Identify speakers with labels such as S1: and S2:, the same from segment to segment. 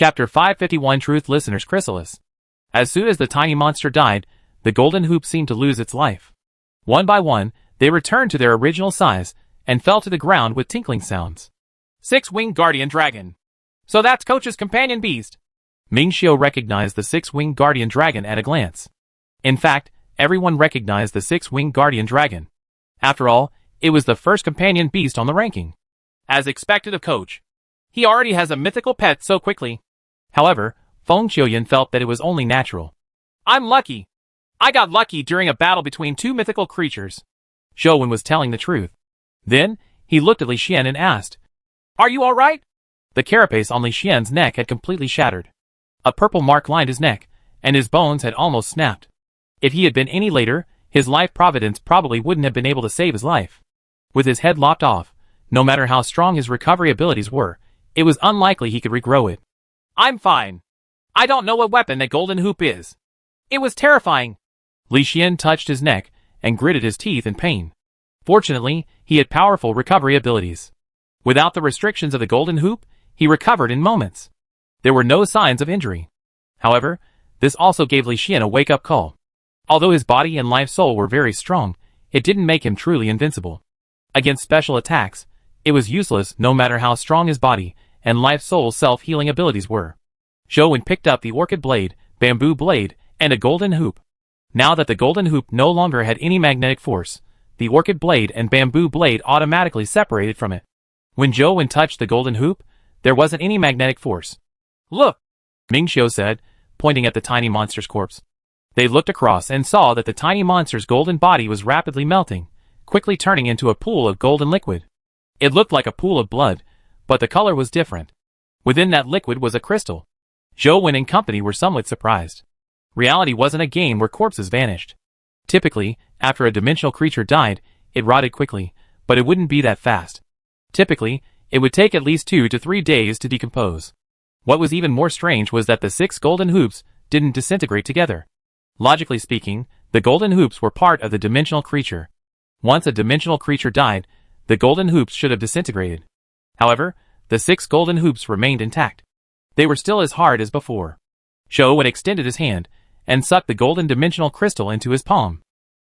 S1: Chapter 551 Truth Listeners Chrysalis. As soon as the tiny monster died, the golden hoop seemed to lose its life. One by one, they returned to their original size and fell to the ground with tinkling sounds. Six-winged guardian dragon. So that's Coach's companion beast. Ming Xiu recognized the six-winged guardian dragon at a glance. In fact, everyone recognized the six-winged guardian dragon. After all, it was the first companion beast on the ranking. As expected of Coach. He already has a mythical pet so quickly. However, Feng Qiuyan felt that it was only natural. I'm lucky. I got lucky during a battle between two mythical creatures. Zhou Wen was telling the truth. Then, he looked at Li Xian and asked, Are you alright? The carapace on Li Xian's neck had completely shattered. A purple mark lined his neck, and his bones had almost snapped. If he had been any later, his life providence probably wouldn't have been able to save his life. With his head lopped off, no matter how strong his recovery abilities were, it was unlikely he could regrow it. I'm fine. I don't know what weapon that golden hoop is. It was terrifying. Li Xian touched his neck and gritted his teeth in pain. Fortunately, he had powerful recovery abilities. Without the restrictions of the golden hoop, he recovered in moments. There were no signs of injury. However, this also gave Li Xian a wake-up call. Although his body and life soul were very strong, it didn't make him truly invincible. Against special attacks, it was useless no matter how strong his body and life soul self-healing abilities were. Zhou Wen picked up the orchid blade, bamboo blade, and a golden hoop. Now that the golden hoop no longer had any magnetic force, the orchid blade and bamboo blade automatically separated from it. When Zhou Wen touched the golden hoop, there wasn't any magnetic force. Look, Ming Xiu said, pointing at the tiny monster's corpse. They looked across and saw that the tiny monster's golden body was rapidly melting, quickly turning into a pool of golden liquid. It looked like a pool of blood, but the color was different. Within that liquid was a crystal. Zhou Wen and company were somewhat surprised. Reality wasn't a game where corpses vanished. Typically, after a dimensional creature died, it rotted quickly, but it wouldn't be that fast. Typically, it would take at least 2 to 3 days to decompose. What was even more strange was that the 6 golden hoops didn't disintegrate together. Logically speaking, the golden hoops were part of the dimensional creature. Once a dimensional creature died, the golden hoops should have disintegrated. However, the 6 golden hoops remained intact. They were still as hard as before. Zhou Wen extended his hand and sucked the golden dimensional crystal into his palm.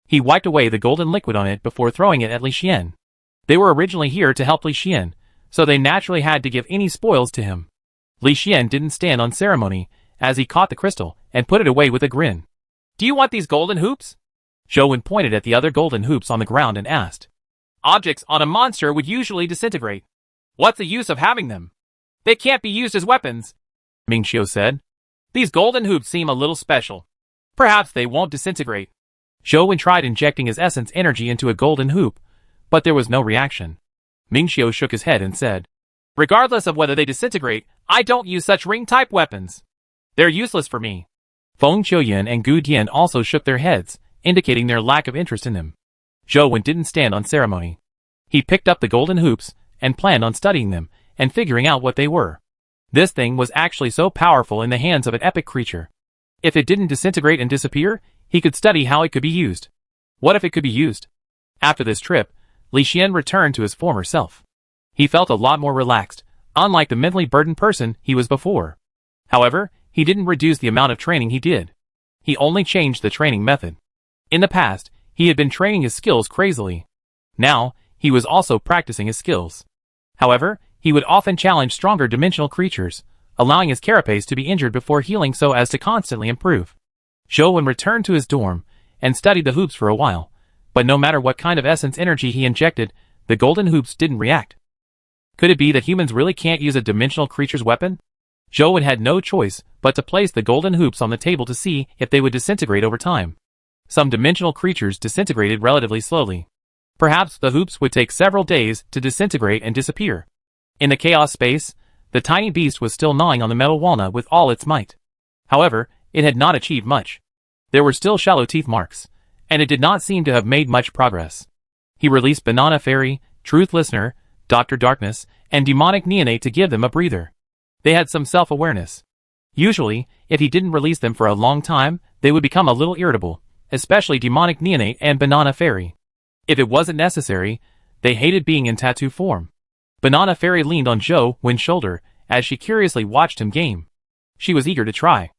S1: He wiped away the golden liquid on it before throwing it at Li Xian. They were originally here to help Li Xian, so they naturally had to give any spoils to him. Li Xian didn't stand on ceremony as he caught the crystal and put it away with a grin. Do you want these golden hoops? Zhou Wen pointed at the other golden hoops on the ground and asked. Objects on a monster would usually disintegrate. What's the use of having them? They can't be used as weapons, Ming Xiu said. These golden hoops seem a little special. Perhaps they won't disintegrate. Zhou Wen tried injecting his essence energy into a golden hoop, but there was no reaction. Ming Xiu shook his head and said, Regardless of whether they disintegrate, I don't use such ring-type weapons. They're useless for me. Feng Qiuyan and Gu Dian also shook their heads, indicating their lack of interest in them. Zhou Wen didn't stand on ceremony. He picked up the golden hoops and planned on studying them and figuring out what they were. This thing was actually so powerful in the hands of an epic creature. If it didn't disintegrate and disappear, he could study how it could be used. What if it could be used? After this trip, Li Xian returned to his former self. He felt a lot more relaxed, unlike the mentally burdened person he was before. However, he didn't reduce the amount of training he did. He only changed the training method. In the past, he had been training his skills crazily. Now, he was also practicing his skills. However, he would often challenge stronger dimensional creatures, allowing his carapace to be injured before healing so as to constantly improve. Zhou Wen returned to his dorm and studied the hoops for a while, but no matter what kind of essence energy he injected, the golden hoops didn't react. Could it be that humans really can't use a dimensional creature's weapon? Zhou Wen had no choice but to place the golden hoops on the table to see if they would disintegrate over time. Some dimensional creatures disintegrated relatively slowly. Perhaps the hoops would take several days to disintegrate and disappear. In the chaos space, the tiny beast was still gnawing on the metal walnut with all its might. However, it had not achieved much. There were still shallow teeth marks, and it did not seem to have made much progress. He released Banana Fairy, Truth Listener, Dr. Darkness, and Demonic Neonate to give them a breather. They had some self-awareness. Usually, if he didn't release them for a long time, they would become a little irritable, especially Demonic Neonate and Banana Fairy. If it wasn't necessary, they hated being in tattoo form. Banana Fairy leaned on Zhou Wen's shoulder as she curiously watched him game. She was eager to try.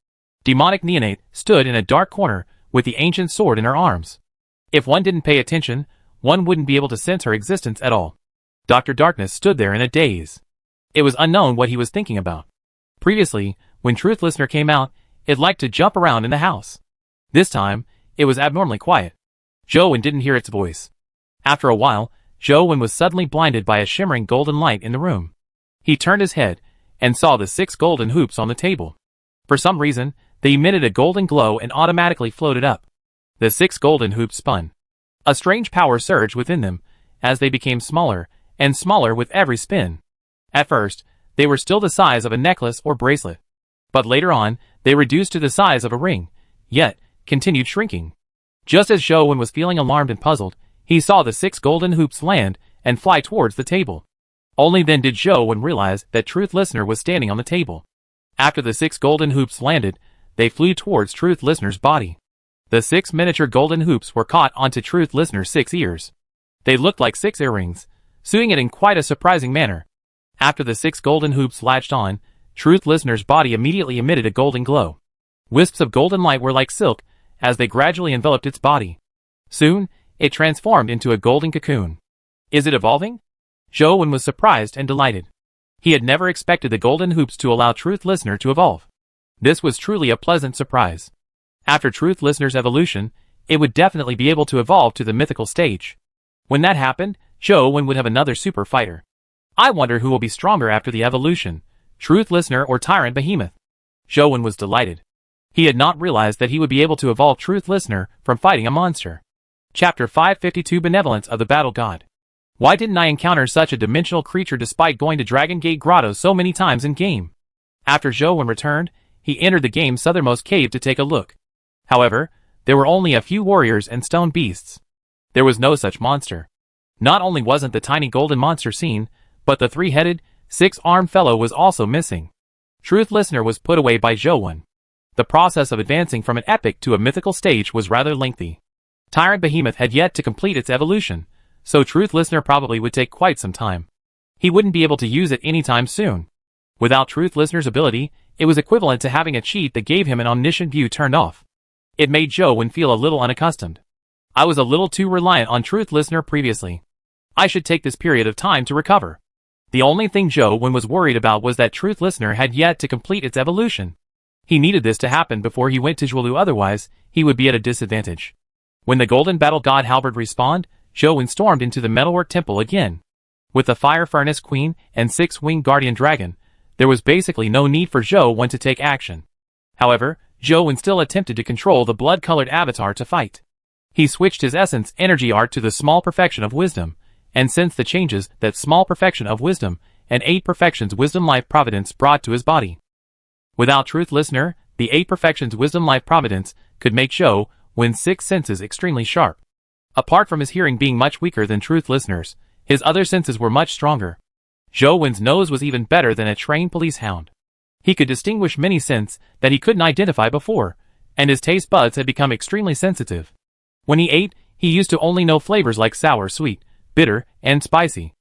S1: Demonic Neonate stood in a dark corner with the ancient sword in her arms. If one didn't pay attention, one wouldn't be able to sense her existence at all. Dr. Darkness stood there in a daze. It was unknown what he was thinking about. Previously, when Truth Listener came out, it liked to jump around in the house. This time, it was abnormally quiet. Zhou didn't hear its voice. After a while, Zhou was suddenly blinded by a shimmering golden light in the room. He turned his head and saw the 6 golden hoops on the table. For some reason, they emitted a golden glow and automatically floated up. The 6 golden hoops spun. A strange power surged within them as they became smaller and smaller with every spin. At first, they were still the size of a necklace or bracelet. But later on, they reduced to the size of a ring, yet continued shrinking. Just as Zhou was feeling alarmed and puzzled, he saw the 6 golden hoops land and fly towards the table. Only then did Zhou realize that Truth Listener was standing on the table. After the 6 golden hoops landed, they flew towards Truth Listener's body. The 6 miniature golden hoops were caught onto Truth Listener's 6 ears. They looked like 6 earrings, suiting it in quite a surprising manner. After the 6 golden hoops latched on, Truth Listener's body immediately emitted a golden glow. Wisps of golden light were like silk as they gradually enveloped its body. Soon, it transformed into a golden cocoon. Is it evolving? Zhou was surprised and delighted. He had never expected the golden hoops to allow Truth Listener to evolve. This was truly a pleasant surprise. After Truth Listener's evolution, it would definitely be able to evolve to the mythical stage. When that happened, Zhou would have another super fighter. I wonder who will be stronger after the evolution, Truth Listener or Tyrant Behemoth. Zhou was delighted. He had not realized that he would be able to evolve Truth Listener from fighting a monster. Chapter 552 Benevolence of the Battle God. Why didn't I encounter such a dimensional creature despite going to Dragon Gate Grotto so many times in game? After Zhou returned, he entered the game's southernmost cave to take a look. However, there were only a few warriors and stone beasts. There was no such monster. Not only wasn't the tiny golden monster seen, but the 3-headed, 6-armed fellow was also missing. Truth Listener was put away by Zhou. The process of advancing from an epic to a mythical stage was rather lengthy. Tyrant Behemoth had yet to complete its evolution, so Truth Listener probably would take quite some time. He wouldn't be able to use it anytime soon. Without Truth Listener's ability, it was equivalent to having a cheat that gave him an omniscient view turned off. It made Zhou feel a little unaccustomed. I was a little too reliant on Truth Listener previously. I should take this period of time to recover. The only thing Zhou was worried about was that Truth Listener had yet to complete its evolution. He needed this to happen before he went to Zhuolu, otherwise, he would be at a disadvantage. When the Golden Battle God Halberd respawned, Zhou stormed into the Metalwork Temple again. With the Fire Furnace Queen and 6-winged Guardian Dragon, there was basically no need for Zhou to take action. However, Zhou still attempted to control the blood-colored avatar to fight. He switched his essence energy art to the Small Perfection of Wisdom, and sensed the changes that Small Perfection of Wisdom and 8 Perfections Wisdom Life Providence brought to his body. Without Truth Listener, the 8 Perfections Wisdom Life Providence could make Zhou's 6 senses extremely sharp. Apart from his hearing being much weaker than Truth Listener's, his other senses were much stronger. Zhou's nose was even better than a trained police hound. He could distinguish many scents that he couldn't identify before, and his taste buds had become extremely sensitive. When he ate, he used to only know flavors like sour, sweet, bitter, and spicy.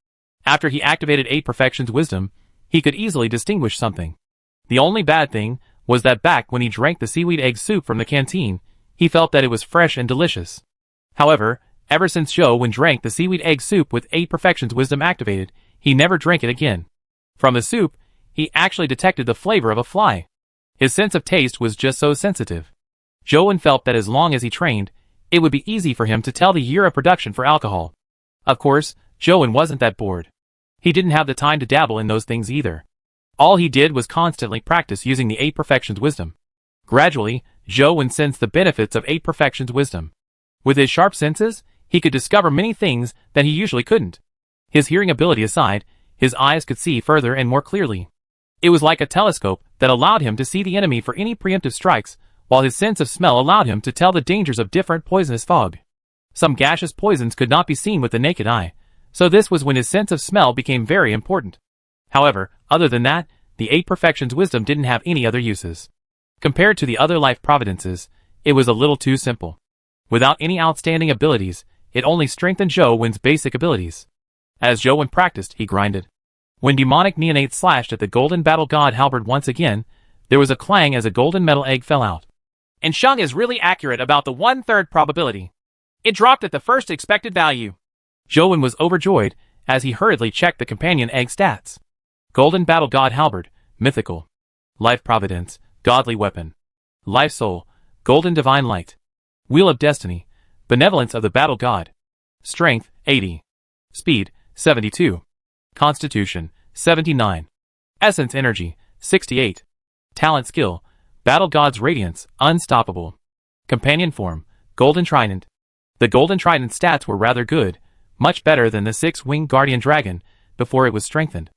S1: After he activated 8 Perfections Wisdom, he could easily distinguish something. The only bad thing was that back when he drank the seaweed egg soup from the canteen, he felt that it was fresh and delicious. However, ever since Zhou drank the seaweed egg soup with 8 Perfections Wisdom activated, he never drank it again. From the soup, he actually detected the flavor of a fly. His sense of taste was just so sensitive. Zhou felt that as long as he trained, it would be easy for him to tell the year of production for alcohol. Of course, Zhou wasn't that bored. He didn't have the time to dabble in those things either. All he did was constantly practice using the 8 Perfections Wisdom. Gradually, Zhou sensed the benefits of 8 Perfections Wisdom. With his sharp senses, he could discover many things that he usually couldn't. His hearing ability aside, his eyes could see further and more clearly. It was like a telescope that allowed him to see the enemy for any preemptive strikes, while his sense of smell allowed him to tell the dangers of different poisonous fog. Some gaseous poisons could not be seen with the naked eye, so this was when his sense of smell became very important. However, other than that, the 8 Perfections Wisdom didn't have any other uses. Compared to the other life providences, it was a little too simple. Without any outstanding abilities, it only strengthened Zhou's basic abilities. As Zhou practiced, he grinded. When Demonic Neonate slashed at the Golden Battle God Halberd once again, There was a clang as a golden metal egg fell out. And Shung is really accurate about the 1/3 probability. It dropped at the first expected value. Zhou was overjoyed as he hurriedly checked the companion egg stats. Golden Battle God Halberd, Mythical. Life Providence, Godly Weapon. Life Soul, Golden Divine Light. Wheel of Destiny, Benevolence of the Battle God. Strength, 80. Speed, 72. Constitution, 79. Essence Energy, 68. Talent Skill, Battle God's Radiance, Unstoppable. Companion Form, Golden Trident. The Golden Trident stats were rather good, much better than the 6-winged Guardian Dragon, before it was strengthened.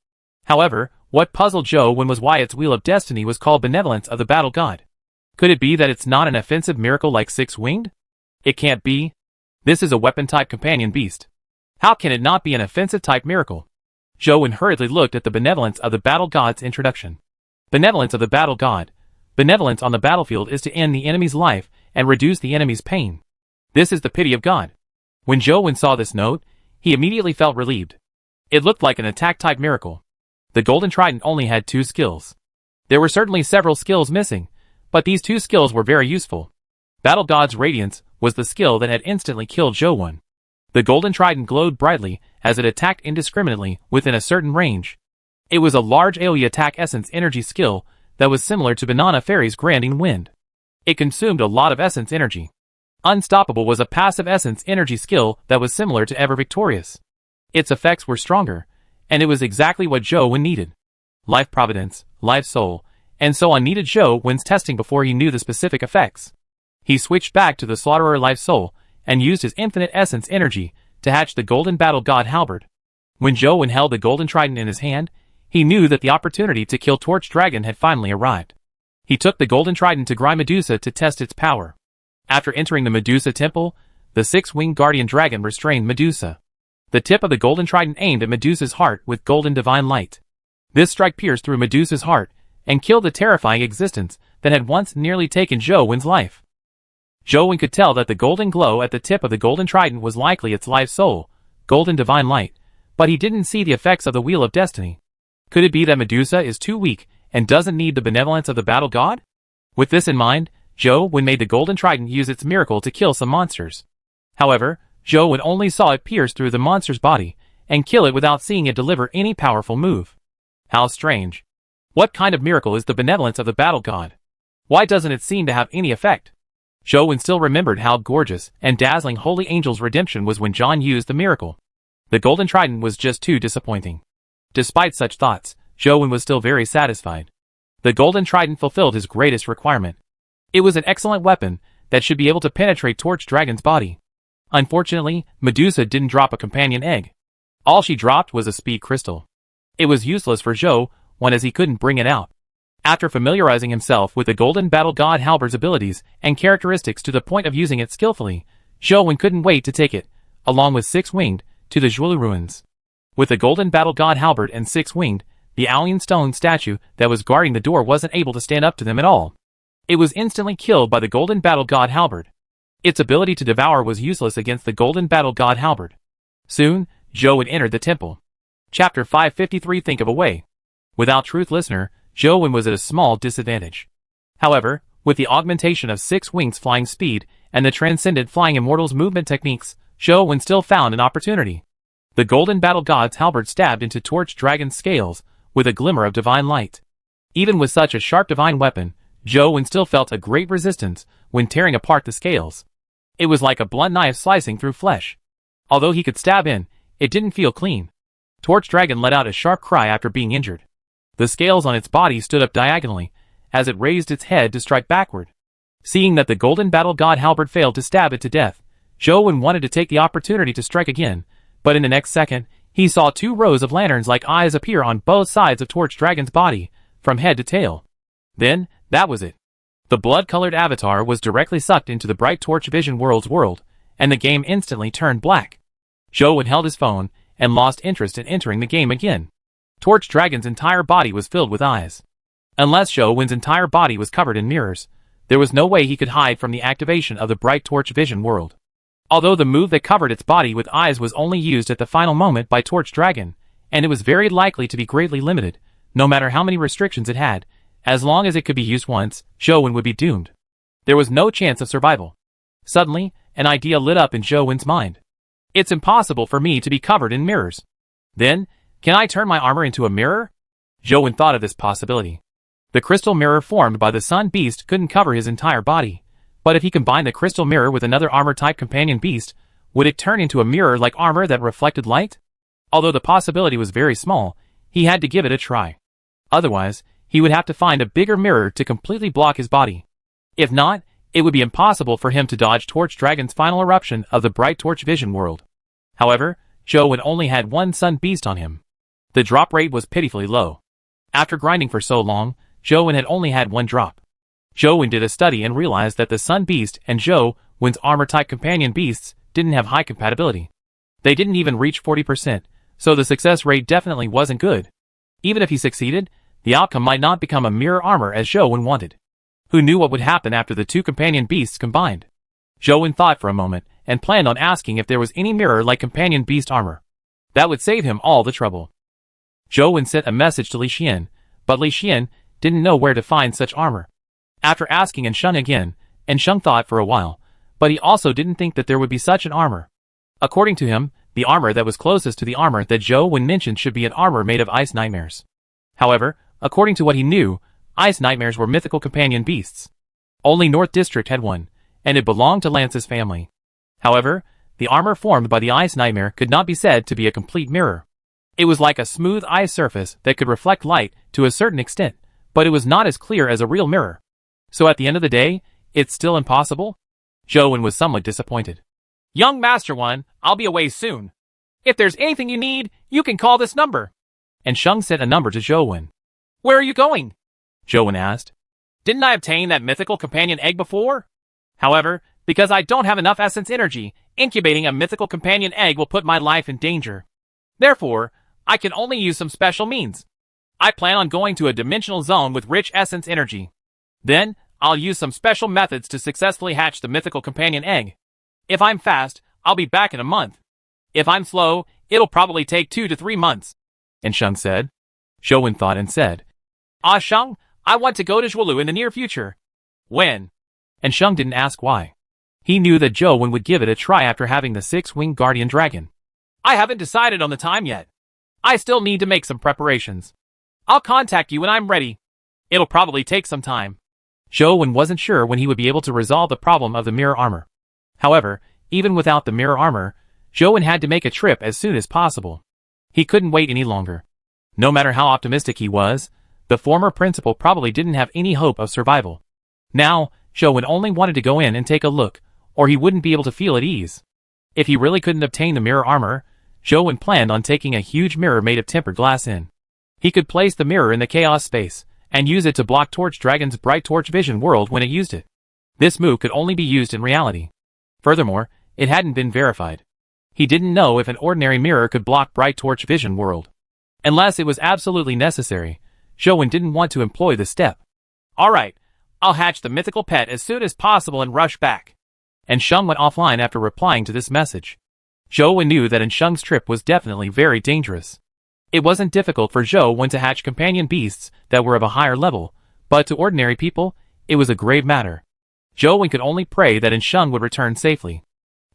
S1: However, what puzzled Zhou was why its Wheel of Destiny was called Benevolence of the Battle God. Could it be that it's not an offensive miracle like 6-winged? It can't be. This is a weapon-type companion beast. How can it not be an offensive-type miracle? Zhou hurriedly looked at the Benevolence of the Battle God's introduction. Benevolence of the Battle God. Benevolence on the battlefield is to end the enemy's life and reduce the enemy's pain. This is the pity of God. When Zhou saw this note, he immediately felt relieved. It looked like an attack-type miracle. The Golden Trident only had 2 skills. There were certainly several skills missing, but these 2 skills were very useful. Battle God's Radiance was the skill that had instantly killed Zhou. The Golden Trident glowed brightly as it attacked indiscriminately within a certain range. It was a large AoE attack essence energy skill that was similar to Banana Fairy's Granding Wind. It consumed a lot of essence energy. Unstoppable was a passive essence energy skill that was similar to Ever Victorious. Its effects were stronger, and it was exactly what Zhou needed. Life Providence, Life Soul, and so on needed Zhou's testing before he knew the specific effects. He switched back to the Slaughterer Life Soul and used his infinite essence energy to hatch the Golden Battle God Halberd. When Zhou held the Golden Trident in his hand, he knew that the opportunity to kill Torch Dragon had finally arrived. He took the Golden Trident to Gry Medusa to test its power. After entering the Medusa Temple, the 6-winged Guardian Dragon restrained Medusa. The tip of the Golden Trident aimed at Medusa's heart with Golden Divine Light. This strike pierced through Medusa's heart and killed the terrifying existence that had once nearly taken Zhou's life. Zhou could tell that the golden glow at the tip of the Golden Trident was likely its life soul, Golden Divine Light, but he didn't see the effects of the Wheel of Destiny. Could it be that Medusa is too weak and doesn't need the benevolence of the Battle God? With this in mind, Zhou made the Golden Trident use its miracle to kill some monsters. However, Zhou only saw it pierce through the monster's body and kill it without seeing it deliver any powerful move. How strange. What kind of miracle is the benevolence of the Battle God? Why doesn't it seem to have any effect? Zhou still remembered how gorgeous and dazzling Holy Angel's redemption was when John used the miracle. The Golden Trident was just too disappointing. Despite such thoughts, Zhou was still very satisfied. The Golden Trident fulfilled his greatest requirement. It was an excellent weapon that should be able to penetrate Torch Dragon's body. Unfortunately, Medusa didn't drop a companion egg. All she dropped was a speed crystal. It was useless for Zhou as he couldn't bring it out. After familiarizing himself with the Golden Battle God Halberd's abilities and characteristics to the point of using it skillfully, Zhou couldn't wait to take it, along with 6-winged, to the Zhuolu ruins. With the Golden Battle God Halberd and 6-winged, the Aolian stone statue that was guarding the door wasn't able to stand up to them at all. It was instantly killed by the Golden Battle God Halberd. Its ability to devour was useless against the Golden Battle God Halberd. Soon, Zhou entered the temple. Chapter 553 Think of a Way. Without Truth Listener, Zhou was at a small disadvantage. However, with the augmentation of 6-wings flying speed and the transcendent Flying Immortals movement techniques, Zhou still found an opportunity. The Golden Battle God's Halberd stabbed into Torch Dragon's scales with a glimmer of divine light. Even with such a sharp divine weapon, Zhou still felt a great resistance when tearing apart the scales. It was like a blunt knife slicing through flesh. Although he could stab in, it didn't feel clean. Torch Dragon let out a sharp cry after being injured. The scales on its body stood up diagonally, as it raised its head to strike backward. Seeing that the Golden Battle God Halberd failed to stab it to death, Zhou wanted to take the opportunity to strike again, but in the next second, he saw 2 rows of lanterns like eyes appear on both sides of Torch Dragon's body, from head to tail. Then, that was it. The blood-colored avatar was directly sucked into the bright Torch Vision World's world, and the game instantly turned black. Zhou held his phone and lost interest in entering the game again. Torch Dragon's entire body was filled with eyes. Unless Zhou's entire body was covered in mirrors, there was no way he could hide from the activation of the bright Torch Vision World. Although the move that covered its body with eyes was only used at the final moment by Torch Dragon, and it was very likely to be greatly limited, no matter how many restrictions it had, as long as it could be used once, Zhou would be doomed. There was no chance of survival. Suddenly, an idea lit up in Zhou mind. It's impossible for me to be covered in mirrors. Then, can I turn my armor into a mirror? Zhou thought of this possibility. The crystal mirror formed by the Sun Beast couldn't cover his entire body, but if he combined the crystal mirror with another armor-type companion beast, would it turn into a mirror-like armor that reflected light? Although the possibility was very small, he had to give it a try. Otherwise, he would have to find a bigger mirror to completely block his body. If not, it would be impossible for him to dodge Torch Dragon's final eruption of the Bright Torch Vision World. However, Zhou only had one Sun Beast on him. The drop rate was pitifully low. After grinding for so long, Zhou had only had one drop. Zhou did a study and realized that the Sun Beast and Zhou's armor-type companion beasts didn't have high compatibility. They didn't even reach 40%, so the success rate definitely wasn't good. Even if he succeeded, the outcome might not become a mirror armor as Zhou wanted. Who knew what would happen after the two companion beasts combined? Zhou thought for a moment and planned on asking if there was any mirror-like companion beast armor. That would save him all the trouble. Zhou sent a message to Li Xian, but Li Xian didn't know where to find such armor. After asking Ensheng again, Ensheng thought for a while, but he also didn't think that there would be such an armor. According to him, the armor that was closest to the armor that Zhou mentioned should be an armor made of ice nightmares. However, according to what he knew, ice nightmares were mythical companion beasts. Only North District had one, and it belonged to Lance's family. However, the armor formed by the ice nightmare could not be said to be a complete mirror. It was like a smooth ice surface that could reflect light to a certain extent, but it was not as clear as a real mirror. So at the end of the day, it's still impossible? Zhou was somewhat disappointed. Young Master One, I'll be away soon. If there's anything you need, you can call this number. Ensheng sent a number to Zhou. Where are you going? Zhou asked. Didn't I obtain that mythical companion egg before? However, because I don't have enough essence energy, incubating a mythical companion egg will put my life in danger. Therefore, I can only use some special means. I plan on going to a dimensional zone with rich essence energy. Then, I'll use some special methods to successfully hatch the mythical companion egg. If I'm fast, I'll be back in a month. If I'm slow, it'll probably take 2 to 3 months. Ensheng said. Zhou thought and said, Sheng, I want to go to Zhuolu in the near future. When? Ensheng didn't ask why. He knew that Zhou would give it a try after having the 6-winged guardian dragon. I haven't decided on the time yet. I still need to make some preparations. I'll contact you when I'm ready. It'll probably take some time. Zhou wasn't sure when he would be able to resolve the problem of the mirror armor. However, even without the mirror armor, Zhou had to make a trip as soon as possible. He couldn't wait any longer. No matter how optimistic he was, the former principal probably didn't have any hope of survival. Now, Zhou only wanted to go in and take a look, or he wouldn't be able to feel at ease. If he really couldn't obtain the mirror armor, Zhou planned on taking a huge mirror made of tempered glass in. He could place the mirror in the chaos space, and use it to block Torch Dragon's Bright Torch Vision World when it used it. This move could only be used in reality. Furthermore, it hadn't been verified. He didn't know if an ordinary mirror could block Bright Torch Vision World. Unless it was absolutely necessary, Zhou didn't want to employ this step. Alright, I'll hatch the mythical pet as soon as possible and rush back. Ensheng went offline after replying to this message. Zhou knew that Ensheng's trip was definitely very dangerous. It wasn't difficult for Zhou to hatch companion beasts that were of a higher level, but to ordinary people, it was a grave matter. Zhou could only pray that Ensheng would return safely.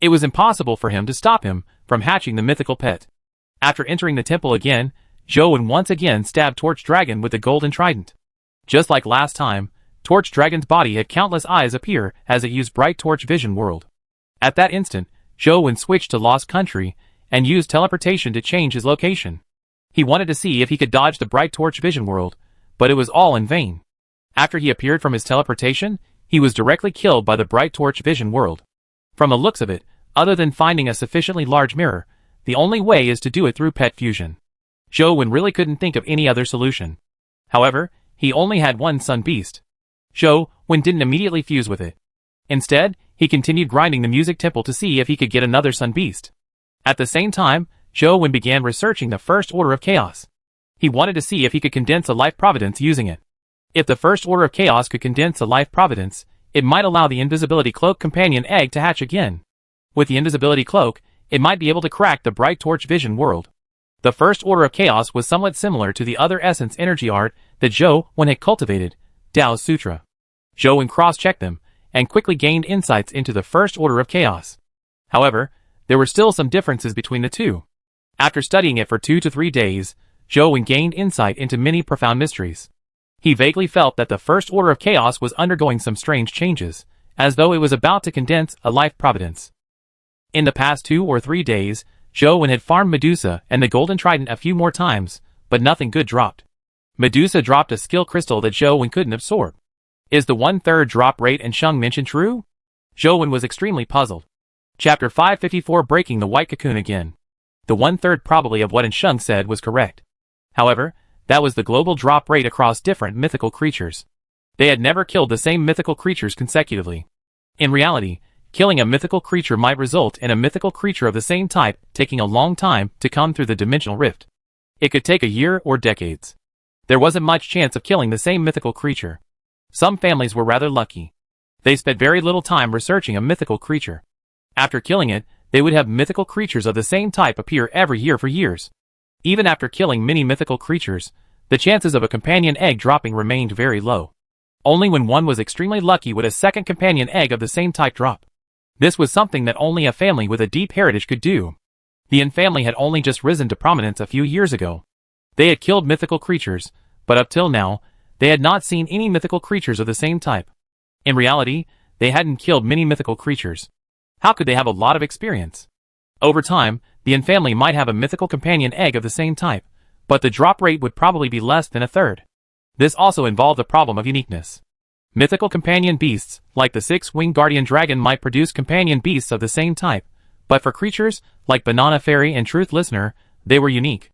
S1: It was impossible for him to stop him from hatching the mythical pet. After entering the temple again, Zhou once again stabbed Torch Dragon with the golden trident. Just like last time, Torch Dragon's body had countless eyes appear as it used Bright Torch Vision World. At that instant, Zhou switched to Lost Country and used teleportation to change his location. He wanted to see if he could dodge the Bright Torch Vision World, but it was all in vain. After he appeared from his teleportation, he was directly killed by the Bright Torch Vision World. From the looks of it, other than finding a sufficiently large mirror, the only way is to do it through pet fusion. Zhou really couldn't think of any other solution. However, he only had one Sun Beast. Zhou didn't immediately fuse with it. Instead, he continued grinding the music temple to see if he could get another Sun Beast. At the same time, Zhou began researching the First Order of Chaos. He wanted to see if he could condense a Life Providence using it. If the First Order of Chaos could condense a Life Providence, it might allow the Invisibility Cloak companion egg to hatch again. With the Invisibility Cloak, it might be able to crack the Bright Torch Vision World. The First Order of Chaos was somewhat similar to the other essence energy art that Zhou Wen had cultivated, Dao Sutra. Zhou Wen cross-checked them, and quickly gained insights into the First Order of Chaos. However, there were still some differences between the two. After studying it for 2 to 3 days, Zhou Wen gained insight into many profound mysteries. He vaguely felt that the First Order of Chaos was undergoing some strange changes, as though it was about to condense a life providence. In the past 2 or 3 days, Zhou Wen had farmed Medusa and the Golden Trident a few more times, but nothing good dropped. Medusa dropped a skill crystal that Zhou Wen couldn't absorb. Is the 1/3 drop rate Ensheng mentioned true? Zhou Wen was extremely puzzled. Chapter 554 Breaking the White Cocoon Again. The 1/3 probably of what Ensheng said was correct. However, that was the global drop rate across different mythical creatures. They had never killed the same mythical creatures consecutively. In reality, killing a mythical creature might result in a mythical creature of the same type taking a long time to come through the dimensional rift. It could take a year or decades. There wasn't much chance of killing the same mythical creature. Some families were rather lucky. They spent very little time researching a mythical creature. After killing it, they would have mythical creatures of the same type appear every year for years. Even after killing many mythical creatures, the chances of a companion egg dropping remained very low. Only when one was extremely lucky would a second companion egg of the same type drop. This was something that only a family with a deep heritage could do. The Yin family had only just risen to prominence a few years ago. They had killed mythical creatures, but up till now, they had not seen any mythical creatures of the same type. In reality, they hadn't killed many mythical creatures. How could they have a lot of experience? Over time, the Yin family might have a mythical companion egg of the same type, but the drop rate would probably be less than 1/3. This also involved the problem of uniqueness. Mythical companion beasts, like the 6-winged guardian dragon, might produce companion beasts of the same type, but for creatures, like Banana Fairy and Truth Listener, they were unique.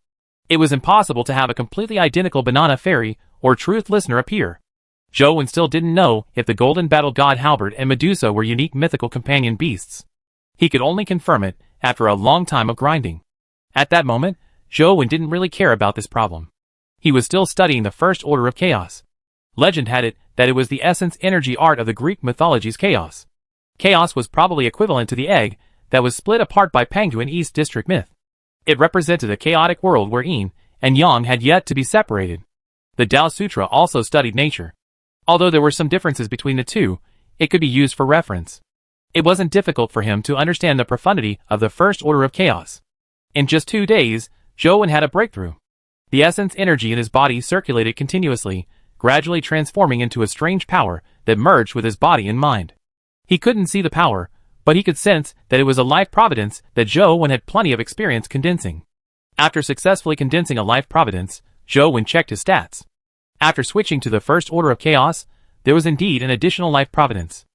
S1: It was impossible to have a completely identical Banana Fairy or Truth Listener appear. Zhou Wen still didn't know if the Golden Battle God Halberd and Medusa were unique mythical companion beasts. He could only confirm it after a long time of grinding. At that moment, Zhou Wen didn't really care about this problem. He was still studying the First Order of Chaos. Legend had it that it was the essence energy art of the Greek mythology's chaos. Chaos was probably equivalent to the egg that was split apart by Pangu in East District myth. It represented a chaotic world where yin and yang had yet to be separated. The Dao Sutra also studied nature. Although there were some differences between the two, it could be used for reference. It wasn't difficult for him to understand the profundity of the First Order of Chaos. In just 2 days, Zhou Wen had a breakthrough. The essence energy in his body circulated continuously, gradually transforming into a strange power that merged with his body and mind. He couldn't see the power, but he could sense that it was a life providence that Zhou Wen had plenty of experience condensing. After successfully condensing a life providence, Zhou Wen checked his stats. After switching to the First Order of Chaos, there was indeed an additional life providence.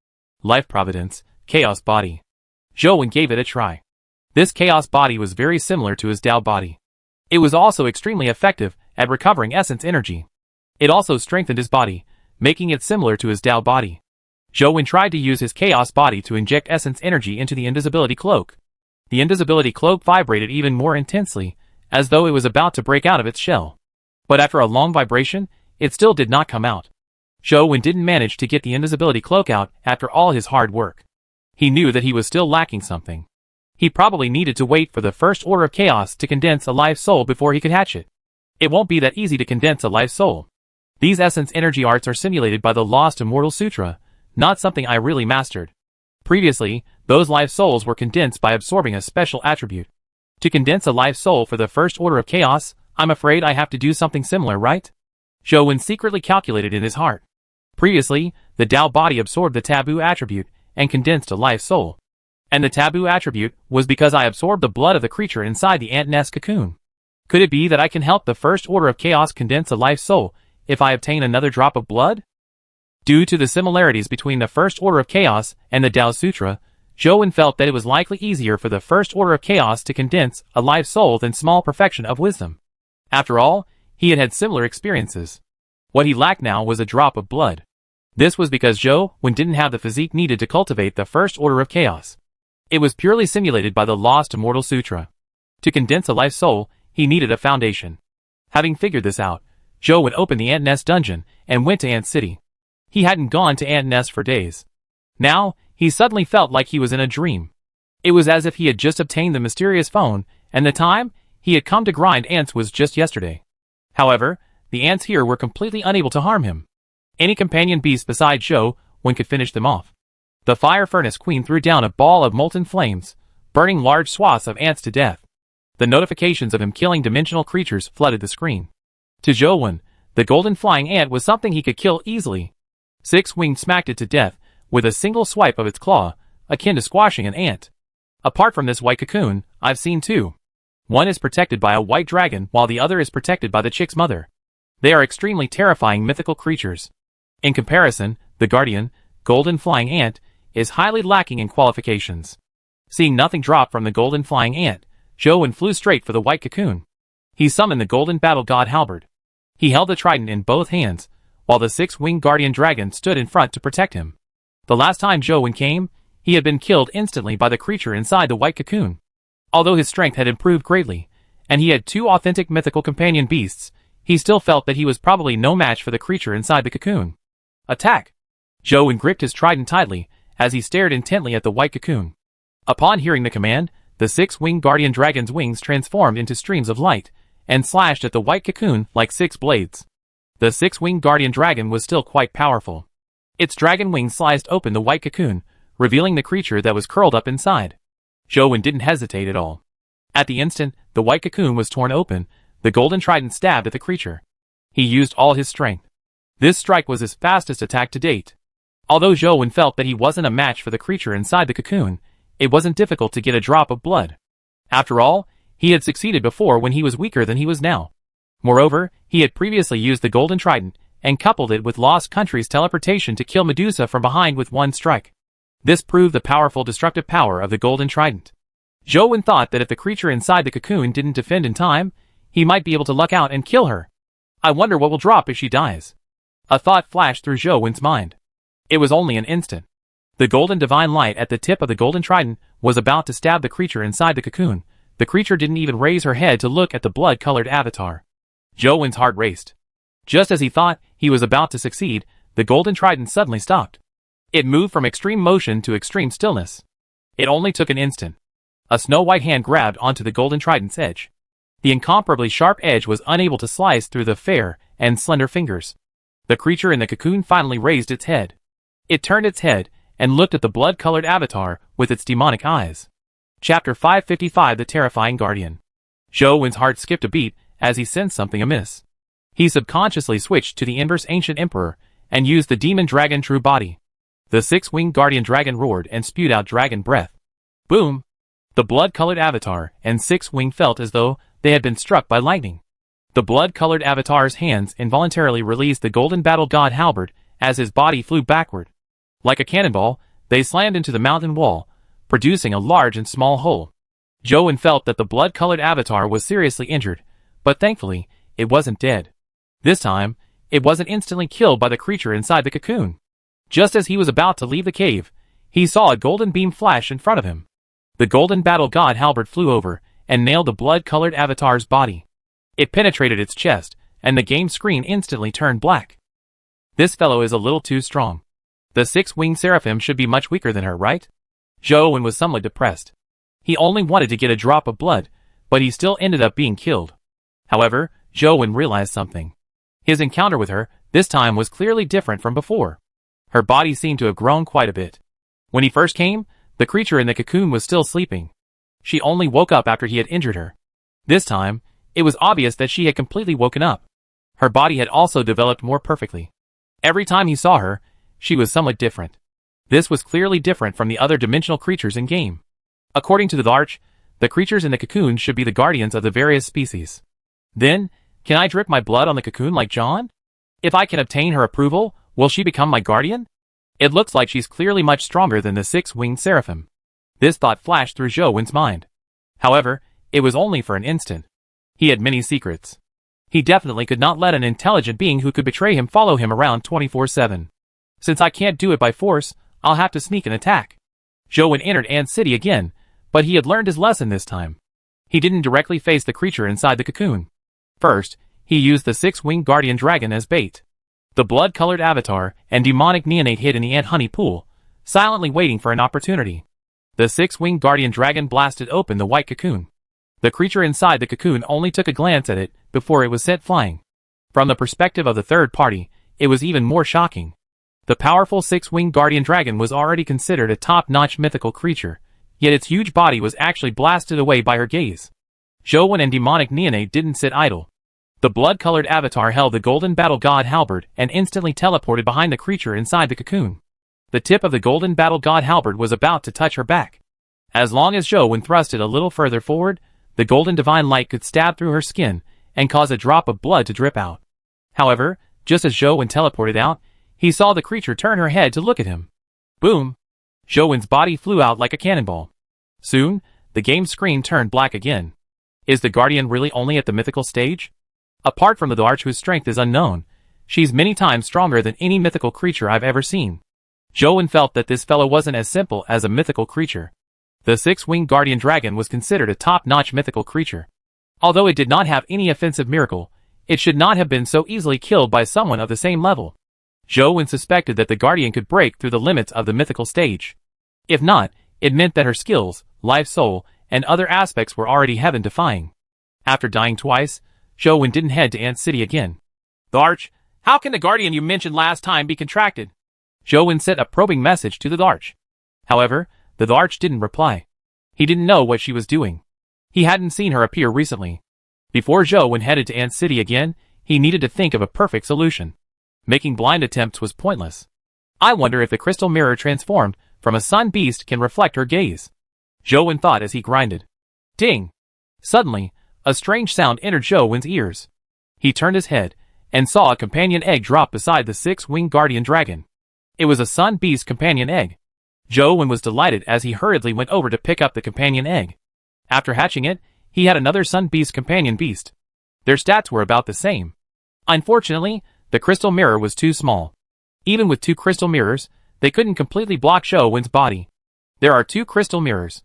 S1: Life providence, Chaos Body. Zhou Wen gave it a try. This Chaos Body was very similar to his Dao Body. It was also extremely effective at recovering essence energy. It also strengthened his body, making it similar to his Dao Body. Zhou Wen tried to use his Chaos Body to inject essence energy into the invisibility cloak. The invisibility cloak vibrated even more intensely, as though it was about to break out of its shell. But after a long vibration, it still did not come out. Zhou Wen didn't manage to get the invisibility cloak out after all his hard work. He knew that he was still lacking something. He probably needed to wait for the First Order of Chaos to condense a live soul before he could hatch it. It won't be that easy to condense a live soul. These essence energy arts are simulated by the Lost Immortal Sutra, not something I really mastered. Previously, those live souls were condensed by absorbing a special attribute. To condense a live soul for the First Order of Chaos, I'm afraid I have to do something similar, right? Zhou Wen secretly calculated in his heart. Previously, the Dao Body absorbed the taboo attribute and condensed a live soul. And the taboo attribute was because I absorbed the blood of the creature inside the ant nest cocoon. Could it be that I can help the First Order of Chaos condense a live soul if I obtain another drop of blood? Due to the similarities between the First Order of Chaos and the Dao Sutra, Zhou Wen felt that it was likely easier for the First Order of Chaos to condense a live soul than small perfection of wisdom. After all, he had had similar experiences. What he lacked now was a drop of blood. This was because Zhou Wen didn't have the physique needed to cultivate the First Order of Chaos. It was purely simulated by the Lost Immortal Sutra. To condense a live soul, he needed a foundation. Having figured this out, Zhou Wen opened the Ant Nest dungeon and went to Ant City. He hadn't gone to Ant Nest for days. Now, he suddenly felt like he was in a dream. It was as if he had just obtained the mysterious phone, and the time, he had come to grind ants was just yesterday. However, the ants here were completely unable to harm him. Any companion beast besides Zhou Wen could finish them off. The Fire Furnace Queen threw down a ball of molten flames, burning large swaths of ants to death. The notifications of him killing dimensional creatures flooded the screen. To Zhou Wen, the golden flying ant was something he could kill easily. Six Wing smacked it to death with a single swipe of its claw, akin to squashing an ant. Apart from this white cocoon, I've seen two. One is protected by a white dragon while the other is protected by the chick's mother. They are extremely terrifying mythical creatures. In comparison, the Guardian, golden flying ant, is highly lacking in qualifications. Seeing nothing drop from the golden flying ant, Zhou Wen flew straight for the white cocoon. He summoned the golden battle god halberd. He held the trident in both hands, while the six-winged guardian dragon stood in front to protect him. The last time Zhou Wen came, he had been killed instantly by the creature inside the white cocoon. Although his strength had improved greatly, and he had two authentic mythical companion beasts, he still felt that he was probably no match for the creature inside the cocoon. Attack! Zhou Wen gripped his trident tightly as he stared intently at the white cocoon. Upon hearing the command, the six-winged guardian dragon's wings transformed into streams of light and slashed at the white cocoon like six blades. The six-winged guardian dragon was still quite powerful. Its dragon wings sliced open the white cocoon, revealing the creature that was curled up inside. Zhou Wen didn't hesitate at all. At the instant the white cocoon was torn open, the golden trident stabbed at the creature. He used all his strength. This strike was his fastest attack to date. Although Zhou Wen felt that he wasn't a match for the creature inside the cocoon, it wasn't difficult to get a drop of blood. After all, he had succeeded before when he was weaker than he was now. Moreover, he had previously used the golden trident and coupled it with Lost Country's teleportation to kill Medusa from behind with one strike. This proved the powerful destructive power of the golden trident. Zhou Wen thought that if the creature inside the cocoon didn't defend in time, he might be able to luck out and kill her. I wonder what will drop if she dies. A thought flashed through Zhou Wen's mind. It was only an instant. The golden divine light at the tip of the golden trident was about to stab the creature inside the cocoon. The creature didn't even raise her head to look at the blood-colored avatar. Zhou Wen's heart raced. Just as he thought he was about to succeed, the golden trident suddenly stopped. It moved from extreme motion to extreme stillness. It only took an instant. A snow-white hand grabbed onto the golden trident's edge. The incomparably sharp edge was unable to slice through the fair and slender fingers. The creature in the cocoon finally raised its head. It turned its head and looked at the blood-colored avatar with its demonic eyes. Chapter 555 The Terrifying Guardian. Zhou Wen's heart skipped a beat as he sensed something amiss. He subconsciously switched to the inverse ancient emperor and used the demon dragon true body. The six-winged guardian dragon roared and spewed out dragon breath. Boom! The blood-colored avatar and six-wing felt as though they had been struck by lightning. The blood-colored avatar's hands involuntarily released the golden battle god halberd as his body flew backward. Like a cannonball, they slammed into the mountain wall, producing a large and small hole. Zhou Wen felt that the blood-colored avatar was seriously injured, but thankfully, it wasn't dead. This time, it wasn't instantly killed by the creature inside the cocoon. Just as he was about to leave the cave, he saw a golden beam flash in front of him. The golden battle god halberd flew over and nailed the blood-colored avatar's body. It penetrated its chest, and the game screen instantly turned black. This fellow is a little too strong. The six-winged seraphim should be much weaker than her, right? Zhou Wen was somewhat depressed. He only wanted to get a drop of blood, but he still ended up being killed. However, Zhou Wen realized something. His encounter with her, this time, was clearly different from before. Her body seemed to have grown quite a bit. When he first came, the creature in the cocoon was still sleeping. She only woke up after he had injured her. This time, it was obvious that she had completely woken up. Her body had also developed more perfectly. Every time he saw her, she was somewhat different. This was clearly different from the other dimensional creatures in game. According to the Arch, the creatures in the cocoon should be the guardians of the various species. Then, can I drip my blood on the cocoon like John? If I can obtain her approval, will she become my guardian? It looks like she's clearly much stronger than the six-winged seraphim. This thought flashed through Zhou Wen's mind. However, it was only for an instant. He had many secrets. He definitely could not let an intelligent being who could betray him follow him around 24/7. Since I can't do it by force, I'll have to sneak and attack. Zhou Wen entered Ant City again, but he had learned his lesson this time. He didn't directly face the creature inside the cocoon. First, he used the six-winged guardian dragon as bait. The blood-colored avatar and demonic neonate hid in the ant honey pool, silently waiting for an opportunity. The six-winged guardian dragon blasted open the white cocoon. The creature inside the cocoon only took a glance at it before it was sent flying. From the perspective of the third party, it was even more shocking. The powerful six-winged guardian dragon was already considered a top-notch mythical creature, yet its huge body was actually blasted away by her gaze. Zhou and demonic neonate didn't sit idle. The blood-colored avatar held the golden battle god halberd and instantly teleported behind the creature inside the cocoon. The tip of the golden battle god halberd was about to touch her back. As long as Zhou thrust it a little further forward, the golden divine light could stab through her skin and cause a drop of blood to drip out. However, just as Zhou teleported out, he saw the creature turn her head to look at him. Boom! Zhou's body flew out like a cannonball. Soon, the game screen turned black again. Is the Guardian really only at the mythical stage? Apart from the Darch whose strength is unknown, she's many times stronger than any mythical creature I've ever seen. Zhou felt that this fellow wasn't as simple as a mythical creature. The six-winged guardian dragon was considered a top-notch mythical creature. Although it did not have any offensive miracle, it should not have been so easily killed by someone of the same level. Zhou suspected that the guardian could break through the limits of the mythical stage. If not, it meant that her skills, life soul, and other aspects were already heaven-defying. After dying twice, Zhou didn't head to Ant City again. Darch, how can the guardian you mentioned last time be contracted? Zhou sent a probing message to the Darch. However, the Darch didn't reply. He didn't know what she was doing. He hadn't seen her appear recently. Before Zhou headed to Ant City again, he needed to think of a perfect solution. Making blind attempts was pointless. I wonder if the crystal mirror transformed from a sun beast can reflect her gaze. Zhou thought as he grinded. Ding! Suddenly, a strange sound entered Zhou's ears. He turned his head and saw a companion egg drop beside the six-winged guardian dragon. It was a sun beast companion egg. Zhou was delighted as he hurriedly went over to pick up the companion egg. After hatching it, he had another sun beast companion beast. Their stats were about the same. Unfortunately, the crystal mirror was too small. Even with two crystal mirrors, they couldn't completely block Zhou's body. There are two crystal mirrors.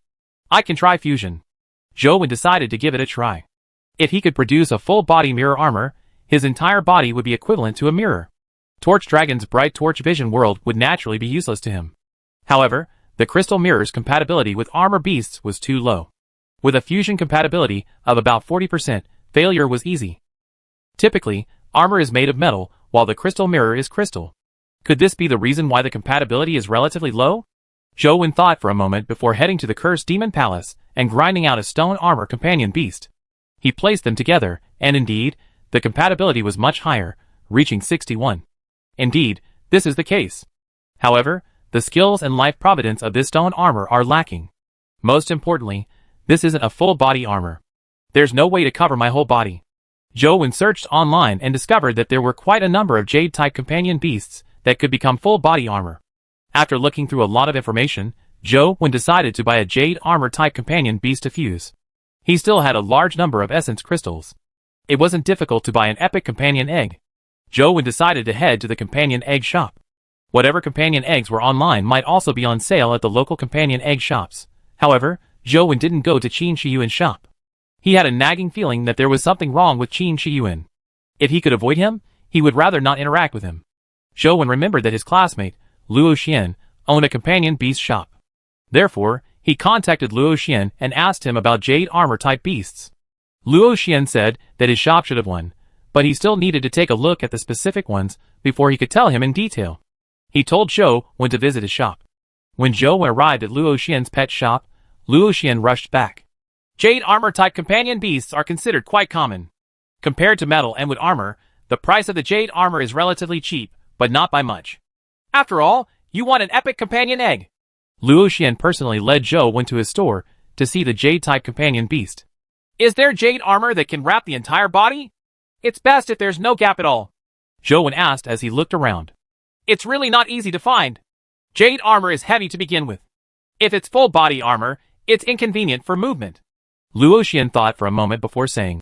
S1: I can try fusion. Zhou decided to give it a try. If he could produce a full-body mirror armor, his entire body would be equivalent to a mirror. Torch Dragon's bright torch vision world would naturally be useless to him. However, the crystal mirror's compatibility with armor beasts was too low. With a fusion compatibility of about 40%, failure was easy. Typically, armor is made of metal, while the crystal mirror is crystal. Could this be the reason why the compatibility is relatively low? Zhou thought for a moment before heading to the Cursed Demon Palace and grinding out a stone armor companion beast. He placed them together, and indeed, the compatibility was much higher, reaching 61. Indeed, this is the case. However, the skills and life providence of this stone armor are lacking. Most importantly, this isn't a full body armor. There's no way to cover my whole body. Zhou searched online and discovered that there were quite a number of jade-type companion beasts that could become full body armor. After looking through a lot of information, Zhou decided to buy a jade armor-type companion beast to fuse. He still had a large number of essence crystals. It wasn't difficult to buy an epic companion egg. Zhou decided to head to the companion egg shop. Whatever companion eggs were online might also be on sale at the local companion egg shops. However, Zhou didn't go to Qin Shiyuan's shop. He had a nagging feeling that there was something wrong with Qin Shiyuan. If he could avoid him, he would rather not interact with him. Zhou remembered that his classmate, Luo Xian, owned a companion beast shop. Therefore, he contacted Luo Xian and asked him about jade armor-type beasts. Luo Xian said that his shop should have one, but he still needed to take a look at the specific ones before he could tell him in detail. He told Zhou when to visit his shop. When Zhou arrived at Luo Xian's pet shop, Luo Xian rushed back. Jade armor-type companion beasts are considered quite common. Compared to metal and wood armor, the price of the jade armor is relatively cheap, but not by much. After all, you want an epic companion egg. Luo Xian personally led Zhou to his store to see the jade-type companion beast. Is there jade armor that can wrap the entire body? It's best if there's no gap at all. Zhou asked as he looked around. It's really not easy to find. Jade armor is heavy to begin with. If it's full body armor, it's inconvenient for movement. Luo Xian thought for a moment before saying.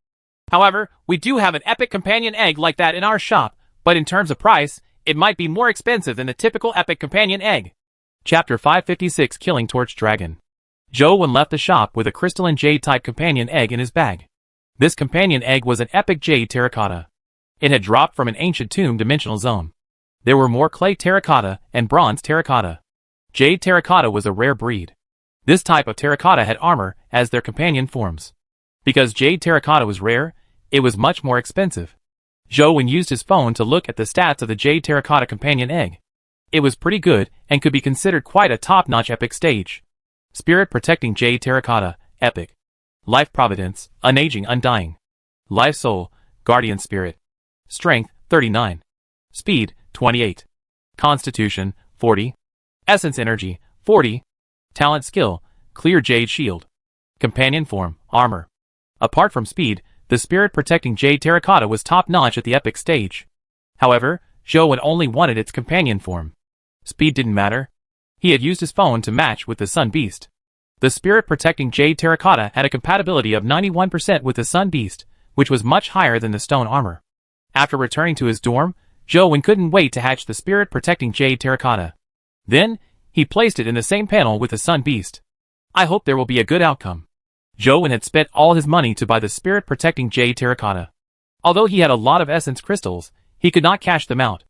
S1: However, we do have an epic companion egg like that in our shop, but in terms of price, it might be more expensive than the typical epic companion egg. Chapter 556 Killing Torch Dragon. Zhou left the shop with a crystalline jade-type companion egg in his bag. This companion egg was an epic jade terracotta. It had dropped from an ancient tomb dimensional zone. There were more clay terracotta and bronze terracotta. Jade terracotta was a rare breed. This type of terracotta had armor as their companion forms. Because jade terracotta was rare, it was much more expensive. Zhou used his phone to look at the stats of the jade terracotta companion egg. It was pretty good and could be considered quite a top-notch epic stage. Spirit protecting jade terracotta, epic. Life providence, unaging undying. Life soul, guardian spirit. Strength, 39. Speed, 28. Constitution, 40. Essence energy, 40. Talent skill, clear jade shield. Companion form, armor. Apart from speed, the spirit protecting jade terracotta was top-notch at the epic stage. However, Zhou only wanted its companion form. Speed didn't matter. He had used his phone to match with the Sun Beast. The spirit protecting jade terracotta had a compatibility of 91% with the Sun Beast, which was much higher than the stone armor. After returning to his dorm, Zhou couldn't wait to hatch the spirit protecting jade terracotta. Then, he placed it in the same panel with the Sun Beast. I hope there will be a good outcome. Zhou had spent all his money to buy the spirit protecting jade terracotta. Although he had a lot of essence crystals, he could not cash them out.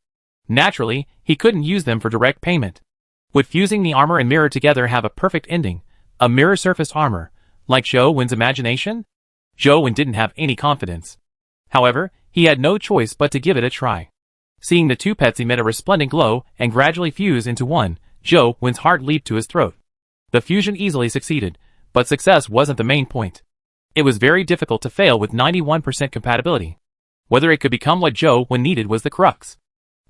S1: Naturally, he couldn't use them for direct payment. Would fusing the armor and mirror together have a perfect ending, a mirror-surfaced armor, like Zhou's imagination? Zhou didn't have any confidence. However, he had no choice but to give it a try. Seeing the two pets emit a resplendent glow and gradually fuse into one, Zhou's heart leaped to his throat. The fusion easily succeeded, but success wasn't the main point. It was very difficult to fail with 91% compatibility. Whether it could become what Zhou needed was the crux.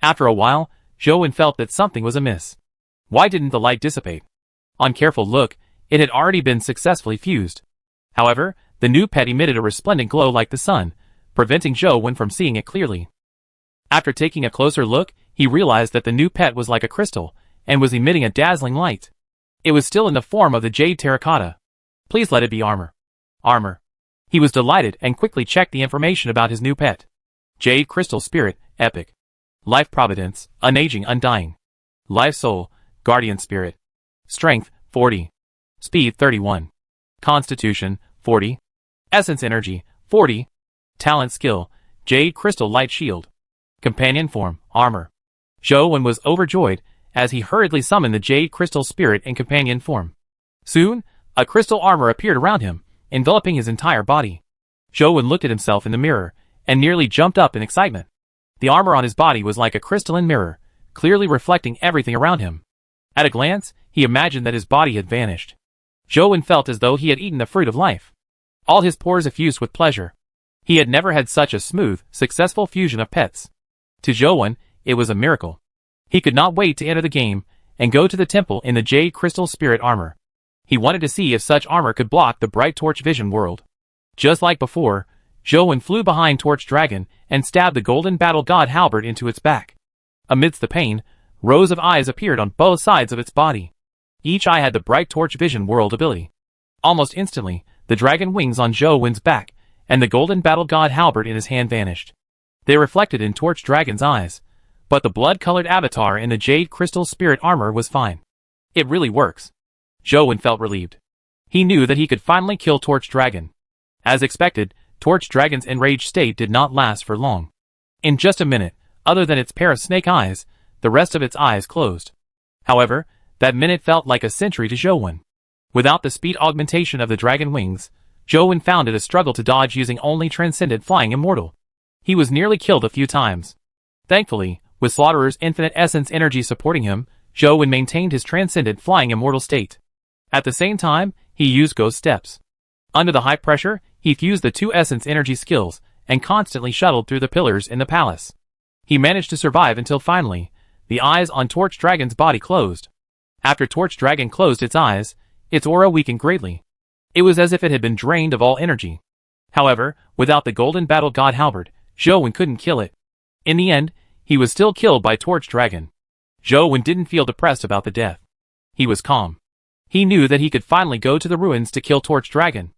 S1: After a while, Zhou felt that something was amiss. Why didn't the light dissipate? On careful look, it had already been successfully fused. However, the new pet emitted a resplendent glow like the sun, preventing Zhou from seeing it clearly. After taking a closer look, he realized that the new pet was like a crystal, and was emitting a dazzling light. It was still in the form of the jade terracotta. Please let it be armor. Armor. He was delighted and quickly checked the information about his new pet. Jade crystal spirit, epic. Life providence, unaging undying. Life soul, guardian spirit. Strength, 40. Speed, 31. Constitution, 40. Essence energy, 40. Talent skill, jade crystal light shield. Companion form, armor. Zhou was overjoyed as he hurriedly summoned the jade crystal spirit in companion form. Soon, a crystal armor appeared around him, enveloping his entire body. Zhou looked at himself in the mirror and nearly jumped up in excitement. The armor on his body was like a crystalline mirror, clearly reflecting everything around him. At a glance, he imagined that his body had vanished. Zhou felt as though he had eaten the fruit of life. All his pores effused with pleasure. He had never had such a smooth, successful fusion of pets. To Zhou, it was a miracle. He could not wait to enter the game and go to the temple in the jade crystal spirit armor. He wanted to see if such armor could block the bright torch vision world. Just like before, Zhou flew behind Torch Dragon and stabbed the golden battle god halberd into its back. Amidst the pain, rows of eyes appeared on both sides of its body. Each eye had the bright torch vision world ability. Almost instantly, the dragon wings on Zhou's back and the golden battle god halberd in his hand vanished. They reflected in Torch Dragon's eyes, but the blood-colored avatar in the jade crystal spirit armor was fine. It really works. Zhou felt relieved. He knew that he could finally kill Torch Dragon. As expected, Torch Dragon's enraged state did not last for long. In just a minute, other than its pair of snake eyes, the rest of its eyes closed. However, that minute felt like a century to Zhou. Without the speed augmentation of the dragon wings, Zhou found it a struggle to dodge using only Transcendent Flying Immortal. He was nearly killed a few times. Thankfully, with Slaughterer's infinite essence energy supporting him, Zhou maintained his Transcendent Flying Immortal state. At the same time, he used Ghost Steps. Under the high pressure, he fused the two essence energy skills and constantly shuttled through the pillars in the palace. He managed to survive until finally, the eyes on Torch Dragon's body closed. After Torch Dragon closed its eyes, its aura weakened greatly. It was as if it had been drained of all energy. However, without the golden battle god halberd, Zhou couldn't kill it. In the end, he was still killed by Torch Dragon. Zhou didn't feel depressed about the death. He was calm. He knew that he could finally go to the ruins to kill Torch Dragon.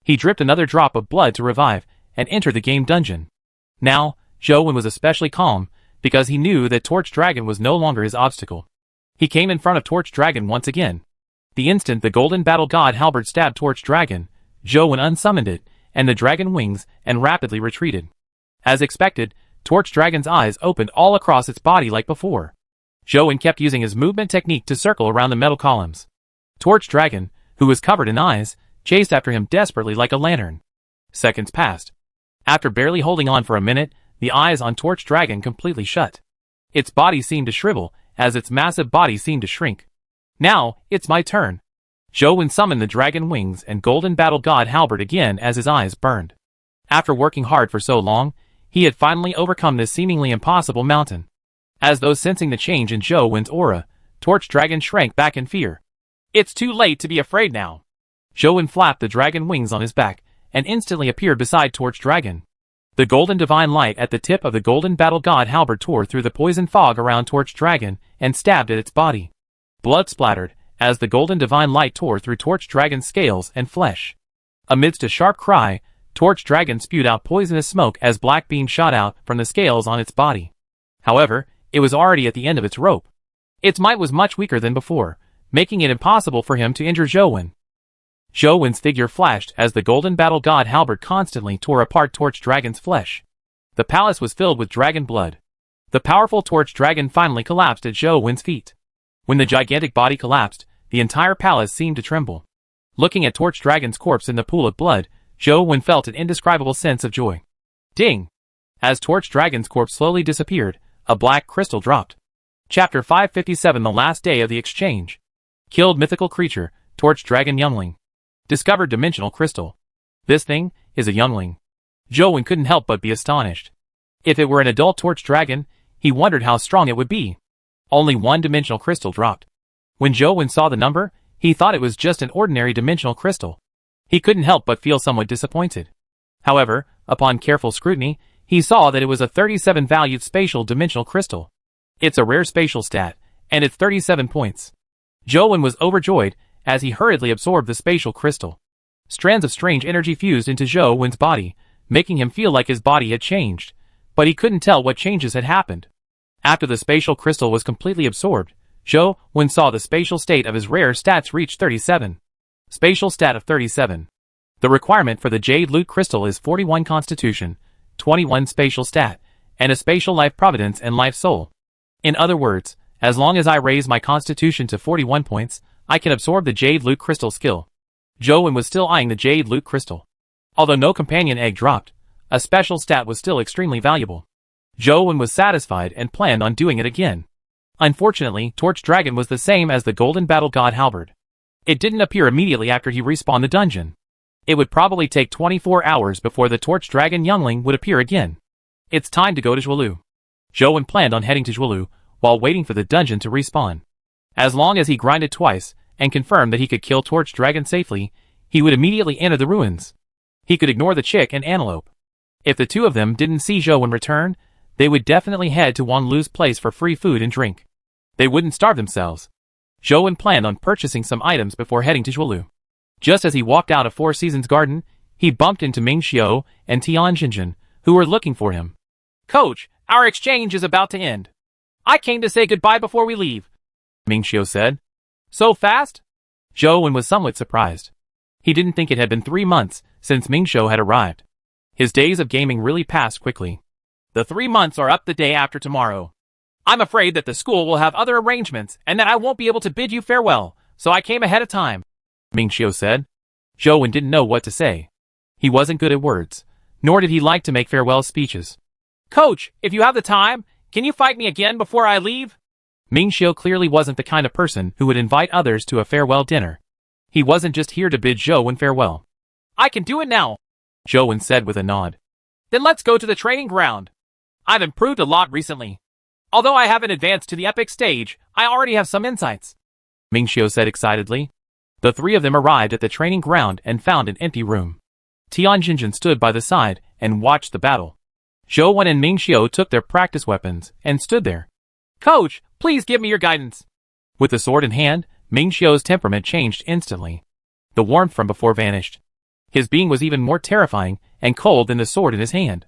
S1: He dripped another drop of blood to revive and enter the game dungeon. Now, Zhou was especially calm because he knew that Torch Dragon was no longer his obstacle. He came in front of Torch Dragon once again. The instant the golden battle god halberd stabbed Torch Dragon, Zhou unsummoned it and the dragon wings and rapidly retreated. As expected, Torch Dragon's eyes opened all across its body like before. Zhou kept using his movement technique to circle around the metal columns. Torch Dragon, who was covered in eyes, chased after him desperately like a lantern. Seconds passed. After barely holding on for a minute, the eyes on Torch Dragon completely shut. Its body seemed to shrivel, as its massive body seemed to shrink. Now, it's my turn. Zhou Wen summoned the dragon wings and golden battle god halberd again as his eyes burned. After working hard for so long, he had finally overcome this seemingly impossible mountain. As though sensing the change in Zhou Wen's aura, Torch Dragon shrank back in fear. It's too late to be afraid now. Zhou Wen flapped the dragon wings on his back, and instantly appeared beside Torch Dragon. The golden divine light at the tip of the golden battle god halberd tore through the poison fog around Torch Dragon, and stabbed at its body. Blood splattered, as the golden divine light tore through Torch Dragon's scales and flesh. Amidst a sharp cry, Torch Dragon spewed out poisonous smoke as black beams shot out from the scales on its body. However, it was already at the end of its rope. Its might was much weaker than before, making it impossible for him to injure Zhou Wen. Zhou Wen's figure flashed as the golden battle god halberd constantly tore apart Torch Dragon's flesh. The palace was filled with dragon blood. The powerful Torch Dragon finally collapsed at Zhou Wen's feet. When the gigantic body collapsed, the entire palace seemed to tremble. Looking at Torch Dragon's corpse in the pool of blood, Zhou Wen felt an indescribable sense of joy. Ding! As Torch Dragon's corpse slowly disappeared, a black crystal dropped. Chapter 557 The Last Day of the Exchange. Killed mythical creature, Torch Dragon Youngling. Discovered dimensional crystal. This thing is a youngling. Zhou Wen couldn't help but be astonished. If it were an adult Torch Dragon, he wondered how strong it would be. Only one dimensional crystal dropped. When Zhou Wen saw the number, he thought it was just an ordinary dimensional crystal. He couldn't help but feel somewhat disappointed. However, upon careful scrutiny, he saw that it was a 37 valued spatial dimensional crystal. It's a rare spatial stat, and it's 37 points. Zhou Wen was overjoyed as he hurriedly absorbed the spatial crystal. Strands of strange energy fused into Zhou Wen's body, making him feel like his body had changed, but he couldn't tell what changes had happened. After the spatial crystal was completely absorbed, Zhou Wen saw the spatial state of his rare stats reach 37. Spatial stat of 37. The requirement for the Jade Loot Crystal is 41 Constitution, 21 Spatial Stat, and a Spatial Life Providence and Life Soul. In other words, as long as I raise my Constitution to 41 points, I can absorb the Jade Loot Crystal skill. Zhou Wen was still eyeing the Jade Loot Crystal. Although no companion egg dropped, a special stat was still extremely valuable. Zhou Wen was satisfied and planned on doing it again. Unfortunately, Torch Dragon was the same as the Golden Battle God halberd. It didn't appear immediately after he respawned the dungeon. It would probably take 24 hours before the Torch Dragon Youngling would appear again. It's time to go to Zhuelu. Zhou Wen planned on heading to Zhuelu, while waiting for the dungeon to respawn. As long as he grinded twice, and confirmed that he could kill Torch Dragon safely, he would immediately enter the ruins. He could ignore the chick and antelope. If the two of them didn't see Zhou Wen return, they would definitely head to Wan Lu's place for free food and drink. They wouldn't starve themselves. Zhou Wen planned on purchasing some items before heading to Zhuelu. Just as he walked out of Four Seasons Garden, he bumped into Ming Xiu and Tian Jinjin, who were looking for him. Coach, our exchange is about to end. I came to say goodbye before we leave, Ming Xiu said. So fast? Zhou Wen was somewhat surprised. He didn't think it had been 3 months since Ming Xiu had arrived. His days of gaming really passed quickly. The 3 months are up the day after tomorrow. I'm afraid that the school will have other arrangements and that I won't be able to bid you farewell, so I came ahead of time, Ming Xiu said. Zhou Wen didn't know what to say. He wasn't good at words, nor did he like to make farewell speeches. Coach, if you have the time, can you fight me again before I leave? Ming Xiu clearly wasn't the kind of person who would invite others to a farewell dinner. He wasn't just here to bid Zhou Wen farewell. I can do it now, Zhou Wen said with a nod. Then let's go to the training ground. I've improved a lot recently. Although I haven't advanced to the epic stage, I already have some insights, Ming Xiu said excitedly. The three of them arrived at the training ground and found an empty room. Tian Jinjin stood by the side and watched the battle. Zhou Wen and Ming Xiu took their practice weapons and stood there. Coach, please give me your guidance. With the sword in hand, Ming Xiu's temperament changed instantly. The warmth from before vanished. His being was even more terrifying and cold than the sword in his hand.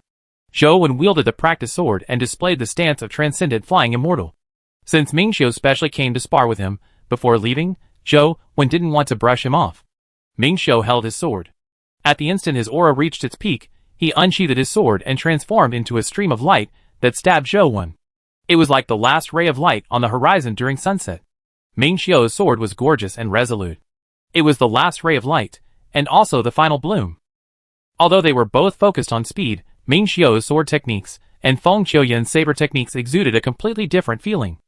S1: Zhou Wen wielded the practice sword and displayed the stance of transcendent flying immortal. Since Ming Xiu specially came to spar with him, before leaving, Zhou Wen didn't want to brush him off. Ming Xiu held his sword. At the instant his aura reached its peak, he unsheathed his sword and transformed into a stream of light that stabbed Zhou Wen. It was like the last ray of light on the horizon during sunset. Ming Xiu's sword was gorgeous and resolute. It was the last ray of light, and also the final bloom. Although they were both focused on speed, Ming Xiu's sword techniques and Feng Qiuyan's saber techniques exuded a completely different feeling.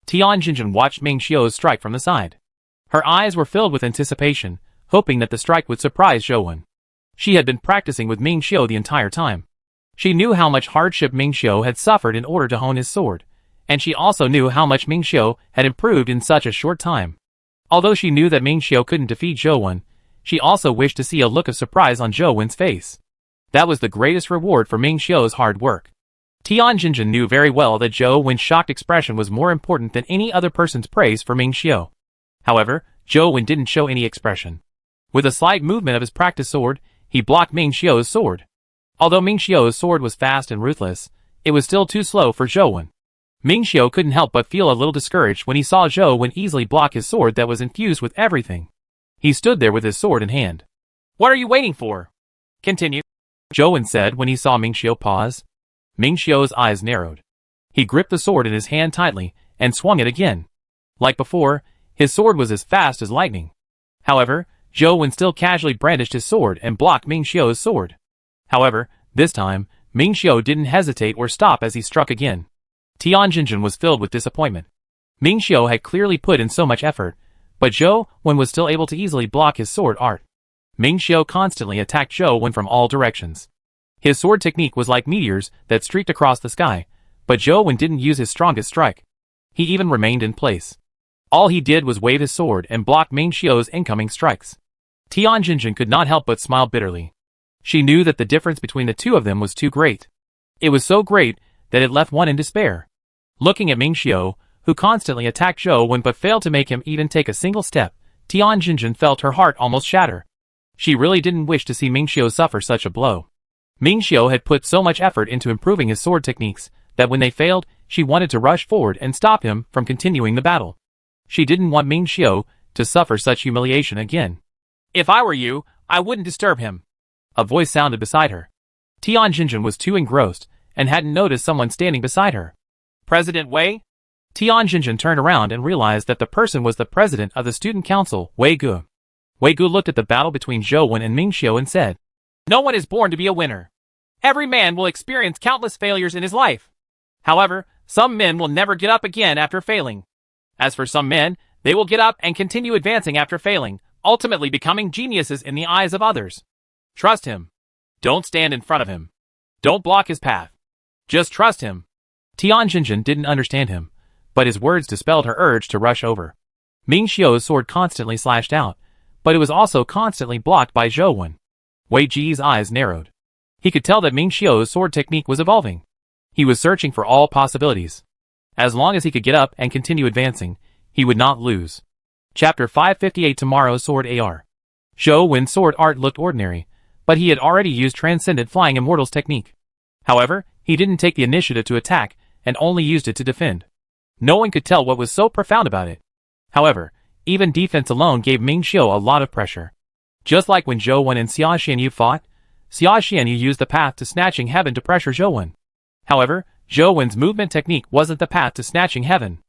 S1: Tian Jinjin watched Ming Xiu's strike from the side. Her eyes were filled with anticipation, hoping that the strike would surprise Zhou. She had been practicing with Ming Xiu the entire time. She knew how much hardship Ming Xiu had suffered in order to hone his sword, and she also knew how much Ming Xiu had improved in such a short time. Although she knew that Ming Xiu couldn't defeat Zhou, she also wished to see a look of surprise on Zhou's face. That was the greatest reward for Ming Xiu's hard work. Tian Jinjin knew very well that Zhou's shocked expression was more important than any other person's praise for Ming Xiu. However, Zhou didn't show any expression. With a slight movement of his practice sword, he blocked Ming Xiu's sword. Although Ming Xiu's sword was fast and ruthless, it was still too slow for Zhou. Ming Xiu couldn't help but feel a little discouraged when he saw Zhou easily block his sword that was infused with everything. He stood there with his sword in hand. "What are you waiting for? Continue," Zhou said when he saw Ming Xiu pause. Ming Xiu's eyes narrowed. He gripped the sword in his hand tightly and swung it again. Like before, his sword was as fast as lightning. However, Zhou still casually brandished his sword and blocked Ming Xiu's sword. However, this time, Ming Xiu didn't hesitate or stop as he struck again. Tian Jinjin was filled with disappointment. Ming Xiu had clearly put in so much effort, but Zhou was still able to easily block his sword art. Ming Xiu constantly attacked Zhou from all directions. His sword technique was like meteors that streaked across the sky, but Zhou didn't use his strongest strike. He even remained in place. All he did was wave his sword and block Ming Xiu's incoming strikes. Tian Jinjin could not help but smile bitterly. She knew that the difference between the two of them was too great. It was so great that it left one in despair. Looking at Ming Xiu, who constantly attacked Zhou but failed to make him even take a single step, Tian Jinjin felt her heart almost shatter. She really didn't wish to see Ming Xiu suffer such a blow. Ming Xiu had put so much effort into improving his sword techniques that when they failed, she wanted to rush forward and stop him from continuing the battle. She didn't want Ming Xiu to suffer such humiliation again. "If I were you, I wouldn't disturb him," a voice sounded beside her. Tian Jinjin was too engrossed and hadn't noticed someone standing beside her. "President Wei?" Tian Jinjin turned around and realized that the person was the president of the student council, Wei Gu. Wei Gu looked at the battle between Zhou and Ming Xiu and said, "No one is born to be a winner. Every man will experience countless failures in his life. However, some men will never get up again after failing. As for some men, they will get up and continue advancing after failing, ultimately becoming geniuses in the eyes of others. Trust him. Don't stand in front of him. Don't block his path. Just trust him." Tian Jinjin didn't understand him, but his words dispelled her urge to rush over. Ming Xiu's sword constantly slashed out, but it was also constantly blocked by Zhou. Wei Ji's eyes narrowed. He could tell that Ming Xiu's sword technique was evolving. He was searching for all possibilities. As long as he could get up and continue advancing, he would not lose. Chapter 558 Tomorrow's Sword AR. Zhou's sword art looked ordinary, but he had already used Transcendent Flying Immortals technique. However, he didn't take the initiative to attack, and only used it to defend. No one could tell what was so profound about it. However, even defense alone gave Ming Xiu a lot of pressure. Just like when Zhou and Xia Xianyu fought, Xia Xianyu used the path to snatching heaven to pressure Zhou. However, Zhou's movement technique wasn't the path to snatching heaven.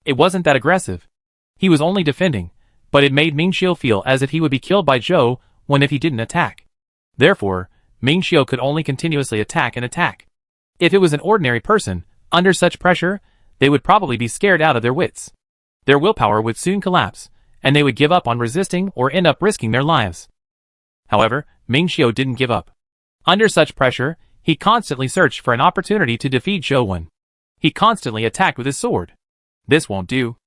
S1: It wasn't that aggressive. He was only defending, but it made Ming Xiu feel as if he would be killed by Zhou if he didn't attack. Therefore, Ming Xiu could only continuously attack and attack. If it was an ordinary person, under such pressure, they would probably be scared out of their wits. Their willpower would soon collapse, and they would give up on resisting or end up risking their lives. However, Ming Xiu didn't give up. Under such pressure, he constantly searched for an opportunity to defeat Zhou. He constantly attacked with his sword. This won't do.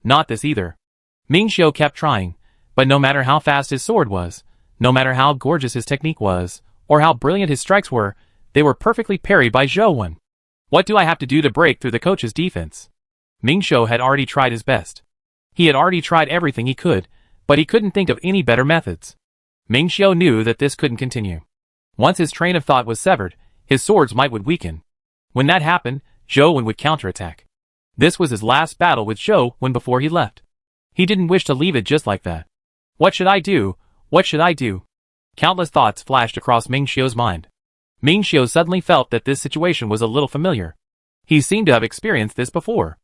S1: Not this either. Ming Xiu kept trying, but no matter how fast his sword was, no matter how gorgeous his technique was, or how brilliant his strikes were, they were perfectly parried by Zhou. What do I have to do to break through the coach's defense? Ming Xiu had already tried his best. He had already tried everything he could, but he couldn't think of any better methods. Ming Xiu knew that this couldn't continue. Once his train of thought was severed, his sword's might would weaken. When that happened, Zhou would counterattack. This was his last battle with Zhou before he left. He didn't wish to leave it just like that. What should I do? What should I do? Countless thoughts flashed across Ming Xiu's mind. Ming Xiu suddenly felt that this situation was a little familiar. He seemed to have experienced this before.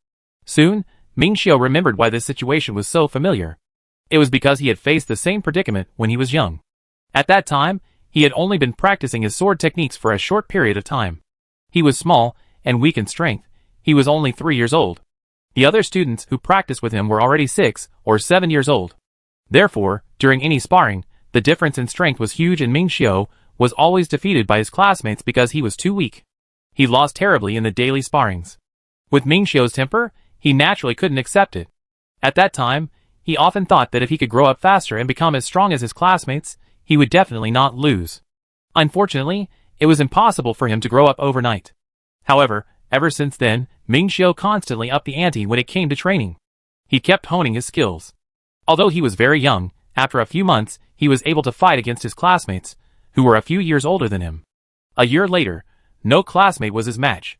S1: Soon, Ming Xiu remembered why this situation was so familiar. It was because he had faced the same predicament when he was young. At that time, he had only been practicing his sword techniques for a short period of time. He was small and weak in strength. He was only 3 years old. The other students who practiced with him were already 6 or 7 years old. Therefore, during any sparring, the difference in strength was huge and Ming Xiu was always defeated by his classmates because he was too weak. He lost terribly in the daily sparrings. With Ming Xiu's temper, he naturally couldn't accept it. At that time, he often thought that if he could grow up faster and become as strong as his classmates, he would definitely not lose. Unfortunately, it was impossible for him to grow up overnight. However, ever since then, Ming Xiu constantly upped the ante when it came to training. He kept honing his skills. Although he was very young, after a few months, he was able to fight against his classmates, who were a few years older than him. A year later, no classmate was his match.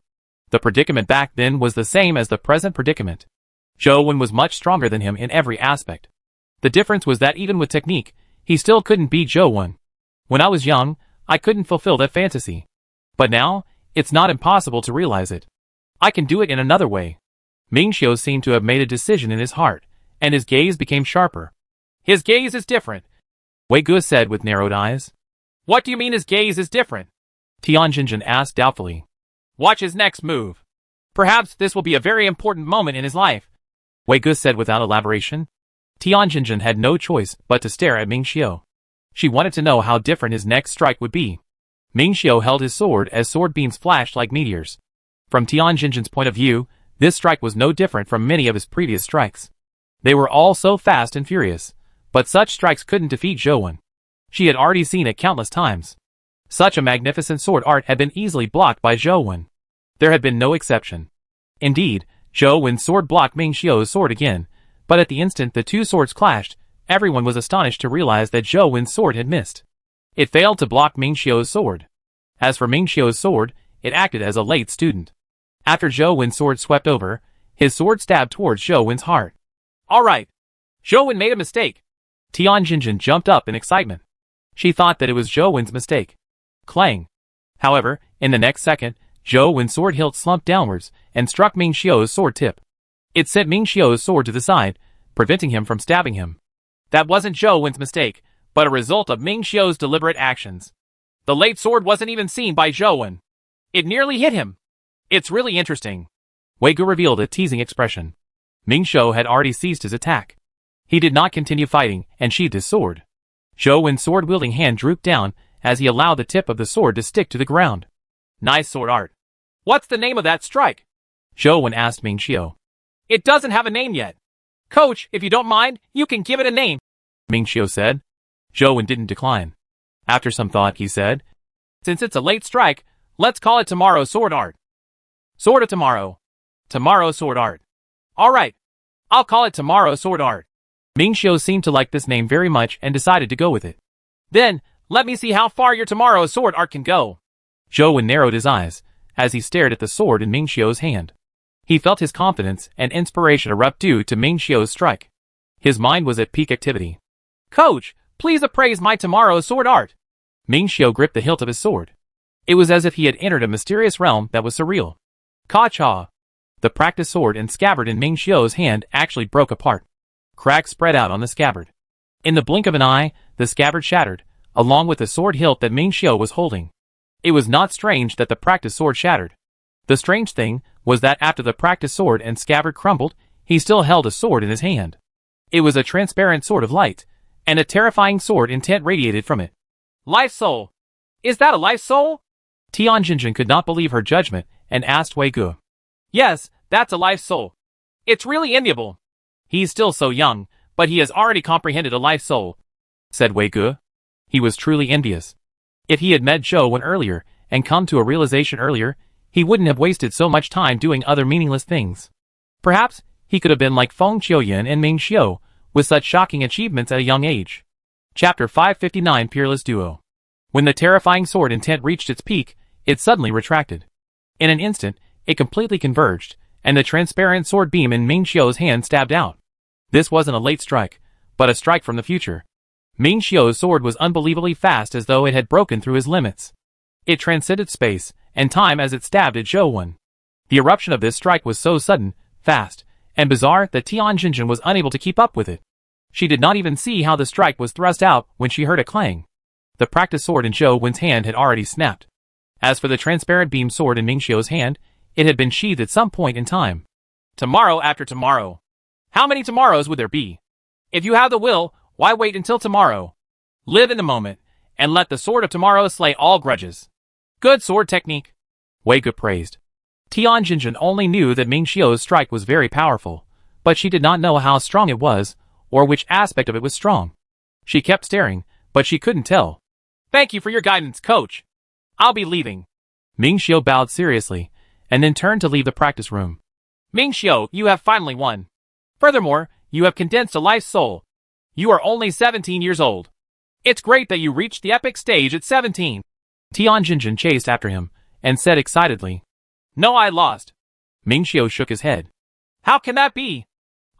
S1: The predicament back then was the same as the present predicament. Zhou Wen was much stronger than him in every aspect. The difference was that even with technique, he still couldn't beat Zhou Wen. When I was young, I couldn't fulfill that fantasy. But now, it's not impossible to realize it. I can do it in another way. Ming Xiu seemed to have made a decision in his heart, and his gaze became sharper. His gaze is different, Wei Ge said with narrowed eyes. What do you mean his gaze is different? Tian Jinjin asked doubtfully. Watch his next move. Perhaps this will be a very important moment in his life, Wei Ge said without elaboration. Tian Jinjin had no choice but to stare at Ming Xiu. She wanted to know how different his next strike would be. Ming Xiu held his sword as sword beams flashed like meteors. From Tian Jinjin's point of view, this strike was no different from many of his previous strikes. They were all so fast and furious, but such strikes couldn't defeat Zhou Wen. She had already seen it countless times. Such a magnificent sword art had been easily blocked by Zhou Wen. There had been no exception. Indeed, Zhou Wen's sword blocked Ming Xiu's sword again, but at the instant the two swords clashed, everyone was astonished to realize that Zhou Wen's sword had missed. It failed to block Ming Xiu's sword. As for Ming Xiu's sword, it acted as a late student. After Zhou Wen's sword swept over, his sword stabbed towards Zhou Wen's heart. Alright! Zhou Wen made a mistake! Tian Jinjin jumped up in excitement. She thought that it was Zhou Wen's mistake. Clang! However, in the next second, Zhou Wen's sword hilt slumped downwards and struck Ming Xiu's sword tip. It sent Ming Xiu's sword to the side, preventing him from stabbing him. That wasn't Zhou Wen's mistake, but a result of Ming Xiu's deliberate actions. The late sword wasn't even seen by Zhou Wen. It nearly hit him. It's really interesting. Wei Ge revealed a teasing expression. Ming Xiu had already ceased his attack. He did not continue fighting and sheathed his sword. Zhou Wen's sword-wielding hand drooped down as he allowed the tip of the sword to stick to the ground. Nice sword art. What's the name of that strike? Zhou Wen asked Ming Xiu. It doesn't have a name yet. Coach, if you don't mind, you can give it a name, Ming Xiu said. Zhou Wen didn't decline. After some thought, he said, Since it's a late strike, let's call it Tomorrow Sword Art. Sword of Tomorrow. Tomorrow Sword Art. Alright, I'll call it Tomorrow Sword Art. Ming Xiu seemed to like this name very much and decided to go with it. Then, let me see how far your Tomorrow Sword Art can go. Zhou Wen narrowed his eyes as he stared at the sword in Ming Xiu's hand. He felt his confidence and inspiration erupt due to Ming Xiu's strike. His mind was at peak activity. Coach, please appraise my Tomorrow Sword Art. Ming Xiu gripped the hilt of his sword. It was as if he had entered a mysterious realm that was surreal. Ka-cha! The practice sword and scabbard in Ming Xiu's hand actually broke apart. Cracks spread out on the scabbard. In the blink of an eye, the scabbard shattered, along with the sword hilt that Ming Xiu was holding. It was not strange that the practice sword shattered. The strange thing was that after the practice sword and scabbard crumbled, he still held a sword in his hand. It was a transparent sword of light, and a terrifying sword intent radiated from it. Life soul! Is that a life soul? Tian Jinjin could not believe her judgment and asked Wei Ge. Yes, that's a life soul. It's really enviable. He's still so young, but he has already comprehended a life soul, said Wei Ge. He was truly envious. If he had met Zhou Wen earlier and come to a realization earlier, he wouldn't have wasted so much time doing other meaningless things. Perhaps he could have been like Feng Qiuyan and Ming Xiu, with such shocking achievements at a young age. Chapter 559 Peerless Duo. When the terrifying sword intent reached its peak, it suddenly retracted. In an instant, it completely converged, and the transparent sword beam in Ming Xiu's hand stabbed out. This wasn't a late strike, but a strike from the future. Ming Xiu's sword was unbelievably fast, as though it had broken through his limits. It transcended space and time as it stabbed at Zhou Wen. The eruption of this strike was so sudden, fast, and bizarre that Tian Jinjin was unable to keep up with it. She did not even see how the strike was thrust out when she heard a clang. The practice sword in Zhou Wen's hand had already snapped. As for the transparent beam sword in Ming Xiu's hand, it had been sheathed at some point in time. Tomorrow after tomorrow. How many tomorrows would there be? If you have the will, why wait until tomorrow? Live in the moment, and let the sword of tomorrow slay all grudges. Good sword technique. Wei Ge praised. Tian Jinjin only knew that Ming Xiu's strike was very powerful, but she did not know how strong it was, or which aspect of it was strong. She kept staring, but she couldn't tell. Thank you for your guidance, coach. I'll be leaving. Ming Xiu bowed seriously, and then turned to leave the practice room. Ming Xiu, you have finally won. Furthermore, you have condensed a life's soul. You are only 17 years old. It's great that you reached the epic stage at 17. Tian Jinjin chased after him, and said excitedly. No, I lost. Ming Xiu shook his head. How can that be?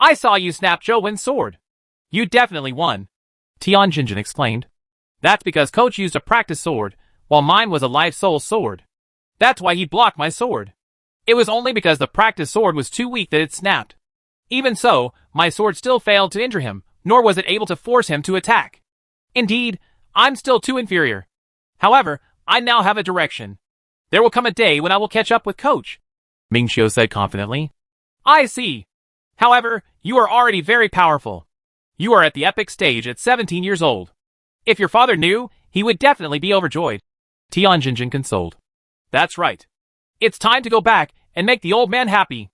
S1: I saw you snap Zhou Wen's sword. You definitely won. Tian Jinjin explained. That's because coach used a practice sword, while mine was a life soul sword. That's why he blocked my sword. It was only because the practice sword was too weak that it snapped. Even so, my sword still failed to injure him, nor was it able to force him to attack. Indeed, I'm still too inferior. However, I now have a direction. There will come a day when I will catch up with coach. Ming Xiu said confidently. I see. However, you are already very powerful. You are at the epic stage at 17 years old. If your father knew, he would definitely be overjoyed. Tian Jinjin consoled. That's right. It's time to go back and make the old man happy.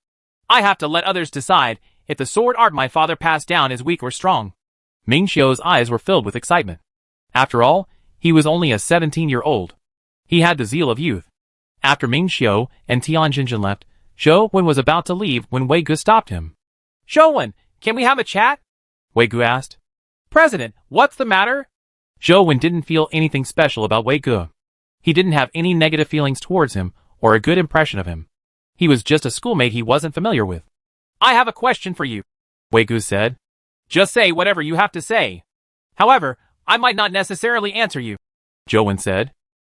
S1: I have to let others decide if the sword art my father passed down is weak or strong. Ming Xiu's eyes were filled with excitement. After all, he was only a 17-year-old. He had the zeal of youth. After Ming Xiu and Tian Jinjin left, Zhou Wen was about to leave when Wei Ge stopped him. Zhou Wen, can we have a chat? Wei Ge asked. President, what's the matter? Zhou Wen didn't feel anything special about Wei Ge. He didn't have any negative feelings towards him or a good impression of him. He was just a schoolmate he wasn't familiar with. I have a question for you, Wei Ge said. Just say whatever you have to say. However, I might not necessarily answer you, Zhou Wen said.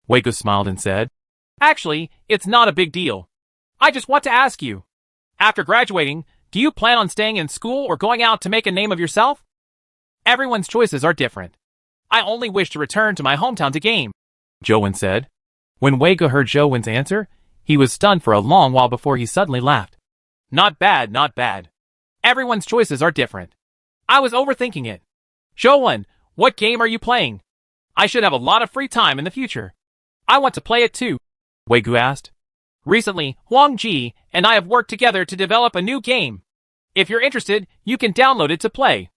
S1: Wei Ge smiled and said, Actually, it's not a big deal. I just want to ask you. After graduating, do you plan on staying in school or going out to make a name of yourself? Everyone's choices are different. I only wish to return to my hometown to game, Zhou Wen said. When Wei Ge heard Zhou Wen's answer, he was stunned for a long while before he suddenly laughed. Not bad, not bad. Everyone's choices are different. I was overthinking it. Zhou Wen, what game are you playing? I should have a lot of free time in the future. I want to play it too, Wei Ge asked. Recently, Huang Ji and I have worked together to develop a new game. If you're interested, you can download it to play.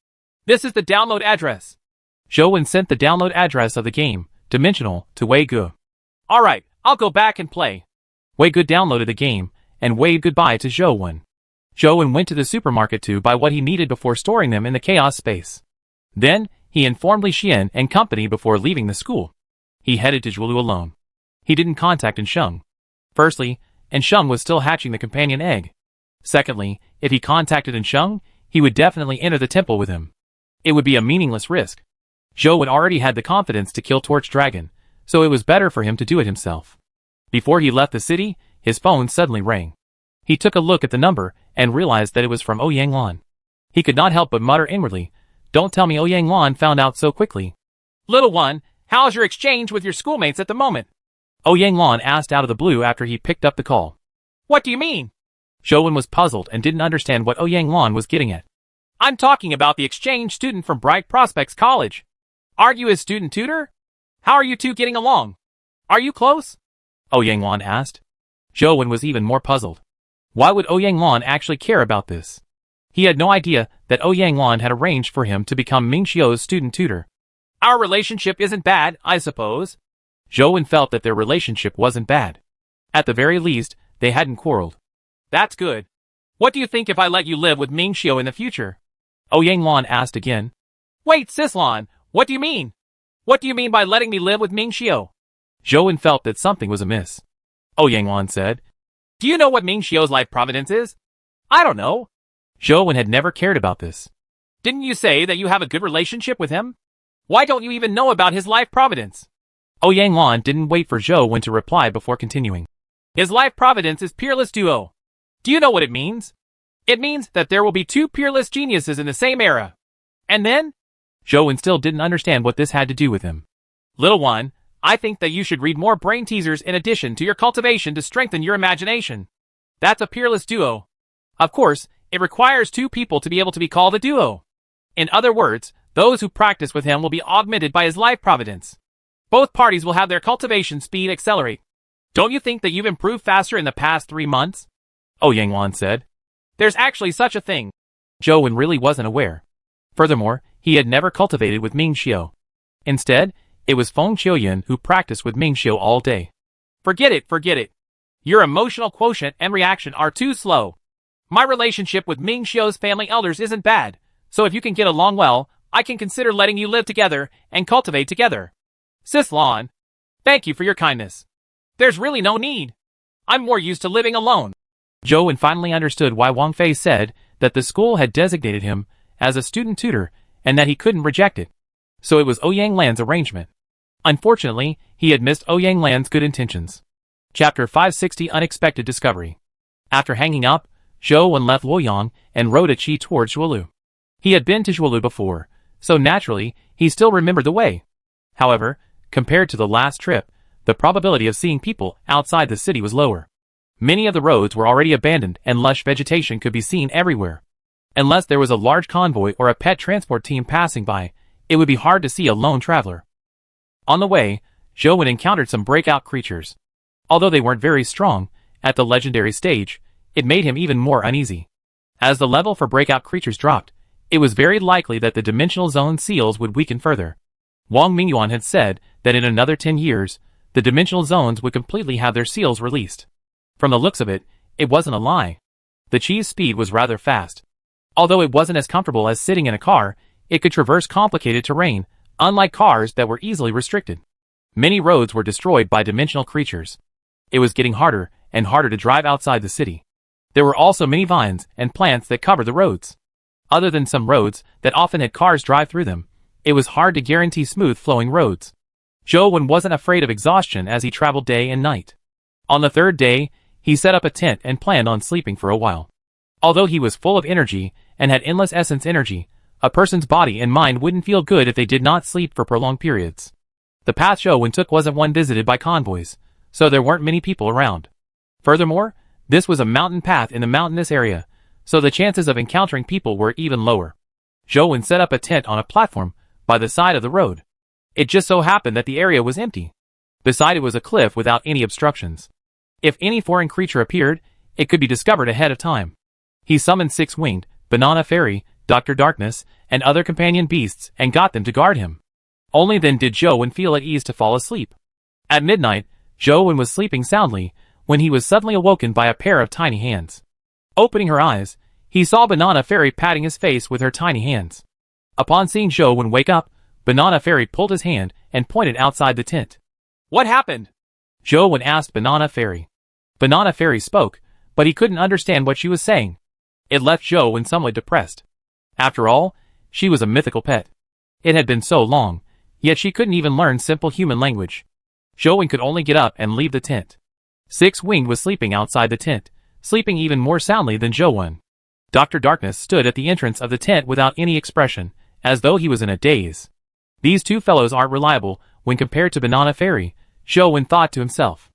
S1: This is the download address. Zhou Wen sent the download address of the game, Dimensional, to Wei Ge. Alright, I'll go back and play. Wei Ge downloaded the game, and waved goodbye to Zhou Wen. Zhou Wen went to the supermarket to buy what he needed before storing them in the chaos space. Then, he informed Li Xian and company before leaving the school. He headed to Zhuelu alone. He didn't contact Ensheng. Firstly, Ensheng was still hatching the companion egg. Secondly, if he contacted Ensheng, he would definitely enter the temple with him. It would be a meaningless risk. Zhou Wen already had the confidence to kill Torch Dragon, so it was better for him to do it himself. Before he left the city, his phone suddenly rang. He took a look at the number and realized that it was from Ouyang Lan. He could not help but mutter inwardly, Don't tell me Ouyang Lan found out so quickly. Little one, how's your exchange with your schoolmates at the moment? Ouyang Lan asked out of the blue after he picked up the call. What do you mean? Zhou Wen was puzzled and didn't understand what Ouyang Lan was getting at. I'm talking about the exchange student from Bright Prospects College. Aren't you his student tutor? How are you two getting along? Are you close? Ouyang Lan asked. Zhou Wen was even more puzzled. Why would Ouyang Lan actually care about this? He had no idea that Ouyang Lan had arranged for him to become Ming Xiu's student tutor. Our relationship isn't bad, I suppose. Zhou Wen felt that their relationship wasn't bad. At the very least, they hadn't quarreled. That's good. What do you think if I let you live with Ming Xiu in the future? Ouyang Lan asked again. Wait, Sislan, what do you mean? What do you mean by letting me live with Ming Xiu? Zhou Wen felt that something was amiss. Ouyang Lan said. Do you know what Ming Xiu's life providence is? I don't know. Zhou Wen had never cared about this. Didn't you say that you have a good relationship with him? Why don't you even know about his life providence? Ouyang Lan didn't wait for Zhou Wen to reply before continuing. His life providence is Peerless Duo. Do you know what it means? It means that there will be two peerless geniuses in the same era. And then? Zhou Wen still didn't understand what this had to do with him. Little one, I think that you should read more brain teasers in addition to your cultivation to strengthen your imagination. That's a peerless duo. Of course, it requires two people to be able to be called a duo. In other words, those who practice with him will be augmented by his life providence. Both parties will have their cultivation speed accelerate. Don't you think that you've improved faster in the past 3 months? Ouyang Wan said. There's actually such a thing. Zhou Wen really wasn't aware. Furthermore, he had never cultivated with Ming Xiu. Instead, it was Feng Qiuyan who practiced with Ming Xiu all day. Forget it. Your emotional quotient and reaction are too slow. My relationship with Ming Xiu's family elders isn't bad, so if you can get along well, I can consider letting you live together and cultivate together. Sis Lan, thank you for your kindness. There's really no need. I'm more used to living alone. Zhou Wen finally understood why Wang Fei said that the school had designated him as a student tutor and that he couldn't reject it. So it was Ouyang Lan's arrangement. Unfortunately, he had missed Ouyang Lan's good intentions. Chapter 560 Unexpected Discovery. After hanging up, Zhou Wen left Luoyang and rode a Qi towards Zhuolu. He had been to Zhuolu before, so naturally, he still remembered the way. However, compared to the last trip, the probability of seeing people outside the city was lower. Many of the roads were already abandoned and lush vegetation could be seen everywhere. Unless there was a large convoy or a pet transport team passing by, it would be hard to see a lone traveler. On the way, Zhou Wen encountered some breakout creatures. Although they weren't very strong, at the legendary stage, it made him even more uneasy. As the level for breakout creatures dropped, it was very likely that the dimensional zone seals would weaken further. Wang Mingyuan had said that in another 10 years, the dimensional zones would completely have their seals released. From the looks of it, it wasn't a lie. The Qi's speed was rather fast. Although it wasn't as comfortable as sitting in a car, it could traverse complicated terrain, unlike cars that were easily restricted. Many roads were destroyed by dimensional creatures. It was getting harder and harder to drive outside the city. There were also many vines and plants that covered the roads. Other than some roads that often had cars drive through them, it was hard to guarantee smooth flowing roads. Zhou Wen wasn't afraid of exhaustion as he traveled day and night. On the third day, he set up a tent and planned on sleeping for a while. Although he was full of energy and had endless essence energy, a person's body and mind wouldn't feel good if they did not sleep for prolonged periods. The path Zhou Wen took wasn't one visited by convoys, so there weren't many people around. Furthermore, this was a mountain path in the mountainous area, so the chances of encountering people were even lower. Zhou Wen set up a tent on a platform by the side of the road. It just so happened that the area was empty. Beside it was a cliff without any obstructions. If any foreign creature appeared, it could be discovered ahead of time. He summoned Six-Winged, Banana Fairy, Dr. Darkness, and other companion beasts and got them to guard him. Only then did Zhou Wen feel at ease to fall asleep. At midnight, Zhou Wen was sleeping soundly when he was suddenly awoken by a pair of tiny hands. Opening her eyes, he saw Banana Fairy patting his face with her tiny hands. Upon seeing Zhou Wen wake up, Banana Fairy pulled his hand and pointed outside the tent. What happened? Zhou Wen asked Banana Fairy. Banana Fairy spoke, but he couldn't understand what she was saying. It left Zhou Wen somewhat depressed. After all, she was a mythical pet. It had been so long, yet she couldn't even learn simple human language. Zhou Wen could only get up and leave the tent. Six-Winged was sleeping outside the tent, sleeping even more soundly than Zhou Wen. Dr. Darkness stood at the entrance of the tent without any expression, as though he was in a daze. These two fellows aren't reliable when compared to Banana Fairy, Zhou Wen thought to himself.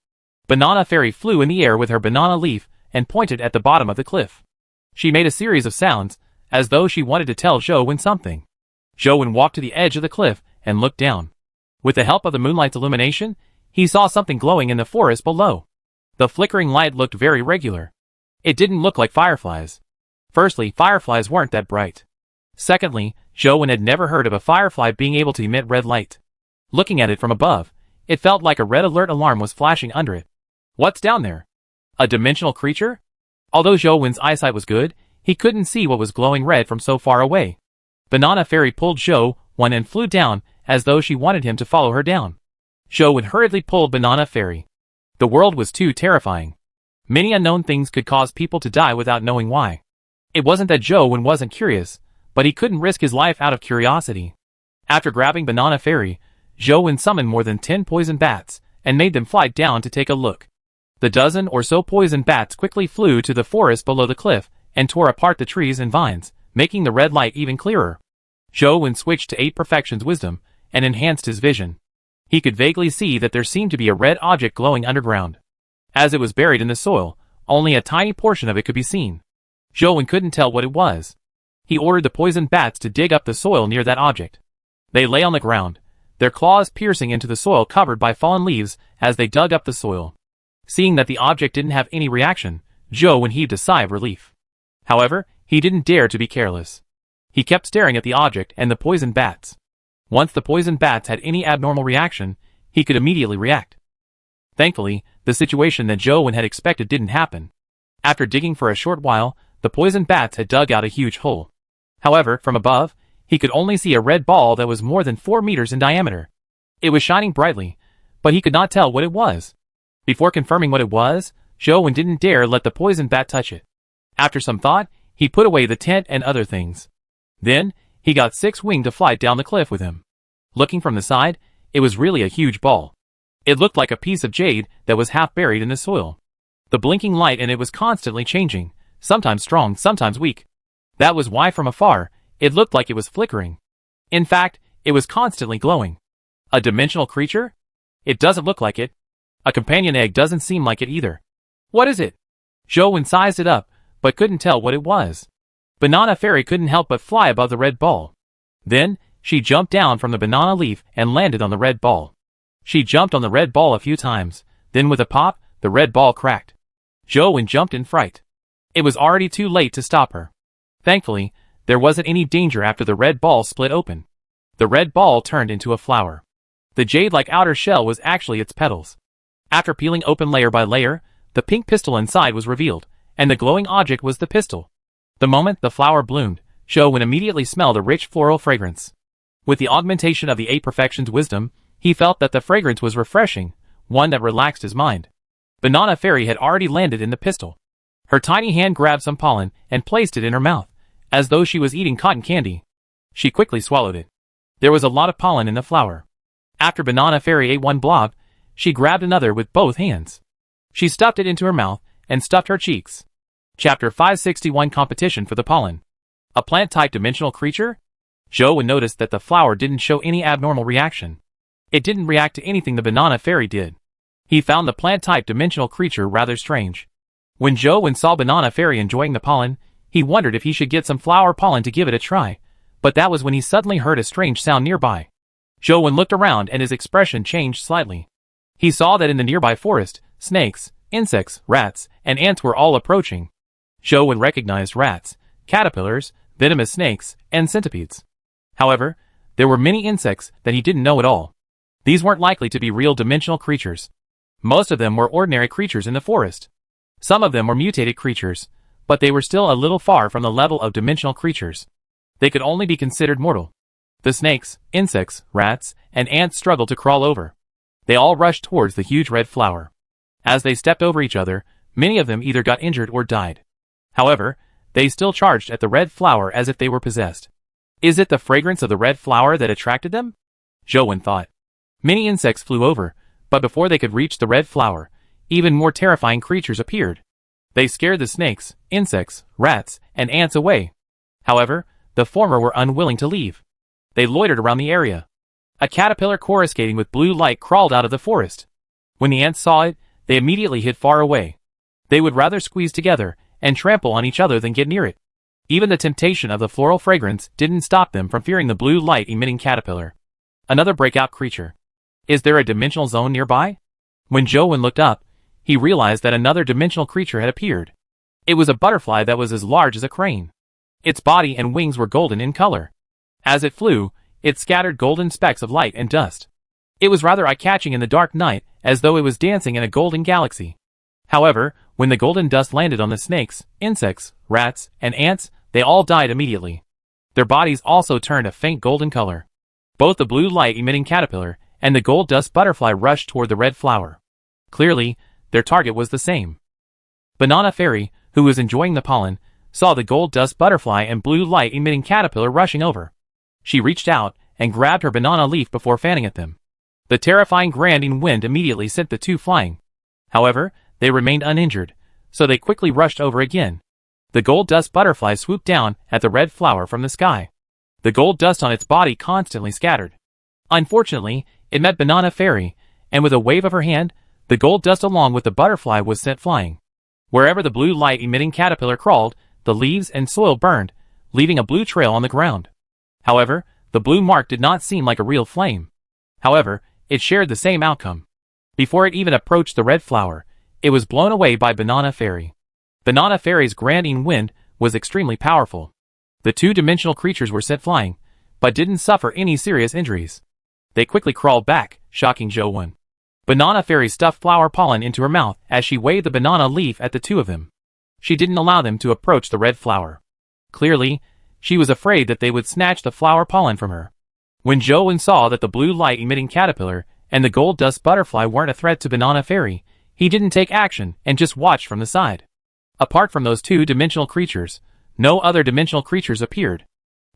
S1: Banana Fairy flew in the air with her banana leaf and pointed at the bottom of the cliff. She made a series of sounds, as though she wanted to tell Zhou Wen something. Zhou Wen walked to the edge of the cliff and looked down. With the help of the moonlight's illumination, he saw something glowing in the forest below. The flickering light looked very regular. It didn't look like fireflies. Firstly, fireflies weren't that bright. Secondly, Zhou Wen had never heard of a firefly being able to emit red light. Looking at it from above, it felt like a red alert alarm was flashing under it. What's down there? A dimensional creature? Although Zhou Wen's eyesight was good, he couldn't see what was glowing red from so far away. Banana Fairy pulled Zhou Wen and flew down, as though she wanted him to follow her down. Zhou Wen hurriedly pulled Banana Fairy. The world was too terrifying. Many unknown things could cause people to die without knowing why. It wasn't that Zhou Wen wasn't curious, but he couldn't risk his life out of curiosity. After grabbing Banana Fairy, Zhou Wen summoned more than 10 poison bats and made them fly down to take a look. The dozen or so poison bats quickly flew to the forest below the cliff and tore apart the trees and vines, making the red light even clearer. Zhou Wen switched to 8 Perfections Wisdom and enhanced his vision. He could vaguely see that there seemed to be a red object glowing underground. As it was buried in the soil, only a tiny portion of it could be seen. Zhou couldn't tell what it was. He ordered the poisoned bats to dig up the soil near that object. They lay on the ground, their claws piercing into the soil covered by fallen leaves as they dug up the soil. Seeing that the object didn't have any reaction, Zhou heaved a sigh of relief. However, he didn't dare to be careless. He kept staring at the object and the poisoned bats. Once the poisoned bats had any abnormal reaction, he could immediately react. Thankfully, the situation that Zhou had expected didn't happen. After digging for a short while, the poisoned bats had dug out a huge hole. However, from above, he could only see a red ball that was more than 4 meters in diameter. It was shining brightly, but he could not tell what it was. Before confirming what it was, Zhou didn't dare let the poisoned bat touch it. After some thought, he put away the tent and other things. Then, he got Six Wing to fly down the cliff with him. Looking from the side, it was really a huge ball. It looked like a piece of jade that was half buried in the soil. The blinking light in it was constantly changing, sometimes strong, sometimes weak. That was why from afar, it looked like it was flickering. In fact, it was constantly glowing. A dimensional creature? It doesn't look like it. A companion egg doesn't seem like it either. What is it? Zhou sized it up, but couldn't tell what it was. Banana Fairy couldn't help but fly above the red ball. Then, she jumped down from the banana leaf and landed on the red ball. She jumped on the red ball a few times, then with a pop, the red ball cracked. Zhou jumped in fright. It was already too late to stop her. Thankfully, there wasn't any danger after the red ball split open. The red ball turned into a flower. The jade-like outer shell was actually its petals. After peeling open layer by layer, the pink pistil inside was revealed, and the glowing object was the pistil. The moment the flower bloomed, Zhou immediately smelled a rich floral fragrance. With the augmentation of the 8 perfections wisdom, he felt that the fragrance was refreshing, one that relaxed his mind. Banana Fairy had already landed in the pistil. Her tiny hand grabbed some pollen and placed it in her mouth, as though she was eating cotton candy. She quickly swallowed it. There was a lot of pollen in the flower. After Banana Fairy ate one blob, she grabbed another with both hands. She stuffed it into her mouth and stuffed her cheeks. Chapter 561 Competition for the Pollen. A plant-type dimensional creature? Zhou noticed that the flower didn't show any abnormal reaction. It didn't react to anything the Banana Fairy did. He found the plant-type dimensional creature rather strange. When Zhou saw Banana Fairy enjoying the pollen, he wondered if he should get some flower pollen to give it a try, but that was when he suddenly heard a strange sound nearby. Zhou looked around and his expression changed slightly. He saw that in the nearby forest, snakes, insects, rats, and ants were all approaching. Zhou recognized rats, caterpillars, venomous snakes, and centipedes. However, there were many insects that he didn't know at all. These weren't likely to be real dimensional creatures. Most of them were ordinary creatures in the forest. Some of them were mutated creatures, but they were still a little far from the level of dimensional creatures. They could only be considered mortal. The snakes, insects, rats, and ants struggled to crawl over. They all rushed towards the huge red flower. As they stepped over each other, many of them either got injured or died. However, they still charged at the red flower as if they were possessed. Is it the fragrance of the red flower that attracted them? Zhou thought. Many insects flew over, but before they could reach the red flower, even more terrifying creatures appeared. They scared the snakes, insects, rats, and ants away. However, the former were unwilling to leave. They loitered around the area. A caterpillar coruscating with blue light crawled out of the forest. When the ants saw it, they immediately hid far away. They would rather squeeze together and trample on each other than get near it. Even the temptation of the floral fragrance didn't stop them from fearing the blue light-emitting caterpillar. Another breakout creature. Is there a dimensional zone nearby? When Zhou looked up, he realized that another dimensional creature had appeared. It was a butterfly that was as large as a crane. Its body and wings were golden in color. As it flew, it scattered golden specks of light and dust. It was rather eye-catching in the dark night, as though it was dancing in a golden galaxy. However, when the golden dust landed on the snakes, insects, rats, and ants, they all died immediately. Their bodies also turned a faint golden color. Both the blue light-emitting caterpillar and the gold dust butterfly rushed toward the red flower. Clearly, their target was the same. Banana Fairy, who was enjoying the pollen, saw the gold dust butterfly and blue light-emitting caterpillar rushing over. She reached out and grabbed her banana leaf before fanning at them. The terrifying granding wind immediately sent the two flying. However, they remained uninjured, so they quickly rushed over again. The gold dust butterfly swooped down at the red flower from the sky. The gold dust on its body constantly scattered. Unfortunately, It met Banana Fairy, and with a wave of her hand, the gold dust along with the butterfly was sent flying. Wherever the blue light-emitting caterpillar crawled, the leaves and soil burned, leaving a blue trail on the ground. However, the blue mark did not seem like a real flame. However, it shared the same outcome. Before it even approached the red flower, it was blown away by Banana Fairy. Banana Fairy's granding wind was extremely powerful. The two-dimensional creatures were sent flying, but didn't suffer any serious injuries. They quickly crawled back, shocking Zhou. Banana Fairy stuffed flower pollen into her mouth as she waved the banana leaf at the two of them. She didn't allow them to approach the red flower. Clearly, she was afraid that they would snatch the flower pollen from her. When Zhou saw that the blue light-emitting caterpillar and the gold dust butterfly weren't a threat to Banana Fairy, he didn't take action and just watched from the side. Apart from those two-dimensional creatures, no other dimensional creatures appeared.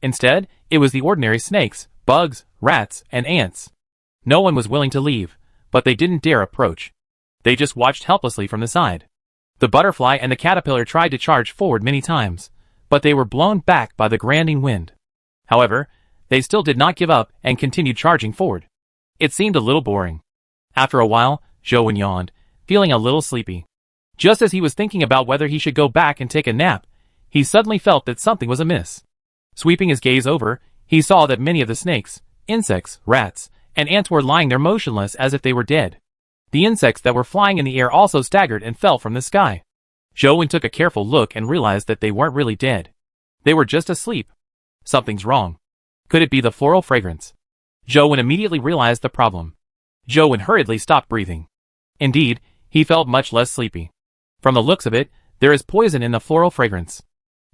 S1: Instead, it was the ordinary snakes, bugs, rats, and ants. No one was willing to leave, but they didn't dare approach. They just watched helplessly from the side. The butterfly and the caterpillar tried to charge forward many times, but they were blown back by the granding wind. However, they still did not give up and continued charging forward. It seemed a little boring. After a while, Zhou yawned, feeling a little sleepy. Just as he was thinking about whether he should go back and take a nap, he suddenly felt that something was amiss. Sweeping his gaze over, he saw that many of the snakes, insects, rats, and ants were lying there motionless as if they were dead. The insects that were flying in the air also staggered and fell from the sky. Zhou took a careful look and realized that they weren't really dead. They were just asleep. Something's wrong. Could it be the floral fragrance? Zhou immediately realized the problem. Zhou hurriedly stopped breathing. Indeed, he felt much less sleepy. From the looks of it, there is poison in the floral fragrance.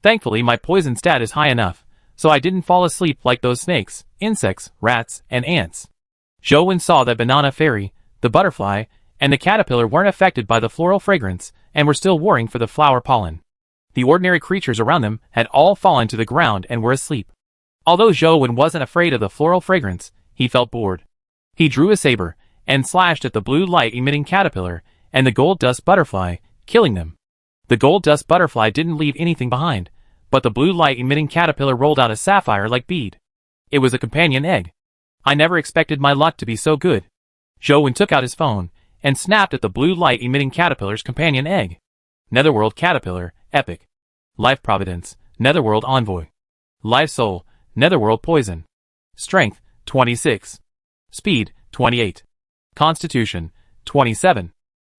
S1: Thankfully, my poison stat is high enough, so I didn't fall asleep like those snakes, insects, rats, and ants. Zhou saw that Banana Fairy, the butterfly, and the caterpillar weren't affected by the floral fragrance and were still warring for the flower pollen. The ordinary creatures around them had all fallen to the ground and were asleep. Although Zhou wasn't afraid of the floral fragrance, he felt bored. He drew a saber and slashed at the blue light-emitting caterpillar and the gold dust butterfly, killing them. The gold dust butterfly didn't leave anything behind, but the blue light-emitting caterpillar rolled out a sapphire-like bead. It was a companion egg. I never expected my luck to be so good. Zhou took out his phone and snapped at the blue light-emitting caterpillar's companion egg. Netherworld Caterpillar, Epic. Life Providence, Netherworld Envoy. Life Soul, Netherworld Poison. Strength, 26. Speed, 28. Constitution, 27.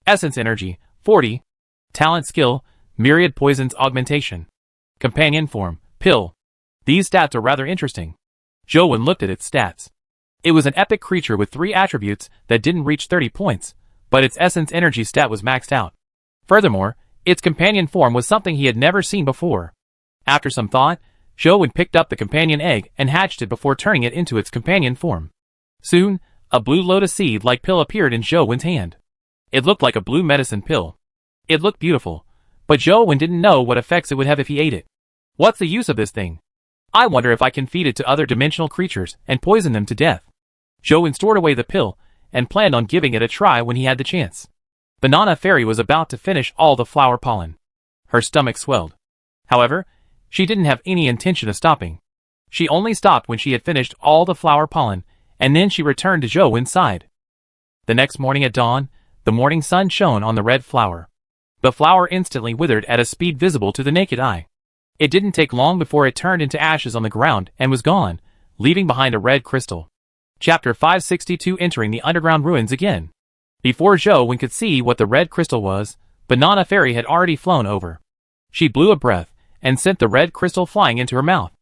S1: Essence Energy, 40. Talent Skill, Myriad Poisons Augmentation. Companion Form, Pill. These stats are rather interesting. Zhou looked at its stats. It was an epic creature with 3 attributes that didn't reach 30 points, but its essence energy stat was maxed out. Furthermore, its companion form was something he had never seen before. After some thought, Zhou picked up the companion egg and hatched it before turning it into its companion form. Soon, a blue lotus seed-like pill appeared in Zhou's hand. It looked like a blue medicine pill. It looked beautiful, but Zhou didn't know what effects it would have if he ate it. What's the use of this thing? I wonder if I can feed it to other dimensional creatures and poison them to death. Zhou stored away the pill and planned on giving it a try when he had the chance. Banana Fairy was about to finish all the flower pollen. Her stomach swelled. However, she didn't have any intention of stopping. She only stopped when she had finished all the flower pollen, and then she returned to Zhou inside. The next morning at dawn, the morning sun shone on the red flower. The flower instantly withered at a speed visible to the naked eye. It didn't take long before it turned into ashes on the ground and was gone, leaving behind a red crystal. Chapter 562 Entering the Underground Ruins Again. Before Zhou could see what the red crystal was, Banana Fairy had already flown over. She blew a breath and sent the red crystal flying into her mouth.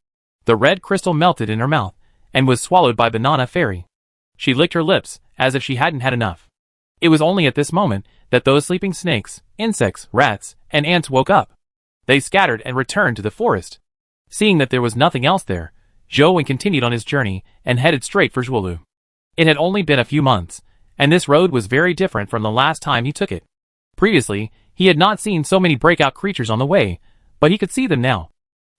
S1: The red crystal melted in her mouth and was swallowed by Banana Fairy. She licked her lips as if she hadn't had enough. It was only at this moment that those sleeping snakes, insects, rats, and ants woke up. They scattered and returned to the forest. Seeing that there was nothing else there, Zhou continued on his journey and headed straight for Zhuolu. It had only been a few months, and this road was very different from the last time he took it. Previously, he had not seen so many breakout creatures on the way, but he could see them now.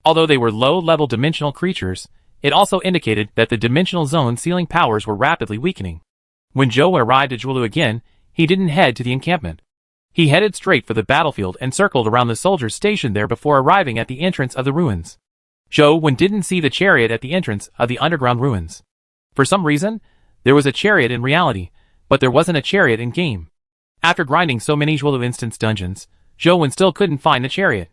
S1: Although they were low-level dimensional creatures, it also indicated that the dimensional zone sealing powers were rapidly weakening. When Zhou arrived at Zhuolu again, he didn't head to the encampment. He headed straight for the battlefield and circled around the soldiers stationed there before arriving at the entrance of the ruins. Zhou didn't see the chariot at the entrance of the underground ruins. For some reason, There was a chariot in reality, but there wasn't a chariot in game. After grinding so many Zhuolu instance dungeons, Zhou Wen still couldn't find the chariot.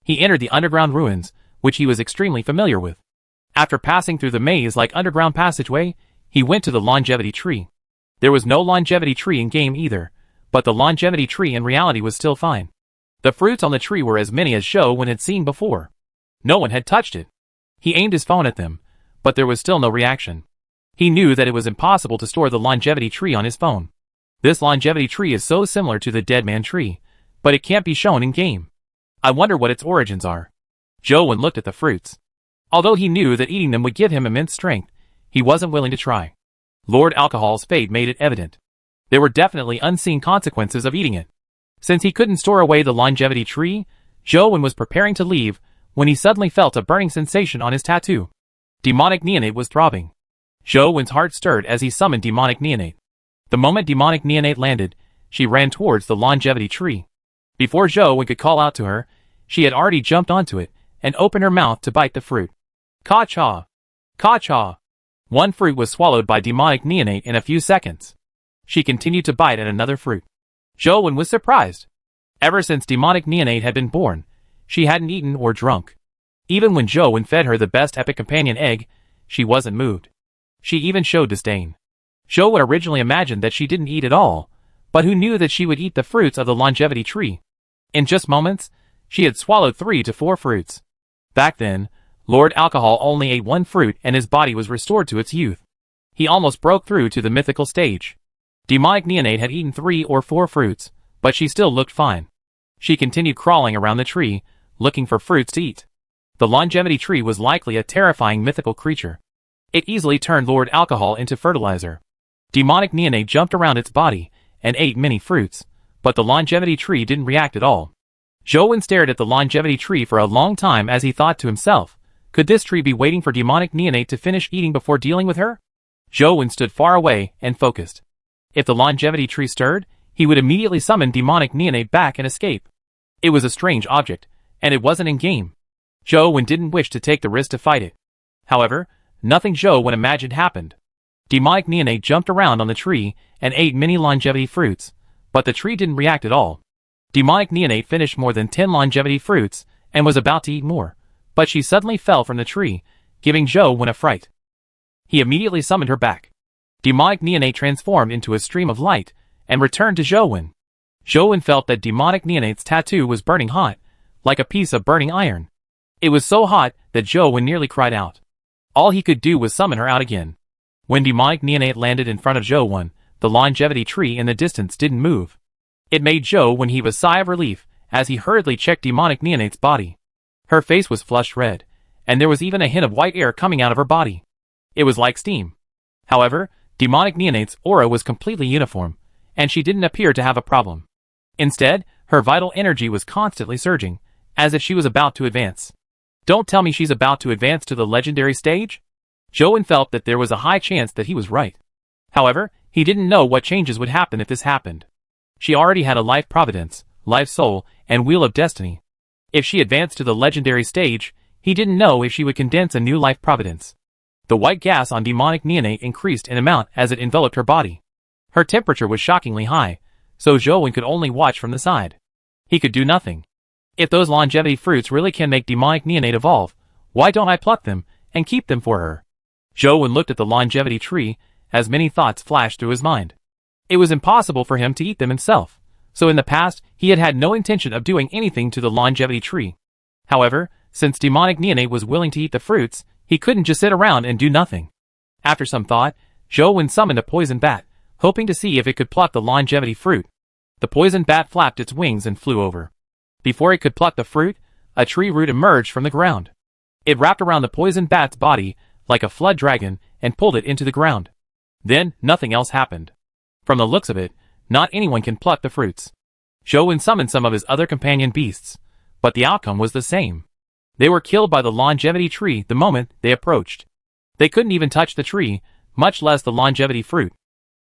S1: He entered the underground ruins, which he was extremely familiar with. After passing through the maze-like underground passageway, he went to the longevity tree. There was no longevity tree in game either, but the longevity tree in reality was still fine. The fruits on the tree were as many as Zhou Wen had seen before. No one had touched it. He aimed his phone at them, but there was still no reaction. He knew that it was impossible to store the longevity tree on his phone. This longevity tree is so similar to the Dead Man tree, but it can't be shown in game. I wonder what its origins are. Zhou Wen looked at the fruits. Although he knew that eating them would give him immense strength, he wasn't willing to try. Lord Alcohol's fate made it evident. There were definitely unseen consequences of eating it. Since he couldn't store away the longevity tree, Zhou Wen was preparing to leave when he suddenly felt a burning sensation on his tattoo. Demonic Neonate was throbbing. Zhou Wen's heart stirred as he summoned Demonic Neonate. The moment Demonic Neonate landed, she ran towards the longevity tree. Before Zhou Wen could call out to her, she had already jumped onto it and opened her mouth to bite the fruit. Ka-cha! Ka-cha! One fruit was swallowed by Demonic Neonate in a few seconds. She continued to bite at another fruit. Zhou Wen was surprised. Ever since Demonic Neonate had been born, she hadn't eaten or drunk. Even when Zhou Wen fed her the best epic companion egg, she wasn't moved. She even showed disdain. Zhou Wen originally imagined that she didn't eat at all, but who knew that she would eat the fruits of the longevity tree? In just moments, she had swallowed 3 to 4 fruits. Back then, Lord Alcohol only ate 1 fruit and his body was restored to its youth. He almost broke through to the mythical stage. Demonic Neonate had eaten 3 or 4 fruits, but she still looked fine. She continued crawling around the tree, looking for fruits to eat. The longevity tree was likely a terrifying mythical creature. It easily turned Lord Alcohol into fertilizer. Demonic Neonate jumped around its body and ate many fruits, but the longevity tree didn't react at all. Zhou Wen stared at the longevity tree for a long time as he thought to himself, could this tree be waiting for Demonic Neonate to finish eating before dealing with her? Zhou Wen stood far away and focused. If the longevity tree stirred, he would immediately summon Demonic Neonate back and escape. It was a strange object, and it wasn't in game. Zhou Wen didn't wish to take the risk to fight it. However, nothing Zhou Wen imagined happened. Demonic Neonate jumped around on the tree and ate many longevity fruits, but the tree didn't react at all. Demonic Neonate finished more than 10 longevity fruits and was about to eat more, but she suddenly fell from the tree, giving Zhou Wen a fright. He immediately summoned her back. Demonic Neonate transformed into a stream of light and returned to Zhou Wen. Zhou Wen felt that Demonic Neonate's tattoo was burning hot, like a piece of burning iron. It was so hot that Zhou Wen nearly cried out. All he could do was summon her out again. When Demonic Neonate landed in front of Zhou Wen, the longevity tree in the distance didn't move. It made Zhou Wen heave a sigh of relief as he hurriedly checked Demonic Neonate's body. Her face was flushed red, and there was even a hint of white air coming out of her body. It was like steam. However, Demonic Neonate's aura was completely uniform, and she didn't appear to have a problem. Instead, her vital energy was constantly surging, as if she was about to advance. Don't tell me she's about to advance to the legendary stage? Zhou Wen felt that there was a high chance that he was right. However, he didn't know what changes would happen if this happened. She already had a life providence, life soul, and wheel of destiny. If she advanced to the legendary stage, he didn't know if she would condense a new life providence. The white gas on Demonic Neonate increased in amount as it enveloped her body. Her temperature was shockingly high, so Zhou Wen could only watch from the side. He could do nothing. If those longevity fruits really can make Demonic Neonate evolve, why don't I pluck them and keep them for her? Zhou Wen looked at the longevity tree as many thoughts flashed through his mind. It was impossible for him to eat them himself, so in the past he had had no intention of doing anything to the longevity tree. However, since Demonic Neonate was willing to eat the fruits, he couldn't just sit around and do nothing. After some thought, Zhou Wen summoned a poison bat, hoping to see if it could pluck the longevity fruit. The poison bat flapped its wings and flew over. Before it could pluck the fruit, a tree root emerged from the ground. It wrapped around the poison bat's body like a flood dragon and pulled it into the ground. Then, nothing else happened. From the looks of it, not anyone can pluck the fruits. Zhou Wen summoned some of his other companion beasts, but the outcome was the same. They were killed by the longevity tree the moment they approached. They couldn't even touch the tree, much less the longevity fruit.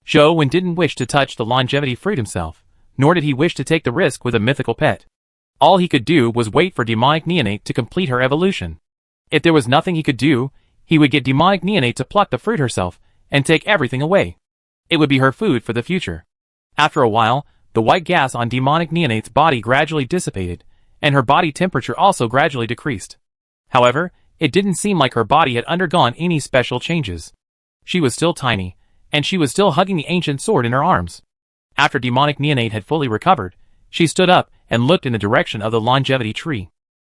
S1: Zhou Wen didn't wish to touch the longevity fruit himself, nor did he wish to take the risk with a mythical pet. All he could do was wait for Demonic Neonate to complete her evolution. If there was nothing he could do, he would get Demonic Neonate to pluck the fruit herself and take everything away. It would be her food for the future. After a while, the white gas on demonic neonate's body gradually dissipated, and her body temperature also gradually decreased. However, it didn't seem like her body had undergone any special changes. She was still tiny, and she was still hugging the ancient sword in her arms. After demonic neonate had fully recovered, she stood up and looked in the direction of the longevity tree.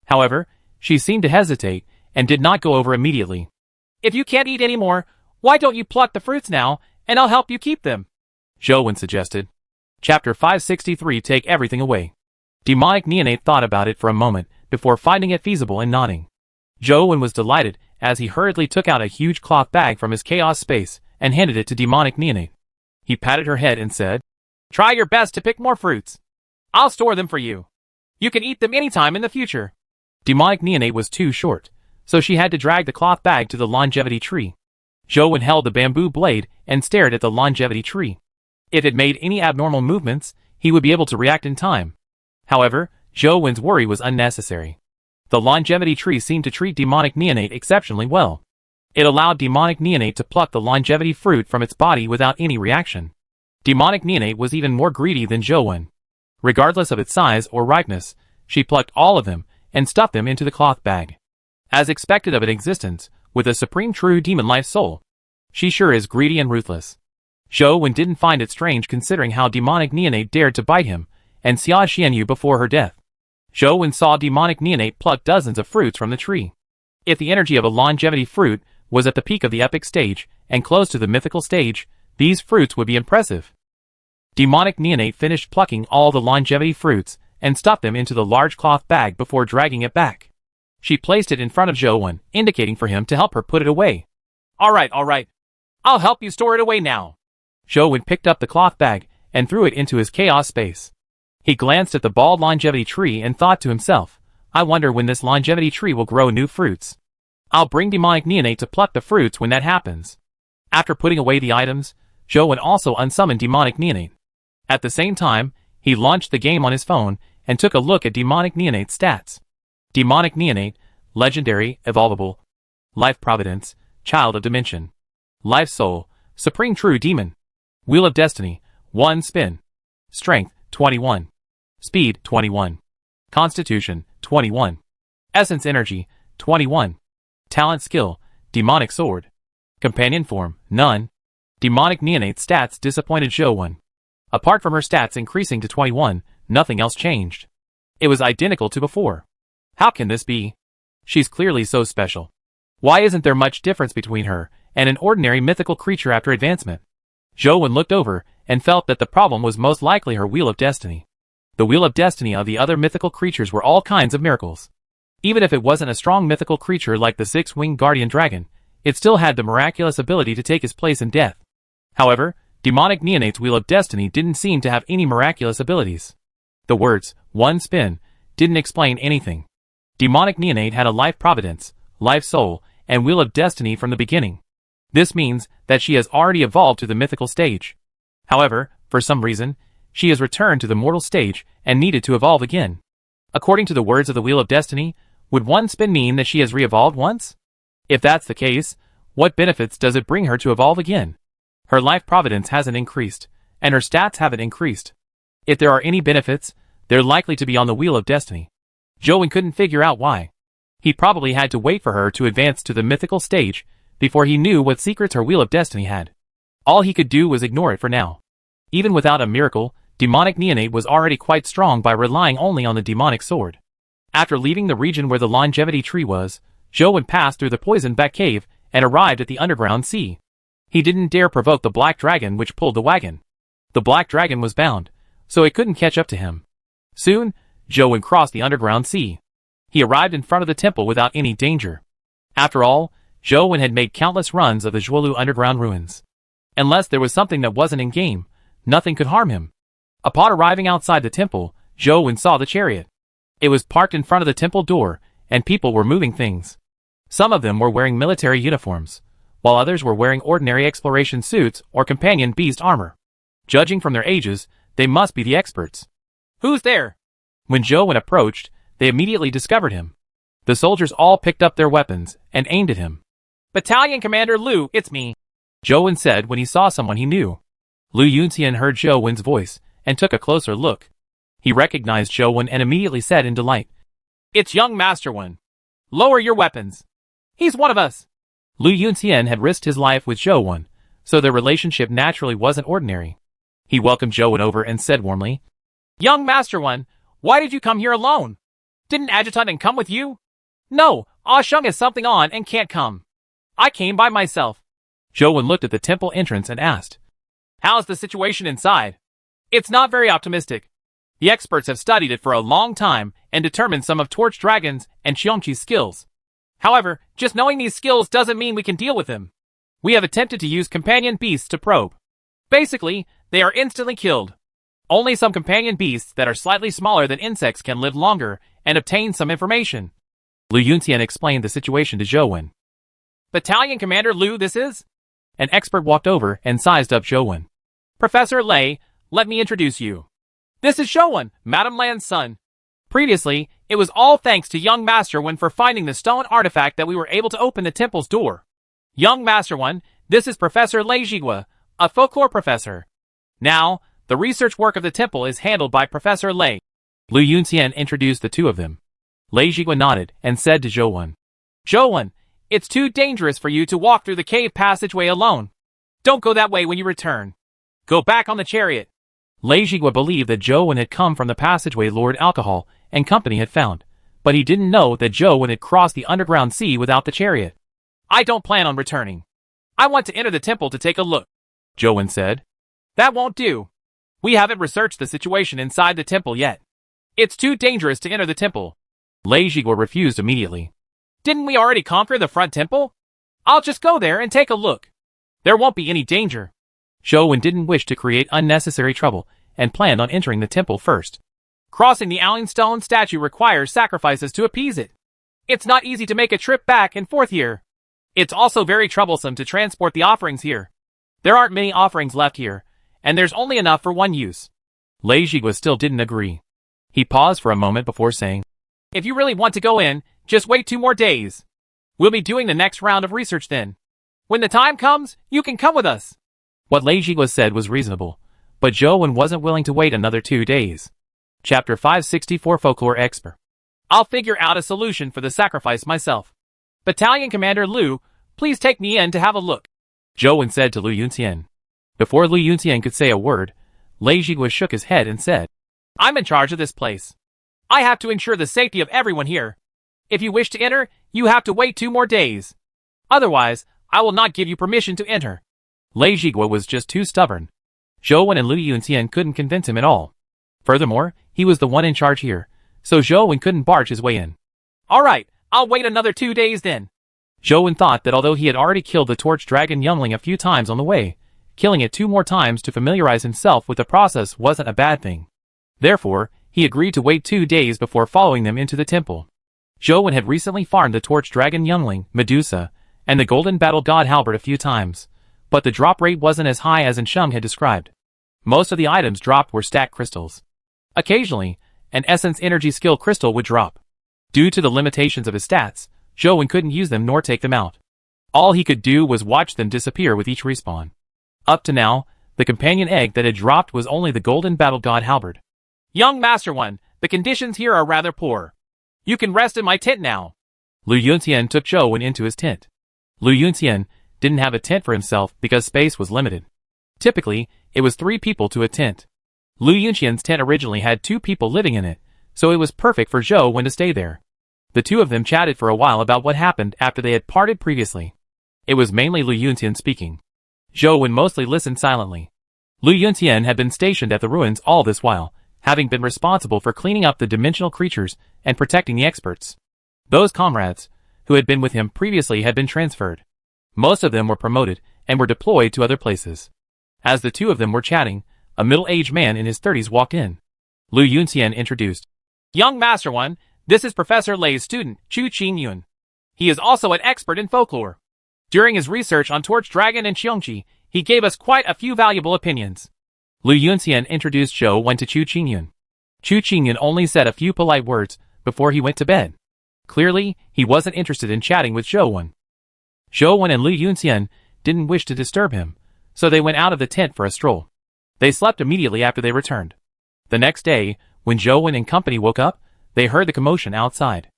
S1: However, she seemed to hesitate and did not go over immediately. "If you can't eat anymore, why don't you pluck the fruits now, and I'll help you keep them?" Zhou suggested. Chapter 563 Take Everything Away. Demonic neonate thought about it for a moment before finding it feasible and nodding. Zhou was delighted as he hurriedly took out a huge cloth bag from his chaos space and handed it to demonic neonate. He patted her head and said, "Try your best to pick more fruits. I'll store them for you. You can eat them anytime in the future." Demonic neonate was too short, so she had to drag the cloth bag to the longevity tree. Zhou held the bamboo blade and stared at the longevity tree. If it made any abnormal movements, he would be able to react in time. However, Zhou's worry was unnecessary. The longevity tree seemed to treat demonic neonate exceptionally well. It allowed demonic neonate to pluck the longevity fruit from its body without any reaction. Demonic neonate was even more greedy than Zhou. Regardless of its size or ripeness, she plucked all of them and stuffed them into the cloth bag. As expected of an existence with a supreme true demon life soul, she sure is greedy and ruthless. Zhou didn't find it strange considering how demonic neonate dared to bite him and Xia Xianyu before her death. Zhou saw demonic neonate pluck dozens of fruits from the tree. If the energy of a longevity fruit was at the peak of the epic stage and close to the mythical stage, these fruits would be impressive. Demonic neonate finished plucking all the longevity fruits and stuffed them into the large cloth bag before dragging it back. She placed it in front of Zhou, indicating for him to help her put it away. All right. I'll help you store it away now." Zhou picked up the cloth bag and threw it into his chaos space. He glanced at the bald longevity tree and thought to himself, "I wonder when this longevity tree will grow new fruits. I'll bring demonic neonate to pluck the fruits when that happens." After putting away the items, Zhou also unsummoned demonic neonate. At the same time, he launched the game on his phone and took a look at demonic neonate's stats. Demonic neonate, legendary, evolvable. Life providence, child of dimension. Life soul, supreme true demon. Wheel of destiny, 1 spin. Strength, 21. Speed, 21. Constitution, 21. Essence energy, 21. Talent skill, demonic sword. Companion form, none. Demonic neonate stats disappointed Zhou. Apart from her stats increasing to 21, nothing else changed. It was identical to before. How can this be? She's clearly so special. Why isn't there much difference between her and an ordinary mythical creature after advancement? Zhou looked over and felt that the problem was most likely her Wheel of Destiny. The Wheel of Destiny of the other mythical creatures were all kinds of miracles. Even if it wasn't a strong mythical creature like the six-winged guardian dragon, it still had the miraculous ability to take his place in death. However, demonic neonate's Wheel of Destiny didn't seem to have any miraculous abilities. The words, 1 spin, didn't explain anything. Demonic neonate had a life providence, life soul, and Wheel of Destiny from the beginning. This means that she has already evolved to the mythical stage. However, for some reason, she has returned to the mortal stage and needed to evolve again. According to the words of the Wheel of Destiny, would 1 spin mean that she has re-evolved once? If that's the case, what benefits does it bring her to evolve again? Her life providence hasn't increased, and her stats haven't increased. If there are any benefits, they're likely to be on the Wheel of Destiny. Zhou couldn't figure out why. He probably had to wait for her to advance to the mythical stage before he knew what secrets her Wheel of Destiny had. All he could do was ignore it for now. Even without a miracle, demonic neonate was already quite strong by relying only on the demonic sword. After leaving the region where the longevity tree was, Zhou passed through the poison bat cave and arrived at the underground sea. He didn't dare provoke the black dragon which pulled the wagon. The black dragon was bound, so it couldn't catch up to him. Soon, Zhou crossed the underground sea. He arrived in front of the temple without any danger. After all, Zhou had made countless runs of the Zhuolu underground ruins. Unless there was something that wasn't in game, nothing could harm him. Upon arriving outside the temple, Zhou saw the chariot. It was parked in front of the temple door, and people were moving things. Some of them were wearing military uniforms, while others were wearing ordinary exploration suits or companion beast armor. Judging from their ages, they must be the experts. "Who's there?" When Zhou approached, they immediately discovered him. The soldiers all picked up their weapons and aimed at him. "Battalion Commander Lu, it's me. Zhou Wen said when he saw someone he knew. Lu Yuntian heard Zhou Wen's voice and took a closer look. He recognized Zhou Wen and immediately said in delight, "It's young Master Wen. Lower your weapons. He's one of us." Lu Yuntian had risked his life with Zhou Wen, so their relationship naturally wasn't ordinary. He welcomed Zhou Wen over and said warmly, "Young Master Wen, why did you come here alone? Didn't Adjutant come with you?" "No, Ah Sheng has something on and can't come. I came by myself." Zhou Wen looked at the temple entrance and asked, "How's the situation inside?" "It's not very optimistic. The experts have studied it for a long time and determined some of Torch Dragon's and Xiongqi's skills. However, just knowing these skills doesn't mean we can deal with them. We have attempted to use companion beasts to probe. Basically, they are instantly killed. Only some companion beasts that are slightly smaller than insects can live longer and obtain some information." Lu Yuntian explained the situation to Zhou Wen. "Battalion Commander Lu this is?" An expert walked over and sized up Zhou Wen. "Professor Lei, let me introduce you. This is Zhou Wen, Madame Lan's son. Previously, it was all thanks to young Master Wen for finding the stone artifact that we were able to open the temple's door. Young Master Wen, this is Professor Lei Jigua, a folklore professor. Now, the research work of the temple is handled by Professor Lei." Lu Yuntian introduced the two of them. Lei Jigua nodded and said to Zhou Wen, "Zhou Wen, it's too dangerous for you to walk through the cave passageway alone. Don't go that way when you return. Go back on the chariot." Lei Jigua believed that Zhou Wen had come from the passageway Lord Alcohol and company had found, but he didn't know that Zhou Wen had crossed the underground sea without the chariot. "I don't plan on returning. I want to enter the temple to take a look," Zhou Wen said. "That won't do. We haven't researched the situation inside the temple yet. It's too dangerous to enter the temple." Lei Jigua refused immediately. "Didn't we already conquer the front temple? I'll just go there and take a look. There won't be any danger." Zhou Wen didn't wish to create unnecessary trouble and planned on entering the temple first. "Crossing the Owling Stone statue requires sacrifices to appease it. It's not easy to make a trip back and forth here. It's also very troublesome to transport the offerings here. There aren't many offerings left here, and there's only enough for one use." Lei Jigua still didn't agree. He paused for a moment before saying, "If you really want to go in, just wait 2 more days. We'll be doing the next round of research then. When the time comes, you can come with us." What Lei Jigua said was reasonable, but Zhou Wen wasn't willing to wait another 2 days. Chapter 564 Folklore Expert. "I'll figure out a solution for the sacrifice myself. Battalion Commander Lu, please take me in to have a look," Zhou Wen said to Lu Yuntian. Before Lu Yuntian could say a word, Lei Jigua shook his head and said, "I'm in charge of this place. I have to ensure the safety of everyone here. If you wish to enter, you have to wait 2 more days. Otherwise, I will not give you permission to enter." Lei Jigua was just too stubborn. Zhou Wen and Lu Yuntian couldn't convince him at all. Furthermore, he was the one in charge here, so Zhou Wen couldn't barge his way in. "All right, I'll wait another 2 days then." Zhou Wen thought that although he had already killed the Torch Dragon youngling a few times on the way, killing it 2 more times to familiarize himself with the process wasn't a bad thing. Therefore, he agreed to wait 2 days before following them into the temple. Zhou Wen had recently farmed the Torch Dragon youngling, Medusa, and the Golden Battle God Halberd a few times, but the drop rate wasn't as high as Sheng had described. Most of the items dropped were stack crystals. Occasionally, an Essence Energy Skill crystal would drop. Due to the limitations of his stats, Zhou Wen couldn't use them nor take them out. All he could do was watch them disappear with each respawn. Up to now, the companion egg that had dropped was only the Golden Battle God Halberd. "Young Master Wen, the conditions here are rather poor. You can rest in my tent now." Lu Yuntian took Zhou Wen into his tent. Lu Yuntian didn't have a tent for himself because space was limited. Typically, it was 3 people to a tent. Lu Yuntian's tent originally had 2 people living in it, so it was perfect for Zhou Wen to stay there. The two of them chatted for a while about what happened after they had parted previously. It was mainly Lu Yuntian speaking. Zhou Wen mostly listened silently. Lu Yuntian had been stationed at the ruins all this while, having been responsible for cleaning up the dimensional creatures and protecting the experts. Those comrades, who had been with him previously, had been transferred. Most of them were promoted and were deployed to other places. As the two of them were chatting, a middle-aged man in his 30s walked in. Lu Yuntian introduced, "Young Master Wen, this is Professor Lei's student, Chu Qingyun. He is also an expert in folklore. During his research on Torch Dragon and Xiongqi, he gave us quite a few valuable opinions." Lu Yuntian introduced Zhou Wen to Chu Qingyun. Chu Qingyun only said a few polite words before he went to bed. Clearly, he wasn't interested in chatting with Zhou Wen. Zhou Wen and Lu Yuntian didn't wish to disturb him, so they went out of the tent for a stroll. They slept immediately after they returned. The next day, when Zhou Wen and company woke up, they heard the commotion outside.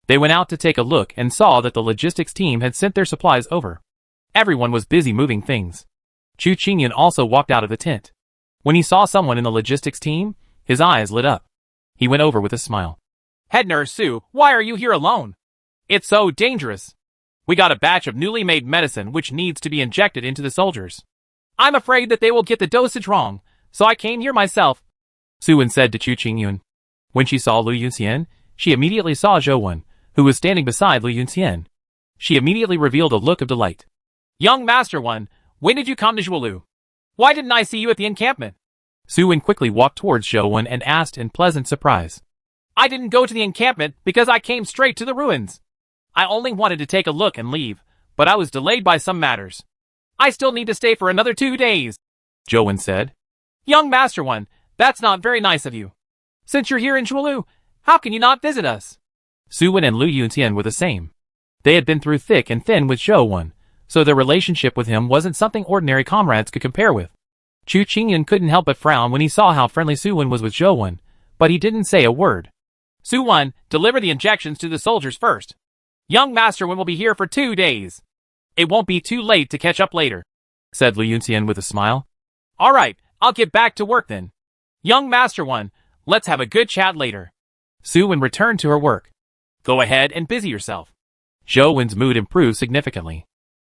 S1: They went out to take a look and saw that the logistics team had sent their supplies over. Everyone was busy moving things. Chu Qingyun also walked out of the tent. When he saw someone in the logistics team, his eyes lit up. He went over with a smile. "Head nurse Su, why are you here alone? It's so dangerous. We got a batch of newly made medicine which needs to be injected into the soldiers. I'm afraid that they will get the dosage wrong, so I came here myself," Su Wen said to Chu Qingyun. When she saw Lu Yunxian, she immediately saw Zhou Wen, who was standing beside Lu Yunxian. She immediately revealed a look of delight. "Young Master One, when did you come to Zhuolu? Why didn't I see you at the encampment?" Su Wen quickly walked towards Zhou Wen and asked in pleasant surprise. "I didn't go to the encampment because I came straight to the ruins. I only wanted to take a look and leave, but I was delayed by some matters. I still need to stay for another 2 days," Zhou Wen said. "Young Master One, that's not very nice of you. Since you're here in Zhuolu, how can you not visit us?" Su Wen and Lu Yunxian were the same. They had been through thick and thin with Zhou Wen, so their relationship with him wasn't something ordinary comrades could compare with. Chu Qingyun couldn't help but frown when he saw how friendly Su Wen was with Zhou Wen, but he didn't say a word. "Su Wen, deliver the injections to the soldiers first. Young Master Wen will be here for 2 days. It won't be too late to catch up later," said Lu Yunxian with a smile. "All right, I'll get back to work then. Young Master One, let's have a good chat later." Su Wen returned to her work. "Go ahead and busy yourself." Zhou Wen's mood improved significantly.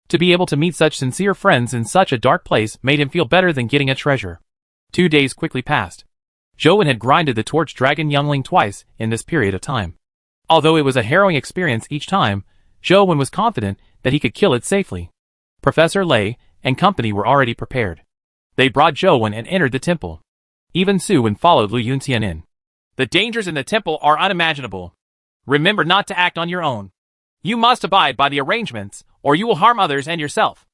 S1: To be able to meet such sincere friends in such a dark place made him feel better than getting a treasure. 2 days quickly passed. Zhou Wen had grinded the torch dragon youngling twice in this period of time. Although it was a harrowing experience each time, Zhou Wen was confident that he could kill it safely. Professor Lei and company were already prepared. They brought Zhou Wen and entered the temple. Even Su Wen followed Lu Yunxian in. "The dangers in the temple are unimaginable. Remember not to act on your own. You must abide by the arrangements, or you will harm others and yourself."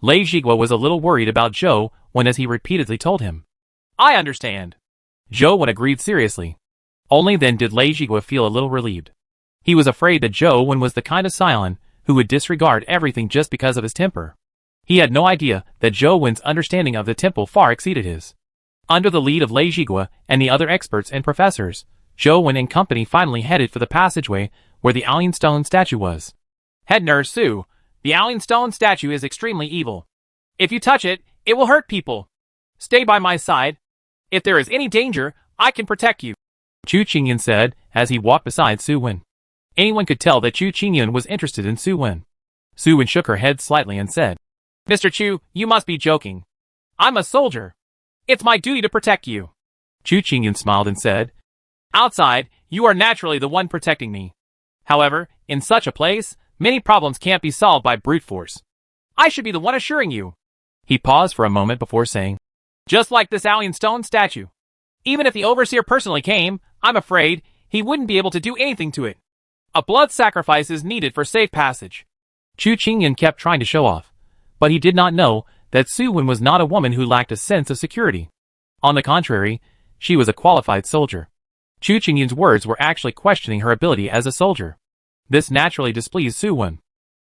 S1: Lei Zhiguo was a little worried about Zhou Wen as he repeatedly told him. "I understand." Zhou Wen agreed seriously. Only then did Lei Zhiguo feel a little relieved. He was afraid that Zhou Wen was the kind of Scion who would disregard everything just because of his temper. He had no idea that Zhou Wen's understanding of the temple far exceeded his. Under the lead of Lei Zhiguo and the other experts and professors, Zhou Wen and company finally headed for the passageway where the Alien Stone statue was. "Head nurse Su, the Alien Stone statue is extremely evil. If you touch it, it will hurt people. Stay by my side. If there is any danger, I can protect you," Chu Qingyun said as he walked beside Su Wen. Anyone could tell that Chu Qingyun was interested in Su Wen. Su Wen shook her head slightly and said, "Mr. Chu, you must be joking. I'm a soldier. It's my duty to protect you." Chu Qingyun smiled and said, "Outside, you are naturally the one protecting me. However, in such a place, many problems can't be solved by brute force. I should be the one assuring you." He paused for a moment before saying, "Just like this Alien Stone statue. Even if the Overseer personally came, I'm afraid he wouldn't be able to do anything to it. A blood sacrifice is needed for safe passage." Chu Qingyun kept trying to show off, but he did not know that Su Wen was not a woman who lacked a sense of security. On the contrary, she was a qualified soldier. Chu Qingyun's words were actually questioning her ability as a soldier. This naturally displeased Su Wen.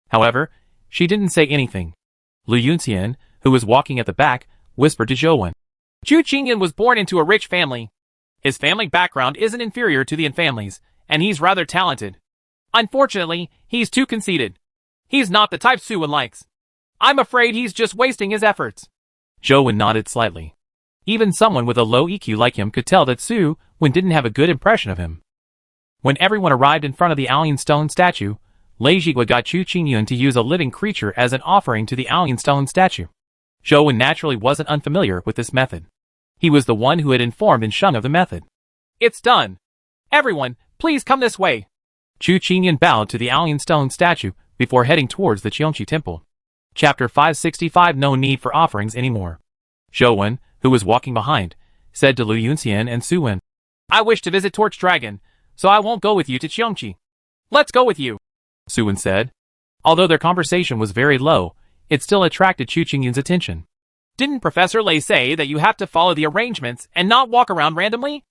S1: However, she didn't say anything. Lu Yunxian, who was walking at the back, whispered to Zhou Wen. "Chu Qingyun was born into a rich family. His family background isn't inferior to the Yin families, and he's rather talented. Unfortunately, he's too conceited. He's not the type Su Wen likes. I'm afraid he's just wasting his efforts." Zhou Wen nodded slightly. Even someone with a low EQ like him could tell that Su Wen didn't have a good impression of him. When everyone arrived in front of the Alien Stone statue, Lei Zhiguo got Chu Qingyun to use a living creature as an offering to the Alien Stone statue. Zhou Wen naturally wasn't unfamiliar with this method. He was the one who had informed Sheng of the method. "It's done. Everyone, please come this way." Chu Qingyun bowed to the Alien Stone statue before heading towards the Qiongqi Temple. Chapter 565 No need for offerings anymore. Zhou Wen, who was walking behind, said to Lu Yunxian and Su Wen, "I wish to visit Torch Dragon, so I won't go with you to Qiongqi." "Let's go with you," Su Wen said. Although their conversation was very low, it still attracted Chu Qingyun's attention. "Didn't Professor Lei say that you have to follow the arrangements and not walk around randomly?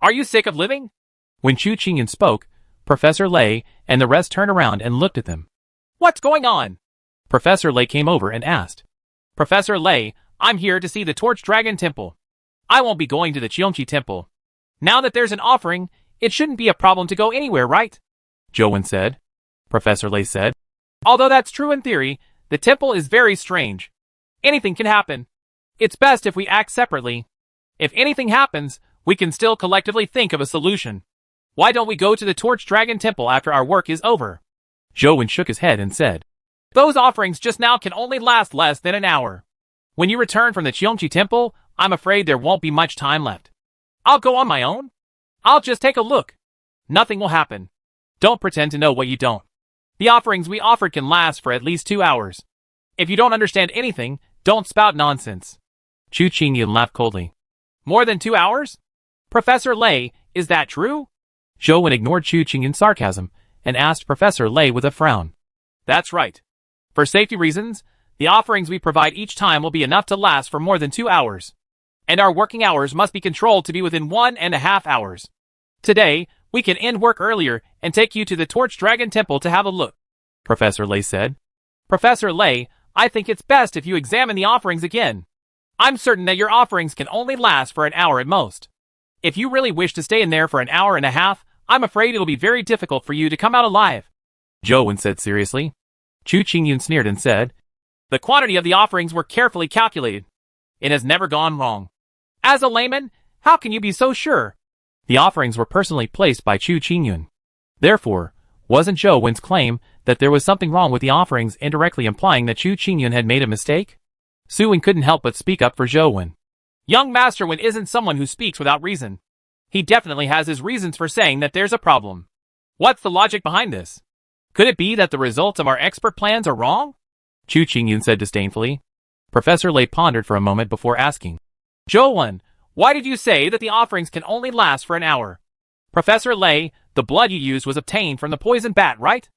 S1: Are you sick of living?" When Chu Qingyun spoke, Professor Lei and the rest turned around and looked at them. "What's going on?" Professor Lei came over and asked. Professor Lei, I'm here to see the Torch Dragon Temple. I won't be going to the Qiongqi Temple. Now that there's an offering, it shouldn't be a problem to go anywhere, right? Zhou said. Professor Lei said. Although that's true in theory, the temple is very strange. Anything can happen. It's best if we act separately. If anything happens, we can still collectively think of a solution. Why don't we go to the Torch Dragon Temple after our work is over? Zhou shook his head and said. Those offerings just now can only last less than an hour. When you return from the Qiongqi Temple, I'm afraid there won't be much time left. I'll go on my own. I'll just take a look. Nothing will happen. Don't pretend to know what you don't. The offerings we offered can last for at least 2 hours. If you don't understand anything, don't spout nonsense. Chu Qingyun laughed coldly. More than 2 hours? Professor Lei, is that true? Zhou ignored Chu Qingyun's sarcasm and asked Professor Lei with a frown. That's right. For safety reasons, the offerings we provide each time will be enough to last for more than 2 hours. And our working hours must be controlled to be within 1.5 hours. Today, we can end work earlier and take you to the Torch Dragon Temple to have a look, Professor Lei said. Professor Lei, I think it's best if you examine the offerings again. I'm certain that your offerings can only last for an hour at most. If you really wish to stay in there for an hour and a half, I'm afraid it'll be very difficult for you to come out alive, Zhou said seriously. Chu Qingyun sneered and said, The quantity of the offerings were carefully calculated. It has never gone wrong. As a layman, how can you be so sure? The offerings were personally placed by Chu Qingyun. Therefore, wasn't Zhou claim that there was something wrong with the offerings indirectly implying that Chu Qingyun had made a mistake? Su Wen couldn't help but speak up for Zhou. Young Master Wen isn't someone who speaks without reason. He definitely has his reasons for saying that there's a problem. What's the logic behind this? Could it be that the results of our expert plans are wrong? Chu Qingyun said disdainfully. Professor Lei pondered for a moment before asking. Zhou, why did you say that the offerings can only last for an hour? Professor Lei, the blood you used was obtained from the poison bat, right?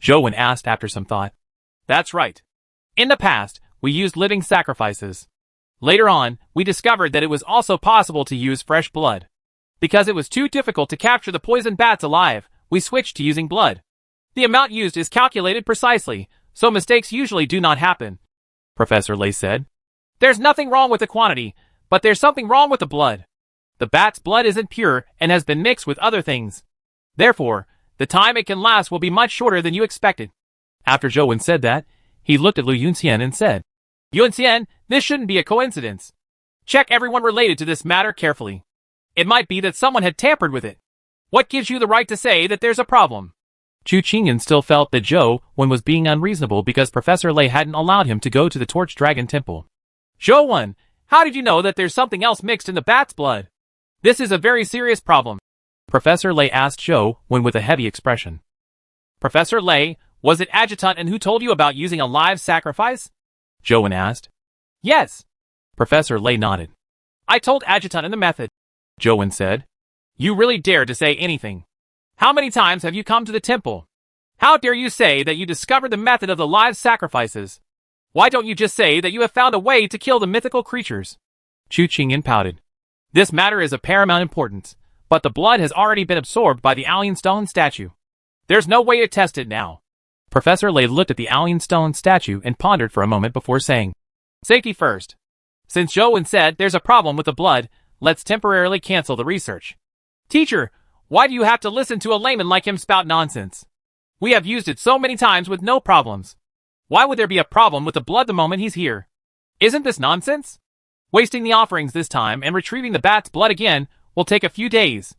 S1: Zhou asked after some thought. That's right. In the past, we used living sacrifices. Later on, we discovered that it was also possible to use fresh blood. Because it was too difficult to capture the poison bats alive, we switched to using blood. The amount used is calculated precisely, so mistakes usually do not happen, Professor Lei said. There's nothing wrong with the quantity, but there's something wrong with the blood. The bat's blood isn't pure and has been mixed with other things. Therefore, the time it can last will be much shorter than you expected. After Zhou said that, he looked at Lu Yunxian and said, Yunxian, this shouldn't be a coincidence. Check everyone related to this matter carefully. It might be that someone had tampered with it. What gives you the right to say that there's a problem? Chu Qingyun still felt that Zhou was being unreasonable because Professor Lei hadn't allowed him to go to the Torch Dragon Temple. Zhou, how did you know that there's something else mixed in the bat's blood? This is a very serious problem, Professor Lei asked Zhou with a heavy expression. Professor Lei, was it Adjutant and who told you about using a live sacrifice? Zhou asked. Yes. Professor Lei nodded. I told Adjutant in the method, Zhou said. You really dare to say anything. How many times have you come to the temple? How dare you say that you discovered the method of the live sacrifices? Why don't you just say that you have found a way to kill the mythical creatures? Chu Qingyun pouted. This matter is of paramount importance, but the blood has already been absorbed by the Alien Stone statue. There's no way to test it now. Professor Lei looked at the Alien Stone statue and pondered for a moment before saying, Safety first. Since Zhou said there's a problem with the blood, let's temporarily cancel the research. Teacher, why do you have to listen to a layman like him spout nonsense? We have used it so many times with no problems. Why would there be a problem with the blood the moment he's here? Isn't this nonsense? Wasting the offerings this time and retrieving the bat's blood again will take a few days.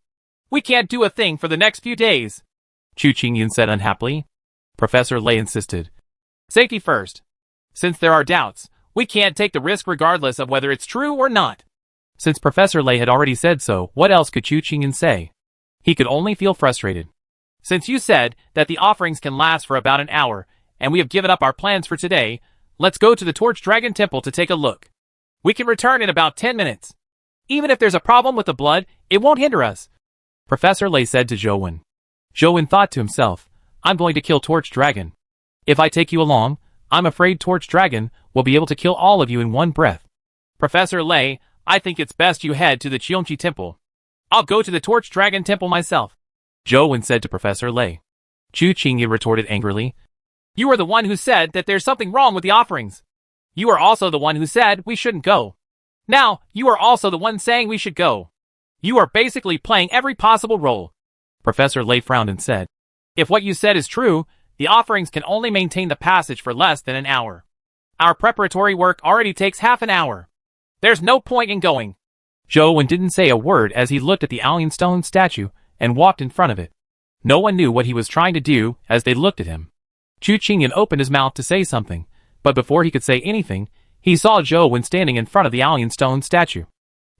S1: We can't do a thing for the next few days, Chu Qingyun said unhappily. Professor Lei insisted. Safety first. Since there are doubts, we can't take the risk regardless of whether it's true or not. Since Professor Lei had already said so, what else could Chu Qingyun say? He could only feel frustrated. Since you said that the offerings can last for about an hour, and we have given up our plans for today, let's go to the Torch Dragon Temple to take a look. We can return in about 10 minutes. Even if there's a problem with the blood, it won't hinder us, Professor Lei said to Zhou. Zhou thought to himself, I'm going to kill Torch Dragon. If I take you along, I'm afraid Torch Dragon will be able to kill all of you in one breath. Professor Lei, I think it's best you head to the Qiongqi Temple. I'll go to the Torch Dragon Temple myself, Zhou said to Professor Lei. Chu Qingyun retorted angrily. You are the one who said that there's something wrong with the offerings. You are also the one who said we shouldn't go. Now, you are also the one saying we should go. You are basically playing every possible role. Professor Lay frowned and said, if what you said is true, the offerings can only maintain the passage for less than an hour. Our preparatory work already takes half an hour. There's no point in going. Zhou Wen didn't say a word as he looked at the alien stone statue and walked in front of it. No one knew what he was trying to do as they looked at him. Chu Qingyan opened his mouth to say something, but before he could say anything, he saw Zhou Wen standing in front of the alien stone statue.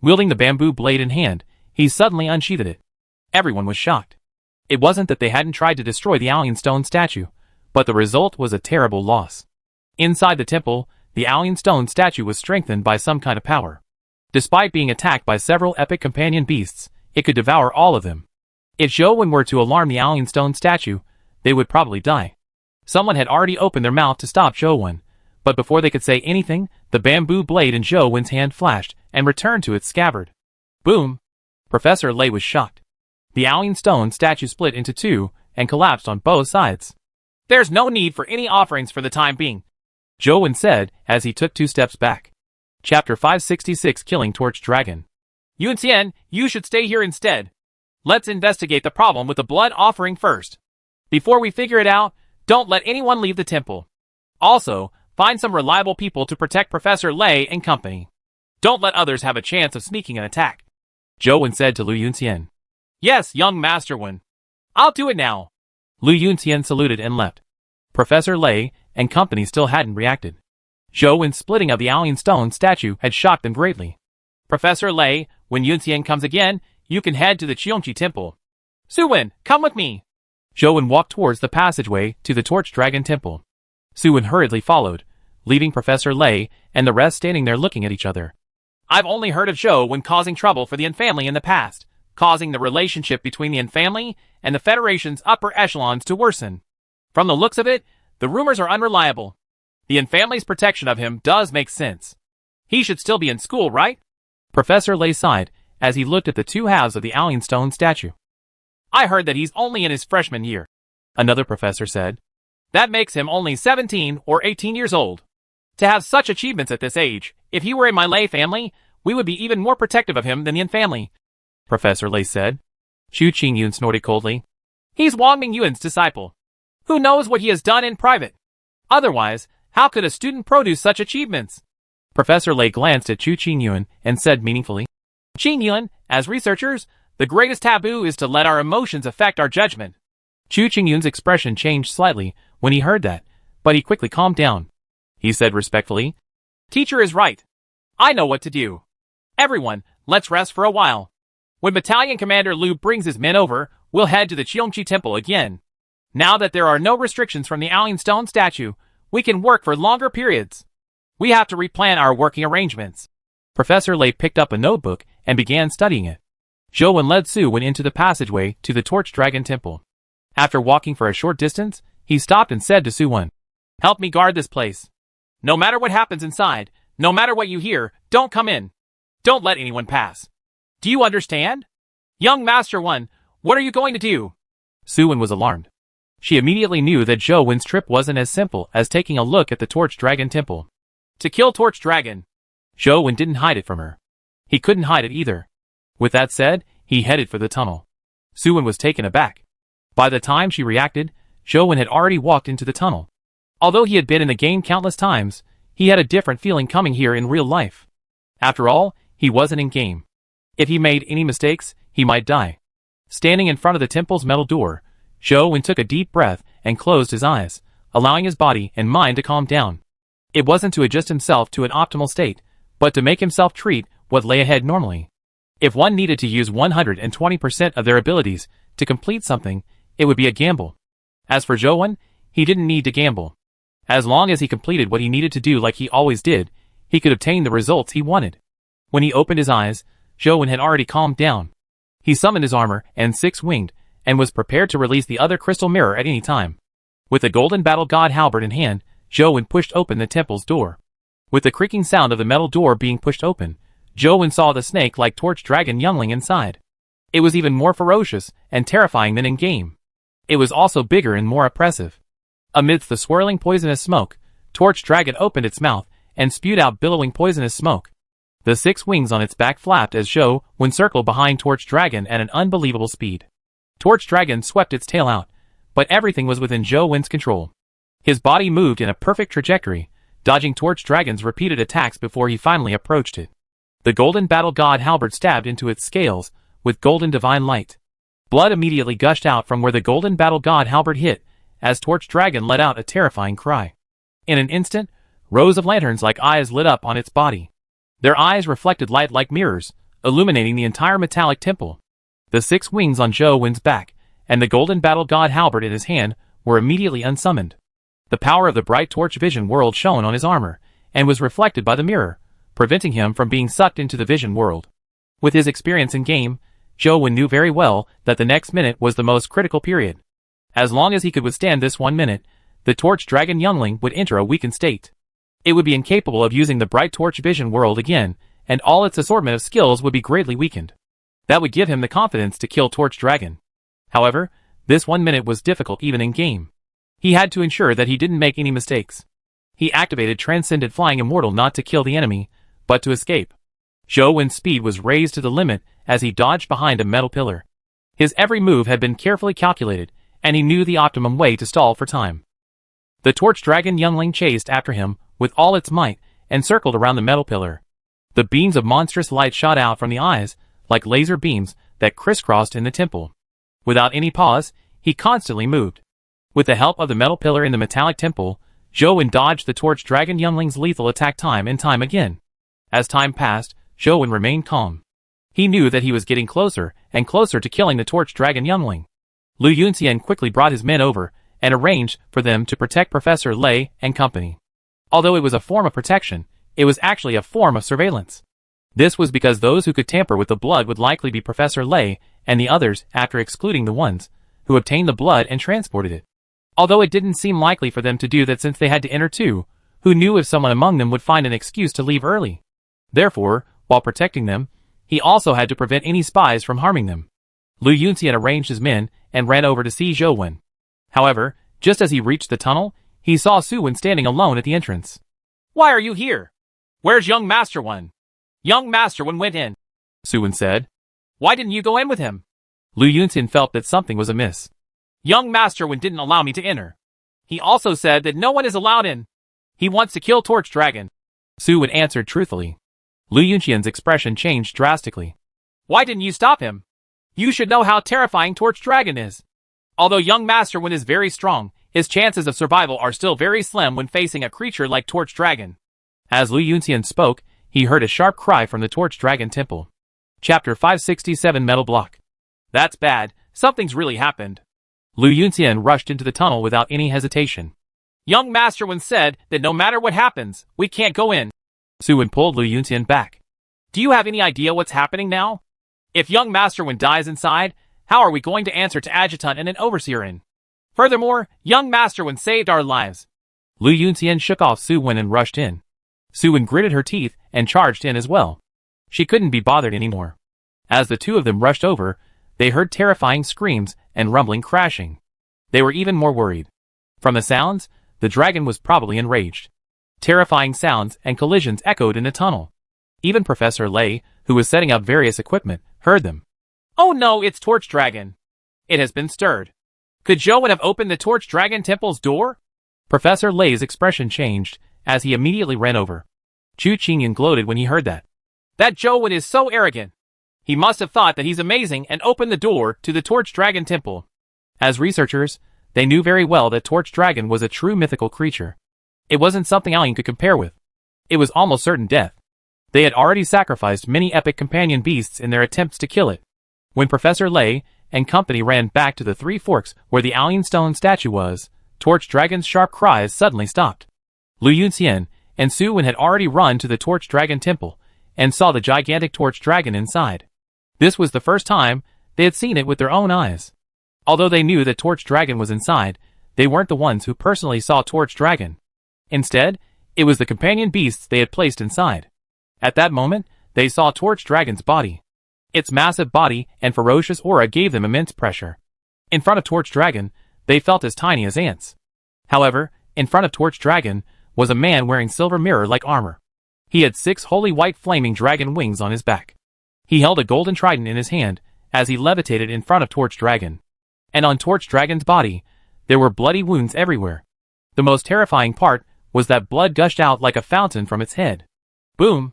S1: Wielding the bamboo blade in hand, he suddenly unsheathed it. Everyone was shocked. It wasn't that they hadn't tried to destroy the alien stone statue, but the result was a terrible loss. Inside the temple, the alien stone statue was strengthened by some kind of power. Despite being attacked by several epic companion beasts, it could devour all of them. If Zhou Wen were to alarm the alien stone statue, they would probably die. Someone had already opened their mouth to stop Zhou Wen, but before they could say anything, the bamboo blade in Zhou Wen's hand flashed and returned to its scabbard. Boom! Professor Lay was shocked. The alien stone statue split into two and collapsed on both sides. There's no need for any offerings for the time being, Zhou Wen said as he took 2 steps back. Chapter 566 Killing Torch Dragon. Yun Xian, you should stay here instead. Let's investigate the problem with the blood offering first. Before we figure it out, don't let anyone leave the temple. Also, find some reliable people to protect Professor Lay and company. Don't let others have a chance of sneaking an attack, Zhou Wen said to Lu Yunxian. Yes, young Master Wen. I'll do it now. Lu Yunxian saluted and left. Professor Lay and company still hadn't reacted. Zhou Wen's splitting of the alien stone statue had shocked them greatly. Professor Lay, when Yunxian comes again, you can head to the Qiongqi Temple. Su Wen, come with me. Zhou Wen walked towards the passageway to the Torch Dragon Temple. Su Wen hurriedly followed, leaving Professor Lay and the rest standing there looking at each other. I've only heard of Zhou Wen causing trouble for the Yin family in the past, causing the relationship between the Yin family and the Federation's upper echelons to worsen. From the looks of it, the rumors are unreliable. The Yin family's protection of him does make sense. He should still be in school, right? Professor Lay sighed as he looked at the 2 halves of the alien stone statue. I heard that he's only in his freshman year, another professor said. That makes him only 17 or 18 years old. To have such achievements at this age, if he were in my Lay family, we would be even more protective of him than the Yin family, Professor Lay said. Chu Qingyun snorted coldly. He's Wang Mingyuan's disciple. Who knows what he has done in private? Otherwise, how could a student produce such achievements? Professor Lay glanced at Chu Qingyun and said meaningfully, Qingyun, as researchers, the greatest taboo is to let our emotions affect our judgment. Chu Qingyun's expression changed slightly when he heard that, but he quickly calmed down. He said respectfully, Teacher is right. I know what to do. Everyone, let's rest for a while. When Battalion Commander Lu brings his men over, we'll head to the Qiongqi Temple again. Now that there are no restrictions from the alien stone statue, we can work for longer periods. We have to replan our working arrangements. Professor Lay picked up a notebook and began studying it. Zhou Wen led Su Wen into the passageway to the Torch Dragon Temple. After walking for a short distance, he stopped and said to Su Wen, Help me guard this place. No matter what happens inside, no matter what you hear, don't come in. Don't let anyone pass. Do you understand? Young Master Wen, what are you going to do? Su Wen was alarmed. She immediately knew that Zhou Wen's trip wasn't as simple as taking a look at the Torch Dragon Temple. To kill Torch Dragon. Zhou Wen didn't hide it from her. He couldn't hide it either. With that said, he headed for the tunnel. Su Wen was taken aback. By the time she reacted, Zhou Wen had already walked into the tunnel. Although he had been in the game countless times, he had a different feeling coming here in real life. After all, he wasn't in game. If he made any mistakes, he might die. Standing in front of the temple's metal door, Zhou Wen took a deep breath and closed his eyes, allowing his body and mind to calm down. It wasn't to adjust himself to an optimal state, but to make himself treat what lay ahead normally. If one needed to use 120% of their abilities to complete something, it would be a gamble. As for Zhou Wen, he didn't need to gamble. As long as he completed what he needed to do like he always did, he could obtain the results he wanted. When he opened his eyes, Zhou Wen had already calmed down. He summoned his armor and six-winged, and was prepared to release the other crystal mirror at any time. With the golden battle god halberd in hand, Zhou Wen pushed open the temple's door. With the creaking sound of the metal door being pushed open, Zhou Wen saw the snake-like torch dragon youngling inside. It was even more ferocious and terrifying than in-game. It was also bigger and more oppressive. Amidst the swirling poisonous smoke, Torch Dragon opened its mouth and spewed out billowing poisonous smoke. The 6 wings on its back flapped as Zhou Wen circled behind Torch Dragon at an unbelievable speed. Torch Dragon swept its tail out, but everything was within Zhou Wen's control. His body moved in a perfect trajectory, dodging Torch Dragon's repeated attacks before he finally approached it. The golden battle god halberd stabbed into its scales with golden divine light. Blood immediately gushed out from where the golden battle god halberd hit, as Torch Dragon let out a terrifying cry. In an instant, rows of lanterns like eyes lit up on its body. Their eyes reflected light like mirrors, illuminating the entire metallic temple. The 6 wings on Zhou Wen's back, and the golden battle god halberd in his hand, were immediately unsummoned. The power of the bright torch vision world shone on his armor, and was reflected by the mirror, preventing him from being sucked into the vision world. With his experience in game, Zhou Wen knew very well that the next minute was the most critical period. As long as he could withstand this 1 minute, the Torch Dragon youngling would enter a weakened state. It would be incapable of using the bright torch vision world again, and all its assortment of skills would be greatly weakened. That would give him the confidence to kill Torch Dragon. However, this 1 minute was difficult even in game. He had to ensure that he didn't make any mistakes. He activated Transcendent Flying Immortal not to kill the enemy, but to escape. Zhou Wen's speed was raised to the limit as he dodged behind a metal pillar. His every move had been carefully calculated, and he knew the optimum way to stall for time. The Torch Dragon youngling chased after him with all its might and circled around the metal pillar. The beams of monstrous light shot out from the eyes like laser beams that crisscrossed in the temple. Without any pause, he constantly moved. With the help of the metal pillar in the metallic temple, Zhou Wen dodged the Torch Dragon youngling's lethal attack time and time again. As time passed, Zhou Wen remained calm. He knew that he was getting closer and closer to killing the Torch Dragon youngling. Lu Yunxian quickly brought his men over and arranged for them to protect Professor Lei and company. Although it was a form of protection, it was actually a form of surveillance. This was because those who could tamper with the blood would likely be Professor Lei and the others after excluding the ones who obtained the blood and transported it. Although it didn't seem likely for them to do that since they had to enter too, who knew if someone among them would find an excuse to leave early. Therefore, while protecting them, he also had to prevent any spies from harming them. Lu Yunxian arranged his men and ran over to see Zhou Wen. However, just as he reached the tunnel, he saw Su Wen standing alone at the entrance. "Why are you here? Where's young Master Wen?" "Young Master Wen went in," Su Wen said. "Why didn't you go in with him?" Lu Yunxian felt that something was amiss. "Young Master Wen didn't allow me to enter. He also said that no one is allowed in. He wants to kill Torch Dragon," Su Wen answered truthfully. Lu Yunxian's expression changed drastically. "Why didn't you stop him? You should know how terrifying Torch Dragon is. Although young Master Wen is very strong, his chances of survival are still very slim when facing a creature like Torch Dragon." As Lu Yunxian spoke, he heard a sharp cry from the Torch Dragon Temple. Chapter 567 Metal Block. "That's bad. Something's really happened." Lu Yunxian rushed into the tunnel without any hesitation. "Young Master Wen said that no matter what happens, we can't go in." Su Wen pulled Lu Yunxian back. "Do you have any idea what's happening now? If young Master Wen dies inside, how are we going to answer to Adjutant and an Overseer in? Furthermore, young Master Wen saved our lives." Lu Yunxian shook off Su Wen and rushed in. Su Wen gritted her teeth and charged in as well. She couldn't be bothered anymore. As the two of them rushed over, they heard terrifying screams and rumbling crashing. They were even more worried. From the sounds, the dragon was probably enraged. Terrifying sounds and collisions echoed in the tunnel. Even Professor Lei, who was setting up various equipment, heard them. "Oh no, it's Torch Dragon. It has been stirred. Could Zhou Wen have opened the Torch Dragon Temple's door?" Professor Lei's expression changed as he immediately ran over. Chu Qingyan gloated when he heard that. "That Zhou Wen is so arrogant. He must have thought that he's amazing and opened the door to the Torch Dragon Temple." As researchers, they knew very well that Torch Dragon was a true mythical creature. It wasn't something Alien could compare with. It was almost certain death. They had already sacrificed many epic companion beasts in their attempts to kill it. When Professor Lei and company ran back to the Three Forks where the Alien Stone statue was, Torch Dragon's sharp cries suddenly stopped. Lu Yunxian and Su Wen had already run to the Torch Dragon Temple and saw the gigantic Torch Dragon inside. This was the first time they had seen it with their own eyes. Although they knew that Torch Dragon was inside, they weren't the ones who personally saw Torch Dragon. Instead, it was the companion beasts they had placed inside. At that moment, they saw Torch Dragon's body. Its massive body and ferocious aura gave them immense pressure. In front of Torch Dragon, they felt as tiny as ants. However, in front of Torch Dragon was a man wearing silver mirror-like armor. He had 6 holy white flaming dragon wings on his back. He held a golden trident in his hand as he levitated in front of Torch Dragon. And on Torch Dragon's body, there were bloody wounds everywhere. The most terrifying part was that blood gushed out like a fountain from its head. Boom!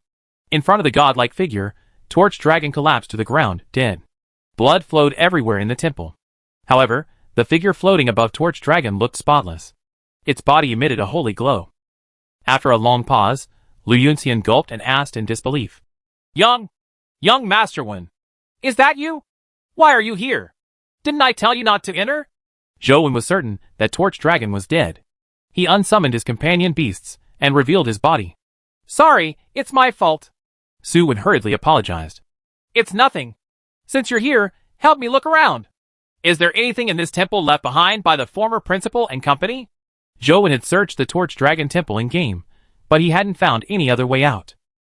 S1: In front of the godlike figure, Torch Dragon collapsed to the ground, dead. Blood flowed everywhere in the temple. However, the figure floating above Torch Dragon looked spotless. Its body emitted a holy glow. After a long pause, Lu Yunxian gulped and asked in disbelief. Young Master One, is that you? Why are you here? Didn't I tell you not to enter? Zhou Wen was certain that Torch Dragon was dead. He unsummoned his companion beasts and revealed his body. Sorry, it's my fault. Su Wen hurriedly apologized. It's nothing. Since you're here, help me look around. Is there anything in this temple left behind by the former principal and company? Zhou Wen had searched the Torch Dragon temple in-game, but he hadn't found any other way out.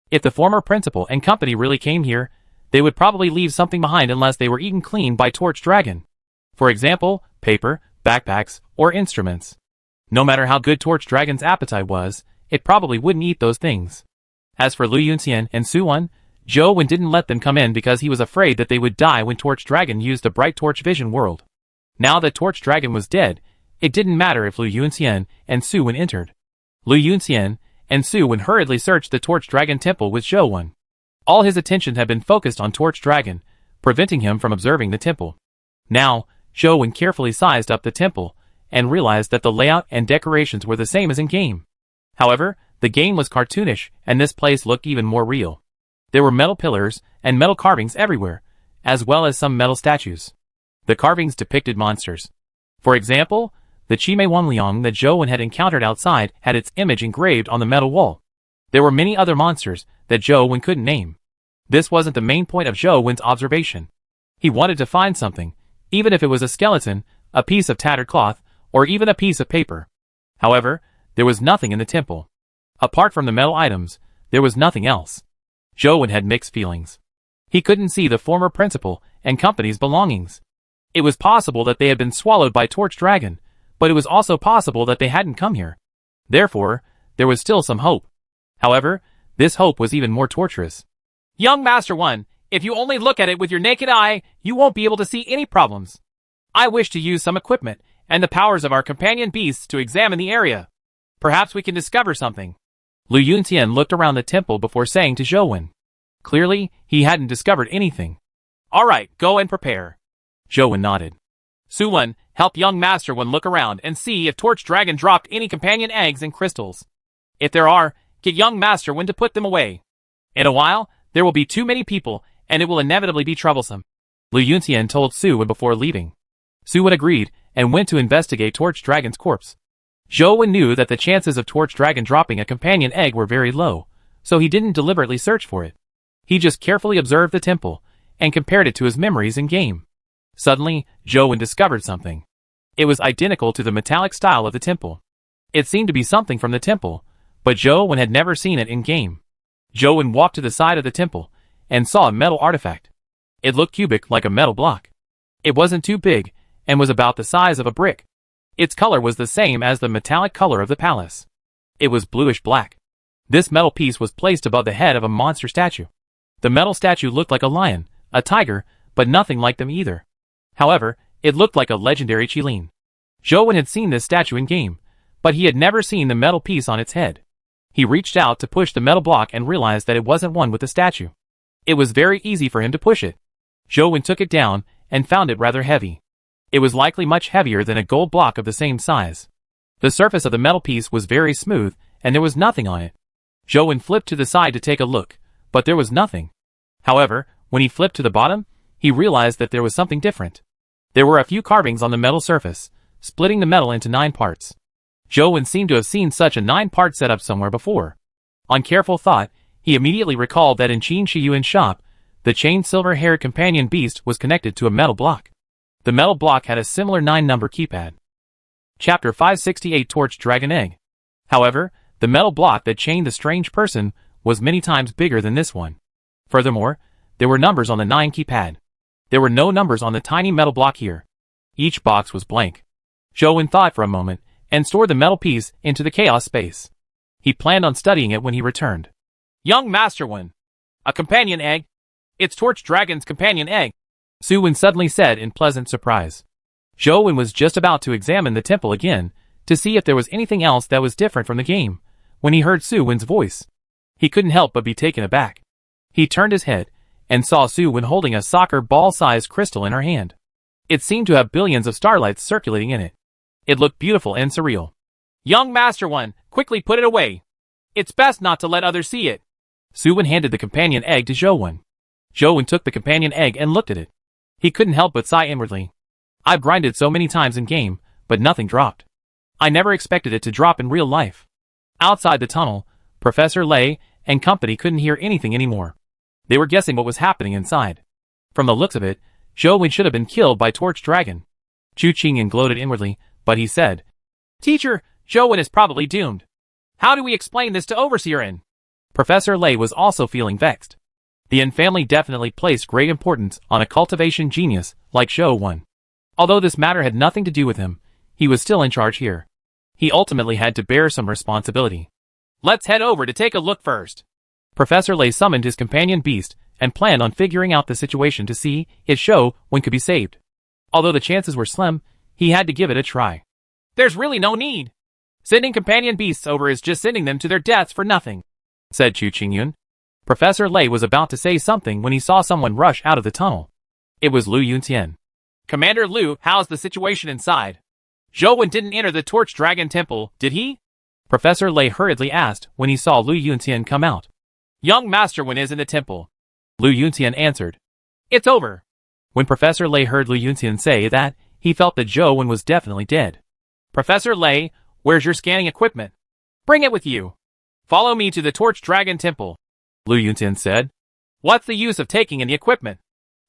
S1: If the former principal and company really came here, they would probably leave something behind unless they were eaten clean by Torch Dragon. For example, paper, backpacks, or instruments. No matter how good Torch Dragon's appetite was, it probably wouldn't eat those things. As for Lu Yunxian and Su Wen, Zhou Wen didn't let them come in because he was afraid that they would die when Torch Dragon used the Bright Torch Vision World. Now that Torch Dragon was dead, it didn't matter if Lu Yunxian and Su Wen entered. Lu Yunxian and Su Wen hurriedly searched the Torch Dragon temple with Zhou Wen. All his attention had been focused on Torch Dragon, preventing him from observing the temple. Now, Zhou Wen carefully sized up the temple and realized that the layout and decorations were the same as in-game. However, the game was cartoonish and this place looked even more real. There were metal pillars and metal carvings everywhere, as well as some metal statues. The carvings depicted monsters. For example, the Chime Wanliang that Zhou Wen had encountered outside had its image engraved on the metal wall. There were many other monsters that Zhou Wen couldn't name. This wasn't the main point of Zhou Wen's observation. He wanted to find something, even if it was a skeleton, a piece of tattered cloth, or even a piece of paper. However, there was nothing in the temple. Apart from the metal items, there was nothing else. Zhou Wen had mixed feelings. He couldn't see the former principal and company's belongings. It was possible that they had been swallowed by Torch Dragon, but it was also possible that they hadn't come here. Therefore, there was still some hope. However, this hope was even more torturous. Young Master One, if you only look at it with your naked eye, you won't be able to see any problems. I wish to use some equipment and the powers of our companion beasts to examine the area. Perhaps we can discover something. Lu Yunxian looked around the temple before saying to Zhou Wen. Clearly, he hadn't discovered anything. Alright, go and prepare. Zhou Wen nodded. Su Wen, help young Master One look around and see if Torch Dragon dropped any companion eggs and crystals. If there are, get young Master One to put them away. In a while, there will be too many people, and it will inevitably be troublesome. Lu Yunxian told Su Wen before leaving. Su Wen agreed, and went to investigate Torch Dragon's corpse. Zhou Wen knew that the chances of Torch Dragon dropping a companion egg were very low, so he didn't deliberately search for it. He just carefully observed the temple, and compared it to his memories in-game. Suddenly, Zhou Wen discovered something. It was identical to the metallic style of the temple. It seemed to be something from the temple, but Zhou Wen had never seen it in-game. Zhou Wen walked to the side of the temple, and saw a metal artifact. It looked cubic like a metal block. It wasn't too big, and was about the size of a brick. Its color was the same as the metallic color of the palace. It was bluish-black. This metal piece was placed above the head of a monster statue. The metal statue looked like a lion, a tiger, but nothing like them either. However, it looked like a legendary Qilin. Zhou Wen had seen this statue in-game, but he had never seen the metal piece on its head. He reached out to push the metal block and realized that it wasn't one with the statue. It was very easy for him to push it. Zhou Wen took it down, and found it rather heavy. It was likely much heavier than a gold block of the same size. The surface of the metal piece was very smooth, and there was nothing on it. Zhou Wen flipped to the side to take a look, but there was nothing. However, when he flipped to the bottom, he realized that there was something different. There were a few carvings on the metal surface, splitting the metal into 9 parts. Zhou Wen seemed to have seen such a 9-part setup somewhere before. On careful thought, he immediately recalled that in Qin Shi Yuan's shop, the chained silver-haired companion beast was connected to a metal block. The metal block had a similar 9-number keypad. Chapter 568 Torch Dragon Egg. However, the metal block that chained the strange person was many times bigger than this one. Furthermore, there were numbers on the 9 keypad. There were no numbers on the tiny metal block here. Each box was blank. Zhou Wen thought for a moment, and stored the metal piece into the chaos space. He planned on studying it when he returned. Young Master Wen. A companion egg? It's Torch Dragon's companion egg, Su Wen suddenly said in pleasant surprise. Zhou Wen was just about to examine the temple again to see if there was anything else that was different from the game when he heard Su Wen's voice. He couldn't help but be taken aback. He turned his head and saw Su Wen holding a soccer ball-sized crystal in her hand. It seemed to have billions of starlights circulating in it. It looked beautiful and surreal. Young Master One, quickly put it away. It's best not to let others see it. Su Wen handed the companion egg to Zhou Wen. Zhou Wen took the companion egg and looked at it. He couldn't help but sigh inwardly. I've grinded so many times in game, but nothing dropped. I never expected it to drop in real life. Outside the tunnel, Professor Lei and company couldn't hear anything anymore. They were guessing what was happening inside. From the looks of it, Zhou Wen should have been killed by Torch Dragon. Chu Qingyan gloated inwardly, but he said, Teacher, Zhou Wen is probably doomed. How do we explain this to Overseer Yin? Professor Lei was also feeling vexed. The Yin family definitely placed great importance on a cultivation genius like Zhou Wen. Although this matter had nothing to do with him, he was still in charge here. He ultimately had to bear some responsibility. Let's head over to take a look first. Professor Lei summoned his companion beast and planned on figuring out the situation to see if Zhou Wen could be saved. Although the chances were slim, he had to give it a try. There's really no need. Sending companion beasts over is just sending them to their deaths for nothing, said Chu Qingyun. Professor Lei was about to say something when he saw someone rush out of the tunnel. It was Lu Yuntian. Commander Lu, how's the situation inside? Zhou Wen didn't enter the Torch Dragon Temple, did he? Professor Lei hurriedly asked when he saw Lu Yuntian come out. Young Master Wen is in the temple, Lu Yuntian answered. It's over. When Professor Lei heard Lu Yuntian say that, he felt that Zhou Wen was definitely dead. Professor Lei, where's your scanning equipment? Bring it with you. Follow me to the Torch Dragon Temple, Lu Yuntian said. What's the use of taking in the equipment?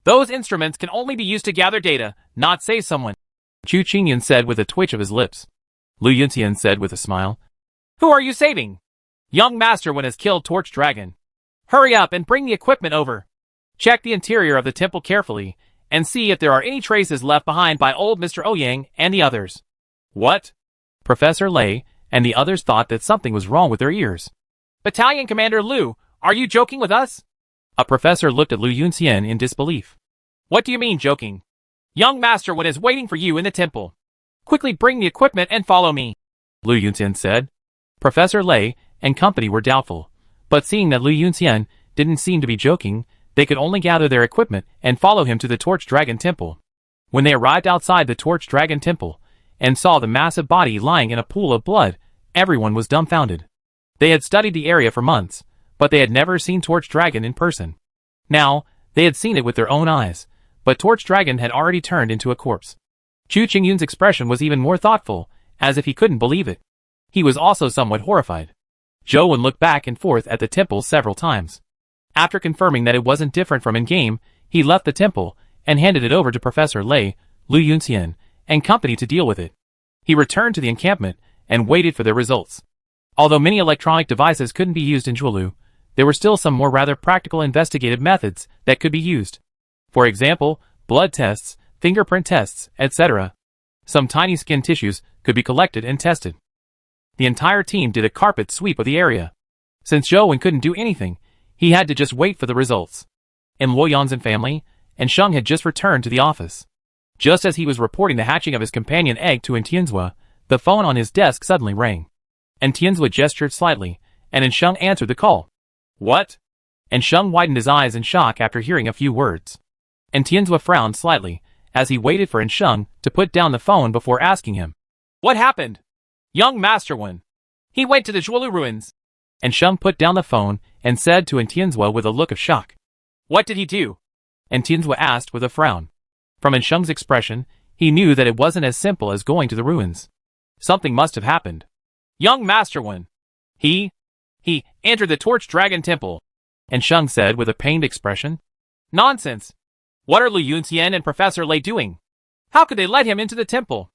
S1: Those instruments can only be used to gather data, not save someone, Chu Qingyan said with a twitch of his lips. Lu Yuntian said with a smile. Who are you saving? Young Master Wen has killed Torch Dragon. Hurry up and bring the equipment over. Check the interior of the temple carefully and see if there are any traces left behind by old Mr. Ouyang and the others. What? Professor Lei and the others thought that something was wrong with their ears. Battalion Commander Lu, are you joking with us? A professor looked at Lu Yuntian in disbelief. What do you mean joking? Young Master Wen is waiting for you in the temple. Quickly bring the equipment and follow me, Lu Yuntian said. Professor Lei and company were doubtful, but seeing that Lu Yuntian didn't seem to be joking, they could only gather their equipment and follow him to the Torch Dragon Temple. When they arrived outside the Torch Dragon Temple and saw the massive body lying in a pool of blood, everyone was dumbfounded. They had studied the area for months, but they had never seen Torch Dragon in person. Now, they had seen it with their own eyes, but Torch Dragon had already turned into a corpse. Chu Qingyun's expression was even more thoughtful, as if he couldn't believe it. He was also somewhat horrified. Zhou Wen looked back and forth at the temple several times. After confirming that it wasn't different from in-game, he left the temple and handed it over to Professor Lei, Lu Yuntian, and company to deal with it. He returned to the encampment and waited for their results. Although many electronic devices couldn't be used in Zhuolu, there were still some more rather practical investigative methods that could be used. For example, blood tests, fingerprint tests, etc. Some tiny skin tissues could be collected and tested. The entire team did a carpet sweep of the area. Since Zhou Wen couldn't do anything, he had to just wait for the results. And Luo Yanzhen family and Sheng had just returned to the office. Just as he was reporting the hatching of his companion egg to Tianzua, the phone on his desk suddenly rang. And Tianzua gestured slightly, and Sheng answered the call. What? And Sheng widened his eyes in shock after hearing a few words. And Tianzua frowned slightly, as he waited for Sheng to put down the phone before asking him. What happened? Young Master Wen. He went to the Zhuolu ruins. And Sheng put down the phone and said to Tianzua with a look of shock. What did he do? And Tianzua asked with a frown. From Sheng's expression, he knew that it wasn't as simple as going to the ruins. Something must have happened. Young Master Wen. He entered the Torch Dragon Temple. And Sheng said with a pained expression. Nonsense. What are Lu Yuntian and Professor Lei doing? How could they let him into the temple?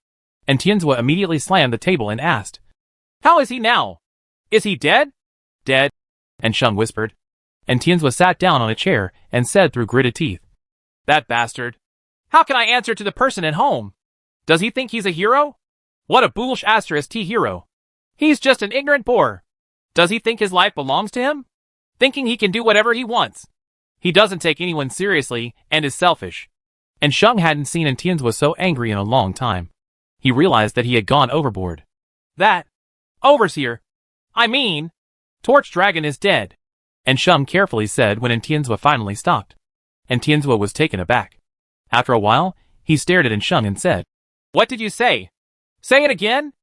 S1: And Tianzua immediately slammed the table and asked. How is he now? Is he dead? Dead, and Sheng whispered. And Tianzua sat down on a chair and said through gritted teeth. That bastard. How can I answer to the person at home? Does he think he's a hero? What a boolsh asterisk T hero. He's just an ignorant boor. Does he think his life belongs to him? Thinking he can do whatever he wants. He doesn't take anyone seriously and is selfish. And Sheng hadn't seen Tianzua so angry in a long time. He realized that he had gone overboard. That overseer, I mean, Torch Dragon is dead. And Sheng carefully said when Tianzua finally stopped. And Tianzua was taken aback. After a while, he stared at Sheng and said, What did you say? Say it again?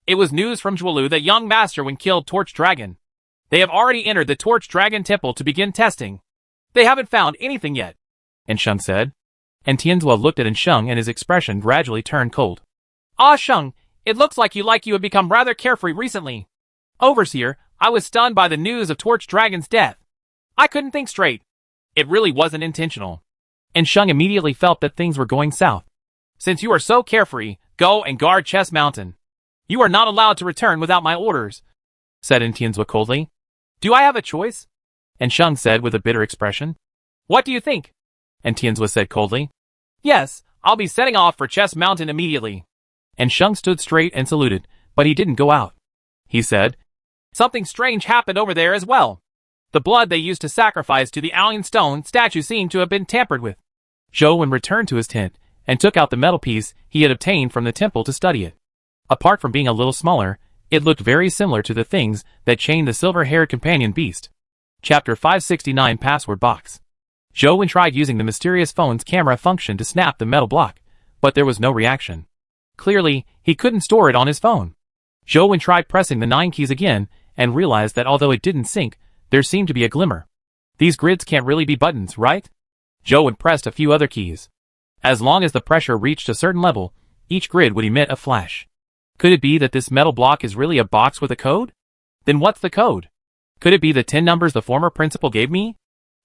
S1: It was news from Zhuolu that young master Wen killed Torch Dragon. They have already entered the Torch Dragon Temple to begin testing. They haven't found anything yet. And Sheng said. And Tianzua looked at Sheng and his expression gradually turned cold. Ah, Sheng, it looks like you had become rather carefree recently. Overseer, I was stunned by the news of Torch Dragon's death. I couldn't think straight. It really wasn't intentional. And Sheng immediately felt that things were going south. Since you are so carefree, go and guard Chess Mountain. You are not allowed to return without my orders, said Tianzua coldly. Do I have a choice? And Sheng said with a bitter expression. What do you think? And Tianzua said coldly. Yes, I'll be setting off for Chess Mountain immediately. And Sheng stood straight and saluted, but he didn't go out. He said, Something strange happened over there as well. The blood they used to sacrifice to the Alien Stone statue seemed to have been tampered with. Zhou Wen returned to his tent and took out the metal piece he had obtained from the temple to study it. Apart from being a little smaller, it looked very similar to the things that chained the silver-haired companion beast. Chapter 569 Password Box. Zhou Wen tried using the mysterious phone's camera function to snap the metal block, but there was no reaction. Clearly, he couldn't store it on his phone. Zhou Wen tried pressing the 9 keys again and realized that although it didn't sync, there seemed to be a glimmer. These grids can't really be buttons, right? Zhou Wen pressed a few other keys. As long as the pressure reached a certain level, each grid would emit a flash. Could it be that this metal block is really a box with a code? Then what's the code? Could it be the 10 numbers the former principal gave me?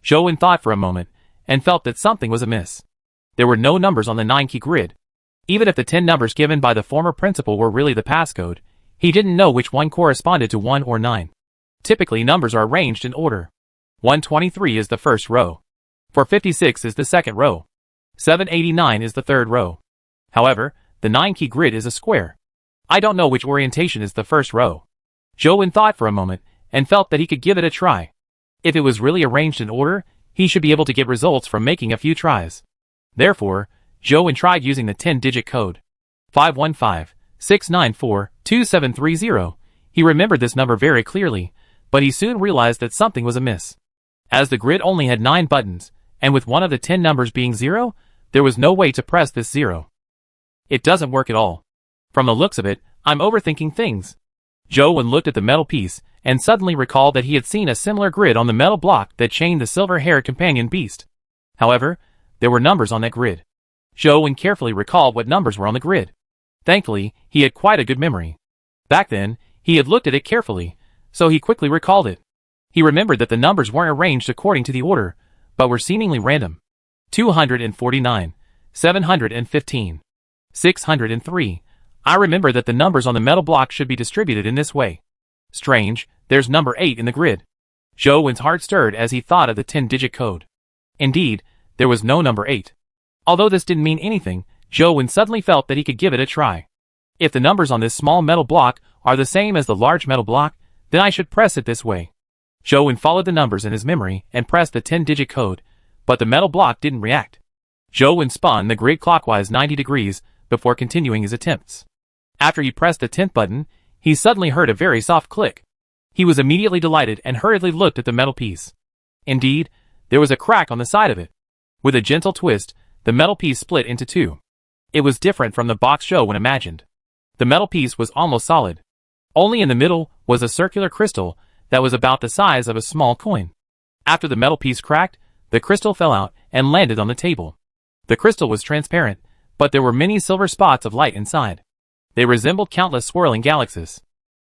S1: Zhou Wen thought for a moment, and felt that something was amiss. There were no numbers on the 9-key grid. Even if the 10 numbers given by the former principal were really the passcode, he didn't know which one corresponded to 1 or 9. Typically numbers are arranged in order. 123 is the first row. 456 is the second row. 789 is the third row. However, the 9-key grid is a square. I don't know which orientation is the first row. Zhou Wen thought for a moment, and felt that he could give it a try. If it was really arranged in order, he should be able to get results from making a few tries. Therefore, Zhou Wen tried using the 10-digit code. 515-694-2730. He remembered this number very clearly, but he soon realized that something was amiss. As the grid only had 9 buttons, and with one of the 10 numbers being 0, there was no way to press this 0. It doesn't work at all. From the looks of it, I'm overthinking things. Zhou Wen looked at the metal piece, and suddenly recalled that he had seen a similar grid on the metal block that chained the silver-haired companion beast. However, there were numbers on that grid. Zhou Wen carefully recalled what numbers were on the grid. Thankfully, he had quite a good memory. Back then, he had looked at it carefully, so he quickly recalled it. He remembered that the numbers weren't arranged according to the order, but were seemingly random. 249, 715, 603. I remember that the numbers on the metal block should be distributed in this way. Strange, there's number 8 in the grid. Zhou Wen's heart stirred as he thought of the 10-digit code. Indeed, there was no number 8. Although this didn't mean anything, Zhou Wen suddenly felt that he could give it a try. If the numbers on this small metal block are the same as the large metal block, then I should press it this way. Zhou Wen followed the numbers in his memory and pressed the 10-digit code, but the metal block didn't react. Zhou Wen spun the grid clockwise 90 degrees before continuing his attempts. After he pressed the 10th button, he suddenly heard a very soft click. He was immediately delighted and hurriedly looked at the metal piece. Indeed, there was a crack on the side of it. With a gentle twist, the metal piece split into 2. It was different from the box Zhou Wen imagined. The metal piece was almost solid. Only in the middle was a circular crystal that was about the size of a small coin. After the metal piece cracked, the crystal fell out and landed on the table. The crystal was transparent, but there were many silver spots of light inside. They resembled countless swirling galaxies.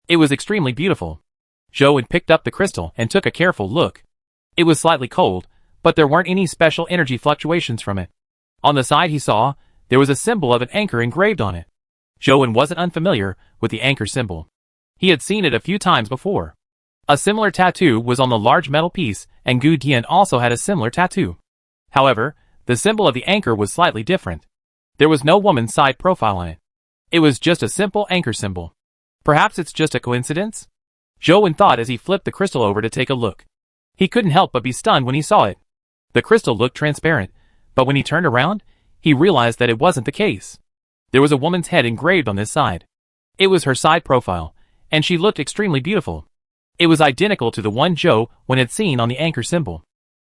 S1: It was extremely beautiful. Zhou Wen picked up the crystal and took a careful look. It was slightly cold, but there weren't any special energy fluctuations from it. On the side he saw, there was a symbol of an anchor engraved on it. Zhou Wen wasn't unfamiliar with the anchor symbol. He had seen it a few times before. A similar tattoo was on the large metal piece, and Gu Dian also had a similar tattoo. However, the symbol of the anchor was slightly different. There was no woman's side profile on it. It was just a simple anchor symbol. Perhaps it's just a coincidence? Zhou thought as he flipped the crystal over to take a look. He couldn't help but be stunned when he saw it. The crystal looked transparent, but when he turned around, he realized that it wasn't the case. There was a woman's head engraved on this side. It was her side profile, and she looked extremely beautiful. It was identical to the one Zhou had seen on the anchor symbol.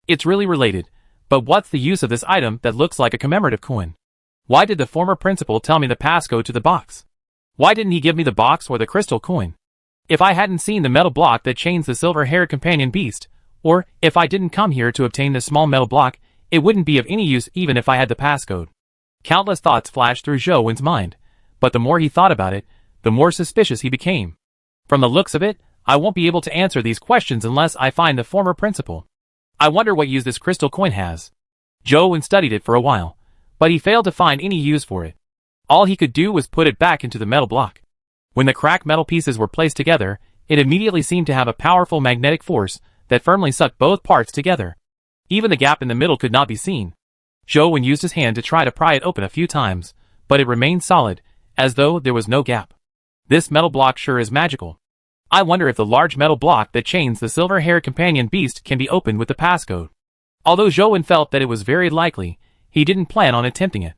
S1: It's really related, but what's the use of this item that looks like a commemorative coin? Why did the former principal tell me the passcode to the box? Why didn't he give me the box or the crystal coin? If I hadn't seen the metal block that chains the silver-haired companion beast, or if I didn't come here to obtain this small metal block, it wouldn't be of any use even if I had the passcode. Countless thoughts flashed through Zhou mind, but the more he thought about it, the more suspicious he became. From the looks of it, I won't be able to answer these questions unless I find the former principal. I wonder what use this crystal coin has. Zhou studied it for a while, but he failed to find any use for it. All he could do was put it back into the metal block. When the cracked metal pieces were placed together, it immediately seemed to have a powerful magnetic force that firmly sucked both parts together. Even the gap in the middle could not be seen. Zhou used his hand to try to pry it open a few times, but it remained solid, as though there was no gap. This metal block sure is magical. I wonder if the large metal block that chains the silver-haired companion beast can be opened with the passcode. Although Zhou hatched that it was very likely, he didn't plan on attempting it.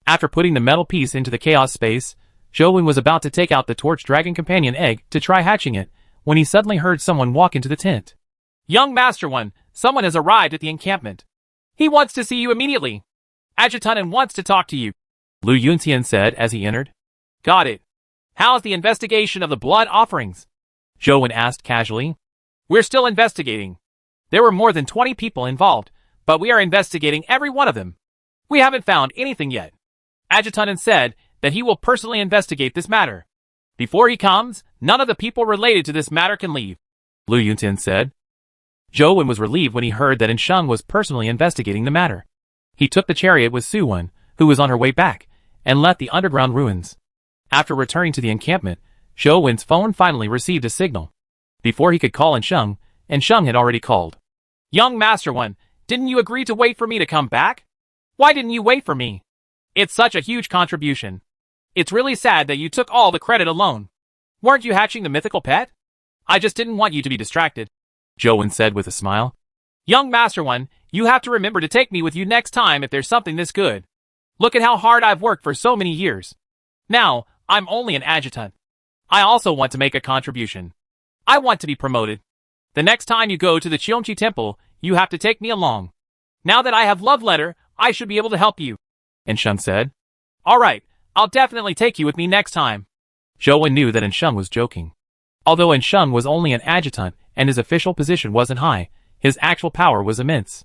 S1: After putting the metal piece into the chaos space, Zhou was about to take out the Torch Dragon companion egg to try hatching it, when he suddenly heard someone walk into the tent. "Young Master One, someone has arrived at the encampment. He wants to see you immediately. Adjutant wants to talk to you," Lu Yunxian said as he entered. "Got it. How's the investigation of the blood offerings?" Zhou asked casually. "We're still investigating. There were more than 20 people involved, but we are investigating every one of them. We haven't found anything yet. Adjutant said that he will personally investigate this matter. Before he comes, none of the people related to this matter can leave," Lu Yunxian said. Zhou was relieved when he heard that Sheng was personally investigating the matter. He took the chariot with Su Wen, who was on her way back, and left the underground ruins. After returning to the encampment, Zhou phone finally received a signal. Before he could call Sheng had already called. "Young Master One, didn't you agree to wait for me to come back? Why didn't you wait for me? It's such a huge contribution. It's really sad that you took all the credit alone. Weren't you hatching the mythical pet? I just didn't want you to be distracted," Zhou said with a smile. "Young Master One, you have to remember to take me with you next time if there's something this good. Look at how hard I've worked for so many years. Now, I'm only an adjutant. I also want to make a contribution. I want to be promoted. The next time you go to the Qiongqi Temple, you have to take me along. Now that I have love letter, I should be able to help you," Sheng said. "All right, I'll definitely take you with me next time." Zhou knew that Sheng was joking. Although Sheng was only an adjutant and his official position wasn't high, his actual power was immense.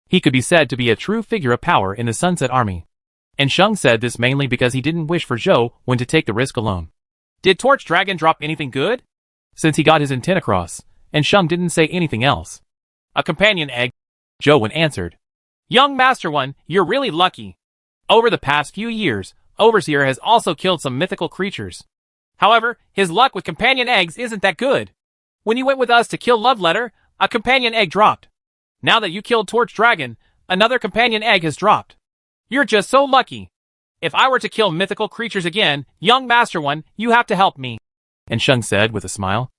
S1: He could be said to be a true figure of power in the Sunset Army. Sheng said this mainly because he didn't wish for Zhou to take the risk alone. "Did Torch Dragon drop anything good?" Since he got his intent across, Sheng didn't say anything else. "A companion egg," Zhou answered. "Young Master One, you're really lucky. Over the past few years, Overseer has also killed some mythical creatures. However, his luck with companion eggs isn't that good. When you went with us to kill Love Letter, a companion egg dropped. Now that you killed Torch Dragon, another companion egg has dropped. You're just so lucky. If I were to kill mythical creatures again, Young Master One, you have to help me," Sheng said with a smile.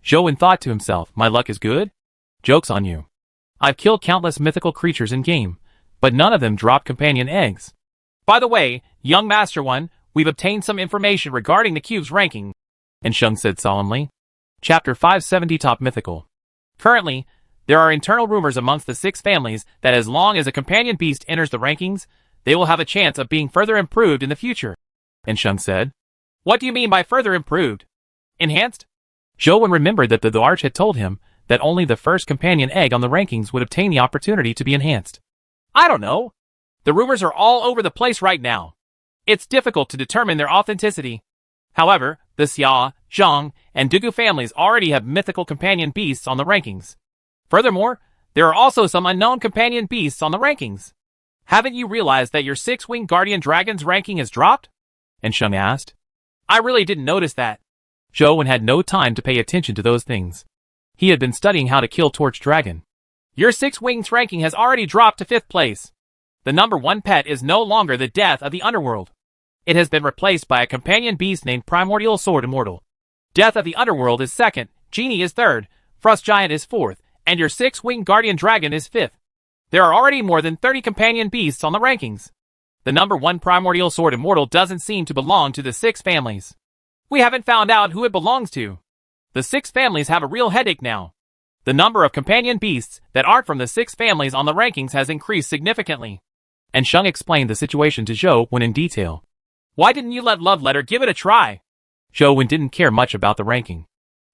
S1: Zhou thought to himself, my luck is good? Joke's on you. I've killed countless mythical creatures in game, but none of them dropped companion eggs. By the way, Young Master One, we've obtained some information regarding the cube's ranking, Sheng said solemnly. Chapter 570 Top Mythical. Currently, there are internal rumors amongst the 6 families that as long as a companion beast enters the rankings, they will have a chance of being further improved in the future, Sheng said. What do you mean by further improved? Enhanced? Zhou remembered that the Dwarf had told him that only the first companion egg on the rankings would obtain the opportunity to be enhanced. I don't know. The rumors are all over the place right now. It's difficult to determine their authenticity. However, the Xia, Zhang, and Dugu families already have mythical companion beasts on the rankings. Furthermore, there are also some unknown companion beasts on the rankings. Haven't you realized that your 6-winged guardian dragon's ranking has dropped? Sheng asked. I really didn't notice that. Zhou had no time to pay attention to those things. He had been studying how to kill Torch Dragon. Your 6-winged ranking has already dropped to 5th place. The number 1 pet is no longer the Death of the Underworld. It has been replaced by a companion beast named Primordial Sword Immortal. Death of the Underworld is 2nd, Genie is 3rd, Frost Giant is 4th, and your 6-winged Guardian Dragon is 5th. There are already more than 30 companion beasts on the rankings. The number 1 Primordial Sword Immortal doesn't seem to belong to the 6 families. We haven't found out who it belongs to. The 6 families have a real headache now. The number of companion beasts that aren't from the 6 families on the rankings has increased significantly. And Shang explained the situation to Zhou Wen in detail. Why didn't you let Love Letter give it a try? Zhou Wen didn't care much about the ranking.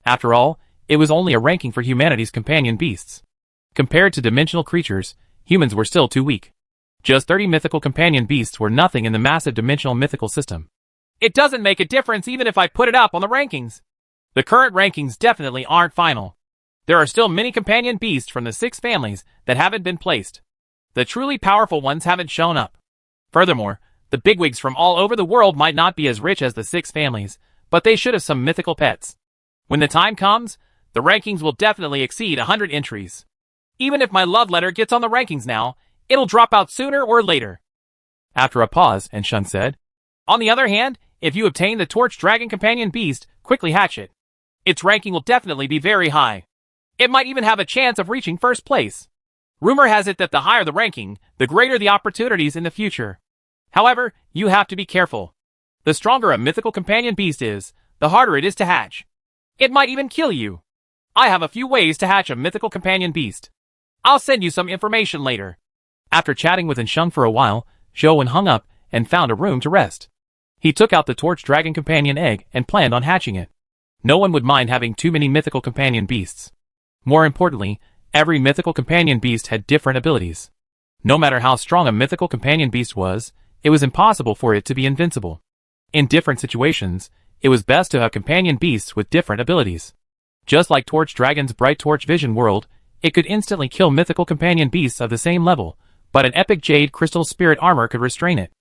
S1: After all, it was only a ranking for humanity's companion beasts. Compared to dimensional creatures, humans were still too weak. Just 30 mythical companion beasts were nothing in the massive dimensional mythical system. It doesn't make a difference even if I put it up on the rankings. The current rankings definitely aren't final. There are still many companion beasts from the 6 families that haven't been placed. The truly powerful ones haven't shown up. Furthermore, the bigwigs from all over the world might not be as rich as the 6 families, but they should have some mythical pets. When the time comes, the rankings will definitely exceed 100 entries. Even if my Love Letter gets on the rankings now, it'll drop out sooner or later. After a pause, and Shun said, on the other hand, if you obtain the Torch Dragon Companion Beast, quickly hatch it. Its ranking will definitely be very high. It might even have a chance of reaching 1st place. Rumor has it that the higher the ranking, the greater the opportunities in the future. However, you have to be careful. The stronger a mythical companion beast is, the harder it is to hatch. It might even kill you. I have a few ways to hatch a mythical companion beast. I'll send you some information later. After chatting with Shung for a while, Zhou Wen hung up and found a room to rest. He took out the Torch Dragon Companion egg and planned on hatching it. No one would mind having too many mythical companion beasts. More importantly, every mythical companion beast had different abilities. No matter how strong a mythical companion beast was, it was impossible for it to be invincible. In different situations, it was best to have companion beasts with different abilities. Just like Torch Dragon's Bright Torch Vision World, it could instantly kill mythical companion beasts of the same level, but an epic Jade Crystal Spirit Armor could restrain it.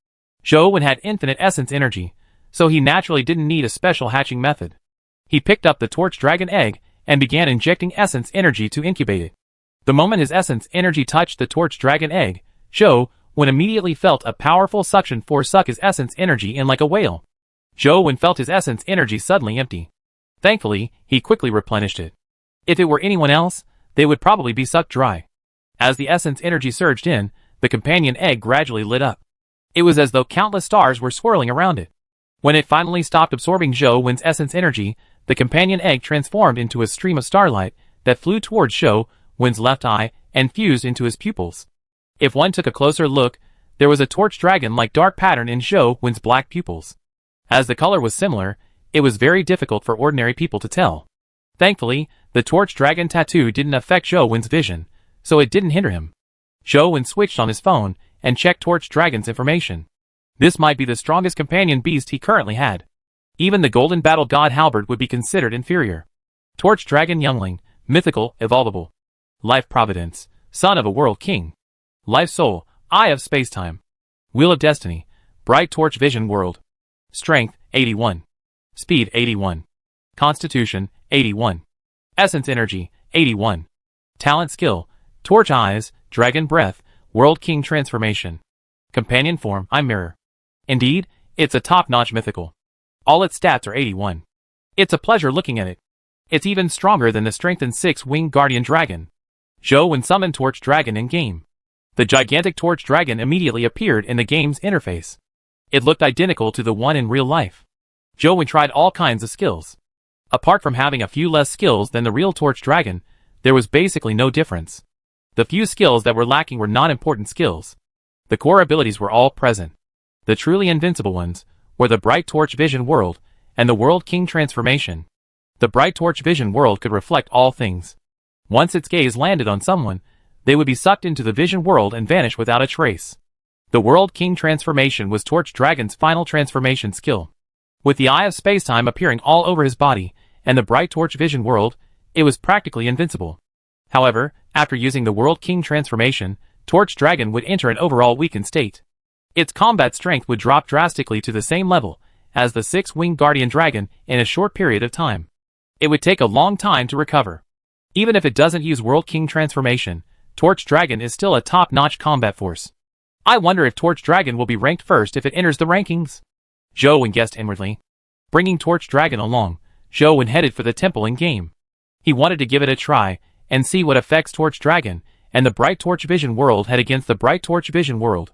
S1: Zhou Wen had infinite essence energy, so he naturally didn't need a special hatching method. He picked up the Torch Dragon egg and began injecting essence energy to incubate it. The moment his essence energy touched the Torch Dragon egg, Zhou Wen immediately felt a powerful suction force suck his essence energy in like a whale. Zhou Wen felt his essence energy suddenly empty. Thankfully, he quickly replenished it. If it were anyone else, they would probably be sucked dry. As the essence energy surged in, the companion egg gradually lit up. It was as though countless stars were swirling around it. When it finally stopped absorbing Zhou Wen's essence energy, the companion egg transformed into a stream of starlight that flew towards Zhou Wen's left eye and fused into his pupils. If one took a closer look, there was a torch dragon-like dark pattern in Zhou Wen's black pupils. As the color was similar, it was very difficult for ordinary people to tell. Thankfully, the torch dragon tattoo didn't affect Zhou Wen's vision, so it didn't hinder him. Zhou Wen switched on his phone and checked Torch Dragon's information. This might be the strongest companion beast he currently had. Even the Golden Battle God Halberd would be considered inferior. Torch Dragon Youngling, mythical, evolvable. Life Providence, son of a world king. Life Soul, Eye of Spacetime. Wheel of Destiny, Bright Torch Vision World. Strength, 81. Speed, 81. Constitution, 81. Essence Energy, 81. Talent Skill, Torch Eyes, Dragon Breath, World King Transformation. Companion Form, Eye Mirror. Indeed, it's a top-notch mythical. All its stats are 81. It's a pleasure looking at it. It's even stronger than the strengthened 6-winged Guardian Dragon. Zhou Wen summoned Torch Dragon in-game. The gigantic Torch Dragon immediately appeared in the game's interface. It looked identical to the one in real life. Zhou Wen tried all kinds of skills. Apart from having a few less skills than the real Torch Dragon, there was basically no difference. The few skills that were lacking were non-important skills. The core abilities were all present. The truly invincible ones were the Bright Torch Vision World and the World King Transformation. The Bright Torch Vision World could reflect all things. Once its gaze landed on someone, they would be sucked into the Vision World and vanish without a trace. The World King Transformation was Torch Dragon's final transformation skill. With the Eye of Spacetime appearing all over his body and the Bright Torch Vision World, it was practically invincible. However, after using the World King Transformation, Torch Dragon would enter an overall weakened state. Its combat strength would drop drastically to the same level as the 6-winged Guardian Dragon in a short period of time. It would take a long time to recover. Even if it doesn't use World King Transformation, Torch Dragon is still a top-notch combat force. I wonder if Torch Dragon will be ranked first if it enters the rankings. Zhou Wen guessed inwardly. Bringing Torch Dragon along, Zhou Wen headed for the temple in-game. He wanted to give it a try and see what effects Torch Dragon and the Bright Torch Vision World had against the Bright Torch Vision World.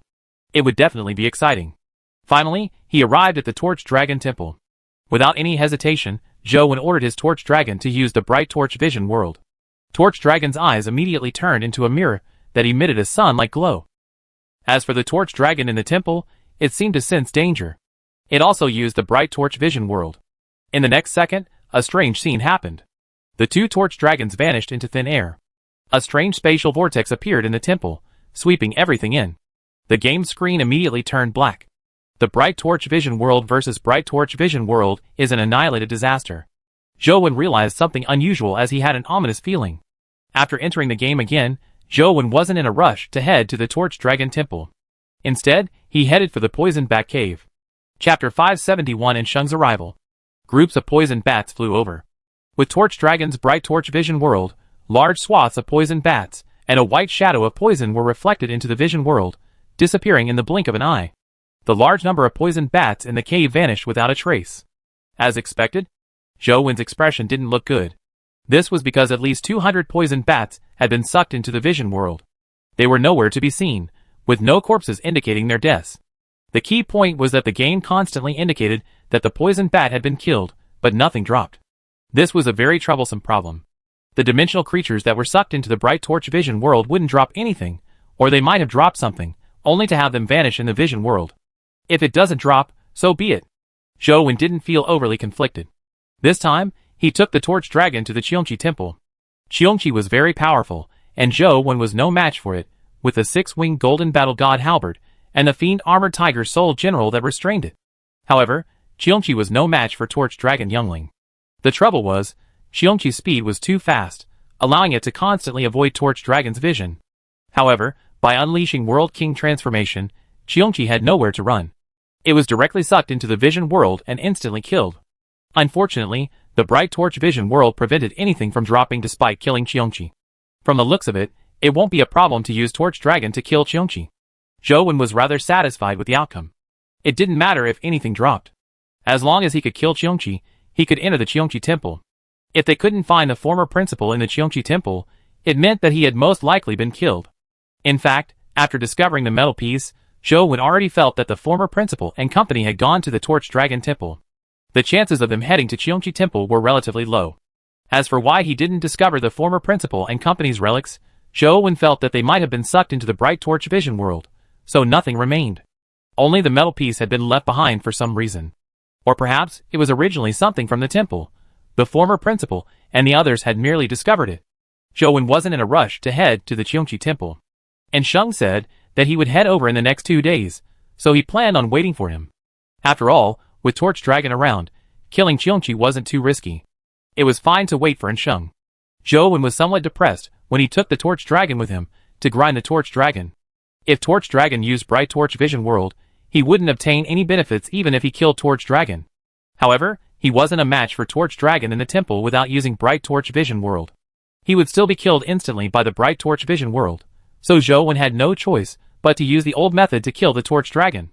S1: It would definitely be exciting. Finally, he arrived at the Torch Dragon Temple. Without any hesitation, Zhou ordered his Torch Dragon to use the Bright Torch Vision World. Torch Dragon's eyes immediately turned into a mirror that emitted a sun-like glow. As for the Torch Dragon in the temple, it seemed to sense danger. It also used the Bright Torch Vision World. In the next second, a strange scene happened. The two Torch Dragons vanished into thin air. A strange spatial vortex appeared in the temple, sweeping everything in. The game screen immediately turned black. The Bright Torch Vision World versus Bright Torch Vision World is an annihilated disaster. Zhou realized something unusual as he had an ominous feeling. After entering the game again, Zhou wasn't in a rush to head to the Torch Dragon Temple. Instead, he headed for the Poisoned Bat Cave. Chapter 571 in Shung's arrival. Groups of poisoned bats flew over. With Torch Dragon's Bright Torch Vision World, large swaths of poisoned bats and a white shadow of poison were reflected into the Vision World, disappearing in the blink of an eye. The large number of poisoned bats in the cave vanished without a trace. As expected, Zhou expression didn't look good. This was because at least 200 poisoned bats had been sucked into the Vision World. They were nowhere to be seen, with no corpses indicating their deaths. The key point was that the game constantly indicated that the poisoned bat had been killed, but nothing dropped. This was a very troublesome problem. The dimensional creatures that were sucked into the Bright Torch Vision World wouldn't drop anything, or they might have dropped something, only to have them vanish in the Vision World. If it doesn't drop, so be it. Zhou didn't feel overly conflicted. This time, he took the Torch Dragon to the Qiongqi Temple. Qiongqi was very powerful, and Zhou was no match for it, with the six-winged golden battle god halberd, and the fiend armored tiger soul general that restrained it. However, Qiongqi was no match for Torch Dragon Youngling. The trouble was, Qiongqi's speed was too fast, allowing it to constantly avoid Torch Dragon's vision. However, by unleashing World King transformation, Qiongqi had nowhere to run. It was directly sucked into the Vision World and instantly killed. Unfortunately, the Bright Torch Vision World prevented anything from dropping despite killing Qiongqi. From the looks of it, it won't be a problem to use Torch Dragon to kill Qiongqi. Zhou was rather satisfied with the outcome. It didn't matter if anything dropped. As long as he could kill Qiongqi, he could enter the Qiongqi Temple. If they couldn't find the former principal in the Qiongqi Temple, it meant that he had most likely been killed. In fact, after discovering the metal piece, Zhou already felt that the former principal and company had gone to the Torch Dragon Temple. The chances of them heading to Qiongqi Temple were relatively low. As for why he didn't discover the former principal and company's relics, Zhou felt that they might have been sucked into the Bright Torch Vision World, so nothing remained. Only the metal piece had been left behind for some reason. Or perhaps it was originally something from the temple. The former principal and the others had merely discovered it. Zhou wasn't in a rush to head to the Qiongqi Temple. And Shung said that he would head over in the next 2 days, so he planned on waiting for him. After all, with Torch Dragon around, killing Qiongqi wasn't too risky. It was fine to wait for Shung. Zhou was somewhat depressed when he took the Torch Dragon with him to grind the Torch Dragon. If Torch Dragon used Bright Torch Vision World, he wouldn't obtain any benefits even if he killed Torch Dragon. However, he wasn't a match for Torch Dragon in the temple without using Bright Torch Vision World. He would still be killed instantly by the Bright Torch Vision World, so Zhou had no choice but to use the old method to kill the Torch Dragon.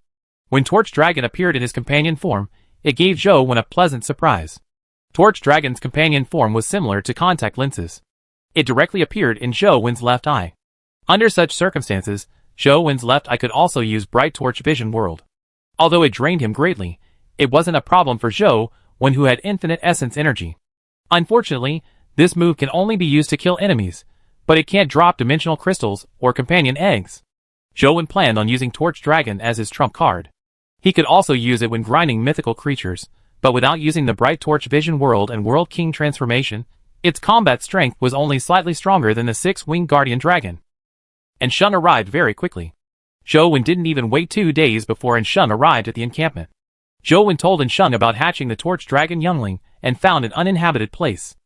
S1: When Torch Dragon appeared in his companion form, it gave Zhou a pleasant surprise. Torch Dragon's companion form was similar to contact lenses. It directly appeared in Zhou's left eye. Under such circumstances, Zhou's left eye could also use Bright Torch Vision World. Although it drained him greatly, it wasn't a problem for Zhou, who had infinite essence energy. Unfortunately, this move can only be used to kill enemies, but it can't drop dimensional crystals or companion eggs. Zhou planned on using Torch Dragon as his trump card. He could also use it when grinding mythical creatures, but without using the Bright Torch Vision World and World King transformation, its combat strength was only slightly stronger than the six-winged Guardian Dragon. And Shun arrived very quickly. Zhou didn't even wait 2 days before Shun arrived at the encampment. Zhou told Shun about hatching the Torch Dragon Youngling and found an uninhabited place.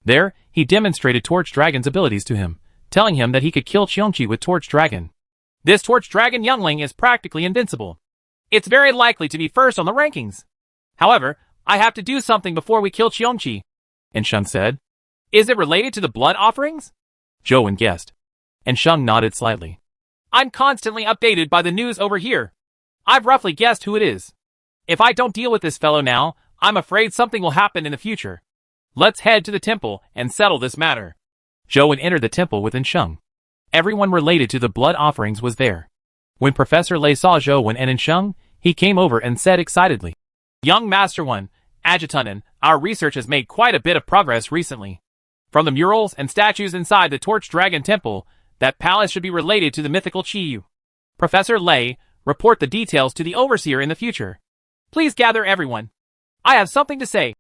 S1: There, he demonstrated Torch Dragon's abilities to him, telling him that he could kill Qiongqi with Torch Dragon. This Torch Dragon Youngling is practically invincible. It's very likely to be first on the rankings. However, I have to do something before we kill Qiongqi, Shun said. Is it related to the blood offerings? Zhou guessed. Shun nodded slightly. I'm constantly updated by the news over here. I've roughly guessed who it is. If I don't deal with this fellow now, I'm afraid something will happen in the future. Let's head to the temple and settle this matter. Zhou entered the temple with Ensheng. Everyone related to the blood offerings was there. When Professor Lei saw Zhou and Ensheng, he came over and said excitedly, Young Master One, Adjutant, our research has made quite a bit of progress recently. From the murals and statues inside the Torch Dragon Temple, that palace should be related to the mythical Qiyu. Professor Lei, report the details to the Overseer in the future. Please gather everyone. I have something to say,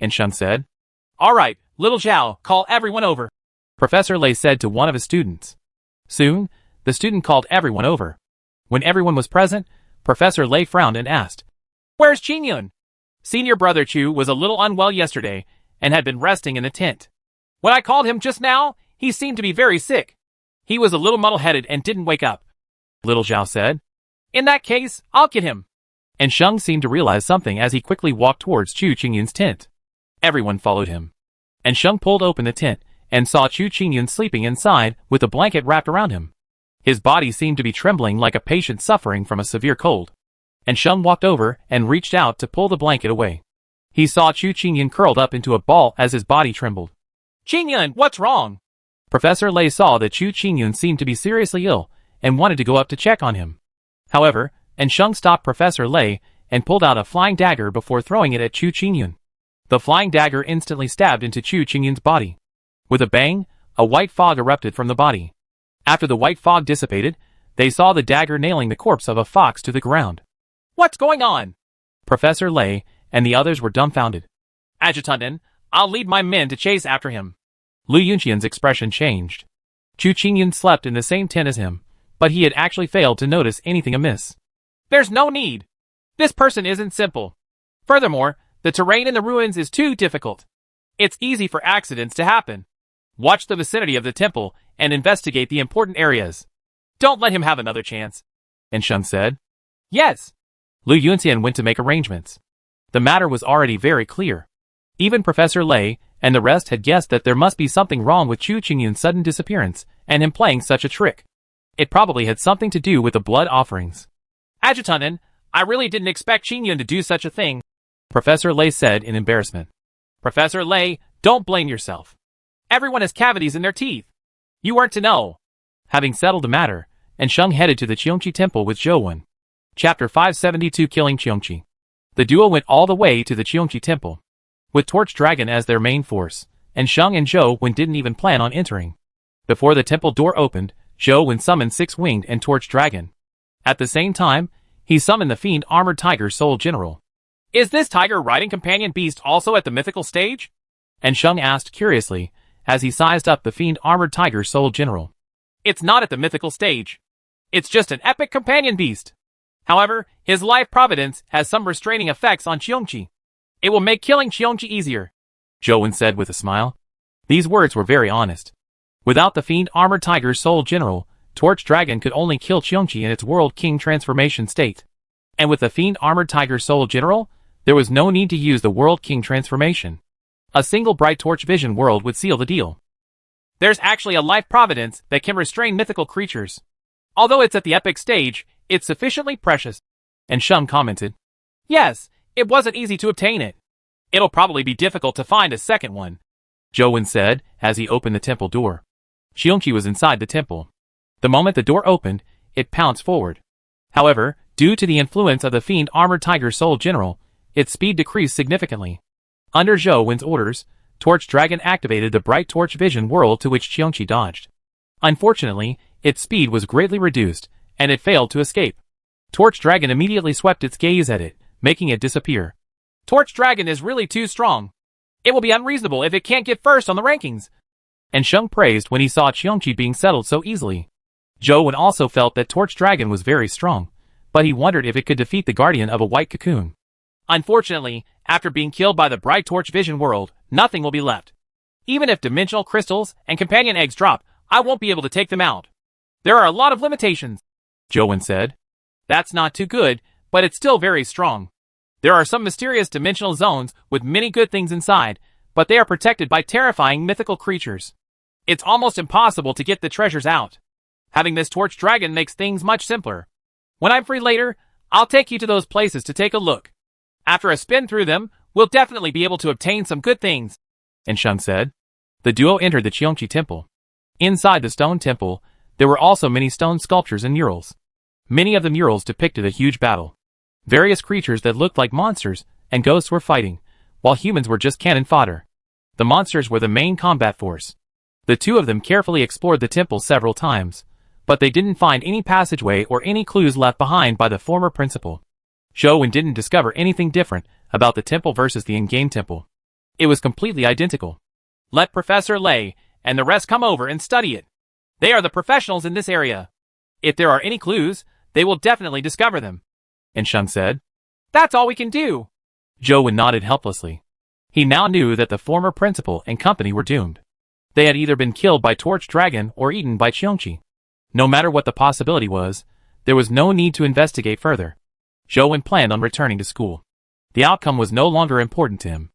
S1: Ensheng said. Alright, little Zhao, call everyone over, Professor Lei said to one of his students. Soon, the student called everyone over. When everyone was present, Professor Lei frowned and asked, Where's Qingyun? Senior brother Chu was a little unwell yesterday and had been resting in the tent. When I called him just now, he seemed to be very sick. He was a little muddle-headed and didn't wake up, little Zhao said. In that case, I'll get him. Ensheng seemed to realize something as he quickly walked towards Chu Qingyun's tent. Everyone followed him. Ensheng pulled open the tent and saw Chu Qingyun sleeping inside with a blanket wrapped around him. His body seemed to be trembling like a patient suffering from a severe cold. Ensheng walked over and reached out to pull the blanket away. He saw Chu Qingyun curled up into a ball as his body trembled. Qingyun, what's wrong? Professor Lei saw that Chu Qingyun seemed to be seriously ill and wanted to go up to check on him. However, Ensheng stopped Professor Lei and pulled out a flying dagger before throwing it at Chu Qingyun. The flying dagger instantly stabbed into Chu Qingyun's body. With a bang, a white fog erupted from the body. After the white fog dissipated, they saw the dagger nailing the corpse of a fox to the ground. What's going on? Professor Lei and the others were dumbfounded. Adjutant, I'll lead my men to chase after him. Lu Yunqian's expression changed. Chu Qingyun slept in the same tent as him, but he had actually failed to notice anything amiss. There's no need. This person isn't simple. Furthermore, the terrain in the ruins is too difficult. It's easy for accidents to happen. Watch the vicinity of the temple and investigate the important areas. Don't let him have another chance, Ensheng said. Yes. Lu Yunxian went to make arrangements. The matter was already very clear. Even Professor Lei and the rest had guessed that there must be something wrong with Chu Qingyun's sudden disappearance and him playing such a trick. It probably had something to do with the blood offerings. Adjutant, I really didn't expect Qingyun to do such a thing, Professor Lei said in embarrassment. Professor Lei, don't blame yourself. Everyone has cavities in their teeth. You weren't to know. Having settled the matter, Ensheng headed to the Qiongqi Temple with Zhou Wen. Chapter 572 Killing Qiongqi. The duo went all the way to the Qiongqi Temple. With Torch Dragon as their main force, Ensheng and Zhou Wen didn't even plan on entering. Before the temple door opened, Zhou Wen summoned Six-Winged and Torch Dragon. At the same time, he summoned the Fiend Armored Tiger Soul General. Is this tiger riding companion beast also at the mythical stage? Ensheng asked curiously, as he sized up the Fiend Armored Tiger Soul General. It's not at the mythical stage. It's just an epic companion beast. However, his life providence has some restraining effects on Qiongqi. It will make killing Qiongqi easier, Zhou Wen said with a smile. These words were very honest. Without the Fiend Armored Tiger Soul General, Torch Dragon could only kill Qiongqi in its World King transformation state. And with the Fiend Armored Tiger Soul General, there was no need to use the World King transformation. A single Bright Torch Vision world would seal the deal. There's actually a life providence that can restrain mythical creatures. Although it's at the epic stage, it's sufficiently precious, Ensheng commented. Yes, it wasn't easy to obtain it. It'll probably be difficult to find a second one, Zhou Wen said as he opened the temple door. Qiongqi was inside the temple. The moment the door opened, it pounced forward. However, due to the influence of the Fiend Armored Tiger Soul General, its speed decreased significantly. Under Zhou Wen's orders, Torch Dragon activated the Bright Torch Vision world to which Qiongqi dodged. Unfortunately, its speed was greatly reduced, and it failed to escape. Torch Dragon immediately swept its gaze at it, making it disappear. Torch Dragon is really too strong. It will be unreasonable if it can't get first on the rankings. Ensheng praised when he saw Qiongqi being settled so easily. Zhou Wen also felt that Torch Dragon was very strong, but he wondered if it could defeat the Guardian of a White Cocoon. Unfortunately, after being killed by the Bright Torch Vision world, nothing will be left. Even if dimensional crystals and companion eggs drop, I won't be able to take them out. There are a lot of limitations, Zhou Wen said. That's not too good, but it's still very strong. There are some mysterious dimensional zones with many good things inside, but they are protected by terrifying mythical creatures. It's almost impossible to get the treasures out. Having this Torch Dragon makes things much simpler. When I'm free later, I'll take you to those places to take a look. After a spin through them, we'll definitely be able to obtain some good things, and Sheng said. The duo entered the Qiongqi temple. Inside the stone temple, there were also many stone sculptures and murals. Many of the murals depicted a huge battle. Various creatures that looked like monsters and ghosts were fighting, while humans were just cannon fodder. The monsters were the main combat force. The two of them carefully explored the temple several times, but they didn't find any passageway or any clues left behind by the former principal. Zhou Wen didn't discover anything different about the temple versus the in-game temple. It was completely identical. Let Professor Lei and the rest come over and study it. They are the professionals in this area. If there are any clues, they will definitely discover them. And Sheng said, That's all we can do. Zhou Wen nodded helplessly. He now knew that the former principal and company were doomed. They had either been killed by Torch Dragon or eaten by Qiongqi. No matter what the possibility was, there was no need to investigate further. Zhou Wen planned on returning to school. The outcome was no longer important to him.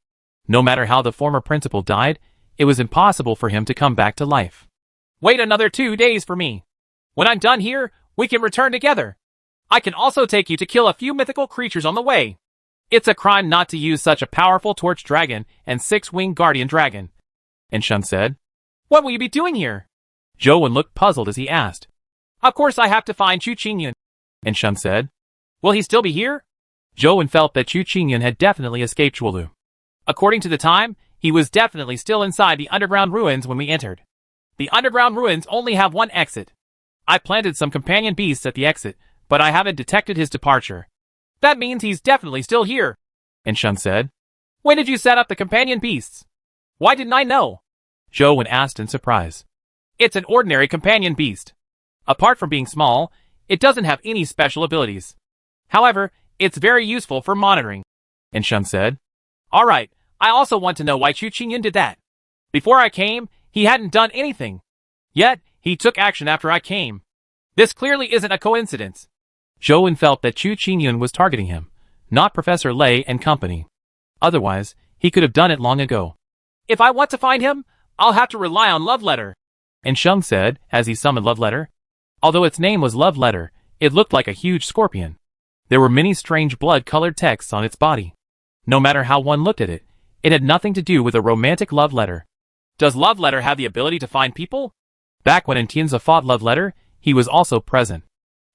S1: No matter how the former principal died, it was impossible for him to come back to life. Wait another 2 days for me. When I'm done here, we can return together. I can also take you to kill a few mythical creatures on the way. It's a crime not to use such a powerful Torch Dragon and 6-winged Guardian Dragon. And Sheng said, What will you be doing here? Zhou Wen looked puzzled as he asked. Of course I have to find Chu Qingyun. And Sheng said, Will he still be here? Zhou Wen felt that Chu Qingyun had definitely escaped Zhuolu. According to the time, he was definitely still inside the underground ruins when we entered. The underground ruins only have one exit. I planted some companion beasts at the exit, but I haven't detected his departure. That means he's definitely still here. And Sheng said, When did you set up the companion beasts? Why didn't I know? Zhou Wen asked in surprise. It's an ordinary companion beast. Apart from being small, it doesn't have any special abilities. However, it's very useful for monitoring. And Sheng said, Alright, I also want to know why Chu Qingyun did that. Before I came, he hadn't done anything. Yet, he took action after I came. This clearly isn't a coincidence. Zhou Wen felt that Chu Qingyun was targeting him, not Professor Lei and company. Otherwise, he could have done it long ago. If I want to find him, I'll have to rely on Love Letter. And Sheng said, as he summoned Love Letter. Although its name was Love Letter, it looked like a huge scorpion. There were many strange blood-colored texts on its body. No matter how one looked at it, it had nothing to do with a romantic love letter. Does Love Letter have the ability to find people? Back when Entienza fought Love Letter, he was also present.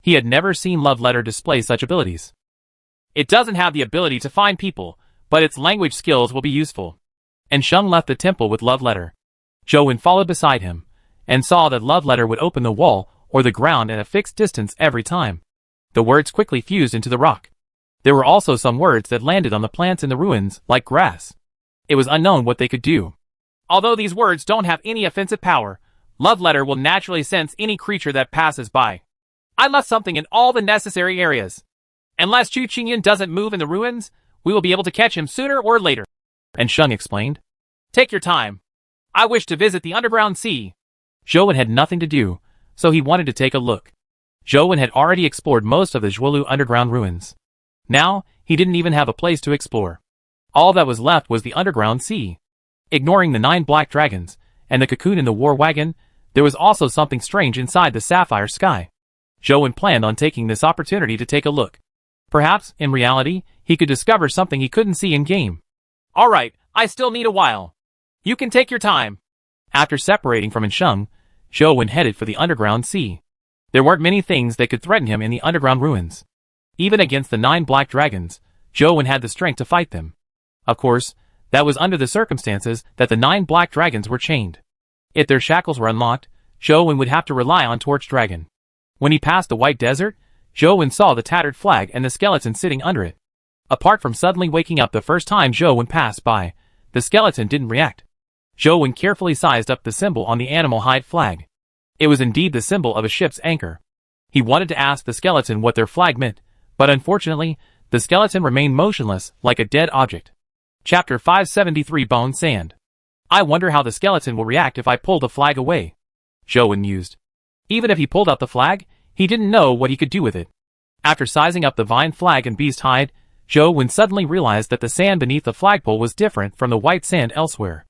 S1: He had never seen Love Letter display such abilities. It doesn't have the ability to find people, but its language skills will be useful. And Sheng left the temple with Love Letter. Zhou Wen followed beside him, and saw that Love Letter would open the wall or the ground at a fixed distance every time. The words quickly fused into the rock. There were also some words that landed on the plants in the ruins, like grass. It was unknown what they could do. Although these words don't have any offensive power, Love Letter will naturally sense any creature that passes by. I left something in all the necessary areas. Unless Chu Qingyun doesn't move in the ruins, we will be able to catch him sooner or later. And Sheng explained. Take your time. I wish to visit the underground sea. Zhou Wen had nothing to do, so he wanted to take a look. Zhou Wen had already explored most of the Zhuolu underground ruins. Now, he didn't even have a place to explore. All that was left was the underground sea. Ignoring the 9 black dragons, and the cocoon in the war wagon, there was also something strange inside the sapphire sky. Zhou Wen planned on taking this opportunity to take a look. Perhaps, in reality, he could discover something he couldn't see in-game. Alright, I still need a while. You can take your time. After separating from Sheng, Zhou Wen headed for the underground sea. There weren't many things that could threaten him in the underground ruins. Even against the 9 black dragons, Zhou Wen had the strength to fight them. Of course, that was under the circumstances that the 9 black dragons were chained. If their shackles were unlocked, Zhou Wen would have to rely on Torch Dragon. When he passed the White Desert, Zhou Wen saw the tattered flag and the skeleton sitting under it. Apart from suddenly waking up the first time Zhou Wen passed by, the skeleton didn't react. Zhou Wen carefully sized up the symbol on the animal hide flag. It was indeed the symbol of a ship's anchor. He wanted to ask the skeleton what their flag meant, but unfortunately, the skeleton remained motionless like a dead object. Chapter 573 Bone Sand. I wonder how the skeleton will react if I pull the flag away. Zhou Wen mused. Even if he pulled out the flag, he didn't know what he could do with it. After sizing up the vine flag and beast hide, Zhou Wen suddenly realized that the sand beneath the flagpole was different from the white sand elsewhere.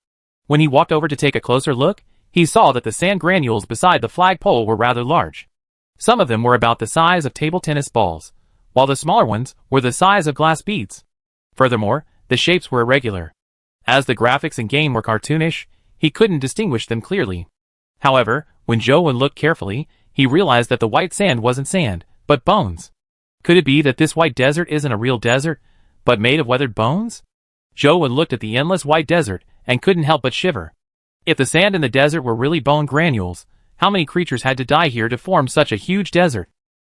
S1: When he walked over to take a closer look, he saw that the sand granules beside the flagpole were rather large. Some of them were about the size of table tennis balls, while the smaller ones were the size of glass beads. Furthermore, the shapes were irregular. As the graphics in game were cartoonish, he couldn't distinguish them clearly. However, when Zhou looked carefully, he realized that the white sand wasn't sand, but bones. Could it be that this white desert isn't a real desert, but made of weathered bones? Zhou looked at the endless white desert and couldn't help but shiver. If the sand in the desert were really bone granules, how many creatures had to die here to form such a huge desert?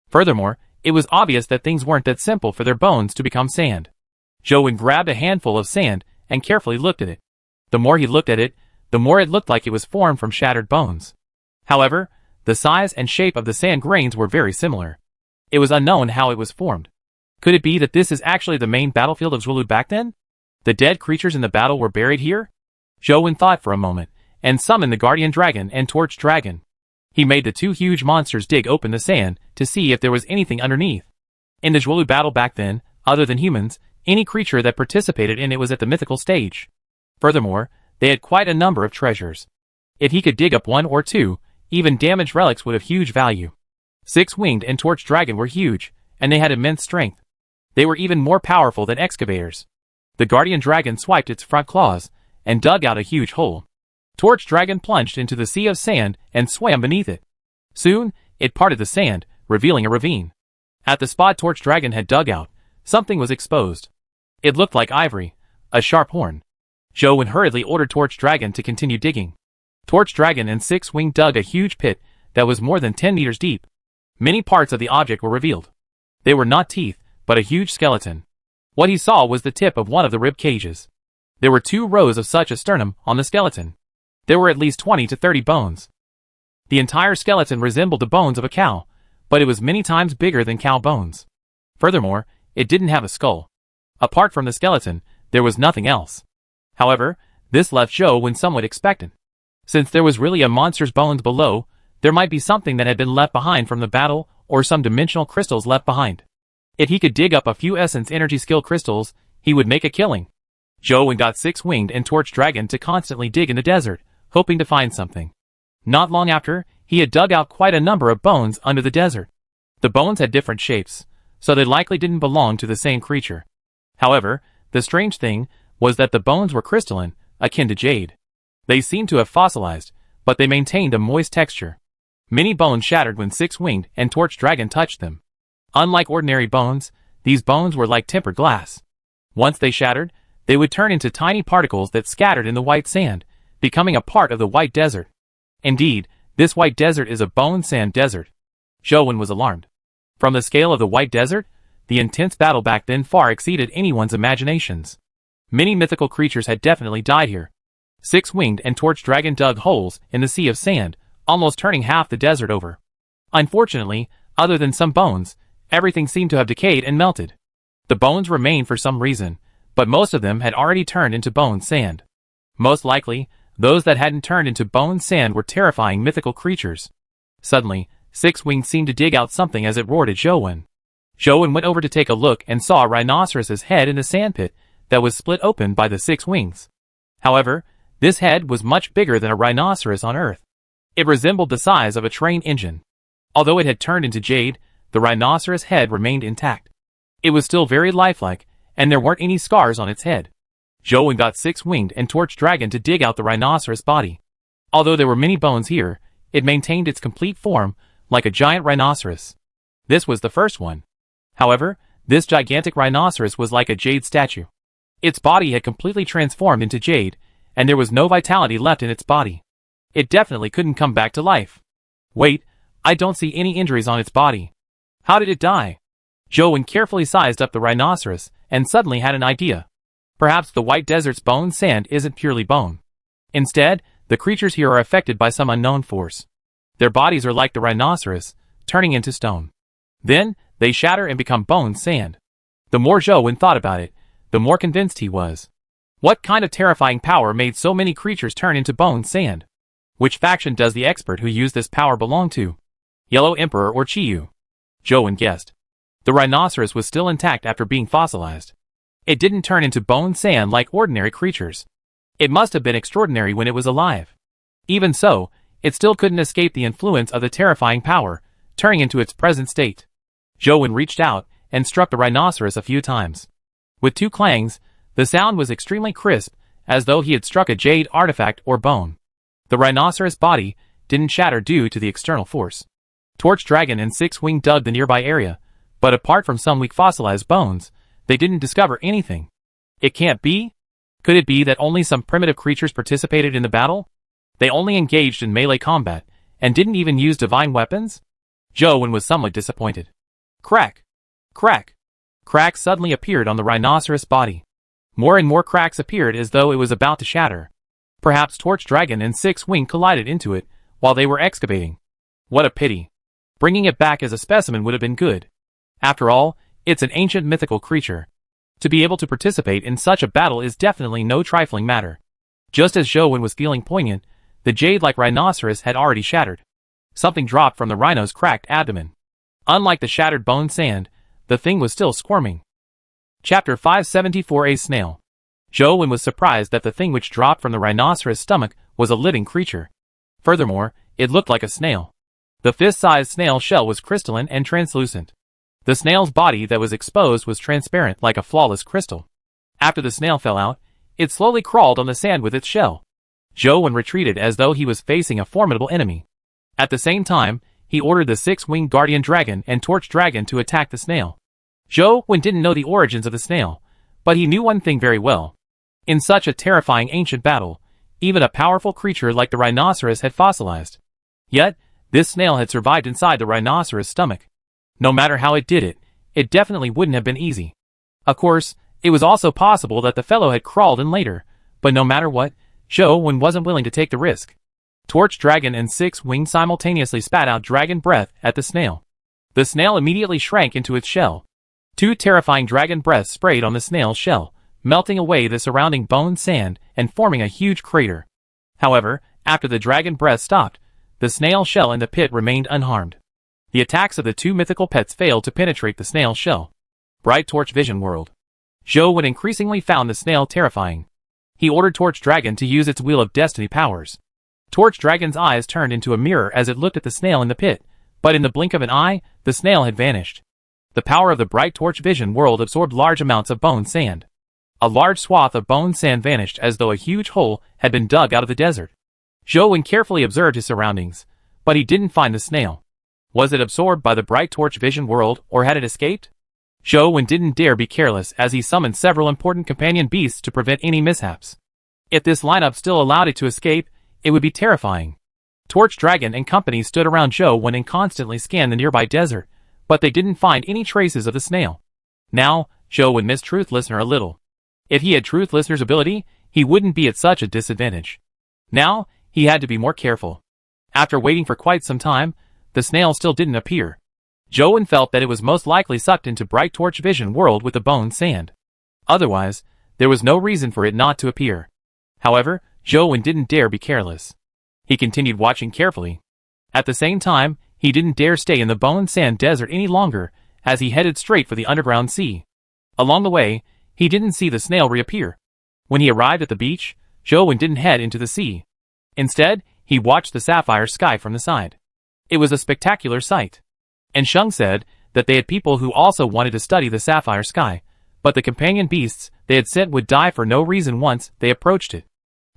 S1: Furthermore, it was obvious that things weren't that simple for their bones to become sand. Zhou grabbed a handful of sand and carefully looked at it. The more he looked at it, the more it looked like it was formed from shattered bones. However, the size and shape of the sand grains were very similar. It was unknown how it was formed. Could it be that this is actually the main battlefield of Zhuolu back then? The dead creatures in the battle were buried here? Zhou thought for a moment, and summoned the Guardian Dragon and Torch Dragon. He made the two huge monsters dig open the sand to see if there was anything underneath. In the Zhuolu battle back then, other than humans, any creature that participated in it was at the mythical stage. Furthermore, they had quite a number of treasures. If he could dig up one or two, even damaged relics would have huge value. Six-winged and Torch Dragon were huge, and they had immense strength. They were even more powerful than excavators. The Guardian Dragon swiped its front claws and dug out a huge hole. Torch Dragon plunged into the sea of sand and swam beneath it. Soon, it parted the sand, revealing a ravine. At the spot Torch Dragon had dug out, something was exposed. It looked like ivory, a sharp horn. Zhou hurriedly ordered Torch Dragon to continue digging. Torch Dragon and Six-Wing dug a huge pit that was more than 10 meters deep. Many parts of the object were revealed. They were not teeth, but a huge skeleton. What he saw was the tip of one of the rib cages. There were 2 rows of such a sternum on the skeleton. There were at least 20 to 30 bones. The entire skeleton resembled the bones of a cow, but it was many times bigger than cow bones. Furthermore, it didn't have a skull. Apart from the skeleton, there was nothing else. However, this left Zhou somewhat expectant. Since there was really a monster's bones below, there might be something that had been left behind from the battle or some dimensional crystals left behind. If he could dig up a few essence energy skill crystals, he would make a killing. Zhou got Six-Winged and Torch Dragon to constantly dig in the desert, hoping to find something. Not long after, he had dug out quite a number of bones under the desert. The bones had different shapes, so they likely didn't belong to the same creature. However, the strange thing was that the bones were crystalline, akin to jade. They seemed to have fossilized, but they maintained a moist texture. Many bones shattered when Six-Winged and Torch Dragon touched them. Unlike ordinary bones, these bones were like tempered glass. Once they shattered, they would turn into tiny particles that scattered in the white sand, becoming a part of the white desert. Indeed, this white desert is a bone sand desert. Zhou was alarmed. From the scale of the white desert, the intense battle back then far exceeded anyone's imaginations. Many mythical creatures had definitely died here. Six-Winged and Torch Dragon dug holes in the sea of sand, almost turning half the desert over. Unfortunately, other than some bones, everything seemed to have decayed and melted. The bones remained for some reason, but most of them had already turned into bone sand. Most likely, those that hadn't turned into bone sand were terrifying mythical creatures. Suddenly, Six-Winged seemed to dig out something as it roared at Zhou. Zhou went over to take a look and saw a rhinoceros's head in the sandpit that was split open by the 6 wings. However, this head was much bigger than a rhinoceros on Earth. It resembled the size of a train engine. Although it had turned into jade, the rhinoceros head remained intact. It was still very lifelike, and there weren't any scars on its head. Zhou got Six-Winged and Torch Dragon to dig out the rhinoceros body. Although there were many bones here, it maintained its complete form, like a giant rhinoceros. This was the first one. However, this gigantic rhinoceros was like a jade statue. Its body had completely transformed into jade, and there was no vitality left in its body. It definitely couldn't come back to life. Wait, I don't see any injuries on its body. How did it die? Zhou carefully sized up the rhinoceros, and suddenly had an idea. Perhaps the white desert's bone sand isn't purely bone. Instead, the creatures here are affected by some unknown force. Their bodies are like the rhinoceros, turning into stone. Then, they shatter and become bone sand. The more Zhou thought about it, the more convinced he was. What kind of terrifying power made so many creatures turn into bone sand? Which faction does the expert who used this power belong to? Yellow Emperor or Qiyu? Zhou guessed. The rhinoceros was still intact after being fossilized. It didn't turn into bone sand like ordinary creatures. It must have been extraordinary when it was alive. Even so, it still couldn't escape the influence of the terrifying power, turning into its present state. Zhou reached out and struck the rhinoceros a few times. With 2 clangs, the sound was extremely crisp, as though he had struck a jade artifact or bone. The rhinoceros body didn't shatter due to the external force. Torch Dragon and Six Wing dug the nearby area, but apart from some weak fossilized bones, they didn't discover anything. It can't be? Could it be that only some primitive creatures participated in the battle? They only engaged in melee combat, and didn't even use divine weapons? Zhou Wen was somewhat disappointed. Crack! Crack! Cracks suddenly appeared on the rhinoceros body. More and more cracks appeared as though it was about to shatter. Perhaps Torch Dragon and Six Wing collided into it while they were excavating. What a pity. Bringing it back as a specimen would have been good. After all, it's an ancient mythical creature. To be able to participate in such a battle is definitely no trifling matter. Just as Zhou Wen was feeling poignant, the jade-like rhinoceros had already shattered. Something dropped from the rhino's cracked abdomen. Unlike the shattered bone sand, the thing was still squirming. Chapter 574 A Snail. Zhou Wen was surprised that the thing which dropped from the rhinoceros' stomach was a living creature. Furthermore, it looked like a snail. The fist-sized snail shell was crystalline and translucent. The snail's body that was exposed was transparent like a flawless crystal. After the snail fell out, it slowly crawled on the sand with its shell. Zhou Wen retreated as though he was facing a formidable enemy. At the same time, he ordered the Six-Winged Guardian Dragon and Torch Dragon to attack the snail. Zhou Wen didn't know the origins of the snail, but he knew one thing very well. In such a terrifying ancient battle, even a powerful creature like the rhinoceros had fossilized. Yet, this snail had survived inside the rhinoceros' stomach. No matter how it did it, it definitely wouldn't have been easy. Of course, it was also possible that the fellow had crawled in later, but no matter what, Zhou Wen wasn't willing to take the risk. Torch Dragon and Six Wing simultaneously spat out dragon breath at the snail. The snail immediately shrank into its shell. Two terrifying dragon breaths sprayed on the snail's shell, melting away the surrounding bone sand and forming a huge crater. However, after the dragon breath stopped, the snail shell in the pit remained unharmed. The attacks of the two mythical pets failed to penetrate the snail's shell. Bright Torch Vision World. Zhou Wen increasingly found the snail terrifying. He ordered Torch Dragon to use its Wheel of Destiny powers. Torch Dragon's eyes turned into a mirror as it looked at the snail in the pit, but in the blink of an eye, the snail had vanished. The power of the Bright Torch Vision World absorbed large amounts of bone sand. A large swath of bone sand vanished as though a huge hole had been dug out of the desert. Zhou Wen carefully observed his surroundings, but he didn't find the snail. Was it absorbed by the Bright Torch Vision World, or had it escaped? Zhou Wen didn't dare be careless as he summoned several important companion beasts to prevent any mishaps. If this lineup still allowed it to escape, it would be terrifying. Torch Dragon and company stood around Zhou Wen and constantly scanned the nearby desert, but they didn't find any traces of the snail. Now, Zhou Wen missed Truth Listener a little. If he had Truth Listener's ability, he wouldn't be at such a disadvantage. Now, he had to be more careful. After waiting for quite some time, the snail still didn't appear. Zhou Wen felt that it was most likely sucked into Bright Torch Vision World with the bone sand. Otherwise, there was no reason for it not to appear. However, Zhou Wen didn't dare be careless. He continued watching carefully. At the same time, he didn't dare stay in the bone sand desert any longer, as he headed straight for the underground sea. Along the way, he didn't see the snail reappear. When he arrived at the beach, Zhou Wen didn't head into the sea. Instead, he watched the sapphire sky from the side. It was a spectacular sight. And Sheng said that they had people who also wanted to study the sapphire sky, but the companion beasts they had sent would die for no reason once they approached it.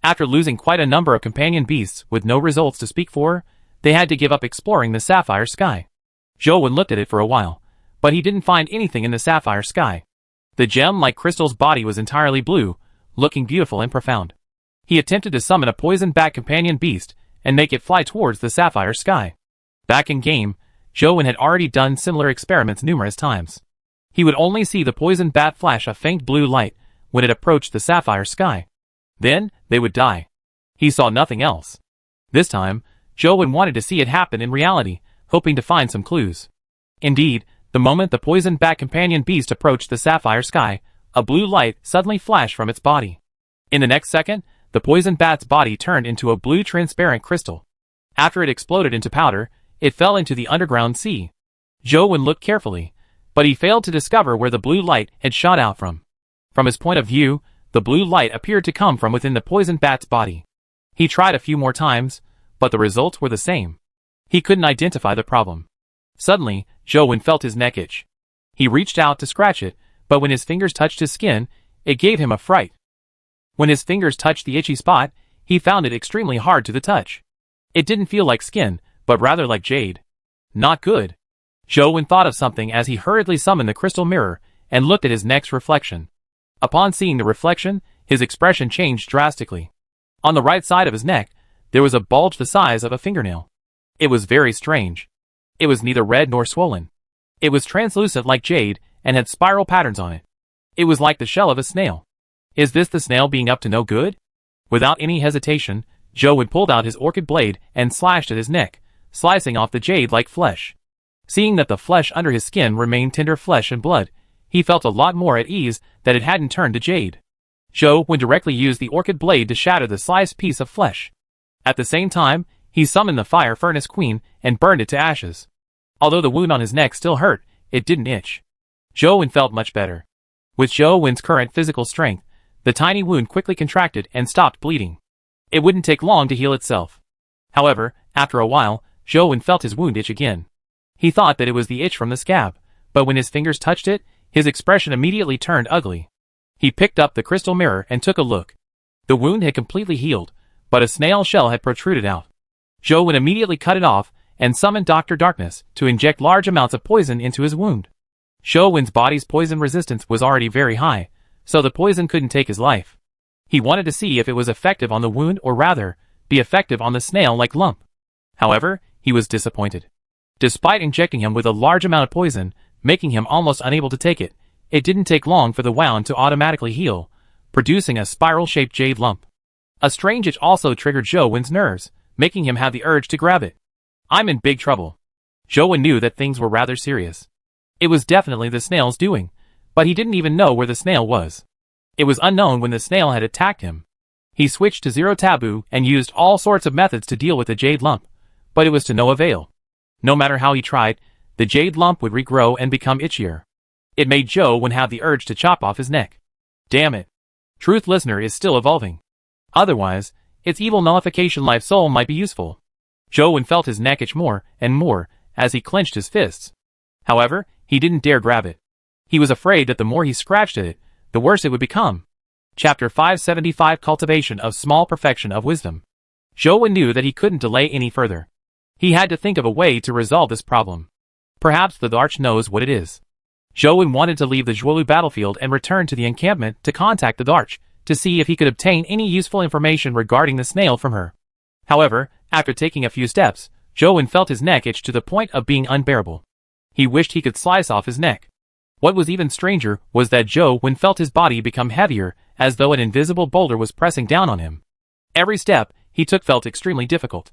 S1: After losing quite a number of companion beasts with no results to speak for, they had to give up exploring the sapphire sky. Zhou Wen looked at it for a while, but he didn't find anything in the sapphire sky. The gem-like crystal's body was entirely blue, looking beautiful and profound. He attempted to summon a poison bat companion beast and make it fly towards the sapphire sky. Back in game, Zhou Wen had already done similar experiments numerous times. He would only see the poison bat flash a faint blue light when it approached the sapphire sky. Then, they would die. He saw nothing else. This time, Zhou Wen wanted to see it happen in reality, hoping to find some clues. Indeed, the moment the poison bat companion beast approached the sapphire sky, a blue light suddenly flashed from its body. In the next second, the poison bat's body turned into a blue transparent crystal. After it exploded into powder, it fell into the underground sea. Zhou Wen looked carefully, but he failed to discover where the blue light had shot out from. From his point of view, the blue light appeared to come from within the poison bat's body. He tried a few more times, but the results were the same. He couldn't identify the problem. Suddenly, Zhou Wen felt his neck itch. He reached out to scratch it, but when his fingers touched his skin, it gave him a fright. When his fingers touched the itchy spot, he found it extremely hard to the touch. It didn't feel like skin, but rather like jade. Not good. Zhou thought of something as he hurriedly summoned the crystal mirror and looked at his neck's reflection. Upon seeing the reflection, his expression changed drastically. On the right side of his neck, there was a bulge the size of a fingernail. It was very strange. It was neither red nor swollen. It was translucent like jade and had spiral patterns on it. It was like the shell of a snail. Is this the snail being up to no good? Without any hesitation, Zhou pulled out his orchid blade and slashed at his neck, slicing off the jade like flesh. Seeing that the flesh under his skin remained tender flesh and blood, he felt a lot more at ease that it hadn't turned to jade. Zhou directly used the orchid blade to shatter the sliced piece of flesh. At the same time, he summoned the fire furnace queen and burned it to ashes. Although the wound on his neck still hurt, it didn't itch. Zhou felt much better. With Zhou current physical strength, the tiny wound quickly contracted and stopped bleeding. It wouldn't take long to heal itself. However, after a while, Zhou felt his wound itch again. He thought that it was the itch from the scab, but when his fingers touched it, his expression immediately turned ugly. He picked up the crystal mirror and took a look. The wound had completely healed, but a snail shell had protruded out. Zhou immediately cut it off and summoned Dr. Darkness to inject large amounts of poison into his wound. Zhou's body's poison resistance was already very high, so the poison couldn't take his life. He wanted to see if it was effective on the wound or rather, be effective on the snail-like lump. However, he was disappointed. Despite injecting him with a large amount of poison, making him almost unable to take it, it didn't take long for the wound to automatically heal, producing a spiral-shaped jade lump. A strange itch also triggered Zhou's nerves, making him have the urge to grab it. I'm in big trouble. Zhou knew that things were rather serious. It was definitely the snail's doing, but he didn't even know where the snail was. It was unknown when the snail had attacked him. He switched to zero taboo and used all sorts of methods to deal with the jade lump, but it was to no avail. No matter how he tried, the jade lump would regrow and become itchier. It made Zhou have the urge to chop off his neck. Damn it. Truth Listener is still evolving. Otherwise, its evil nullification life soul might be useful. Zhou felt his neck itch more and more as he clenched his fists. However, he didn't dare grab it. He was afraid that the more he scratched at it, the worse it would become. Chapter 575 Cultivation of Small Perfection of Wisdom. Zhou knew that he couldn't delay any further. He had to think of a way to resolve this problem. Perhaps the Darch knows what it is. Zhou wanted to leave the Zhuolu battlefield and return to the encampment to contact the Darch to see if he could obtain any useful information regarding the snail from her. However, after taking a few steps, Zhou felt his neck itch to the point of being unbearable. He wished he could slice off his neck. What was even stranger was that Zhou felt his body become heavier, as though an invisible boulder was pressing down on him. Every step he took felt extremely difficult.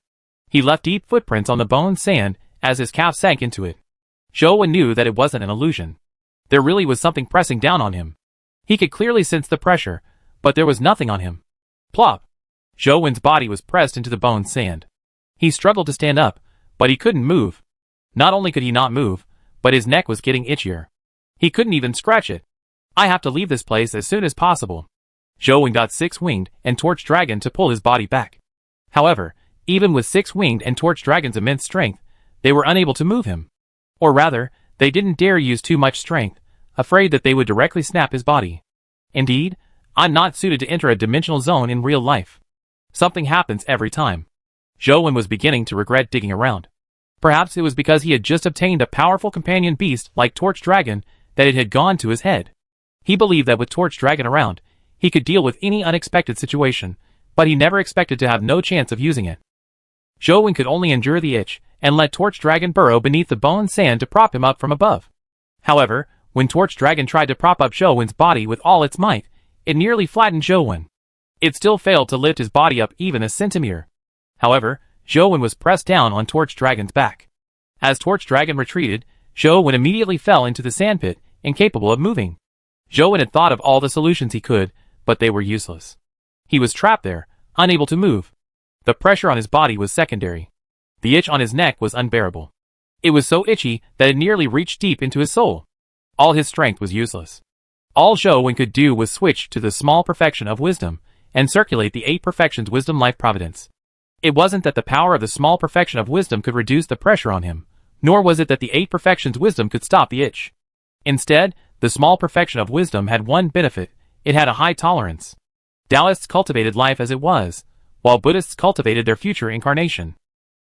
S1: He left deep footprints on the bone sand as his calf sank into it. Zhou knew that it wasn't an illusion. There really was something pressing down on him. He could clearly sense the pressure, but there was nothing on him. Plop! Zhou's body was pressed into the bone sand. He struggled to stand up, but he couldn't move. Not only could he not move, but his neck was getting itchier. He couldn't even scratch it. I have to leave this place as soon as possible. Zhou got Six-Winged and Torch Dragon to pull his body back. However, even with Six-Winged and Torch Dragon's immense strength, they were unable to move him. Or rather, they didn't dare use too much strength, afraid that they would directly snap his body. Indeed, I'm not suited to enter a dimensional zone in real life. Something happens every time. Zhou was beginning to regret digging around. Perhaps it was because he had just obtained a powerful companion beast like Torch Dragon that it had gone to his head. He believed that with Torch Dragon around, he could deal with any unexpected situation, but he never expected to have no chance of using it. Zhou could only endure the itch and let Torch Dragon burrow beneath the bone sand to prop him up from above. However, when Torch Dragon tried to prop up Zhou's body with all its might, it nearly flattened Zhou. It still failed to lift his body up even a centimeter. However, Zhou was pressed down on Torch Dragon's back. As Torch Dragon retreated, Zhou immediately fell into the sandpit, incapable of moving. Zhou had thought of all the solutions he could, but they were useless. He was trapped there, unable to move. The pressure on his body was secondary. The itch on his neck was unbearable. It was so itchy that it nearly reached deep into his soul. All his strength was useless. All Zhou could do was switch to the small perfection of wisdom, and circulate the 8 perfections wisdom life providence. It wasn't that the power of the small perfection of wisdom could reduce the pressure on him, nor was it that the 8 perfections wisdom could stop the itch. Instead, the small perfection of wisdom had one benefit: it had a high tolerance. Taoists cultivated life as it was, while Buddhists cultivated their future incarnation.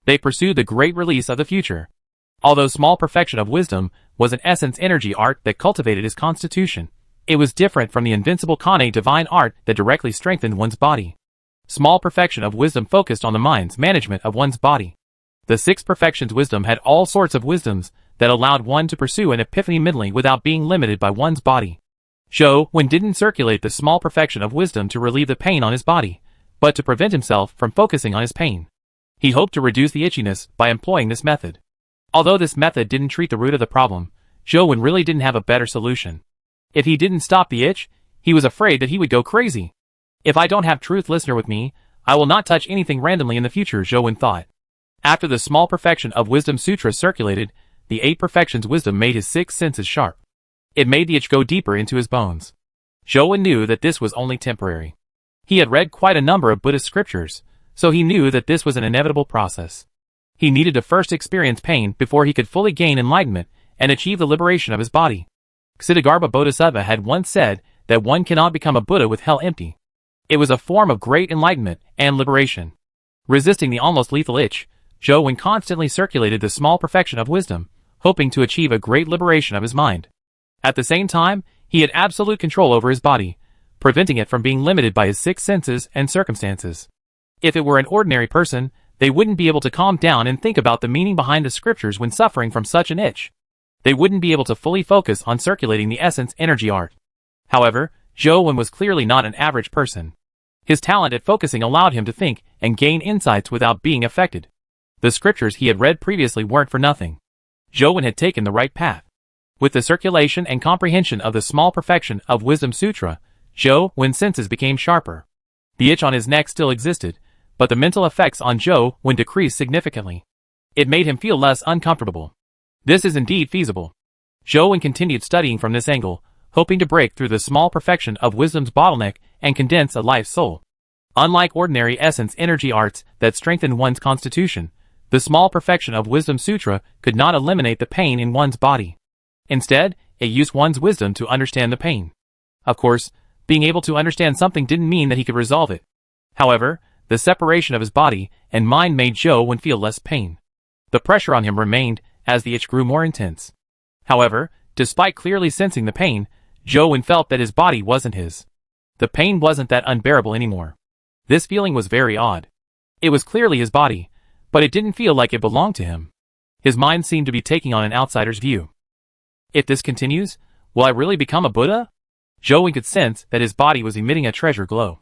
S1: They pursued the great release of the future. Although small perfection of wisdom was an essence energy art that cultivated his constitution, it was different from the invincible Kane divine art that directly strengthened one's body. Small perfection of wisdom focused on the mind's management of one's body. The six perfections wisdom had all sorts of wisdoms that allowed one to pursue an epiphany mentally without being limited by one's body. Zhou Wen didn't circulate the small perfection of wisdom to relieve the pain on his body, but to prevent himself from focusing on his pain. He hoped to reduce the itchiness by employing this method. Although this method didn't treat the root of the problem, Zhou Wen really didn't have a better solution. If he didn't stop the itch, he was afraid that he would go crazy. If I don't have Truth Listener with me, I will not touch anything randomly in the future, Zhou Wen thought. After the small perfection of wisdom sutra circulated, the 8 perfections wisdom made his 6 senses sharp. It made the itch go deeper into his bones. Zhou Wen knew that this was only temporary. He had read quite a number of Buddhist scriptures, so he knew that this was an inevitable process. He needed to first experience pain before he could fully gain enlightenment and achieve the liberation of his body. Ksitigarbha Bodhisattva had once said that one cannot become a Buddha with hell empty. It was a form of great enlightenment and liberation. Resisting the almost lethal itch, Zhou Wen constantly circulated the small perfection of wisdom, hoping to achieve a great liberation of his mind. At the same time, he had absolute control over his body, preventing it from being limited by his 6 senses and circumstances. If it were an ordinary person, they wouldn't be able to calm down and think about the meaning behind the scriptures when suffering from such an itch. They wouldn't be able to fully focus on circulating the essence energy art. However, Zhou Wen was clearly not an average person. His talent at focusing allowed him to think and gain insights without being affected. The scriptures he had read previously weren't for nothing. Zhou Wen had taken the right path. With the circulation and comprehension of the small perfection of Wisdom Sutra, Zhou Wen's senses became sharper. The itch on his neck still existed, but the mental effects on Zhou Wen decreased significantly. It made him feel less uncomfortable. This is indeed feasible. Zhou Wen continued studying from this angle, hoping to break through the small perfection of wisdom's bottleneck and condense a life soul. Unlike ordinary essence energy arts that strengthen one's constitution, the small perfection of Wisdom Sutra could not eliminate the pain in one's body. Instead, it used one's wisdom to understand the pain. Of course, being able to understand something didn't mean that he could resolve it. However, the separation of his body and mind made Zhou Wen feel less pain. The pressure on him remained as the itch grew more intense. However, despite clearly sensing the pain, Zhou Wen felt that his body wasn't his. The pain wasn't that unbearable anymore. This feeling was very odd. It was clearly his body, but it didn't feel like it belonged to him. His mind seemed to be taking on an outsider's view. If this continues, will I really become a Buddha? Zhou Wen could sense that his body was emitting a treasure glow.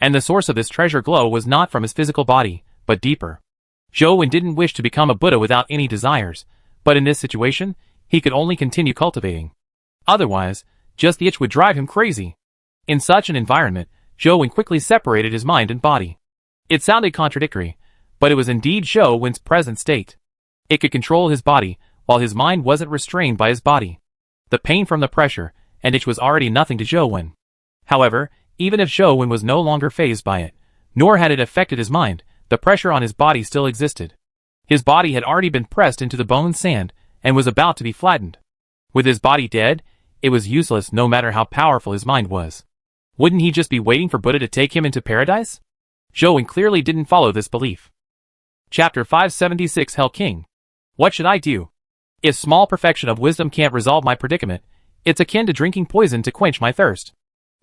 S1: And the source of this treasure glow was not from his physical body, but deeper. Zhou Wen didn't wish to become a Buddha without any desires, but in this situation, he could only continue cultivating. Otherwise, just the itch would drive him crazy. In such an environment, Zhou Wen quickly separated his mind and body. It sounded contradictory, but it was indeed Zhou Wen's present state. It could control his body, while his mind wasn't restrained by his body. The pain from the pressure and itch was already nothing to Zhou Wen. However, even if Zhou Wen was no longer fazed by it, nor had it affected his mind, the pressure on his body still existed. His body had already been pressed into the bone sand and was about to be flattened. With his body dead, it was useless no matter how powerful his mind was. Wouldn't he just be waiting for Buddha to take him into paradise? Zhou Wen clearly didn't follow this belief. Chapter 576 Hell King. What should I do? If small perfection of wisdom can't resolve my predicament, it's akin to drinking poison to quench my thirst.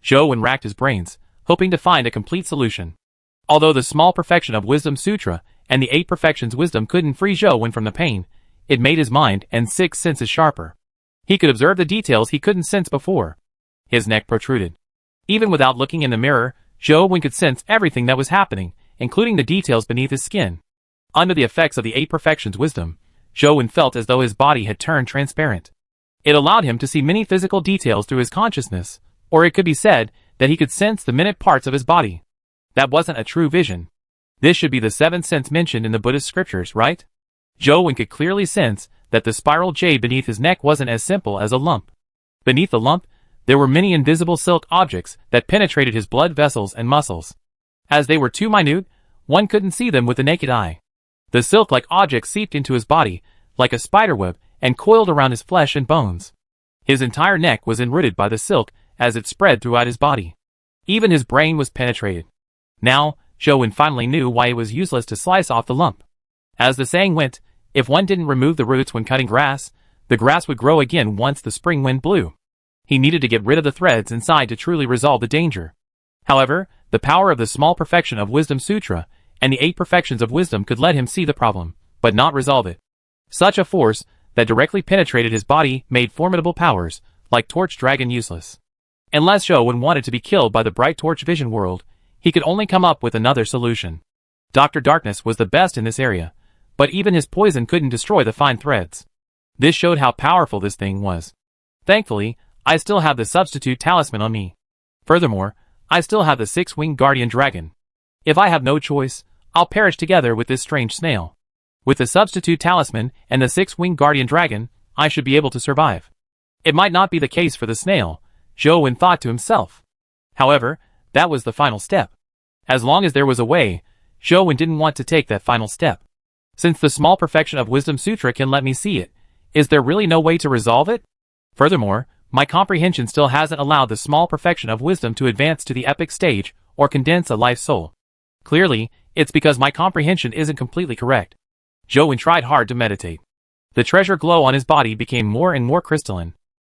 S1: Zhou Wen racked his brains, hoping to find a complete solution. Although the small perfection of Wisdom Sutra and the 8 perfections wisdom couldn't free Zhou Wen from the pain, it made his mind and 6 senses sharper. He could observe the details he couldn't sense before. His neck protruded. Even without looking in the mirror, Zhou Wen could sense everything that was happening, including the details beneath his skin. Under the effects of the 8 perfections wisdom, Zhou Wen felt as though his body had turned transparent. It allowed him to see many physical details through his consciousness, or it could be said that he could sense the minute parts of his body. That wasn't a true vision. This should be the 7th sense mentioned in the Buddhist scriptures, right? Zhou Wen could clearly sense that the spiral jade beneath his neck wasn't as simple as a lump. Beneath the lump, there were many invisible silk objects that penetrated his blood vessels and muscles. As they were too minute, one couldn't see them with the naked eye. The silk-like objects seeped into his body, like a spiderweb, and coiled around his flesh and bones. His entire neck was enrooted by the silk as it spread throughout his body. Even his brain was penetrated. Now, Zhou finally knew why it was useless to slice off the lump. As the saying went, if one didn't remove the roots when cutting grass, the grass would grow again once the spring wind blew. He needed to get rid of the threads inside to truly resolve the danger. However, the power of the small perfection of Wisdom Sutra and the 8 perfections of wisdom could let him see the problem, but not resolve it. Such a force that directly penetrated his body made formidable powers, like Torch Dragon, useless. Unless Zhou wanted to be killed by the bright torch vision world, he could only come up with another solution. Dr. Darkness was the best in this area, but even his poison couldn't destroy the fine threads. This showed how powerful this thing was. Thankfully, I still have the substitute talisman on me. Furthermore, I still have the 6-winged guardian dragon. If I have no choice, I'll perish together with this strange snail. With the substitute talisman and the 6-winged guardian dragon, I should be able to survive. It might not be the case for the snail, Zhou thought to himself. However, that was the final step. As long as there was a way, Zhou didn't want to take that final step. Since the small perfection of Wisdom Sutra can let me see it, is there really no way to resolve it? Furthermore, my comprehension still hasn't allowed the small perfection of wisdom to advance to the epic stage or condense a life soul. Clearly, it's because my comprehension isn't completely correct. Zhou tried hard to meditate. The treasure glow on his body became more and more crystalline.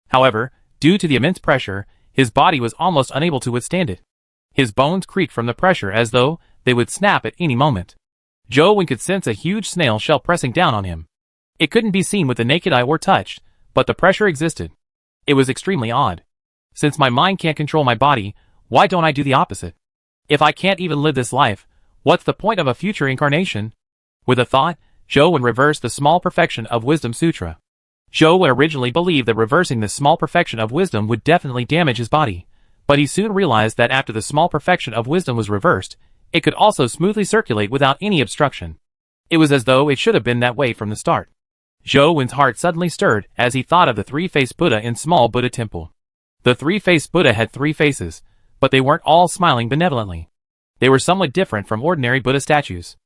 S1: However, due to the immense pressure, his body was almost unable to withstand it. His bones creaked from the pressure as though they would snap at any moment. Zhou could sense a huge snail shell pressing down on him. It couldn't be seen with the naked eye or touched, but the pressure existed. It was extremely odd. Since my mind can't control my body, why don't I do the opposite? If I can't even live this life, what's the point of a future incarnation? With a thought, Zhou reversed the small perfection of Wisdom Sutra. Zhou originally believed that reversing the small perfection of wisdom would definitely damage his body, but he soon realized that after the small perfection of wisdom was reversed, it could also smoothly circulate without any obstruction. It was as though it should have been that way from the start. Zhou's heart suddenly stirred as he thought of the 3-faced Buddha in Small Buddha Temple. The 3-faced Buddha had 3 faces, but they weren't all smiling benevolently. They were somewhat different from ordinary Buddha statues.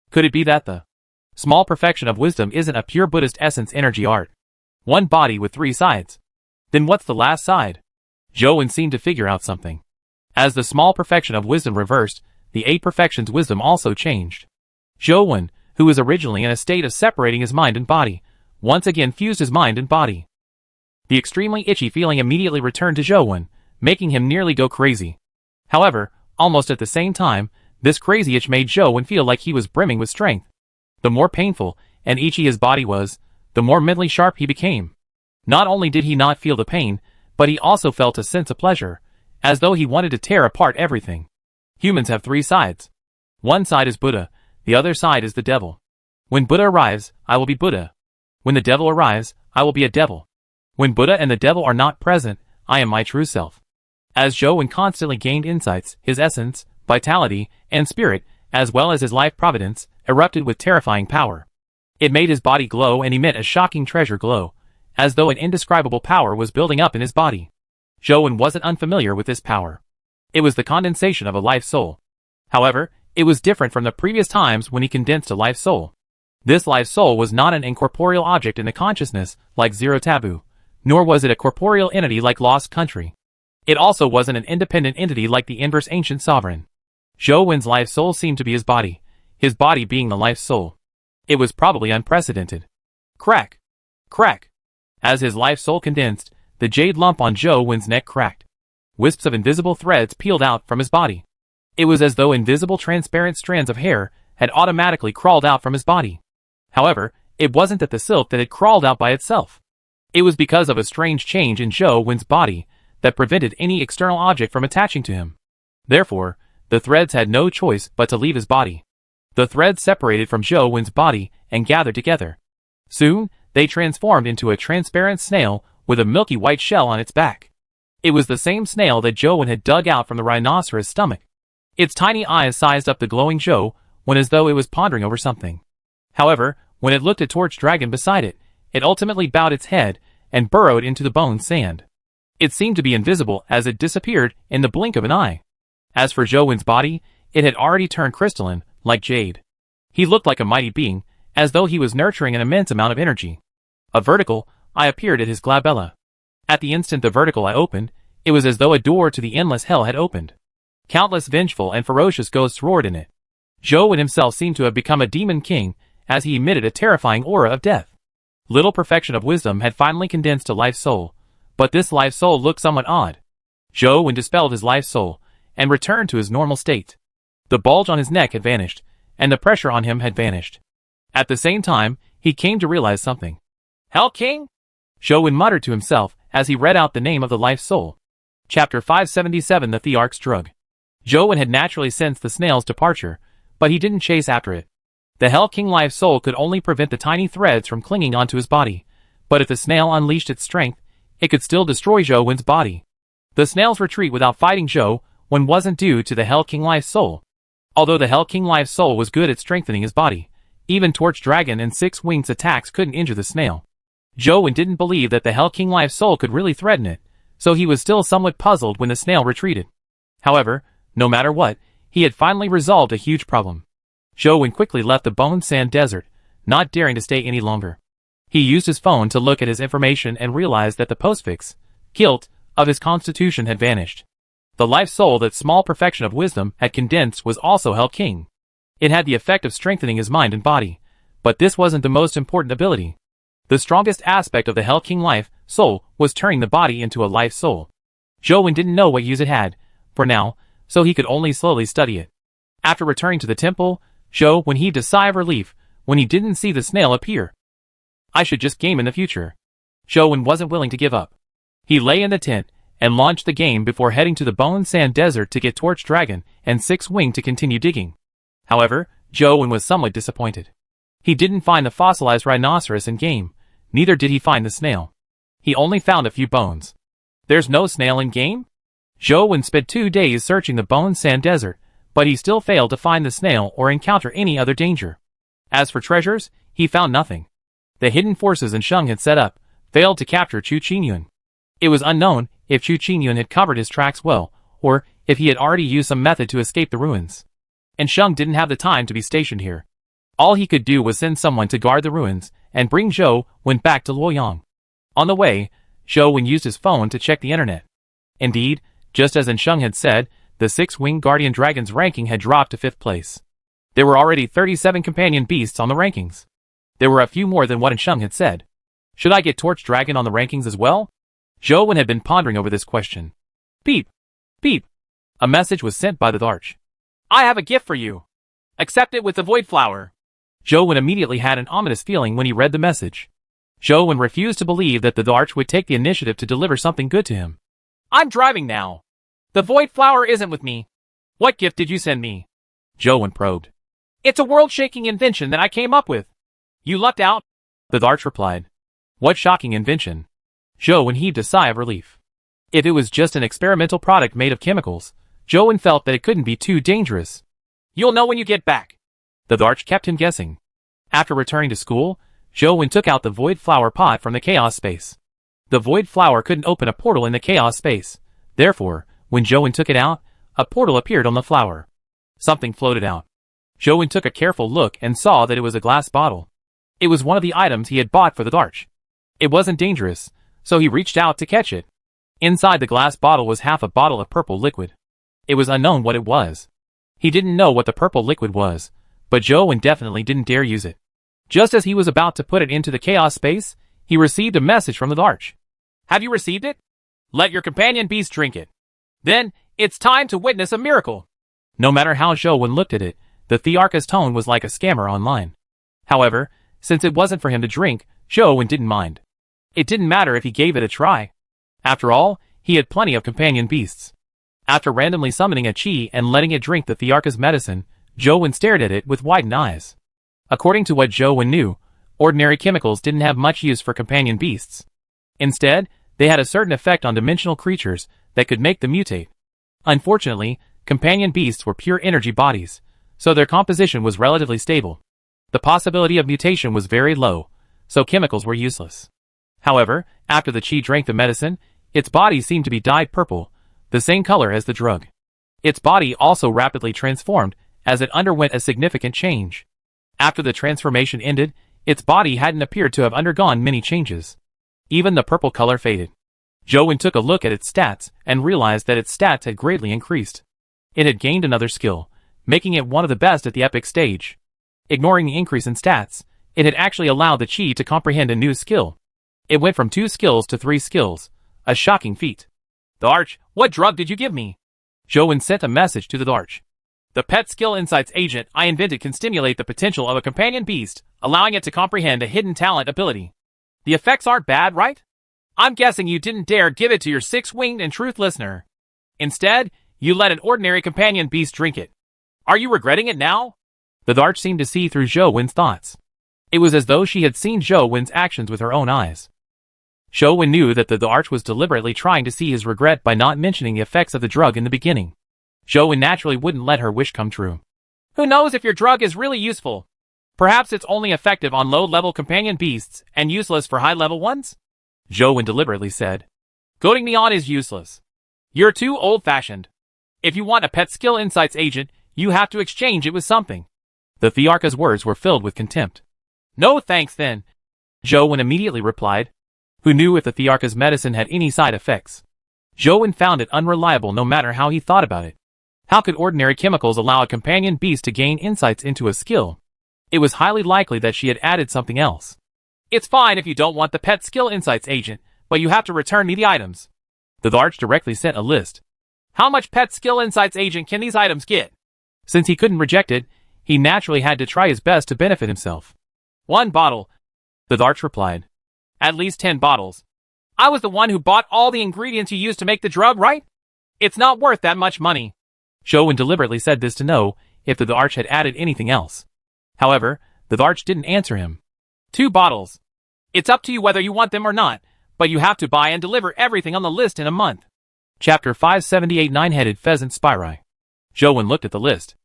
S1: Could it be that the small perfection of wisdom isn't a pure Buddhist essence energy art? One body with 3 sides. Then what's the last side? Zhou seemed to figure out something. As the small perfection of wisdom reversed, the 8 perfections wisdom also changed. Zhou, who was originally in a state of separating his mind and body, once again fused his mind and body. The extremely itchy feeling immediately returned to Zhou, making him nearly go crazy. However, almost at the same time, this crazy itch made Zhou feel like he was brimming with strength. The more painful and itchy his body was, the more mentally sharp he became. Not only did he not feel the pain, but he also felt a sense of pleasure, as though he wanted to tear apart everything. Humans have 3 sides. One side is Buddha, the other side is the devil. When Buddha arrives, I will be Buddha. When the devil arrives, I will be a devil. When Buddha and the devil are not present, I am my true self. As Zhou constantly gained insights, his essence, vitality, and spirit, as well as his life providence, erupted with terrifying power. It made his body glow and emit a shocking treasure glow, as though an indescribable power was building up in his body. Zhou wasn't unfamiliar with this power. It was the condensation of a life soul. However, it was different from the previous times when he condensed a life soul. This life soul was not an incorporeal object in the consciousness like Zero Taboo, nor was it a corporeal entity like Lost Country. It also wasn't an independent entity like the Inverse Ancient Sovereign. Zhou's life soul seemed to be his body being the life soul. It was probably unprecedented. Crack! Crack! As his life soul condensed, the jade lump on Zhou's neck cracked. Wisps of invisible threads peeled out from his body. It was as though invisible transparent strands of hair had automatically crawled out from his body. However, it wasn't that the silk that had crawled out by itself. It was because of a strange change in Zhou's body that prevented any external object from attaching to him. Therefore, the threads had no choice but to leave his body. The threads separated from Zhou's body and gathered together. Soon, they transformed into a transparent snail with a milky white shell on its back. It was the same snail that Zhou had dug out from the rhinoceros' stomach. Its tiny eyes sized up the glowing Zhou as though it was pondering over something. However, when it looked at Torch Dragon beside it, it ultimately bowed its head and burrowed into the bone sand. It seemed to be invisible as it disappeared in the blink of an eye. As for Zhou's body, it had already turned crystalline, like jade. He looked like a mighty being, as though he was nurturing an immense amount of energy. A vertical eye appeared at his glabella. At the instant the vertical eye opened, it was as though a door to the endless hell had opened. Countless vengeful and ferocious ghosts roared in it. Zhou Wen himself seemed to have become a demon king, as he emitted a terrifying aura of death. Little perfection of wisdom had finally condensed to life soul, but this life soul looked somewhat odd. Zhou Wen dispelled his life soul, and returned to his normal state. The bulge on his neck had vanished, and the pressure on him had vanished. At the same time, he came to realize something. Hell King? Zhou Wen muttered to himself as he read out the name of the life soul. Chapter 577 The Thearch's Drug. Zhou Wen had naturally sensed the snail's departure, but he didn't chase after it. The Hell King life soul could only prevent the tiny threads from clinging onto his body, but if the snail unleashed its strength, it could still destroy Zhou Wen's body. The snail's retreat without fighting Zhou Wen wasn't due to the Hell King life soul. Although the Hell King life soul was good at strengthening his body, even Torch Dragon and Six Wings attacks couldn't injure the snail. Zhou Wen didn't believe that the Hell King life soul could really threaten it, so he was still somewhat puzzled when the snail retreated. However, no matter what, he had finally resolved a huge problem. Zhou Wen quickly left the Bone Sand Desert, not daring to stay any longer. He used his phone to look at his information and realized that the postfix, guilt, of his constitution had vanished. The life soul that small perfection of wisdom had condensed was also Hell King. It had the effect of strengthening his mind and body, but this wasn't the most important ability. The strongest aspect of the Hell King life soul was turning the body into a life soul. Zhou Wen didn't know what use it had, for now, so he could only slowly study it. After returning to the temple, Zhou Wen heaved a sigh of relief when he didn't see the snail appear. I should just game in the future. Zhou Wen wasn't willing to give up. He lay in the tent and launched the game before heading to the Bone Sand Desert to get Torch Dragon and Six Wing to continue digging. However, Zhou Wen was somewhat disappointed. He didn't find the fossilized rhinoceros in game, neither did he find the snail. He only found a few bones. There's no snail in game? Zhou Wen spent 2 days searching the Bone Sand Desert, but he still failed to find the snail or encounter any other danger. As for treasures, he found nothing. The hidden forces Sheng had set up failed to capture Chu Qinyun. It was unknown if Chu Qinyun had covered his tracks well, or if he had already used some method to escape the ruins. And Sheng didn't have the time to be stationed here. All he could do was send someone to guard the ruins and bring Zhou Wen back to Luoyang. On the way, Zhou Wen used his phone to check the internet. Indeed, just as Sheng had said, the Six-Winged Guardian Dragon's ranking had dropped to 5th place. There were already 37 companion beasts on the rankings. There were a few more than what Sheng had said. Should I get Torch Dragon on the rankings as well? Zhou Wen had been pondering over this question. Beep! Beep! A message was sent by the Thearch. I have a gift for you. Accept it with the Void Flower. Zhou Wen immediately had an ominous feeling when he read the message. Zhou Wen refused to believe that the Thearch would take the initiative to deliver something good to him. I'm driving now. The Void Flower isn't with me. What gift did you send me? Zhou Wen probed. It's a world-shaking invention that I came up with. You lucked out, the Thearch replied. What shocking invention? Zhou Wen heaved a sigh of relief. If it was just an experimental product made of chemicals, Zhou Wen felt that it couldn't be too dangerous. You'll know when you get back. The Thearch kept him guessing. After returning to school, Zhou Wen took out the Void Flower pot from the Chaos Space. The Void Flower couldn't open a portal in the Chaos Space. Therefore, when Zhou Wen took it out, a portal appeared on the flower. Something floated out. Zhou Wen took a careful look and saw that it was a glass bottle. It was one of the items he had bought for the Thearch. It wasn't dangerous, so he reached out to catch it. Inside the glass bottle was half a bottle of purple liquid. It was unknown what it was. He didn't know what the purple liquid was, but Zhou Wen definitely didn't dare use it. Just as he was about to put it into the Chaos Space, he received a message from the Thearch. Have you received it? Let your companion beast drink it. Then, it's time to witness a miracle. No matter how Zhou Wen looked at it, the Thearch's tone was like a scammer online. However, since it wasn't for him to drink, Zhou Wen didn't mind. It didn't matter if he gave it a try. After all, he had plenty of companion beasts. After randomly summoning a Qi and letting it drink the Thearch's medicine, Zhou Wen stared at it with widened eyes. According to what Zhou Wen knew, ordinary chemicals didn't have much use for companion beasts. Instead, they had a certain effect on dimensional creatures that could make them mutate. Unfortunately, companion beasts were pure energy bodies, so their composition was relatively stable. The possibility of mutation was very low, so chemicals were useless. However, after the Qi drank the medicine, its body seemed to be dyed purple, the same color as the drug. Its body also rapidly transformed as it underwent a significant change. After the transformation ended, its body hadn't appeared to have undergone many changes. Even the purple color faded. Zhou Wen took a look at its stats and realized that its stats had greatly increased. It had gained another skill, making it one of the best at the epic stage. Ignoring the increase in stats, it had actually allowed the chi to comprehend a new skill. It went from 2 skills to 3 skills, a shocking feat. The Arch, what drug did you give me? Zhou sent a message to the Arch. The Pet Skill Insights agent I invented can stimulate the potential of a companion beast, allowing it to comprehend a hidden talent ability. The effects aren't bad, right? I'm guessing you didn't dare give it to your 6-winged and truth listener. Instead, you let an ordinary companion beast drink it. Are you regretting it now? The Arch seemed to see through Zhou thoughts. It was as though she had seen Zhou actions with her own eyes. Zhou knew that the Arch was deliberately trying to see his regret by not mentioning the effects of the drug in the beginning. Zhou naturally wouldn't let her wish come true. Who knows if your drug is really useful? Perhaps it's only effective on low-level companion beasts and useless for high-level ones? Zhou deliberately said. Goading me on is useless. You're too old-fashioned. If you want a Pet Skill Insights agent, you have to exchange it with something. The Thearka's words were filled with contempt. No thanks then, Zhou immediately replied. Who knew if the Thearka's medicine had any side effects? Zhou found it unreliable no matter how he thought about it. How could ordinary chemicals allow a companion beast to gain insights into a skill? It was highly likely that she had added something else. It's fine if you don't want the Pet Skill Insights agent, but you have to return me the items. The Arch directly sent a list. How much Pet Skill Insights agent can these items get? Since he couldn't reject it, he naturally had to try his best to benefit himself. 1 bottle, the Arch replied. At least 10 bottles. I was the one who bought all the ingredients you used to make the drug, right? It's not worth that much money. Zhou deliberately said this to know if the Arch had added anything else. However, the Arch didn't answer him. 2 bottles. It's up to you whether you want them or not, but you have to buy and deliver everything on the list in a month. Chapter 578 Nine-Headed Pheasant Spyrai. Zhou looked at the list.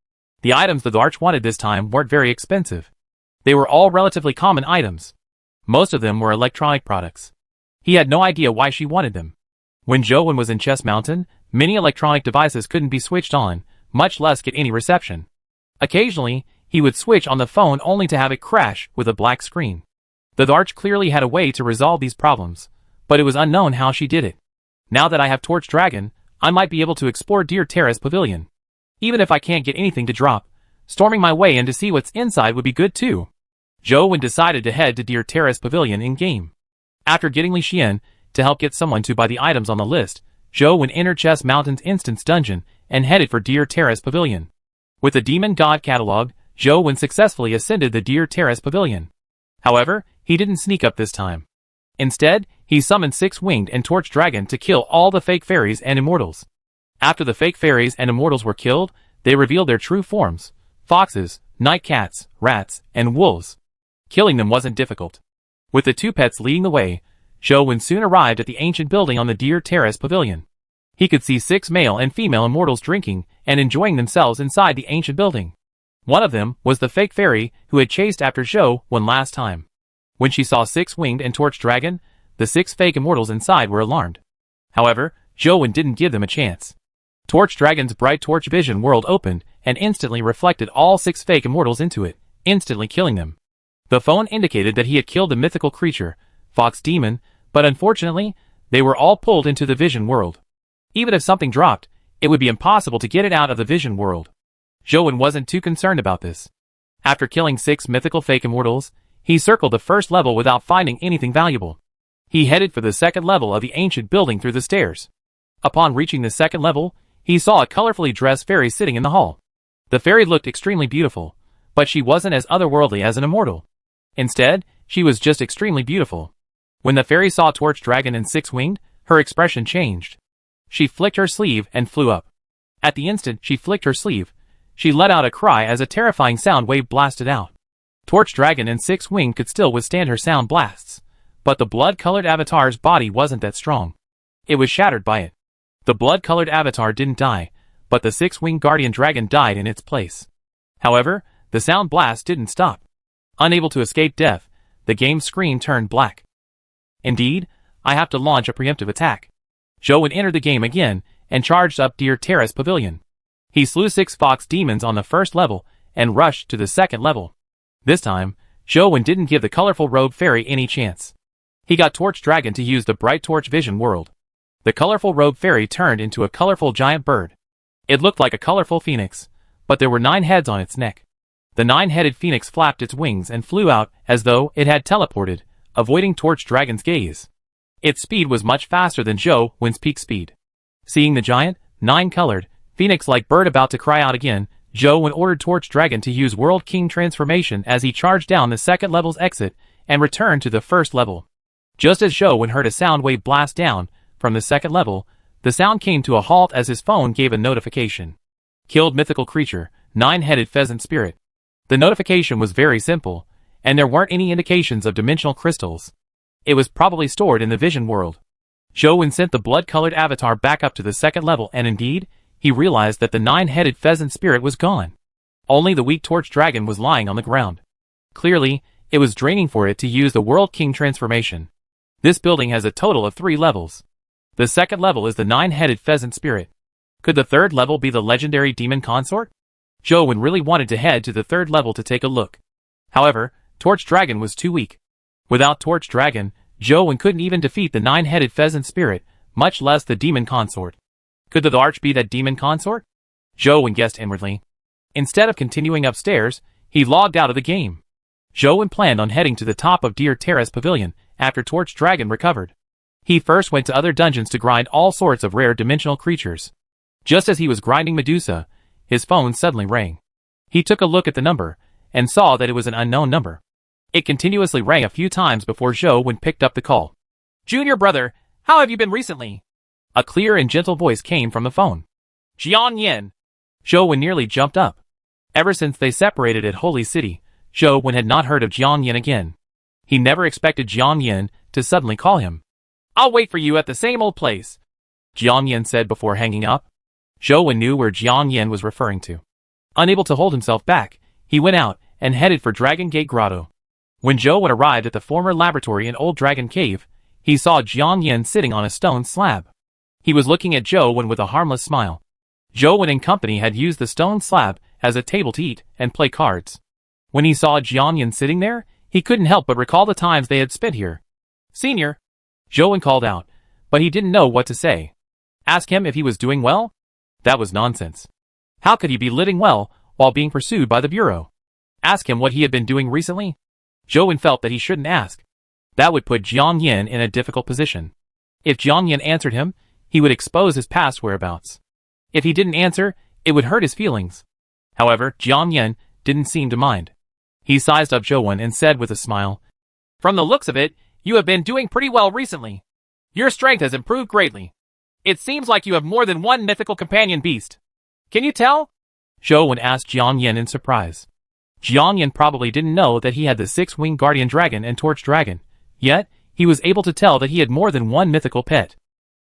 S1: The items the Arch wanted this time weren't very expensive. They were all relatively common items. Most of them were electronic products. He had no idea why she wanted them. When Zhou was in Chess Mountain, many electronic devices couldn't be switched on, much less get any reception. Occasionally, he would switch on the phone only to have it crash with a black screen. The Arch clearly had a way to resolve these problems, but it was unknown how she did it. Now that I have Torch Dragon, I might be able to explore Deer Terrace Pavilion. Even if I can't get anything to drop, storming my way in to see what's inside would be good too. Zhou decided to head to Deer Terrace Pavilion in-game. After getting Li Xian to help get someone to buy the items on the list, Zhou entered Chess Mountain's instance dungeon and headed for Deer Terrace Pavilion. With the Demon God catalog, Zhou successfully ascended the Deer Terrace Pavilion. However, he didn't sneak up this time. Instead, he summoned 6-winged and Torch Dragon to kill all the fake fairies and immortals. After the fake fairies and immortals were killed, they revealed their true forms: foxes, night cats, rats, and wolves. Killing them wasn't difficult. With the 2 pets leading the way, Zhou soon arrived at the ancient building on the Deer Terrace Pavilion. He could see 6 male and female immortals drinking and enjoying themselves inside the ancient building. One of them was the fake fairy who had chased after Zhou last time. When she saw 6-winged and Torch Dragon, the 6 fake immortals inside were alarmed. However, Zhou didn't give them a chance. Torch Dragon's bright torch vision world opened and instantly reflected all 6 fake immortals into it, instantly killing them. The phone indicated that he had killed the mythical creature, Fox Demon, but unfortunately, they were all pulled into the vision world. Even if something dropped, it would be impossible to get it out of the vision world. Zhou wasn't too concerned about this. After killing 6 mythical fake immortals, he circled the first level without finding anything valuable. He headed for the second level of the ancient building through the stairs. Upon reaching the second level, he saw a colorfully dressed fairy sitting in the hall. The fairy looked extremely beautiful, but she wasn't as otherworldly as an immortal. Instead, she was just extremely beautiful. When the fairy saw Torch Dragon and 6-winged, her expression changed. She flicked her sleeve and flew up. At the instant she flicked her sleeve, she let out a cry as a terrifying sound wave blasted out. Torch Dragon and 6-winged could still withstand her sound blasts, but the blood-colored avatar's body wasn't that strong. It was shattered by it. The blood-colored avatar didn't die, but the 6-winged guardian dragon died in its place. However, the sound blast didn't stop. Unable to escape death, the game's screen turned black. Indeed, I have to launch a preemptive attack. Zhou entered the game again and charged up Deer Terrace Pavilion. He slew 6 fox demons on the first level and rushed to the second level. This time, Zhou didn't give the colorful robe fairy any chance. He got Torch Dragon to use the bright torch vision world. The colorful robe fairy turned into a colorful giant bird. It looked like a colorful phoenix, but there were 9 heads on its neck. The 9-headed phoenix flapped its wings and flew out as though it had teleported, avoiding Torch Dragon's gaze. Its speed was much faster than Zhou Wen's peak speed. Seeing the giant, 9-colored, phoenix-like bird about to cry out again, Zhou Wen ordered Torch Dragon to use World King transformation as he charged down the second level's exit and returned to the first level. Just as Zhou Wen heard a sound wave blast down from the second level, the sound came to a halt as his phone gave a notification. Killed mythical creature, 9-headed pheasant spirit. The notification was very simple, and there weren't any indications of dimensional crystals. It was probably stored in the vision world. Zhou Wen sent the blood-colored avatar back up to the second level and indeed, he realized that the 9-headed pheasant spirit was gone. Only the weak Torch Dragon was lying on the ground. Clearly, it was draining for it to use the World King transformation. This building has a total of 3 levels. The second level is the 9-headed pheasant spirit. Could the third level be the legendary demon consort? Zhou Wen really wanted to head to the third level to take a look. However, Torch Dragon was too weak. Without Torch Dragon, Zhou Wen couldn't even defeat the 9-headed pheasant spirit, much less the demon consort. Could the arch be that demon consort? Zhou Wen guessed inwardly. Instead of continuing upstairs, he logged out of the game. Zhou Wen planned on heading to the top of Deer Terrace Pavilion after Torch Dragon recovered. He first went to other dungeons to grind all sorts of rare dimensional creatures. Just as he was grinding Medusa, his phone suddenly rang. He took a look at the number, and saw that it was an unknown number. It continuously rang a few times before Zhou Wen picked up the call. "Junior brother, how have you been recently?" A clear and gentle voice came from the phone. "Jian Yin." Zhou Wen nearly jumped up. Ever since they separated at Holy City, Zhou Wen had not heard of Jian Yin again. He never expected Jian Yin to suddenly call him. "I'll wait for you at the same old place," Jian Yin said before hanging up. Zhou Wen knew where Jian Yin was referring to. Unable to hold himself back, he went out and headed for Dragon Gate Grotto. When Zhou Wen arrived at the former laboratory in Old Dragon Cave, he saw Jian Yin sitting on a stone slab. He was looking at Zhou Wen with a harmless smile. Zhou Wen and company had used the stone slab as a table to eat and play cards. When he saw Jian Yin sitting there, he couldn't help but recall the times they had spent here. "Senior," Zhou Wen called out, but he didn't know what to say. Ask him if he was doing well? That was nonsense. How could he be living well while being pursued by the Bureau? Ask him what he had been doing recently? Zhou Wen felt that he shouldn't ask. That would put Jian Yin in a difficult position. If Jian Yin answered him, he would expose his past whereabouts. If he didn't answer, it would hurt his feelings. However, Jian Yin didn't seem to mind. He sized up Zhou Wen and said with a smile, "From the looks of it, you have been doing pretty well recently. Your strength has improved greatly. It seems like you have more than one mythical companion beast. Can you tell?" Zhou Wen asked Jian Yin in surprise. Jian Yin probably didn't know that he had the 6-winged guardian dragon and Torch Dragon, yet he was able to tell that he had more than one mythical pet.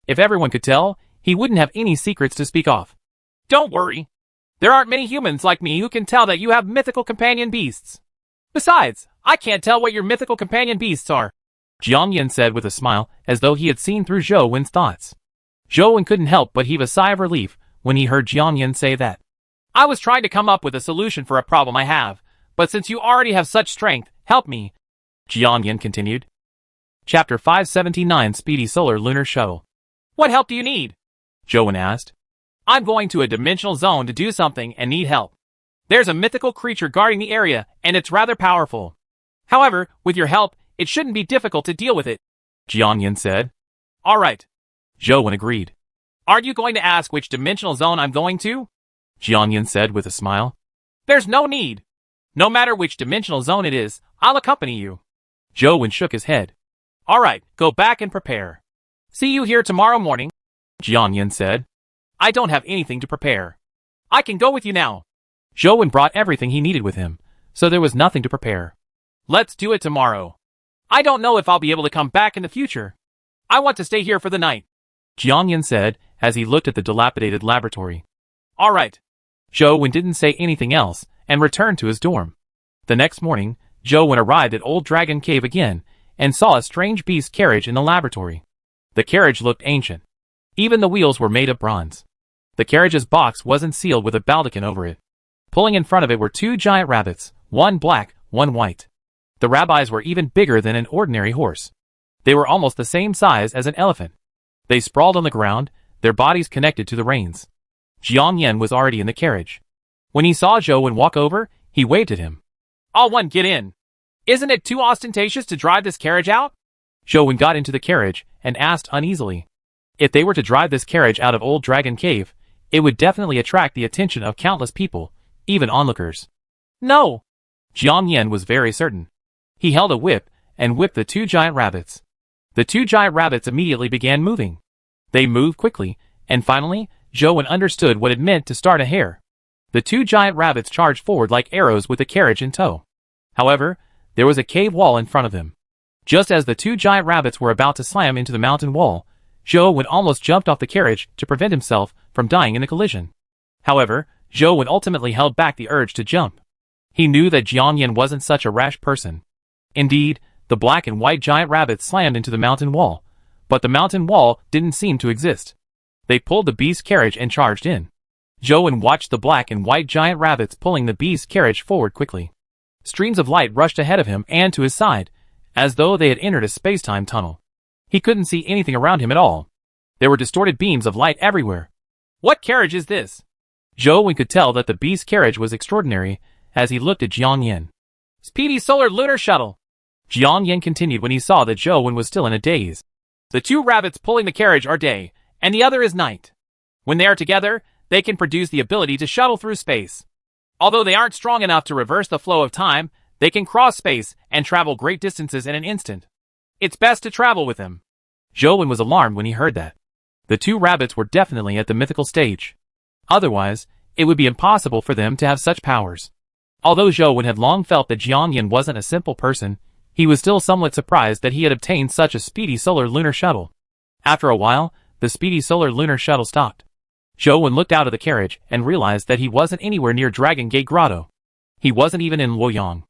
S1: If everyone could tell, he wouldn't have any secrets to speak of. "Don't worry. There aren't many humans like me who can tell that you have mythical companion beasts. Besides, I can't tell what your mythical companion beasts are," Jian Yin said with a smile, as though he had seen through Zhou Wen's thoughts. Zhou Wen couldn't help but heave a sigh of relief when he heard Jian Yin say that. "I was trying to come up with a solution for a problem I have, but since you already have such strength, help me," Jian Yin continued. Chapter 579 Speedy Solar Lunar Shuttle. "What help do you need?" Zhou Wen asked. "I'm going to a dimensional zone to do something and need help. There's a mythical creature guarding the area, and it's rather powerful. However, with your help, it shouldn't be difficult to deal with it," Jian Yin said. "All right," Zhou Wen agreed. "Aren't you going to ask which dimensional zone I'm going to?" Jian Yin said with a smile. "There's no need. No matter which dimensional zone it is, I'll accompany you." Zhou Wen shook his head. "All right, go back and prepare. See you here tomorrow morning," Jian Yin said. "I don't have anything to prepare. I can go with you now." Zhou Wen brought everything he needed with him, so there was nothing to prepare. "Let's do it tomorrow. I don't know if I'll be able to come back in the future. I want to stay here for the night," Jian Yin said as he looked at the dilapidated laboratory. "All right." Zhou Wen didn't say anything else and returned to his dorm. The next morning, Zhou Wen arrived at Old Dragon Cave again and saw a strange beast carriage in the laboratory. The carriage looked ancient. Even the wheels were made of bronze. The carriage's box wasn't sealed with a baldachin over it. Pulling in front of it were 2 giant rabbits, one black, one white. The rabbis were even bigger than an ordinary horse. They were almost the same size as an elephant. They sprawled on the ground, their bodies connected to the reins. Jiang Yan was already in the carriage. When he saw Zhou Wen walk over, he waved at him. "All one, get in. Isn't it too ostentatious to drive this carriage out?" Zhou Wen got into the carriage and asked uneasily. If they were to drive this carriage out of Old Dragon Cave, it would definitely attract the attention of countless people, even onlookers. "No." Jiang Yan was very certain. He held a whip and whipped the two giant rabbits. The two giant rabbits immediately began moving. They moved quickly, and finally, Zhou Wen understood what it meant to start a hare. The two giant rabbits charged forward like arrows with the carriage in tow. However, there was a cave wall in front of them. Just as the two giant rabbits were about to slam into the mountain wall, Zhou Wen almost jumped off the carriage to prevent himself from dying in the collision. However, Zhou Wen ultimately held back the urge to jump. He knew that Jiang Yan wasn't such a rash person. Indeed, the black and white giant rabbits slammed into the mountain wall, but the mountain wall didn't seem to exist. They pulled the beast carriage and charged in. Zhou Wen watched the black and white giant rabbits pulling the beast carriage forward quickly. Streams of light rushed ahead of him and to his side, as though they had entered a space-time tunnel. He couldn't see anything around him at all. There were distorted beams of light everywhere. "What carriage is this?" Zhou Wen could tell that the beast carriage was extraordinary as he looked at Jiang Yan. "Speedy Solar Lunar Shuttle," Jiang Yan continued when he saw that Zhou Wen was still in a daze. "The two rabbits pulling the carriage are day, and the other is night. When they are together, they can produce the ability to shuttle through space. Although they aren't strong enough to reverse the flow of time, they can cross space and travel great distances in an instant. It's best to travel with them." Zhou Wen was alarmed when he heard that. The two rabbits were definitely at the mythical stage. Otherwise, it would be impossible for them to have such powers. Although Zhou Wen had long felt that Jiang Yan wasn't a simple person, he was still somewhat surprised that he had obtained such a speedy solar lunar shuttle. After a while, the speedy solar lunar shuttle stopped. Zhou Wen looked out of the carriage and realized that he wasn't anywhere near Dragon Gate Grotto. He wasn't even in Luoyang.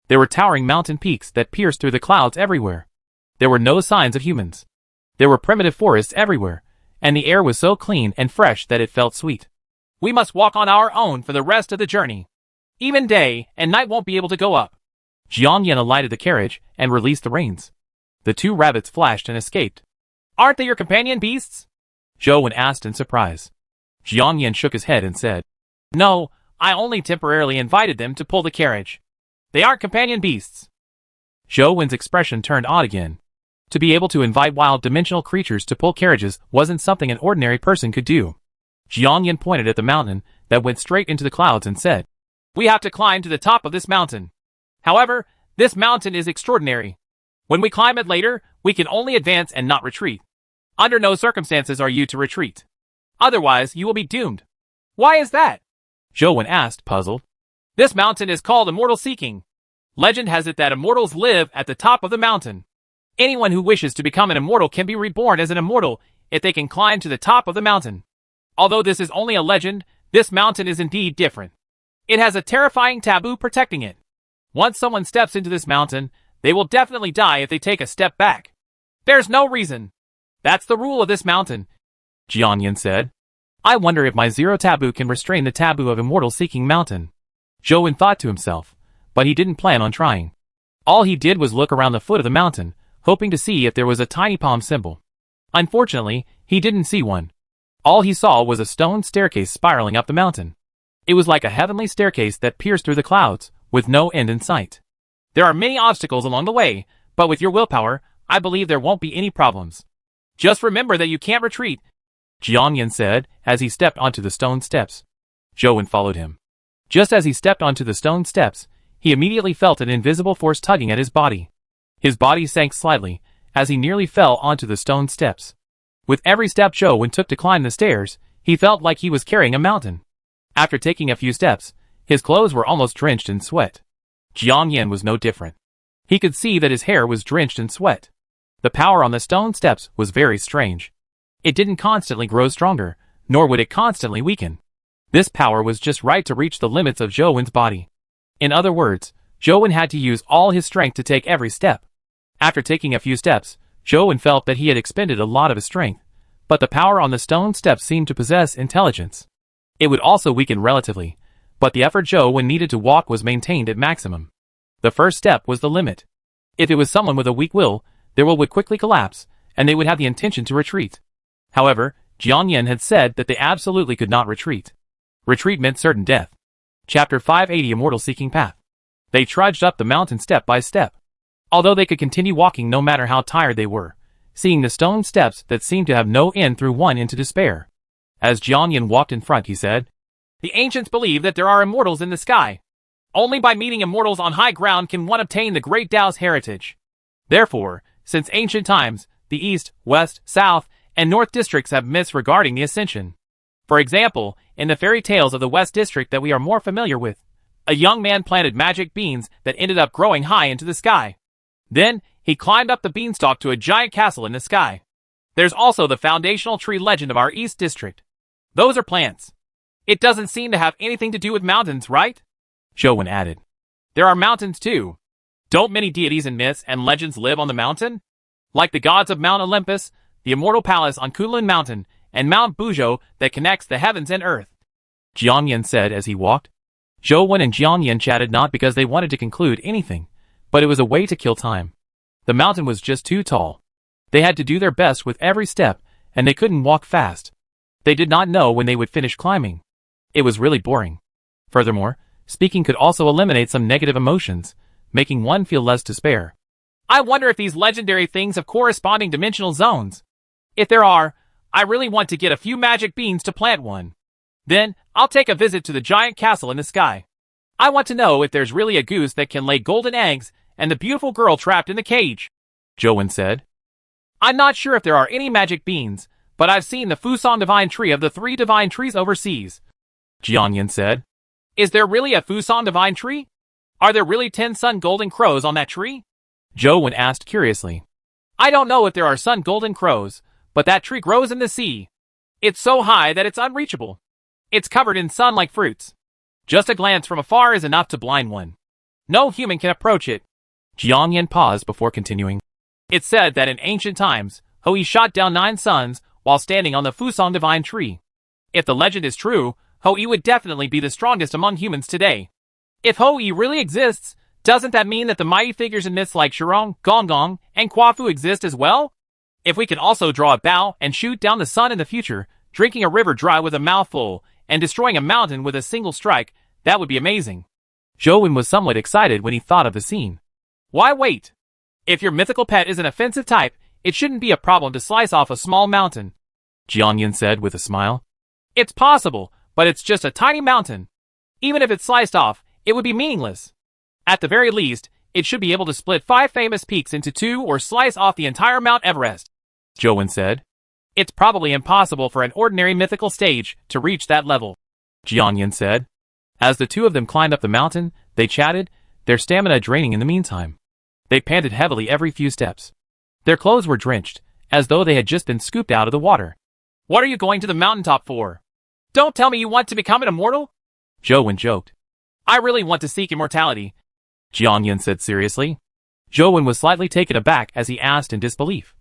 S1: There were towering mountain peaks that pierced through the clouds everywhere. There were no signs of humans. There were primitive forests everywhere, and the air was so clean and fresh that it felt sweet. "We must walk on our own for the rest of the journey. Even day and night won't be able to go up." Jiang Yan alighted the carriage and released the reins. The two rabbits flashed and escaped. "Aren't they your companion beasts?" Zhou Wen asked in surprise. Jiang Yan shook his head and said, "No, I only temporarily invited them to pull the carriage. They aren't companion beasts." Zhou Wen's expression turned odd again. To be able to invite wild dimensional creatures to pull carriages wasn't something an ordinary person could do. Jiang Yan pointed at the mountain that went straight into the clouds and said, "We have to climb to the top of this mountain. However, this mountain is extraordinary. When we climb it later, we can only advance and not retreat. Under no circumstances are you to retreat. Otherwise, you will be doomed." "Why is that?" Zhou Wen asked, puzzled. "This mountain is called Immortal Seeking. Legend has it that immortals live at the top of the mountain. Anyone who wishes to become an immortal can be reborn as an immortal if they can climb to the top of the mountain. Although this is only a legend, this mountain is indeed different. It has a terrifying taboo protecting it. Once someone steps into this mountain, they will definitely die if they take a step back. There's no reason. That's the rule of this mountain," Jiang Yan said. "I wonder if my zero taboo can restrain the taboo of Immortal Seeking Mountain." Zhou Wen thought to himself, but he didn't plan on trying. All he did was look around the foot of the mountain, hoping to see if there was a tiny palm symbol. Unfortunately, he didn't see one. All he saw was a stone staircase spiraling up the mountain. It was like a heavenly staircase that pierced through the clouds, with no end in sight. "There are many obstacles along the way, but with your willpower, I believe there won't be any problems. Just remember that you can't retreat," Jiang Yan said as he stepped onto the stone steps. Zhou Wen followed him. Just as he stepped onto the stone steps, he immediately felt an invisible force tugging at his body. His body sank slightly as he nearly fell onto the stone steps. With every step Zhou Wen took to climb the stairs, he felt like he was carrying a mountain. After taking a few steps, his clothes were almost drenched in sweat. Jiang Yan was no different. He could see that his hair was drenched in sweat. The power on the stone steps was very strange. It didn't constantly grow stronger, nor would it constantly weaken. This power was just right to reach the limits of Zhou Wen's body. In other words, Zhou Wen had to use all his strength to take every step. After taking a few steps, Zhou Wen felt that he had expended a lot of his strength, but the power on the stone steps seemed to possess intelligence. It would also weaken relatively, but the effort Zhou Wen needed to walk was maintained at maximum. The first step was the limit. If it was someone with a weak will, their will would quickly collapse, and they would have the intention to retreat. However, Jiang Yan had said that they absolutely could not retreat. Retreat meant certain death. Chapter 580 Immortal Seeking Path. They trudged up the mountain step by step. Although they could continue walking no matter how tired they were, seeing the stone steps that seemed to have no end threw one into despair. As Jiang Yan walked in front, he said, "The ancients believe that there are immortals in the sky. Only by meeting immortals on high ground can one obtain the great Tao's heritage. Therefore, since ancient times, the east, west, south, and north districts have myths regarding the ascension. For example, in the fairy tales of the west district that we are more familiar with, a young man planted magic beans that ended up growing high into the sky. Then, he climbed up the beanstalk to a giant castle in the sky. There's also the foundational tree legend of our east district. Those are plants. It doesn't seem to have anything to do with mountains, right?" Zhou Wen added. "There are mountains too. Don't many deities and myths and legends live on the mountain? Like the gods of Mount Olympus, the immortal palace on Kunlun Mountain, and Mount Buzhou that connects the heavens and earth," Jiang Yan said as he walked. Zhou Wen and Jiang Yan chatted not because they wanted to conclude anything, but it was a way to kill time. The mountain was just too tall. They had to do their best with every step, and they couldn't walk fast. They did not know when they would finish climbing. It was really boring. Furthermore, speaking could also eliminate some negative emotions, making one feel less despair. "I wonder if these legendary things have corresponding dimensional zones. If there are, I really want to get a few magic beans to plant one. Then, I'll take a visit to the giant castle in the sky. I want to know if there's really a goose that can lay golden eggs and the beautiful girl trapped in the cage," Zhou Wen said. "I'm not sure if there are any magic beans, but I've seen the Fusang Divine Tree of the 3 divine trees overseas," Jiang Yan said. "Is there really a Fusang Divine Tree? Are there really 10 sun golden crows on that tree?" Zhou Wen asked curiously. "I don't know if there are sun golden crows, but that tree grows in the sea. It's so high that it's unreachable. It's covered in sun-like fruits. Just a glance from afar is enough to blind one. No human can approach it." Jiang Yan paused before continuing. "It's said that in ancient times, Hou Yi shot down 9 suns while standing on the Fusang Divine Tree. If the legend is true, Hou Yi would definitely be the strongest among humans today. If Hou Yi really exists, doesn't that mean that the mighty figures in myths like Shirong, Gong, and Quafu exist as well? If we could also draw a bow and shoot down the sun in the future, drinking a river dry with a mouthful, and destroying a mountain with a single strike, that would be amazing." Zhou Wen was somewhat excited when he thought of the scene. "Why wait? If your mythical pet is an offensive type, it shouldn't be a problem to slice off a small mountain," Jiang Yan said with a smile. "It's possible, but it's just a tiny mountain. Even if it's sliced off, it would be meaningless. At the very least, it should be able to split 5 famous peaks into 2 or slice off the entire Mount Everest," Zhou Wen said. "It's probably impossible for an ordinary mythical stage to reach that level," Jiang Yan said. As the two of them climbed up the mountain, they chatted, their stamina draining in the meantime. They panted heavily every few steps. Their clothes were drenched, as though they had just been scooped out of the water. "What are you going to the mountaintop for? Don't tell me you want to become an immortal?" Zhou Wen joked. "I really want to seek immortality," Jiang Yan said seriously. Zhou Wen was slightly taken aback as he asked in disbelief.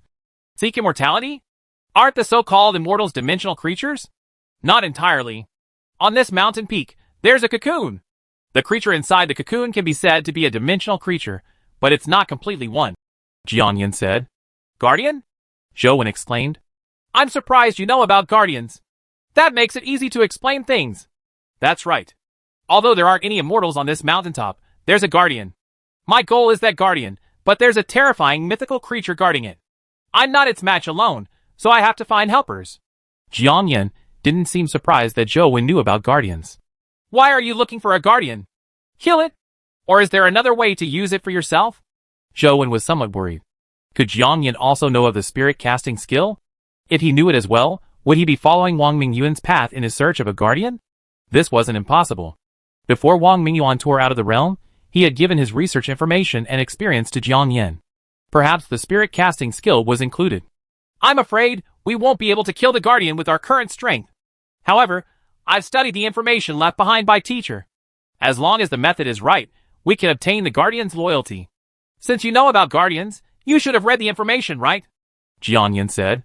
S1: "Seek immortality? Aren't the so-called immortals dimensional creatures?" "Not entirely. On this mountain peak, there's a cocoon. The creature inside the cocoon can be said to be a dimensional creature, but it's not completely one," Jiang Yan said. "Guardian?" Zhou Wen exclaimed. "I'm surprised you know about guardians. That makes it easy to explain things." "That's right. Although there aren't any immortals on this mountaintop, there's a guardian. My goal is that guardian, but there's a terrifying mythical creature guarding it. I'm not its match alone, so I have to find helpers." Jiang Yan didn't seem surprised that Zhou Wen knew about guardians. "Why are you looking for a guardian? Kill it? Or is there another way to use it for yourself?" Zhou Wen was somewhat worried. Could Jiang Yan also know of the spirit casting skill? If he knew it as well, would he be following Wang Mingyuan's path in his search of a guardian? This wasn't impossible. Before Wang Mingyuan tore out of the realm, he had given his research information and experience to Jiang Yan. Perhaps the spirit casting skill was included. "I'm afraid we won't be able to kill the guardian with our current strength. However, I've studied the information left behind by teacher. As long as the method is right, we can obtain the guardian's loyalty. Since you know about guardians, you should have read the information, right?" Jiang Yan said.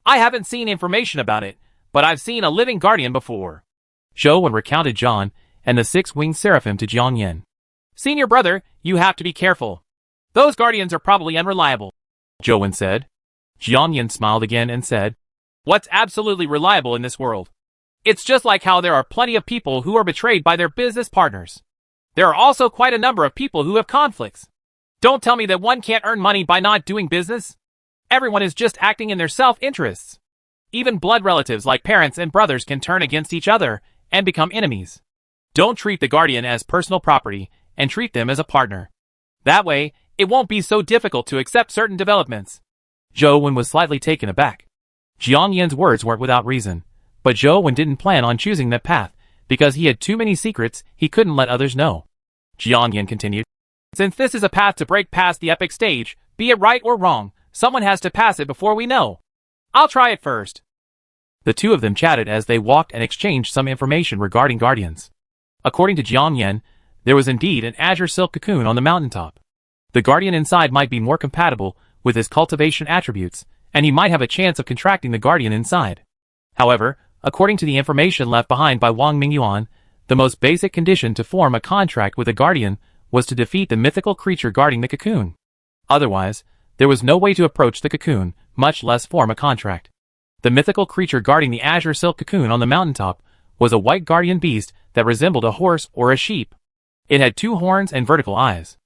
S1: "I haven't seen information about it, but I've seen a living guardian before." Zhou Wen recounted John and the 6-winged seraphim to Jiang Yan. "Senior brother, you have to be careful. Those guardians are probably unreliable," Zhou Wen said. Jiang Yan smiled again and said, What's absolutely reliable in this world? It's just like how there are plenty of people who are betrayed by their business partners. There are also quite a number of people who have conflicts. Don't tell me that one can't earn money by not doing business. Everyone is just acting in their self-interests. Even blood relatives like parents and brothers can turn against each other and become enemies. Don't treat the guardian as personal property and treat them as a partner. That way, it won't be so difficult to accept certain developments. Zhou Wen was slightly taken aback. Jiang Yan's words weren't without reason, but Zhou Wen didn't plan on choosing that path because he had too many secrets he couldn't let others know. Jiang Yan continued, "Since this is a path to break past the epic stage, be it right or wrong, someone has to pass it before we know. I'll try it first." The two of them chatted as they walked and exchanged some information regarding guardians. According to Jiang Yan, there was indeed an azure silk cocoon on the mountaintop. The guardian inside might be more compatible with his cultivation attributes, and he might have a chance of contracting the guardian inside. However, according to the information left behind by Wang Mingyuan, the most basic condition to form a contract with a guardian was to defeat the mythical creature guarding the cocoon. Otherwise, there was no way to approach the cocoon, much less form a contract. The mythical creature guarding the azure silk cocoon on the mountaintop was a white guardian beast that resembled a horse or a sheep. It had 2 horns and vertical eyes.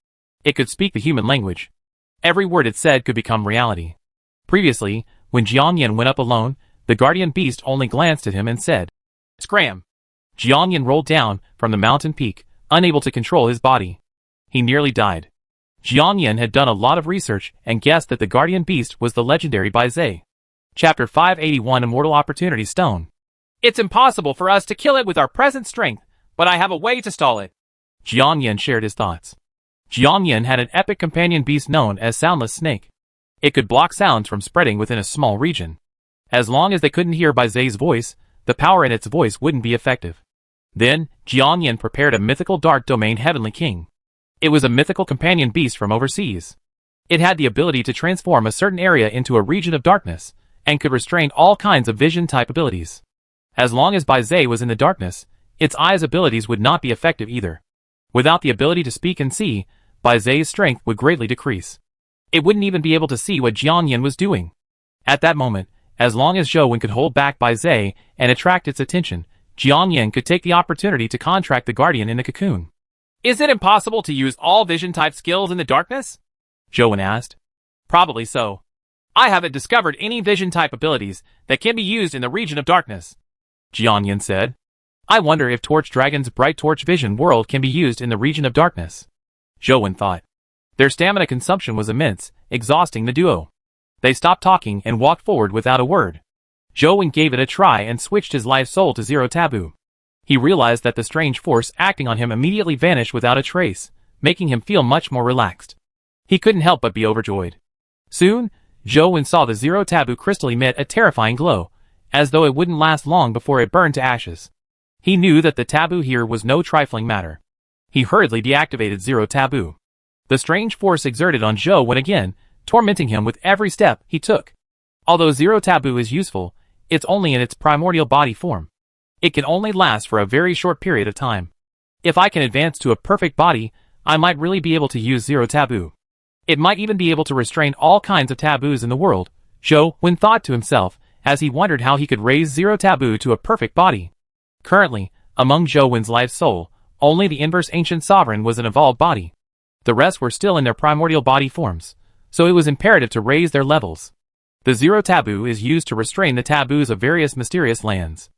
S1: It could speak the human language. Every word it said could become reality. Previously, when Jiang Yan went up alone, the guardian beast only glanced at him and said, "Scram!" Jiang Yan rolled down from the mountain peak, unable to control his body. He nearly died. Jiang Yan had done a lot of research and guessed that the guardian beast was the legendary Bai Zai. Chapter 581 Immortal Opportunity Stone. "It's impossible for us to kill it with our present strength, but I have a way to stall it." Jiang Yan shared his thoughts. Jiang Yan had an epic companion beast known as Soundless Snake. It could block sounds from spreading within a small region. As long as they couldn't hear Bai Zai's voice, the power in its voice wouldn't be effective. Then, Jiang Yan prepared a mythical dark domain Heavenly King. It was a mythical companion beast from overseas. It had the ability to transform a certain area into a region of darkness, and could restrain all kinds of vision-type abilities. As long as Bai Zai was in the darkness, its eyes' abilities would not be effective either. Without the ability to speak and see, Bai Zai's strength would greatly decrease. It wouldn't even be able to see what Jiang Yan was doing. At that moment, as long as Zhou Wen could hold back Bai Zai and attract its attention, Jiang Yan could take the opportunity to contract the guardian in the cocoon. "Is it impossible to use all vision-type skills in the darkness?" Zhou Wen asked. "Probably so. I haven't discovered any vision-type abilities that can be used in the region of darkness," Jiang Yan said. "I wonder if Torch Dragon's Bright Torch Vision world can be used in the region of darkness," Zhou Wen thought. Their stamina consumption was immense, exhausting the duo. They stopped talking and walked forward without a word. Zhou Wen gave it a try and switched his life soul to Zero Taboo. He realized that the strange force acting on him immediately vanished without a trace, making him feel much more relaxed. He couldn't help but be overjoyed. Soon, Zhou Wen saw the Zero Taboo crystal emit a terrifying glow, as though it wouldn't last long before it burned to ashes. He knew that the taboo here was no trifling matter. He hurriedly deactivated Zero Taboo. The strange force exerted on Zhou Wen again, tormenting him with every step he took. Although Zero Taboo is useful, it's only in its primordial body form. It can only last for a very short period of time. If I can advance to a perfect body, I might really be able to use Zero Taboo. It might even be able to restrain all kinds of taboos in the world, Zhou Wen thought to himself, as he wondered how he could raise Zero Taboo to a perfect body. Currently, among Zhou Wen's life soul, only the Inverse Ancient Sovereign was an evolved body. The rest were still in their primordial body forms, so it was imperative to raise their levels. The Zero Taboo is used to restrain the taboos of various mysterious lands.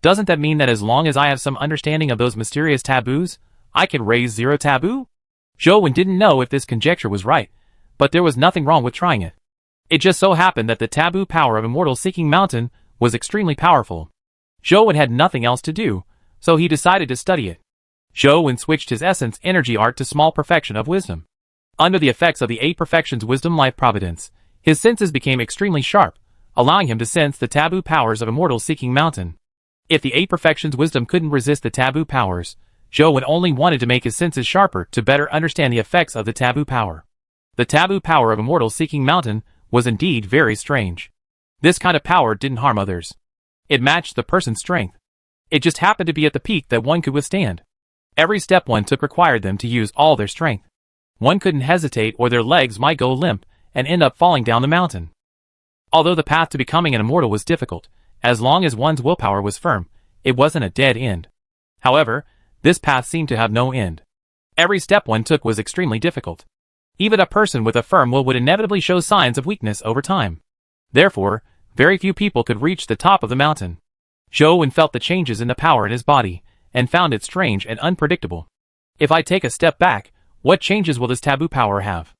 S1: Doesn't that mean that as long as I have some understanding of those mysterious taboos, I can raise Zero Taboo? Zhou Wen didn't know if this conjecture was right, but there was nothing wrong with trying it. It just so happened that the taboo power of Immortal Seeking Mountain was extremely powerful. Zhou Wen had nothing else to do, so he decided to study it. Zhou Wen switched his essence energy art to Small Perfection of Wisdom. Under the effects of the 8 perfections Wisdom Life Providence, his senses became extremely sharp, allowing him to sense the taboo powers of Immortal Seeking Mountain. If the 8 perfections Wisdom couldn't resist the taboo powers, Zhou Wen only wanted to make his senses sharper to better understand the effects of the taboo power. The taboo power of Immortal Seeking Mountain was indeed very strange. This kind of power didn't harm others. It matched the person's strength. It just happened to be at the peak that one could withstand. Every step one took required them to use all their strength. One couldn't hesitate or their legs might go limp and end up falling down the mountain. Although the path to becoming an immortal was difficult, as long as one's willpower was firm, it wasn't a dead end. However, this path seemed to have no end. Every step one took was extremely difficult. Even a person with a firm will would inevitably show signs of weakness over time. Therefore, very few people could reach the top of the mountain. Zhou Wen felt the changes in the power in his body, and found it strange and unpredictable. If I take a step back, what changes will this taboo power have?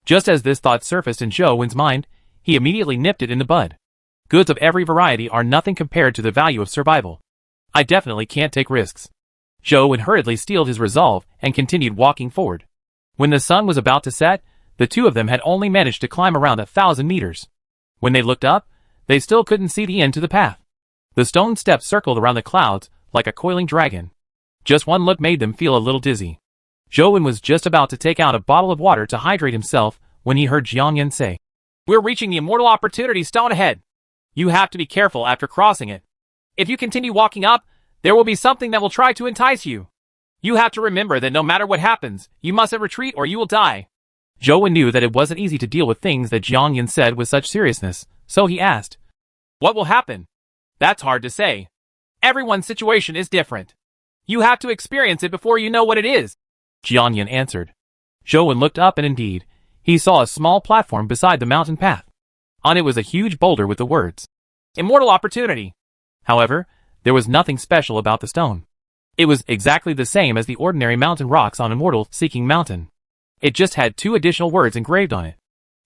S1: Just as this thought surfaced in Zhou Wen's mind, he immediately nipped it in the bud. Goods of every variety are nothing compared to the value of survival. I definitely can't take risks. Zhou Wen hurriedly steeled his resolve and continued walking forward. When the sun was about to set, the two of them had only managed to climb around 1,000 meters. When they looked up, they still couldn't see the end to the path. The stone steps circled around the clouds like a coiling dragon. Just one look made them feel a little dizzy. Zhou Wen was just about to take out a bottle of water to hydrate himself when he heard Jiang Yan say, "We're reaching the Immortal Opportunity Stone ahead. You have to be careful after crossing it. If you continue walking up, there will be something that will try to entice you. You have to remember that no matter what happens, you mustn't retreat or you will die." Zhou Wen knew that it wasn't easy to deal with things that Jiang Yan said with such seriousness, so he asked, "What will happen?" "That's hard to say. Everyone's situation is different. You have to experience it before you know what it is," Jiang Yan answered. Zhou Wen looked up and indeed, he saw a small platform beside the mountain path. On it was a huge boulder with the words, "Immortal Opportunity." However, there was nothing special about the stone. It was exactly the same as the ordinary mountain rocks on Immortal Seeking Mountain. It just had 2 additional words engraved on it.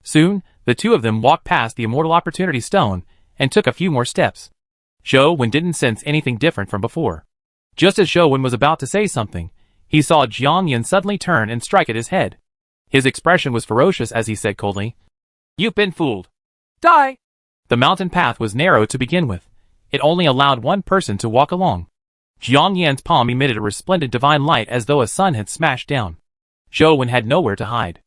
S1: Soon, the two of them walked past the Immortal Opportunity Stone and took a few more steps. Zhou Wen didn't sense anything different from before. Just as Zhou Wen was about to say something, he saw Jiang Yan suddenly turn and strike at his head. His expression was ferocious as he said coldly, "You've been fooled. Die!" The mountain path was narrow to begin with. It only allowed one person to walk along. Jiang Yan's palm emitted a resplendent divine light as though a sun had smashed down. Zhou Wen had nowhere to hide.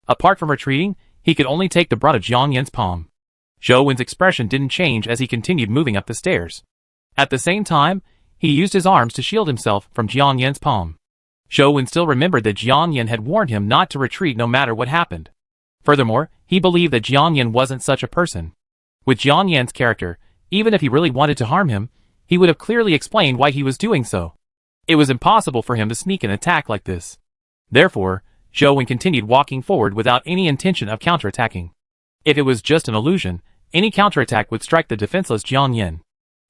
S1: Apart from retreating, he could only take the brunt of Jiang Yan's palm. Zhou Wen's expression didn't change as he continued moving up the stairs. At the same time, he used his arms to shield himself from Jiang Yan's palm. Zhou Wen still remembered that Jiang Yan had warned him not to retreat no matter what happened. Furthermore, he believed that Jiang Yan wasn't such a person. With Jiang Yan's character, even if he really wanted to harm him, he would have clearly explained why he was doing so. It was impossible for him to sneak an attack like this. Therefore, Zhou Wen continued walking forward without any intention of counterattacking. If it was just an illusion, any counterattack would strike the defenseless Jiang Yan.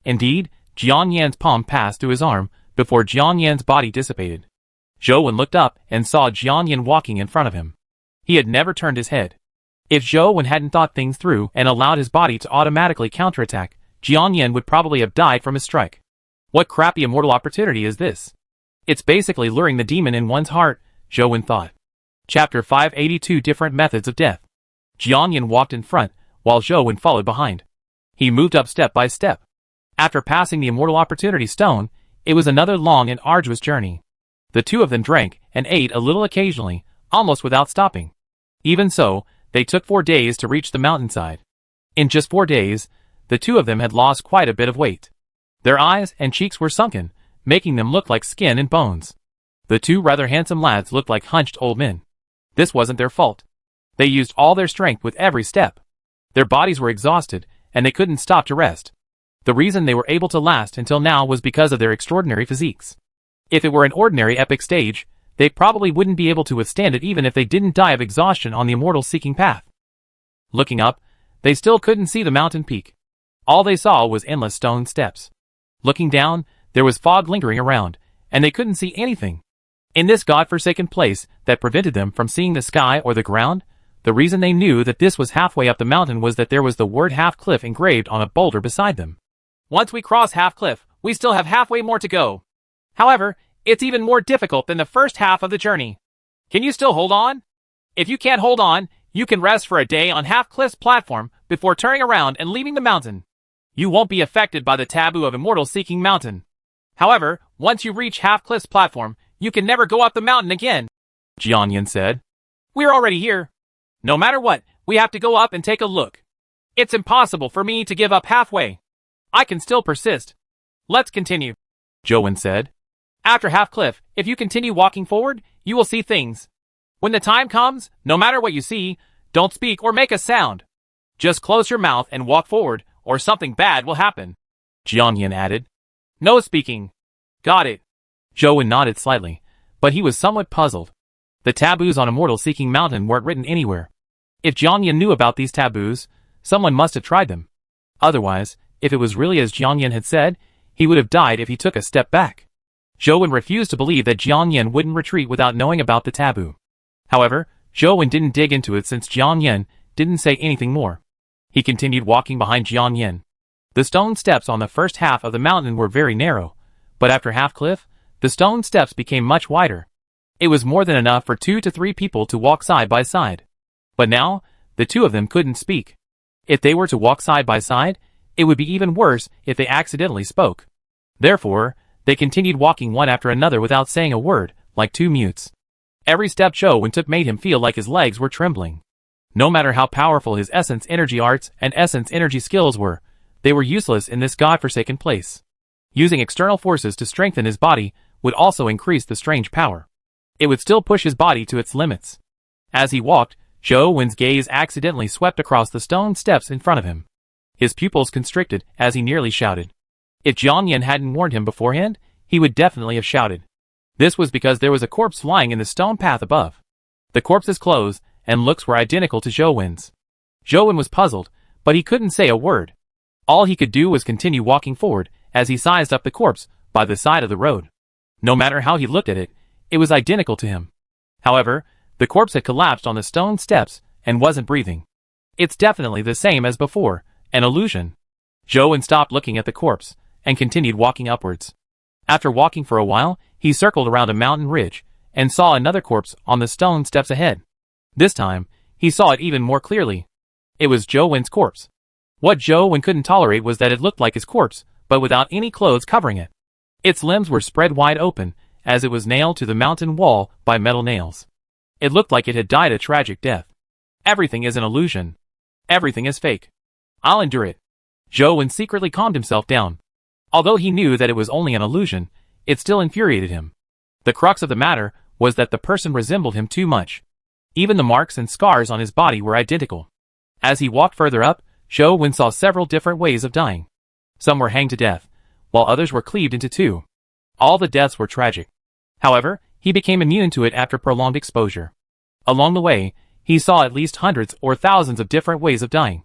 S1: Indeed, Jiang Yan's palm passed through his arm before Jiang Yan's body dissipated. Zhou Wen looked up and saw Jiang Yan walking in front of him. He had never turned his head. If Zhou Wen hadn't thought things through and allowed his body to automatically counterattack, Jiang Yan would probably have died from his strike. What crappy immortal opportunity is this? It's basically luring the demon in one's heart, Zhou Wen thought. Chapter 582 Different Methods of Death. Jiang Yan walked in front, while Zhou Wen followed behind. He moved up step by step. After passing the Immortal Opportunity Stone, it was another long and arduous journey. The two of them drank and ate a little occasionally, almost without stopping. Even so, they took 4 days to reach the mountainside. In just 4 days, the two of them had lost quite a bit of weight. Their eyes and cheeks were sunken, making them look like skin and bones. The two rather handsome lads looked like hunched old men. This wasn't their fault. They used all their strength with every step. Their bodies were exhausted, and they couldn't stop to rest. The reason they were able to last until now was because of their extraordinary physiques. If it were an ordinary epic stage, they probably wouldn't be able to withstand it even if they didn't die of exhaustion on the immortal seeking path. Looking up, they still couldn't see the mountain peak. All they saw was endless stone steps. Looking down, there was fog lingering around, and they couldn't see anything. In this godforsaken place that prevented them from seeing the sky or the ground, the reason they knew that this was halfway up the mountain was that there was the word Half Cliff engraved on a boulder beside them. Once we cross Half Cliff, we still have halfway more to go. However, it's even more difficult than the first half of the journey. Can you still hold on? If you can't hold on, you can rest for a day on Half Cliff's platform before turning around and leaving the mountain. You won't be affected by the taboo of Immortal Seeking Mountain. However, once you reach Half Cliff's platform, you can never go up the mountain again, Jiang Yan said. We're already here. No matter what, we have to go up and take a look. It's impossible for me to give up halfway. I can still persist. Let's continue, Zhou Wen said. After Half Cliff, if you continue walking forward, you will see things. When the time comes, no matter what you see, don't speak or make a sound. Just close your mouth and walk forward, or something bad will happen, Jiang Yin added. No speaking. Got it. Zhou Wen nodded slightly, but he was somewhat puzzled. The taboos on Immortal-Seeking Mountain weren't written anywhere. If Jiang Yin knew about these taboos, someone must have tried them. Otherwise, if it was really as Jiang Yin had said, he would have died if he took a step back. Zhou Wen refused to believe that Jiang Yin wouldn't retreat without knowing about the taboo. However, Zhou Wen didn't dig into it since Jiang Yin didn't say anything more. He continued walking behind Jiang Yin. The stone steps on the first half of the mountain were very narrow, but after half-cliff, the stone steps became much wider. It was more than enough for 2 to 3 people to walk side by side. But now, the two of them couldn't speak. If they were to walk side by side, it would be even worse if they accidentally spoke. Therefore, they continued walking one after another without saying a word, like two mutes. Every step Zhou Wen took made him feel like his legs were trembling. No matter how powerful his essence energy arts and essence energy skills were, they were useless in this godforsaken place. Using external forces to strengthen his body would also increase the strange power. It would still push his body to its limits. As he walked, Zhou Wen's gaze accidentally swept across the stone steps in front of him. His pupils constricted as he nearly shouted. If Jiang Yin hadn't warned him beforehand, he would definitely have shouted. This was because there was a corpse lying in the stone path above. The corpse's clothes and looks were identical to Zhou Wen's. Zhou Wen was puzzled, but he couldn't say a word. All he could do was continue walking forward as he sized up the corpse by the side of the road. No matter how he looked at it, it was identical to him. However, the corpse had collapsed on the stone steps and wasn't breathing. It's definitely the same as before, an illusion. Zhou Wen stopped looking at the corpse and continued walking upwards. After walking for a while, he circled around a mountain ridge and saw another corpse on the stone steps ahead. This time, he saw it even more clearly. It was Zhou Wen's corpse. What Zhou Wen couldn't tolerate was that it looked like his corpse, but without any clothes covering it. Its limbs were spread wide open, as it was nailed to the mountain wall by metal nails. It looked like it had died a tragic death. Everything is an illusion. Everything is fake. I'll endure it. Zhou Wen secretly calmed himself down. Although he knew that it was only an illusion, it still infuriated him. The crux of the matter was that the person resembled him too much. Even the marks and scars on his body were identical. As he walked further up, Zhou Wen saw several different ways of dying. Some were hanged to death, while others were cleaved into two. All the deaths were tragic. However, he became immune to it after prolonged exposure. Along the way, he saw at least hundreds or thousands of different ways of dying.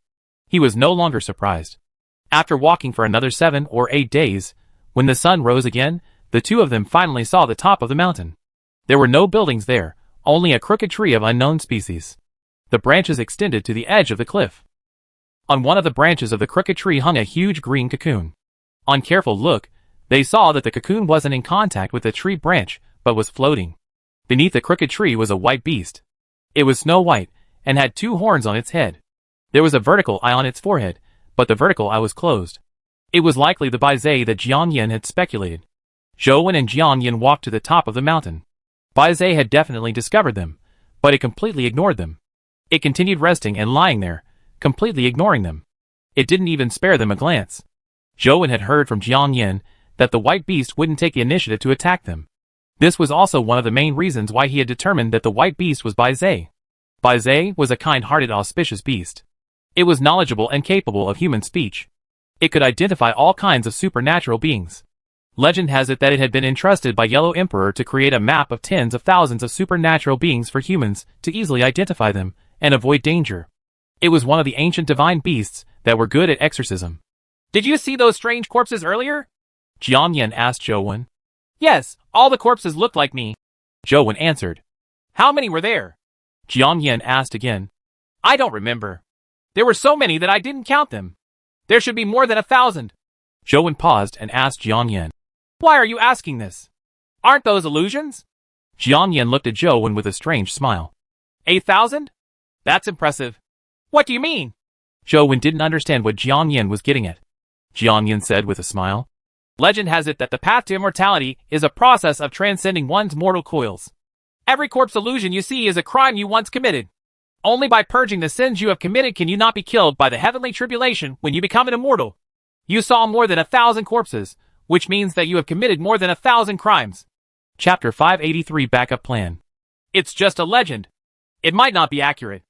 S1: He was no longer surprised. After walking for another 7 or 8 days, when the sun rose again, the two of them finally saw the top of the mountain. There were no buildings there, only a crooked tree of unknown species. The branches extended to the edge of the cliff. On one of the branches of the crooked tree hung a huge green cocoon. On careful look, they saw that the cocoon wasn't in contact with the tree branch, but was floating. Beneath the crooked tree was a white beast. It was snow white, and had 2 horns on its head. There was a vertical eye on its forehead, but the vertical eye was closed. It was likely the Baizai that Jiang Yin had speculated. Zhou Wen and Jiang Yin walked to the top of the mountain. Baizai had definitely discovered them, but it completely ignored them. It continued resting and lying there, completely ignoring them. It didn't even spare them a glance. Zhou Wen had heard from Jiang Yin that the white beast wouldn't take the initiative to attack them. This was also one of the main reasons why he had determined that the white beast was Baizai. Baizai was a kind-hearted, auspicious beast. It was knowledgeable and capable of human speech. It could identify all kinds of supernatural beings. Legend has it that it had been entrusted by Yellow Emperor to create a map of tens of thousands of supernatural beings for humans to easily identify them and avoid danger. It was one of the ancient divine beasts that were good at exorcism. Did you see those strange corpses earlier? Jiang Yin asked Zhou Wen. Yes, all the corpses looked like me, Zhou Wen answered. How many were there? Jiang Yin asked again. I don't remember. There were so many that I didn't count them. There should be more than 1,000. Zhou Wen paused and asked Jiang Yin. Why are you asking this? Aren't those illusions? Jiang Yin looked at Zhou Wen with a strange smile. 8,000? That's impressive. What do you mean? Zhou Wen didn't understand what Jiang Yin was getting at. Jiang Yin said with a smile. Legend has it that the path to immortality is a process of transcending one's mortal coils. Every corpse illusion you see is a crime you once committed. Only by purging the sins you have committed can you not be killed by the heavenly tribulation when you become an immortal. You saw more than 1,000 corpses, which means that you have committed more than 1,000 crimes. Chapter 583 Backup Plan. It's just a legend. It might not be accurate.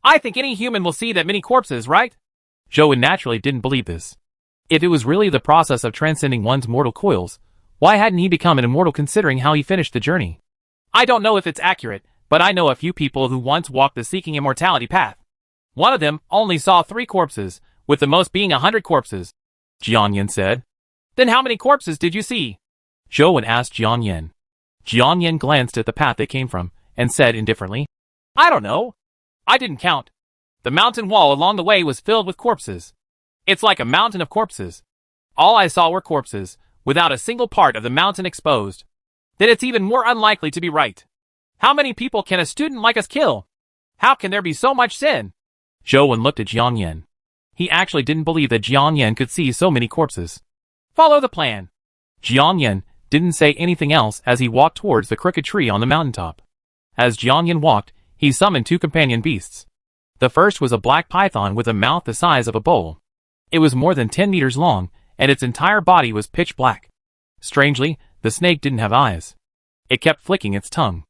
S1: I think any human will see that many corpses, right? Zhou naturally didn't believe this. If it was really the process of transcending one's mortal coils, why hadn't he become an immortal considering how he finished the journey? I don't know if it's accurate, but I know a few people who once walked the seeking immortality path. One of them only saw 3 corpses, with the most being 100 corpses, Jianyan said. Then how many corpses did you see? Zhou asked Jianyan. Jianyan glanced at the path they came from, and said indifferently, I don't know. I didn't count. The mountain wall along the way was filled with corpses. It's like a mountain of corpses. All I saw were corpses, without a single part of the mountain exposed. Then it's even more unlikely to be right. How many people can a student like us kill? How can there be so much sin? Zhou looked at Jianyan. He actually didn't believe that Jianyan could see so many corpses. Follow the plan. Jianyan didn't say anything else as he walked towards the crooked tree on the mountaintop. As Jianyan walked, he summoned 2 companion beasts. The first was a black python with a mouth the size of a bowl. It was more than 10 meters long, and its entire body was pitch black. Strangely, the snake didn't have eyes. It kept flicking its tongue.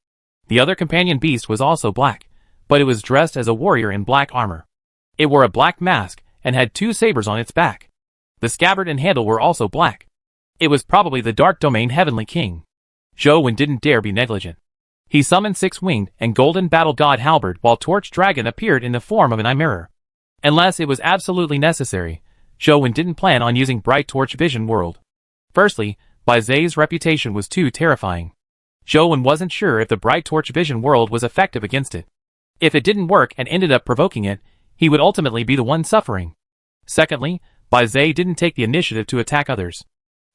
S1: The other companion beast was also black, but it was dressed as a warrior in black armor. It wore a black mask and had 2 sabers on its back. The scabbard and handle were also black. It was probably the Dark Domain Heavenly King. Zhou didn't dare be negligent. He summoned 6-winged and golden battle god Halberd while Torch Dragon appeared in the form of an eye mirror. Unless it was absolutely necessary, Zhou didn't plan on using Bright Torch Vision World. Firstly, Bai Zai's reputation was too terrifying. Zhou wasn't sure if the Bright Torch Vision World was effective against it. If it didn't work and ended up provoking it, he would ultimately be the one suffering. Secondly, Bai Zai didn't take the initiative to attack others.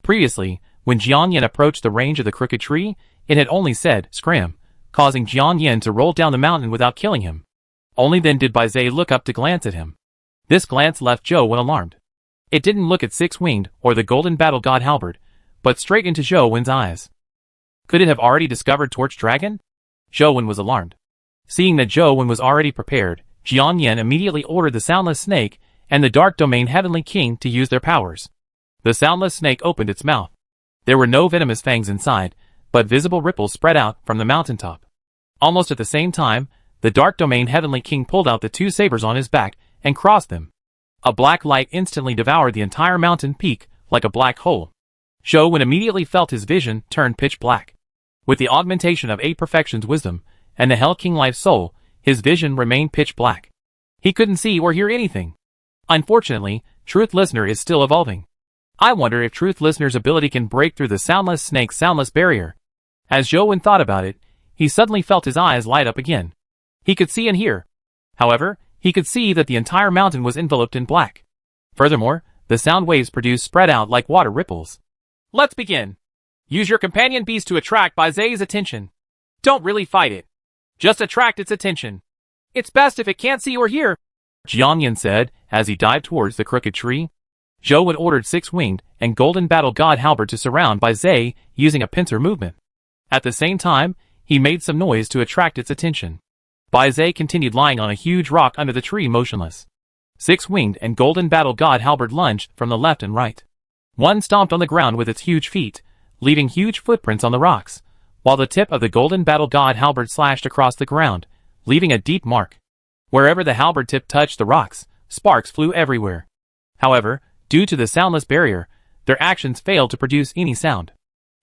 S1: Previously, when Jianyan approached the range of the crooked tree, it had only said, scram, causing Jianyan to roll down the mountain without killing him. Only then did Bai Zai look up to glance at him. This glance left Zhou alarmed. It didn't look at 6-winged or the golden battle god Halberd, but straight into Zhou's eyes. Could it have already discovered Torch Dragon? Zhou was alarmed. Seeing that Zhou was already prepared, Jianyan immediately ordered the Soundless Snake and the Dark Domain Heavenly King to use their powers. The Soundless Snake opened its mouth. There were no venomous fangs inside, but visible ripples spread out from the mountaintop. Almost at the same time, the Dark Domain Heavenly King pulled out the 2 sabers on his back and crossed them. A black light instantly devoured the entire mountain peak like a black hole. Zhou immediately felt his vision turn pitch black. With the augmentation of 8 perfections wisdom and the Hell King Life Soul, his vision remained pitch black. He couldn't see or hear anything. Unfortunately, Truth Listener is still evolving. I wonder if Truth Listener's ability can break through the Soundless Snake's soundless barrier. As Zhou thought about it, he suddenly felt his eyes light up again. He could see and hear. However, he could see that the entire mountain was enveloped in black. Furthermore, the sound waves produced spread out like water ripples. Let's begin. Use your companion beast to attract Bai Zai's attention. Don't really fight it. Just attract its attention. It's best if it can't see or hear, Jianyan said as he dived towards the crooked tree. Zhou ordered 6-winged and golden battle god Halberd to surround Bai Zai using a pincer movement. At the same time, he made some noise to attract its attention. Bai Zai continued lying on a huge rock under the tree motionless. 6-winged and golden battle god Halberd lunged from the left and right. One stomped on the ground with its huge feet, leaving huge footprints on the rocks, while the tip of the golden battle god Halberd slashed across the ground, leaving a deep mark. Wherever the halberd tip touched the rocks, sparks flew everywhere. However, due to the soundless barrier, their actions failed to produce any sound.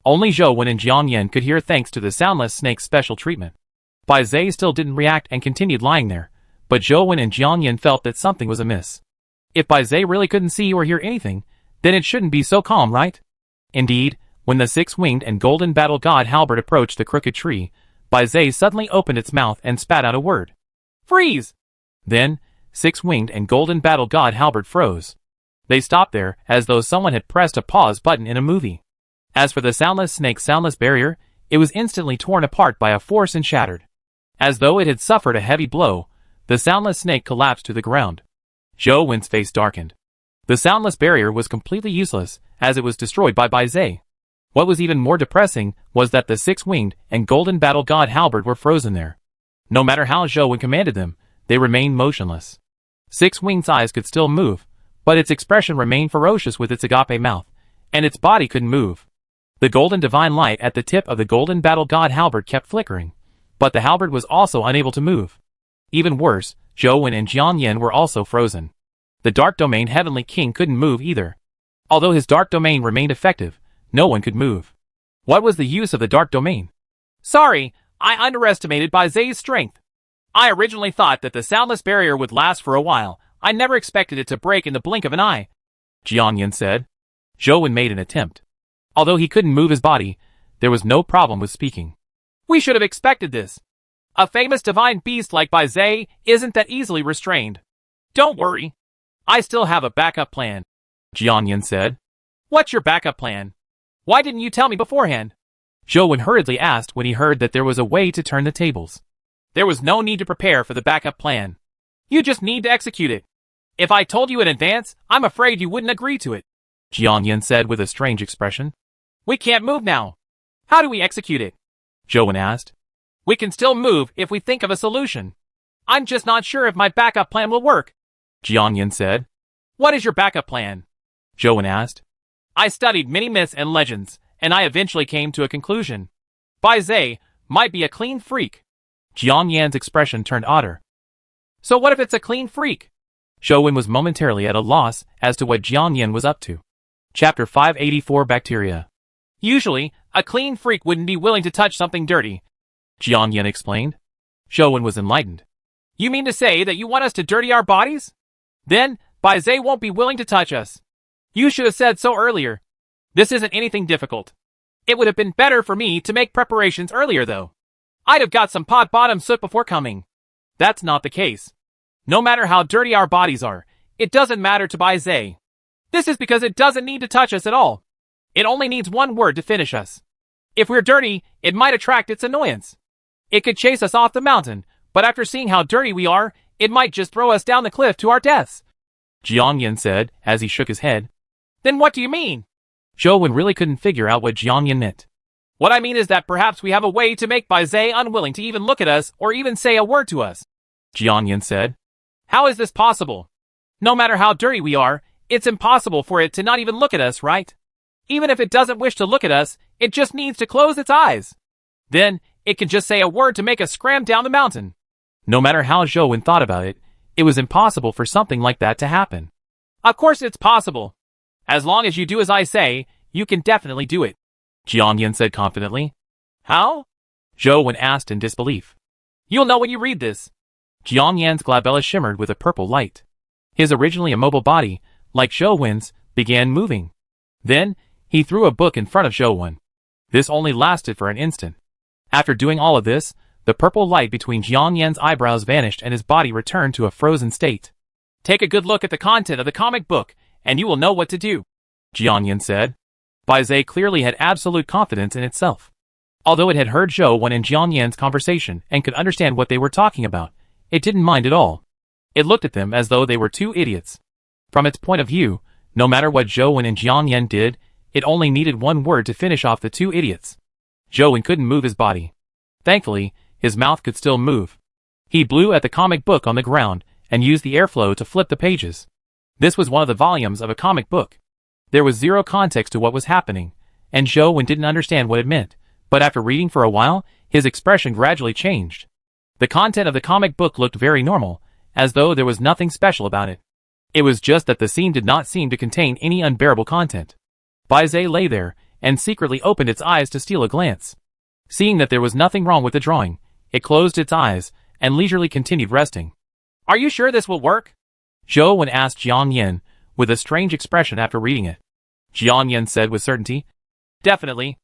S1: Only Zhou and Jianyan could hear thanks to the Soundless Snake's special treatment. Bai Zai still didn't react and continued lying there, but Zhou and Jianyan felt that something was amiss. If Bai Zai really couldn't see or hear anything, then it shouldn't be so calm, right? Indeed, when the 6-winged and golden battle god Halberd approached the crooked tree, Bai Zai suddenly opened its mouth and spat out a word. Freeze! Then, 6-winged and golden battle god Halberd froze. They stopped there, as though someone had pressed a pause button in a movie. As for the Soundless Snake's soundless barrier, it was instantly torn apart by a force and shattered. As though it had suffered a heavy blow, the Soundless Snake collapsed to the ground. Zhou's face darkened. The soundless barrier was completely useless, as it was destroyed by Bai Zai. What was even more depressing was that the 6-winged and golden battle god Halberd were frozen there. No matter how Zhou commanded them, they remained motionless. 6-winged's eyes could still move, but its expression remained ferocious with its agape mouth, and its body couldn't move. The golden divine light at the tip of the golden battle god Halberd kept flickering, but the halberd was also unable to move. Even worse, Zhou Wen and Jiang Yan were also frozen. The Dark Domain Heavenly King couldn't move either. Although his Dark Domain remained effective, no one could move. What was the use of the Dark Domain? Sorry, I underestimated Bai Zei's strength. I originally thought that the Soundless Barrier would last for a while. I never expected it to break in the blink of an eye, Jiang Yan said. Zhou Wen made an attempt. Although he couldn't move his body, there was no problem with speaking. We should have expected this. A famous divine beast like Bai Zei isn't that easily restrained. Don't worry. I still have a backup plan, Jiang Yan said. What's your backup plan? Why didn't you tell me beforehand? Zhou Wen hurriedly asked when he heard that there was a way to turn the tables. There was no need to prepare for the backup plan. You just need to execute it. If I told you in advance, I'm afraid you wouldn't agree to it, Jiang Yan said with a strange expression. We can't move now. How do we execute it? Zhou Wen asked. We can still move if we think of a solution. I'm just not sure if my backup plan will work, Jiang Yan said. What is your backup plan? Zhou Wen asked. I studied many myths and legends, and I eventually came to a conclusion. Bai Zei might be a clean freak. Jiang Yan's expression turned odder. So what if it's a clean freak? Zhou Wen was momentarily at a loss as to what Jiang Yan was up to. Chapter 584 Bacteria. Usually, a clean freak wouldn't be willing to touch something dirty, Jiang Yan explained. Zhou Wen was enlightened. You mean to say that you want us to dirty our bodies? Then, Bai Zei won't be willing to touch us. You should have said so earlier. This isn't anything difficult. It would have been better for me to make preparations earlier though. I'd have got some pot-bottom soot before coming. That's not the case. No matter how dirty our bodies are, it doesn't matter to Bai Zei. This is because it doesn't need to touch us at all. It only needs one word to finish us. If we're dirty, it might attract its annoyance. It could chase us off the mountain, but after seeing how dirty we are, it might just throw us down the cliff to our deaths, Jiang Yan said as he shook his head. Then what do you mean? Zhou Wen really couldn't figure out what Jiang Yan meant. What I mean is that perhaps we have a way to make Bai Zei unwilling to even look at us or even say a word to us, Jiang Yan said. How is this possible? No matter how dirty we are, it's impossible for it to not even look at us, right? Even if it doesn't wish to look at us, it just needs to close its eyes. Then, it can just say a word to make us scram down the mountain. No matter how Zhou Wen thought about it, it was impossible for something like that to happen. Of course it's possible. As long as you do as I say, you can definitely do it, Jiang Yan said confidently. How? Zhou Wen asked in disbelief. You'll know when you read this. Jiang Yan's glabella shimmered with a purple light. His originally immobile body, like Zhou Wen's, began moving. Then, he threw a book in front of Zhou Wen. This only lasted for an instant. After doing all of this, the purple light between Jiang Yan's eyebrows vanished and his body returned to a frozen state. Take a good look at the content of the comic book, and you will know what to do, Jiang Yan said. Bai Zei clearly had absolute confidence in itself. Although it had heard Zhou Wen and Jiang Yan's conversation and could understand what they were talking about, it didn't mind at all. It looked at them as though they were two idiots. From its point of view, no matter what Zhou Wen and Jiang Yan did, it only needed one word to finish off the two idiots. Zhou Wen couldn't move his body. Thankfully, his mouth could still move. He blew at the comic book on the ground and used the airflow to flip the pages. This was one of the volumes of a comic book. There was zero context to what was happening, and Zhou Wen didn't understand what it meant, but after reading for a while, his expression gradually changed. The content of the comic book looked very normal, as though there was nothing special about it. It was just that the scene did not seem to contain any unbearable content. Bai Zei lay there, and secretly opened its eyes to steal a glance. Seeing that there was nothing wrong with the drawing, it closed its eyes, and leisurely continued resting. Are you sure this will work? Zhou Wen asked Jiang Yan, with a strange expression after reading it. Jiang Yan said with certainty. Definitely.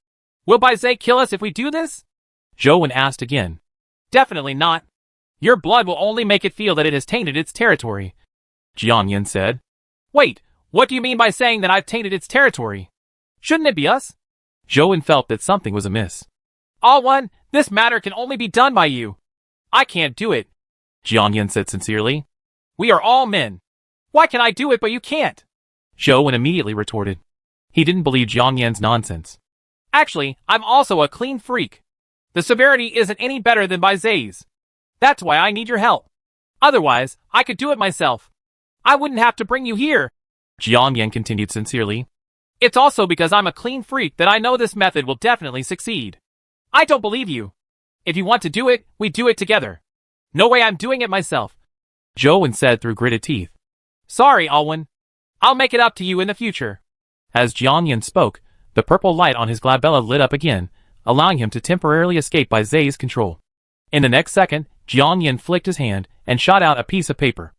S1: Will Bai Zei kill us if we do this? Zhou Wen asked again. Definitely not. Your blood will only make it feel that it has tainted its territory, Jiang Yan said. Wait, what do you mean by saying that I've tainted its territory? Shouldn't it be us? Zhou Wen felt that something was amiss. All one, this matter can only be done by you. I can't do it, Jiang Yan said sincerely. We are all men. Why can I do it but you can't? Zhou Wen immediately retorted. He didn't believe Jiang Yan's nonsense. Actually, I'm also a clean freak. The severity isn't any better than Bai Zei's. That's why I need your help. Otherwise, I could do it myself. I wouldn't have to bring you here, Jiang Yan continued sincerely. It's also because I'm a clean freak that I know this method will definitely succeed. I don't believe you. If you want to do it, we do it together. No way, I'm doing it myself, Zhou said through gritted teeth. Sorry, Alwyn. I'll make it up to you in the future. As Jiang Yan spoke, the purple light on his glabella lit up again, allowing him to temporarily escape Bai Zai's control. In the next second, Jiang Yan flicked his hand and shot out a piece of paper.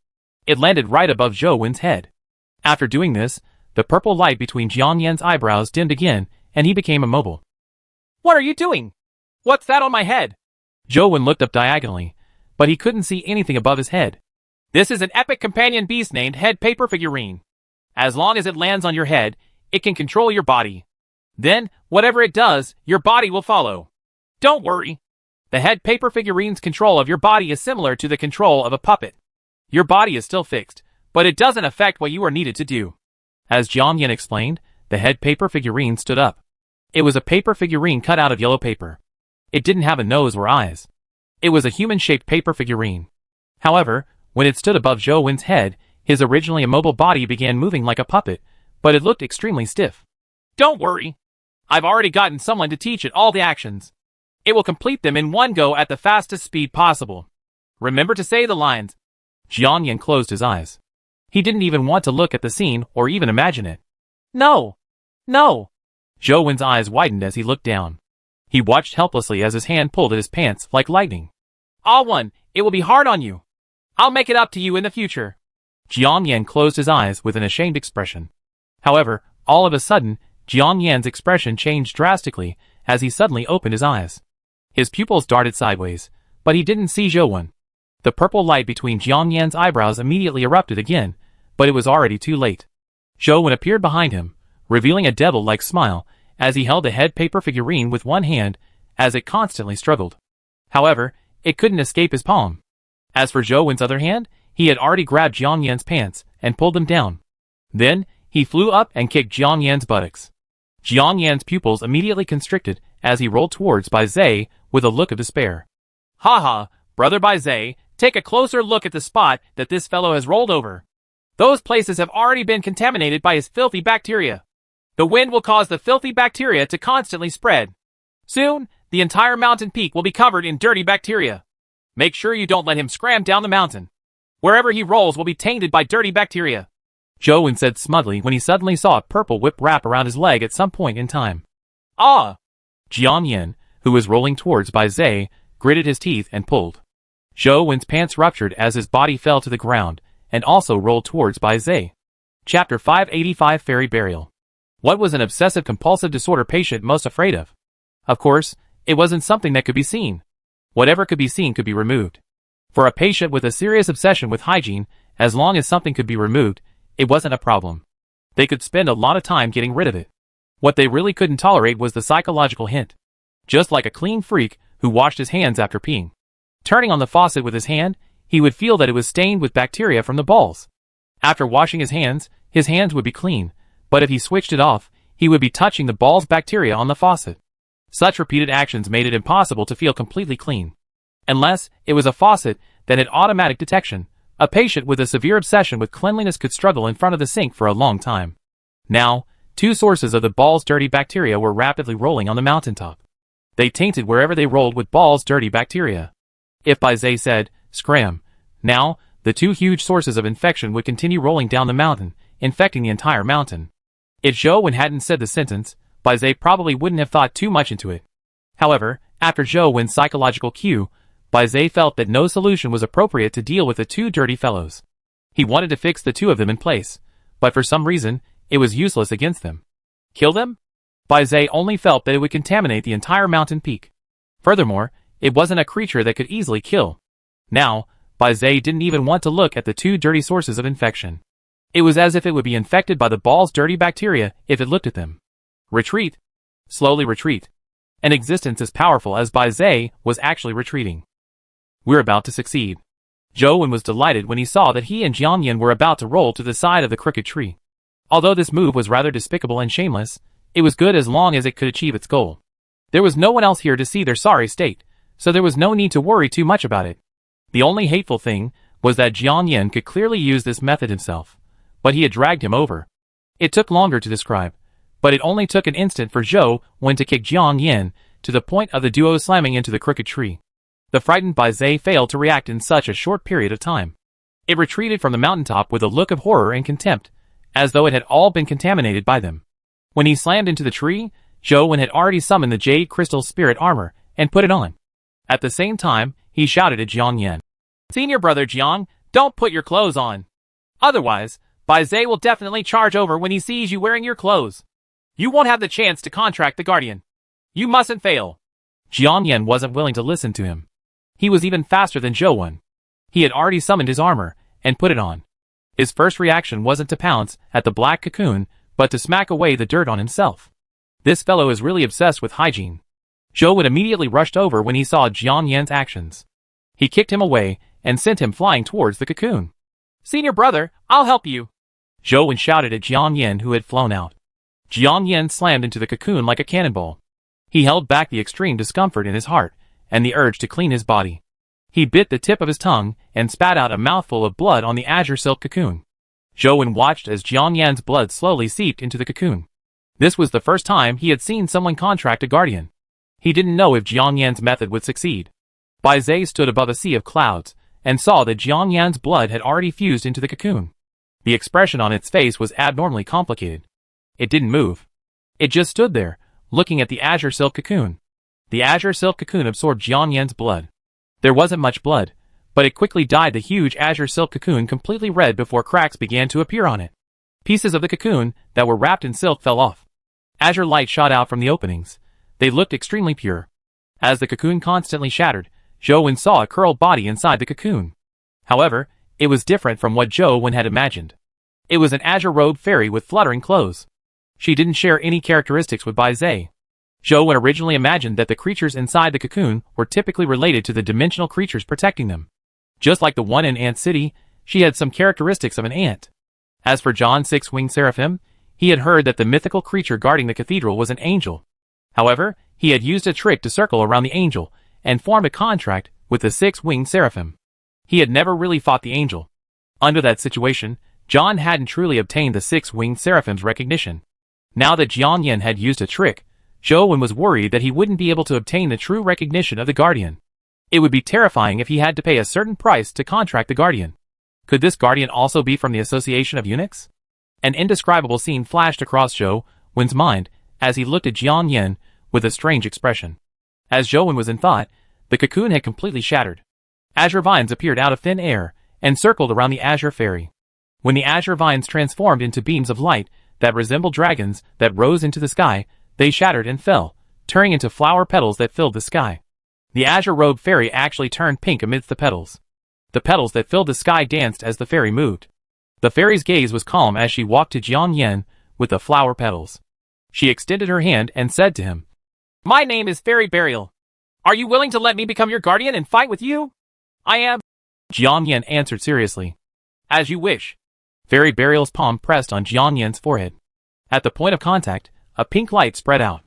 S1: It landed right above Zhou head. After doing this, the purple light between Jiang Yan's eyebrows dimmed again, and he became immobile. What are you doing? What's that on my head? Zhou looked up diagonally, but he couldn't see anything above his head. This is an epic companion beast named Head Paper Figurine. As long as it lands on your head, it can control your body. Then, whatever it does, your body will follow. Don't worry. The Head Paper Figurine's control of your body is similar to the control of a puppet. Your body is still fixed, but it doesn't affect what you are needed to do. As Jiang Yan explained, the Head Paper Figurine stood up. It was a paper figurine cut out of yellow paper. It didn't have a nose or eyes. It was a human-shaped paper figurine. However, when it stood above Zhou head, his originally immobile body began moving like a puppet, but it looked extremely stiff. Don't worry. I've already gotten someone to teach it all the actions. It will complete them in one go at the fastest speed possible. Remember to say the lines. Jiang Yan closed his eyes. He didn't even want to look at the scene or even imagine it. No. No. Zhou eyes widened as he looked down. He watched helplessly as his hand pulled at his pants like lightning. Alwyn, it will be hard on you. I'll make it up to you in the future. Jiang Yan closed his eyes with an ashamed expression. However, all of a sudden, Jiang Yan's expression changed drastically as he suddenly opened his eyes. His pupils darted sideways, but he didn't see Zhou. The purple light between Jiang Yan's eyebrows immediately erupted again, but it was already too late. Zhou appeared behind him, revealing a devil-like smile as he held the head paper figurine with one hand as it constantly struggled. However, it couldn't escape his palm. As for Zhou's other hand, he had already grabbed Jiang Yan's pants and pulled them down. Then, he flew up and kicked Jiang Yan's buttocks. Jiang Yan's pupils immediately constricted as he rolled towards Bai Zai with a look of despair. Haha, brother Bai Zai, take a closer look at the spot that this fellow has rolled over. Those places have already been contaminated by his filthy bacteria. The wind will cause the filthy bacteria to constantly spread. Soon, the entire mountain peak will be covered in dirty bacteria. Make sure you don't let him scram down the mountain. Wherever he rolls will be tainted by dirty bacteria. Zhou said smugly when he suddenly saw a purple whip wrap around his leg at some point in time. Ah! Jiang Yan, who was rolling towards Bai Zai, gritted his teeth and pulled. Zhou's pants ruptured as his body fell to the ground, and also rolled towards Bai Zai. Chapter 585 Fairy Burial. What was an obsessive-compulsive disorder patient most afraid of? Of course, it wasn't something that could be seen. Whatever could be seen could be removed. For a patient with a serious obsession with hygiene, as long as something could be removed, it wasn't a problem. They could spend a lot of time getting rid of it. What they really couldn't tolerate was the psychological hint. Just like a clean freak who washed his hands after peeing. Turning on the faucet with his hand, he would feel that it was stained with bacteria from the balls. After washing his hands would be clean, but if he switched it off, he would be touching the balls' bacteria on the faucet. Such repeated actions made it impossible to feel completely clean. Unless it was a faucet that had automatic detection, a patient with a severe obsession with cleanliness could struggle in front of the sink for a long time. Now, two sources of the balls' dirty bacteria were rapidly rolling on the mountaintop. They tainted wherever they rolled with balls' dirty bacteria. If Bai Zai said, "Scram," now, the two huge sources of infection would continue rolling down the mountain, infecting the entire mountain. If Zhou hadn't said the sentence, Bai Zai probably wouldn't have thought too much into it. However, after Zhou's psychological cue, Bai Zai felt that no solution was appropriate to deal with the two dirty fellows. He wanted to fix the two of them in place, but for some reason, it was useless against them. Kill them? Bai Zai only felt that it would contaminate the entire mountain peak. Furthermore, it wasn't a creature that could easily kill. Now, Bai Zai didn't even want to look at the two dirty sources of infection. It was as if it would be infected by the ball's dirty bacteria if it looked at them. Retreat. Slowly retreat. An existence as powerful as Bai Zai was actually retreating. We're about to succeed. Zhou was delighted when he saw that he and Jiang Yan were about to roll to the side of the crooked tree. Although this move was rather despicable and shameless, it was good as long as it could achieve its goal. There was no one else here to see their sorry state, so there was no need to worry too much about it. The only hateful thing was that Jiang Yan could clearly use this method himself, but he had dragged him over. It took longer to describe, but it only took an instant for Zhou to kick Jiang Yan to the point of the duo slamming into the crooked tree. The frightened Bai Zai failed to react in such a short period of time. It retreated from the mountaintop with a look of horror and contempt, as though it had all been contaminated by them. When he slammed into the tree, Zhou Wen had already summoned the Jade Crystal Spirit Armor and put it on. At the same time, he shouted at Jiang Yan. Senior brother Jiang, don't put your clothes on. Otherwise, Bai Zai will definitely charge over when he sees you wearing your clothes. You won't have the chance to contract the Guardian. You mustn't fail. Jiang Yan wasn't willing to listen to him. He was even faster than Zhou Wen. He had already summoned his armor and put it on. His first reaction wasn't to pounce at the black cocoon, but to smack away the dirt on himself. This fellow is really obsessed with hygiene. Zhou Wen immediately rushed over when he saw Jiang Yan's actions. He kicked him away and sent him flying towards the cocoon. Senior brother, I'll help you. Zhou Wen shouted at Jiang Yan, who had flown out. Jiang Yan slammed into the cocoon like a cannonball. He held back the extreme discomfort in his heart and the urge to clean his body. He bit the tip of his tongue and spat out a mouthful of blood on the azure silk cocoon. Zhou Wen watched as Jiang Yan's blood slowly seeped into the cocoon. This was the first time he had seen someone contract a guardian. He didn't know if Jiang Yan's method would succeed. Bai Zai stood above a sea of clouds and saw that Jiang Yan's blood had already fused into the cocoon. The expression on its face was abnormally complicated. It didn't move. It just stood there, looking at the azure silk cocoon. The azure silk cocoon absorbed Jiang Yan's blood. There wasn't much blood, but it quickly dyed the huge azure silk cocoon completely red before cracks began to appear on it. Pieces of the cocoon that were wrapped in silk fell off. Azure light shot out from the openings. They looked extremely pure. As the cocoon constantly shattered, Zhou Wen saw a curled body inside the cocoon. However, it was different from what Zhou Wen had imagined. It was an azure-robed fairy with fluttering clothes. She didn't share any characteristics with Bai Zai. Zhou Wen originally imagined that the creatures inside the cocoon were typically related to the dimensional creatures protecting them. Just like the one in Ant City, she had some characteristics of an ant. As for John's six-winged seraphim, he had heard that the mythical creature guarding the cathedral was an angel. However, he had used a trick to circle around the angel and formed a contract with the six-winged seraphim. He had never really fought the angel. Under that situation, John hadn't truly obtained the six-winged seraphim's recognition. Now that Jiang Yan had used a trick, Zhou Wen was worried that he wouldn't be able to obtain the true recognition of the Guardian. It would be terrifying if he had to pay a certain price to contract the Guardian. Could this Guardian also be from the Association of Eunuchs? An indescribable scene flashed across Zhou Wen's mind as he looked at Jiang Yan with a strange expression. As Zhou Wen was in thought, the cocoon had completely shattered. Azure vines appeared out of thin air and circled around the azure fairy. When the azure vines transformed into beams of light that resembled dragons that rose into the sky, they shattered and fell, turning into flower petals that filled the sky. The azure-robed fairy actually turned pink amidst the petals. The petals that filled the sky danced as the fairy moved. The fairy's gaze was calm as she walked to Jiang Yan with the flower petals. She extended her hand and said to him, "My name is Fairy Burial. Are you willing to let me become your guardian and fight with you?" "I am," Jiang Yan answered seriously. "As you wish." Fairy Burial's palm pressed on Jiang Yan's forehead. At the point of contact, a pink light spread out.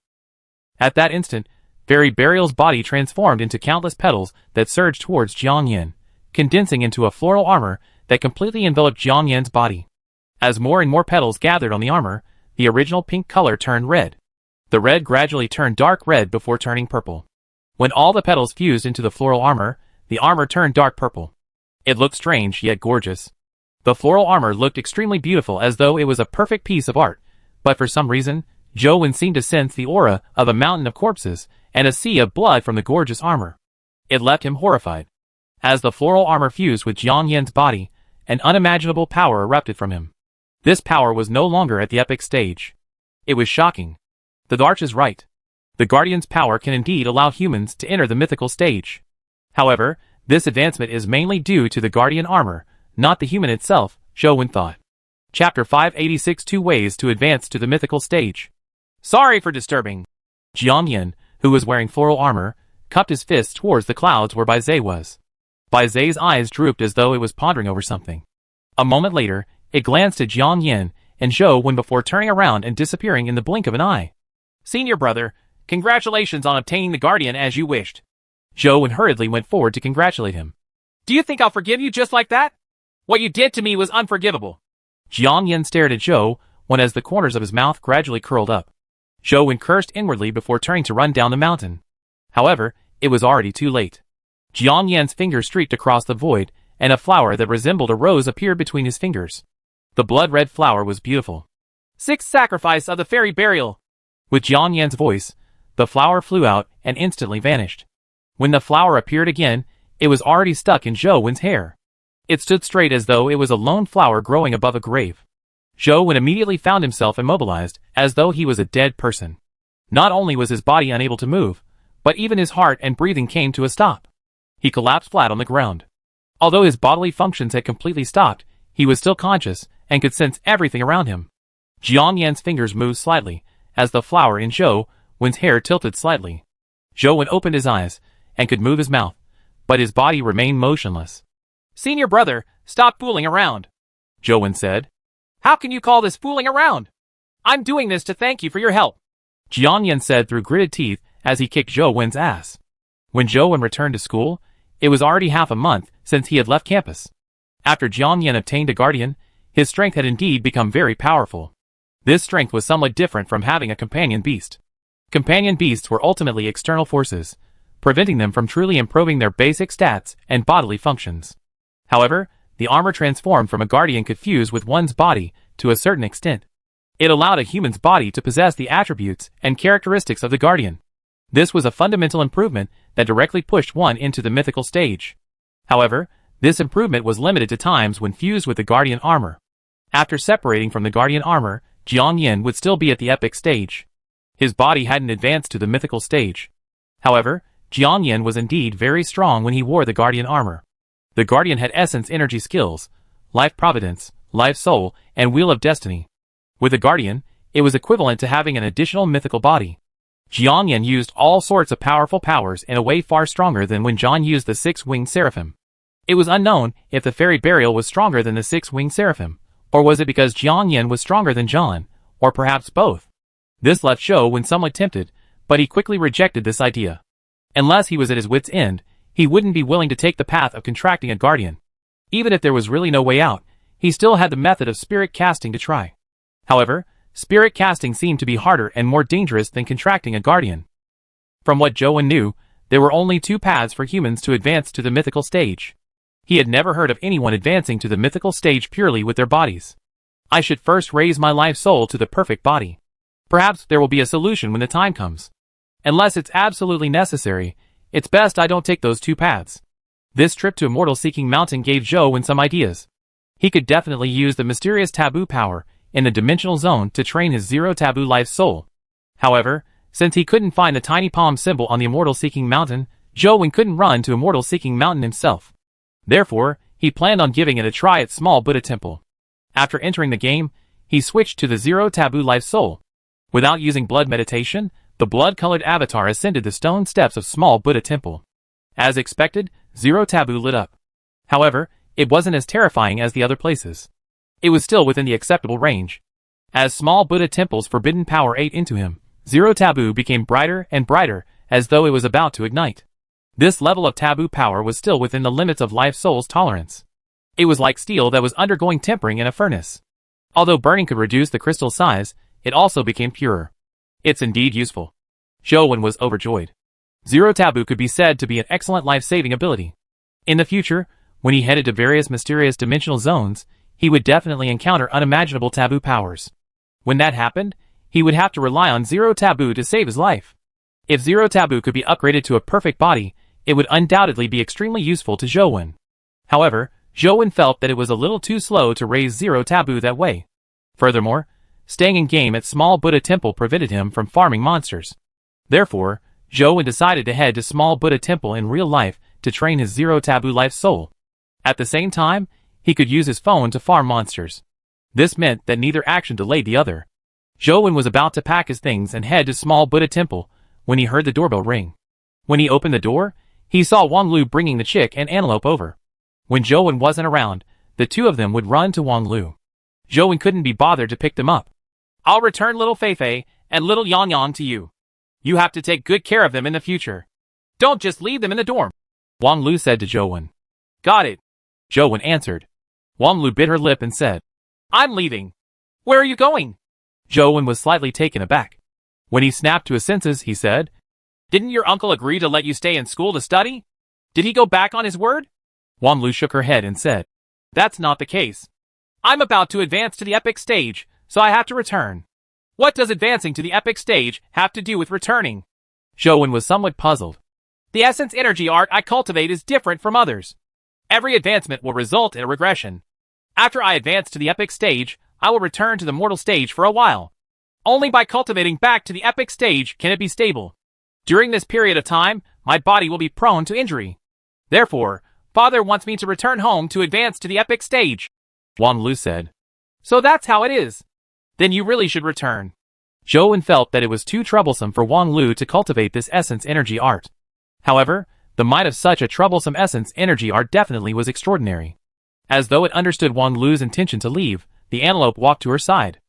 S1: At that instant, Fairy Burial's body transformed into countless petals that surged towards Jiang Yan, condensing into a floral armor that completely enveloped Jiang Yan's body. As more and more petals gathered on the armor, the original pink color turned red. The red gradually turned dark red before turning purple. When all the petals fused into the floral armor, the armor turned dark purple. It looked strange yet gorgeous. The floral armor looked extremely beautiful, as though it was a perfect piece of art, but for some reason, Zhou Wen seemed to sense the aura of a mountain of corpses and a sea of blood from the gorgeous armor. It left him horrified. As the floral armor fused with Jiang Yan's body, an unimaginable power erupted from him. This power was no longer at the epic stage. It was shocking. The Darch is right. The Guardian's power can indeed allow humans to enter the mythical stage. However, this advancement is mainly due to the Guardian armor, not the human itself, Zhou Wen thought. Chapter 586: 2 Ways to Advance to the Mythical Stage. Sorry for disturbing. Jiang Yan, who was wearing floral armor, cupped his fists towards the clouds where Bai Zai was. Bai Zai's eyes drooped as though it was pondering over something. A moment later, it glanced at Jiang Yan and Zhou Wen before turning around and disappearing in the blink of an eye. "Senior brother, congratulations on obtaining the Guardian as you wished." Zhou Wen hurriedly went forward to congratulate him. "Do you think I'll forgive you just like that? What you did to me was unforgivable." Jiang Yan stared at Zhou Wen as the corners of his mouth gradually curled up. Zhou Wen cursed inwardly before turning to run down the mountain. However, it was already too late. Jiang Yan's finger streaked across the void, and a flower that resembled a rose appeared between his fingers. The blood-red flower was beautiful. Sixth sacrifice of the fairy burial. With Jiang Yan's voice, the flower flew out and instantly vanished. When the flower appeared again, it was already stuck in Zhou Wen's hair. It stood straight as though it was a lone flower growing above a grave. Zhou Wen immediately found himself immobilized, as though he was a dead person. Not only was his body unable to move, but even his heart and breathing came to a stop. He collapsed flat on the ground. Although his bodily functions had completely stopped, he was still conscious and could sense everything around him. Jiang Yan's fingers moved slightly, as the flower in Zhou Wen's hair tilted slightly. Zhou Wen opened his eyes and could move his mouth, but his body remained motionless. Senior brother, stop fooling around, Zhou Wen said. How can you call this fooling around? I'm doing this to thank you for your help, Jiang Yan said through gritted teeth as he kicked Zhou Wen's ass. When Zhou Wen returned to school, it was already half a month since he had left campus. After Jiang Yan obtained a guardian, his strength had indeed become very powerful. This strength was somewhat different from having a companion beast. Companion beasts were ultimately external forces, preventing them from truly improving their basic stats and bodily functions. However, the armor transformed from a guardian could fuse with one's body to a certain extent. It allowed a human's body to possess the attributes and characteristics of the guardian. This was a fundamental improvement that directly pushed one into the mythical stage. However, this improvement was limited to times when fused with the guardian armor. After separating from the guardian armor, Jiang Yan would still be at the epic stage. His body hadn't advanced to the mythical stage. However, Jiang Yan was indeed very strong when he wore the guardian armor. The guardian had essence energy skills, life providence, life soul, and wheel of destiny. With the guardian, it was equivalent to having an additional mythical body. Jiang Yan used all sorts of powerful powers in a way far stronger than when Zhan used the six-winged seraphim. It was unknown if the fairy burial was stronger than the six-winged seraphim, or was it because Jiang Yan was stronger than Zhan, or perhaps both. This left Zhou Wen somewhat tempted, but he quickly rejected this idea. Unless he was at his wit's end, he wouldn't be willing to take the path of contracting a guardian. Even if there was really no way out, he still had the method of spirit casting to try. However, spirit casting seemed to be harder and more dangerous than contracting a guardian. From what Zhou Wen knew, there were only two paths for humans to advance to the mythical stage. He had never heard of anyone advancing to the mythical stage purely with their bodies. I should first raise my life soul to the perfect body. Perhaps there will be a solution when the time comes. Unless it's absolutely necessary, it's best I don't take those two paths. This trip to Immortal Seeking Mountain gave Zhou Wen some ideas. He could definitely use the mysterious taboo power in the dimensional zone to train his zero taboo life soul. However, since he couldn't find the tiny palm symbol on the Immortal Seeking Mountain, Zhou Wen couldn't run to Immortal Seeking Mountain himself. Therefore, he planned on giving it a try at Small Buddha Temple. After entering the game, he switched to the zero taboo life soul. Without using blood meditation, the blood-colored avatar ascended the stone steps of Small Buddha Temple. As expected, zero taboo lit up. However, it wasn't as terrifying as the other places. It was still within the acceptable range. As Small Buddha Temple's forbidden power ate into him, zero taboo became brighter and brighter, as though it was about to ignite. This level of taboo power was still within the limits of life soul's tolerance. It was like steel that was undergoing tempering in a furnace. Although burning could reduce the crystal size, it also became purer. It's indeed useful. Zhou Wen was overjoyed. Zero taboo could be said to be an excellent life-saving ability. In the future, when he headed to various mysterious dimensional zones, he would definitely encounter unimaginable taboo powers. When that happened, he would have to rely on zero taboo to save his life. If zero taboo could be upgraded to a perfect body, it would undoubtedly be extremely useful to Zhou Wen. However, Zhou Wen felt that it was a little too slow to raise zero taboo that way. Furthermore, staying in game at Small Buddha Temple prevented him from farming monsters. Therefore, Zhou Wen decided to head to Small Buddha Temple in real life to train his zero taboo life soul. At the same time, he could use his phone to farm monsters. This meant that neither action delayed the other. Zhou Wen was about to pack his things and head to Small Buddha Temple when he heard the doorbell ring. When he opened the door, he saw Wang Lu bringing the chick and antelope over. When Zhou Wen wasn't around, the two of them would run to Wang Lu. Zhou Wen couldn't be bothered to pick them up. I'll return little Feifei and little Yang Yang to you. You have to take good care of them in the future. Don't just leave them in the dorm, Wang Lu said to Zhou Wen. Got it, Zhou Wen answered. Wang Lu bit her lip and said, I'm leaving. Where are you going? Zhou Wen was slightly taken aback. When he snapped to his senses, he said, Didn't your uncle agree to let you stay in school to study? Did he go back on his word? Wan Lu shook her head and said, That's not the case. I'm about to advance to the epic stage, so I have to return. What does advancing to the epic stage have to do with returning? Zhou Wen was somewhat puzzled. The essence energy art I cultivate is different from others. Every advancement will result in a regression. After I advance to the epic stage, I will return to the mortal stage for a while. Only by cultivating back to the epic stage can it be stable. During this period of time, my body will be prone to injury. Therefore, Father wants me to return home to advance to the epic stage. Wan Lu said. So that's how it is. Then you really should return. Zhou Wen felt that it was too troublesome for Wan Lu to cultivate this essence energy art. However, the might of such a troublesome essence energy art definitely was extraordinary. As though it understood Wan Lu's intention to leave, the antelope walked to her side.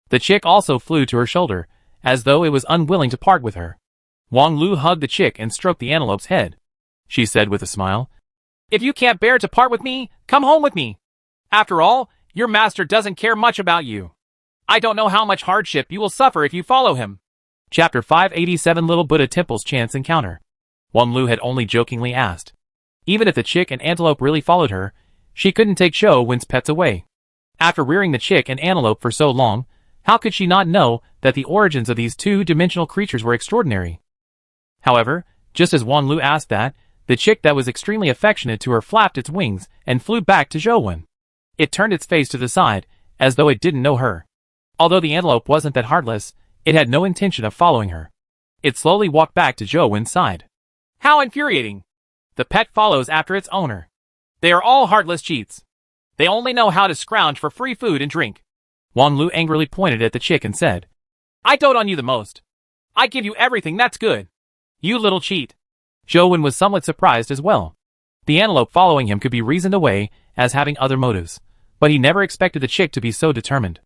S1: The chick also flew to her shoulder, as though it was unwilling to part with her. Wan Lu hugged the chick and stroked the antelope's head. She said with a smile, If you can't bear to part with me, come home with me. After all, your master doesn't care much about you. I don't know how much hardship you will suffer if you follow him. Chapter 587 Little Buddha Temple's Chance Encounter. Wan Lu had only jokingly asked. Even if the chick and antelope really followed her, she couldn't take Zhou Wen's pets away. After rearing the chick and antelope for so long, how could she not know that the origins of these two-dimensional creatures were extraordinary? However, just as Wan Lu asked that, the chick that was extremely affectionate to her flapped its wings and flew back to Zhou Wen. It turned its face to the side, as though it didn't know her. Although the antelope wasn't that heartless, it had no intention of following her. It slowly walked back to Zhou Wen's side. How infuriating! The pet follows after its owner. They are all heartless cheats. They only know how to scrounge for free food and drink. Wan Lu angrily pointed at the chick and said, I dote on you the most. I give you everything that's good. You little cheat. Zhou Wen was somewhat surprised as well. The antelope following him could be reasoned away as having other motives, but he never expected the chick to be so determined.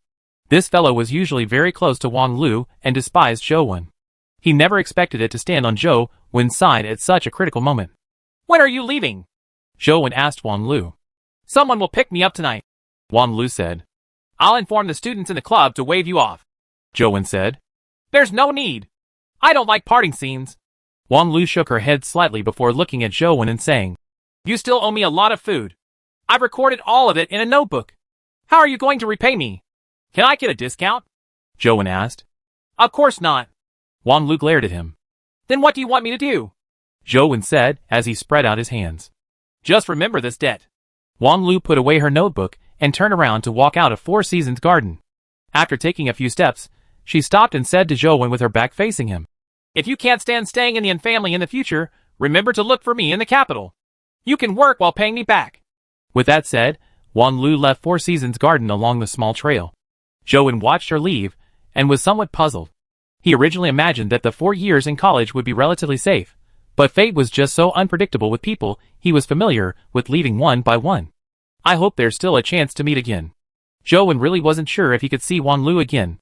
S1: This fellow was usually very close to Wan Lu and despised Zhou Wen. He never expected it to stand on Zhou Wen's side at such a critical moment. When are you leaving? Zhou Wen asked Wan Lu. Someone will pick me up tonight, Wan Lu said. I'll inform the students in the club to wave you off, Zhou Wen said. There's no need. I don't like parting scenes. Wan Lu shook her head slightly before looking at Zhou Wen and saying, You still owe me a lot of food. I've recorded all of it in a notebook. How are you going to repay me? Can I get a discount? Zhou Wen asked. Of course not. Wan Lu glared at him. Then what do you want me to do? Zhou Wen said as he spread out his hands. Just remember this debt. Wan Lu put away her notebook and turned around to walk out of Four Seasons Garden. After taking a few steps, she stopped and said to Zhou Wen with her back facing him. If you can't stand staying in the Yin family in the future, remember to look for me in the capital. You can work while paying me back. With that said, Wan Lu left Four Seasons Garden along the small trail. Zhou Wen watched her leave and was somewhat puzzled. He originally imagined that the 4 years in college would be relatively safe, but fate was just so unpredictable with people he was familiar with leaving one by one. I hope there's still a chance to meet again. Zhou Wen really wasn't sure if he could see Wan Lu again.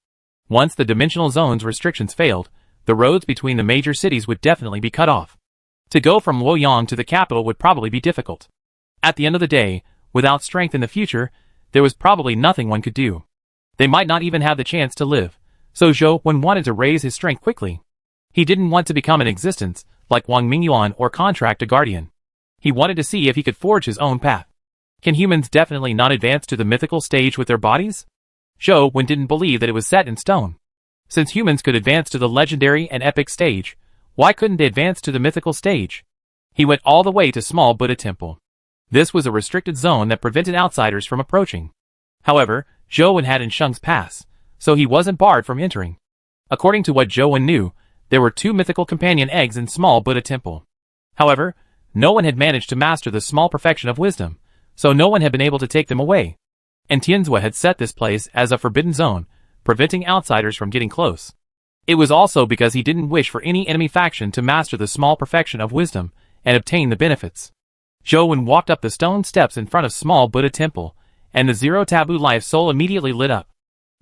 S1: Once the dimensional zone's restrictions failed, the roads between the major cities would definitely be cut off. To go from Luoyang to the capital would probably be difficult. At the end of the day, without strength in the future, there was probably nothing one could do. They might not even have the chance to live, so Zhou Wen wanted to raise his strength quickly. He didn't want to become an existence, like Wang Mingyuan or contract a guardian. He wanted to see if he could forge his own path. Can humans definitely not advance to the mythical stage with their bodies? Zhou Wen didn't believe that it was set in stone. Since humans could advance to the legendary and epic stage, why couldn't they advance to the mythical stage? He went all the way to Small Buddha Temple. This was a restricted zone that prevented outsiders from approaching. However, Zhou Wen had Sheng's pass, so he wasn't barred from entering. According to what Zhou Wen knew, there were 2 mythical companion eggs in Small Buddha Temple. However, no one had managed to master the small perfection of wisdom, so no one had been able to take them away. And Tianzue had set this place as a forbidden zone, preventing outsiders from getting close. It was also because he didn't wish for any enemy faction to master the small perfection of wisdom and obtain the benefits. Zhou Wen walked up the stone steps in front of Small Buddha Temple, and the Zero Taboo Life Soul immediately lit up.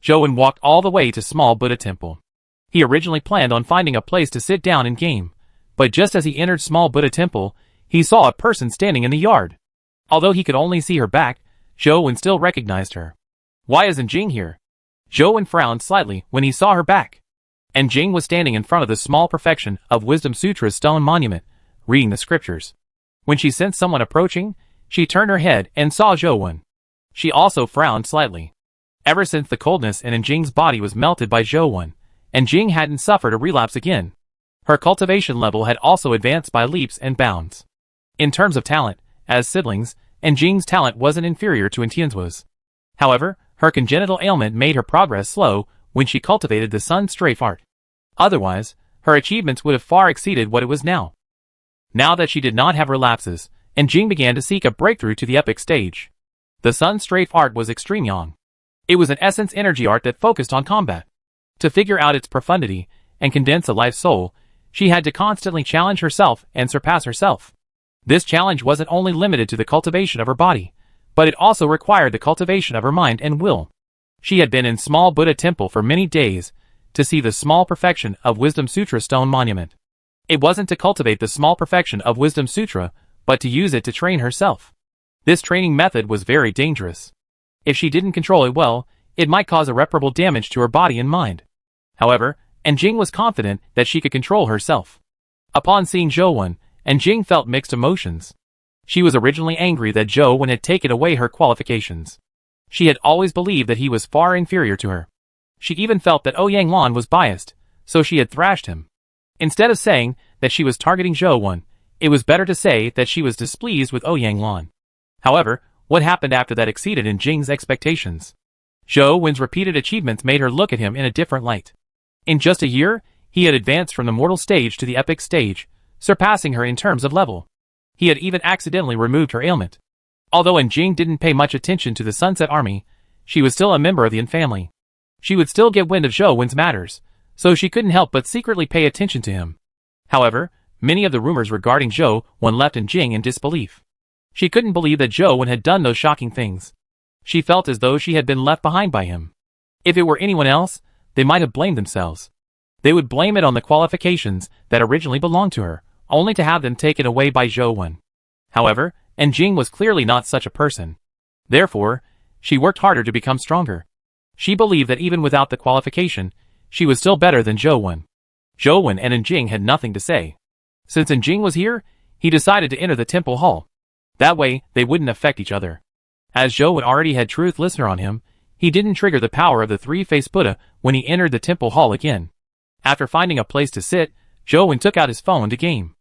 S1: Zhou Wen walked all the way to Small Buddha Temple. He originally planned on finding a place to sit down and game, but just as he entered Small Buddha Temple, he saw a person standing in the yard. Although he could only see her back, Zhou Wen still recognized her. Why isn't Jing here? Zhou Wen frowned slightly when he saw her back. And Jing was standing in front of the small perfection of Wisdom Sutra's stone monument, reading the scriptures. When she sensed someone approaching, she turned her head and saw Zhou Wen. She also frowned slightly. Ever since the coldness in Jing's body was melted by Zhou Wen, and Jing hadn't suffered a relapse again, her cultivation level had also advanced by leaps and bounds. In terms of talent, as siblings, Jing's talent wasn't inferior to Tianzuo's. However, her congenital ailment made her progress slow when she cultivated the Sun Strafe art. Otherwise, her achievements would have far exceeded what it was now. Now that she did not have relapses, Jing began to seek a breakthrough to the epic stage. The Sun Strafe art was extreme yang. It was an essence energy art that focused on combat. To figure out its profundity and condense a life soul, she had to constantly challenge herself and surpass herself. This challenge wasn't only limited to the cultivation of her body, but it also required the cultivation of her mind and will. She had been in Small Buddha Temple for many days to see the small perfection of Wisdom Sutra stone monument. It wasn't to cultivate the small perfection of Wisdom Sutra, but to use it to train herself. This training method was very dangerous. If she didn't control it well, it might cause irreparable damage to her body and mind. However, Jing was confident that she could control herself. Upon seeing Zhou Wen, Jing felt mixed emotions. She was originally angry that Zhou Wen had taken away her qualifications. She had always believed that he was far inferior to her. She even felt that Ouyang Lan was biased, so she had thrashed him. Instead of saying that she was targeting Zhou Wen, it was better to say that she was displeased with Ouyang Lan. However, what happened after that exceeded Jing's expectations. Zhou Wen's repeated achievements made her look at him in a different light. In just a year, he had advanced from the mortal stage to the epic stage, surpassing her in terms of level. He had even accidentally removed her ailment. Although Jing didn't pay much attention to the Sunset Army, she was still a member of the Yin family. She would still get wind of Zhou Wen's matters, so she couldn't help but secretly pay attention to him. However, many of the rumors regarding Zhou Wen left Jing in disbelief. She couldn't believe that Zhou Wen had done those shocking things. She felt as though she had been left behind by him. If it were anyone else, they might have blamed themselves. They would blame it on the qualifications that originally belonged to her, only to have them taken away by Zhou Wen. However, Jing was clearly not such a person. Therefore, she worked harder to become stronger. She believed that even without the qualification, she was still better than Zhou Wen. Zhou Wen and Jing had nothing to say. Since Jing was here, he decided to enter the temple hall. That way, they wouldn't affect each other. As Zhou Wen already had Truth Listener on him, he didn't trigger the power of the three-faced Buddha when he entered the temple hall again. After finding a place to sit, Zhou Wen took out his phone to game.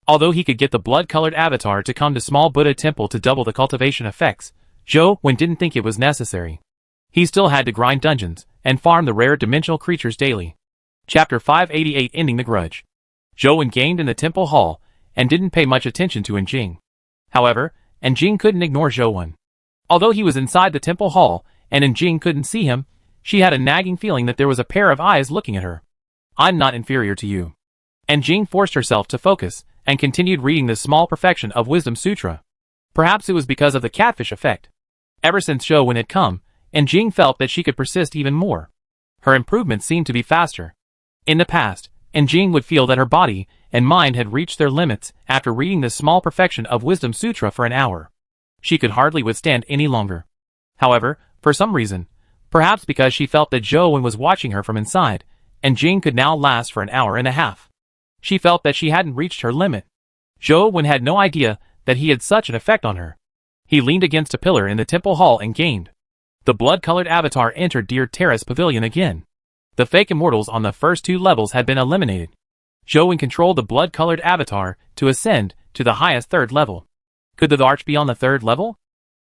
S1: Although he could get the blood-colored avatar to come to Small Buddha Temple to double the cultivation effects, Zhou Wen didn't think it was necessary. He still had to grind dungeons and farm the rare dimensional creatures daily. Chapter 588 Ending the Grudge. Zhou Wen gained in the temple hall and didn't pay much attention to Jing. However, Jing couldn't ignore Zhou Wen. Although he was inside the temple hall and Jing couldn't see him, she had a nagging feeling that there was a pair of eyes looking at her. I'm not inferior to you. Jing forced herself to focus and continued reading the small perfection of Wisdom Sutra. Perhaps it was because of the catfish effect. Ever since Zhou Wen had come, Jing felt that she could persist even more. Her improvements seemed to be faster. In the past, Jing would feel that her body and mind had reached their limits after reading the small perfection of Wisdom Sutra for an hour. She could hardly withstand any longer. However, for some reason, perhaps because she felt that Zhou Wen was watching her from inside, Jing could now last for an hour and a half. She felt that she hadn't reached her limit. Zhou Wen had no idea that he had such an effect on her. He leaned against a pillar in the temple hall and gained. The blood-colored avatar entered Deer Terrace Pavilion again. The fake immortals on the first two levels had been eliminated. Zhou Wen controlled the blood-colored avatar to ascend to the highest third level. Could the arch be on the third level?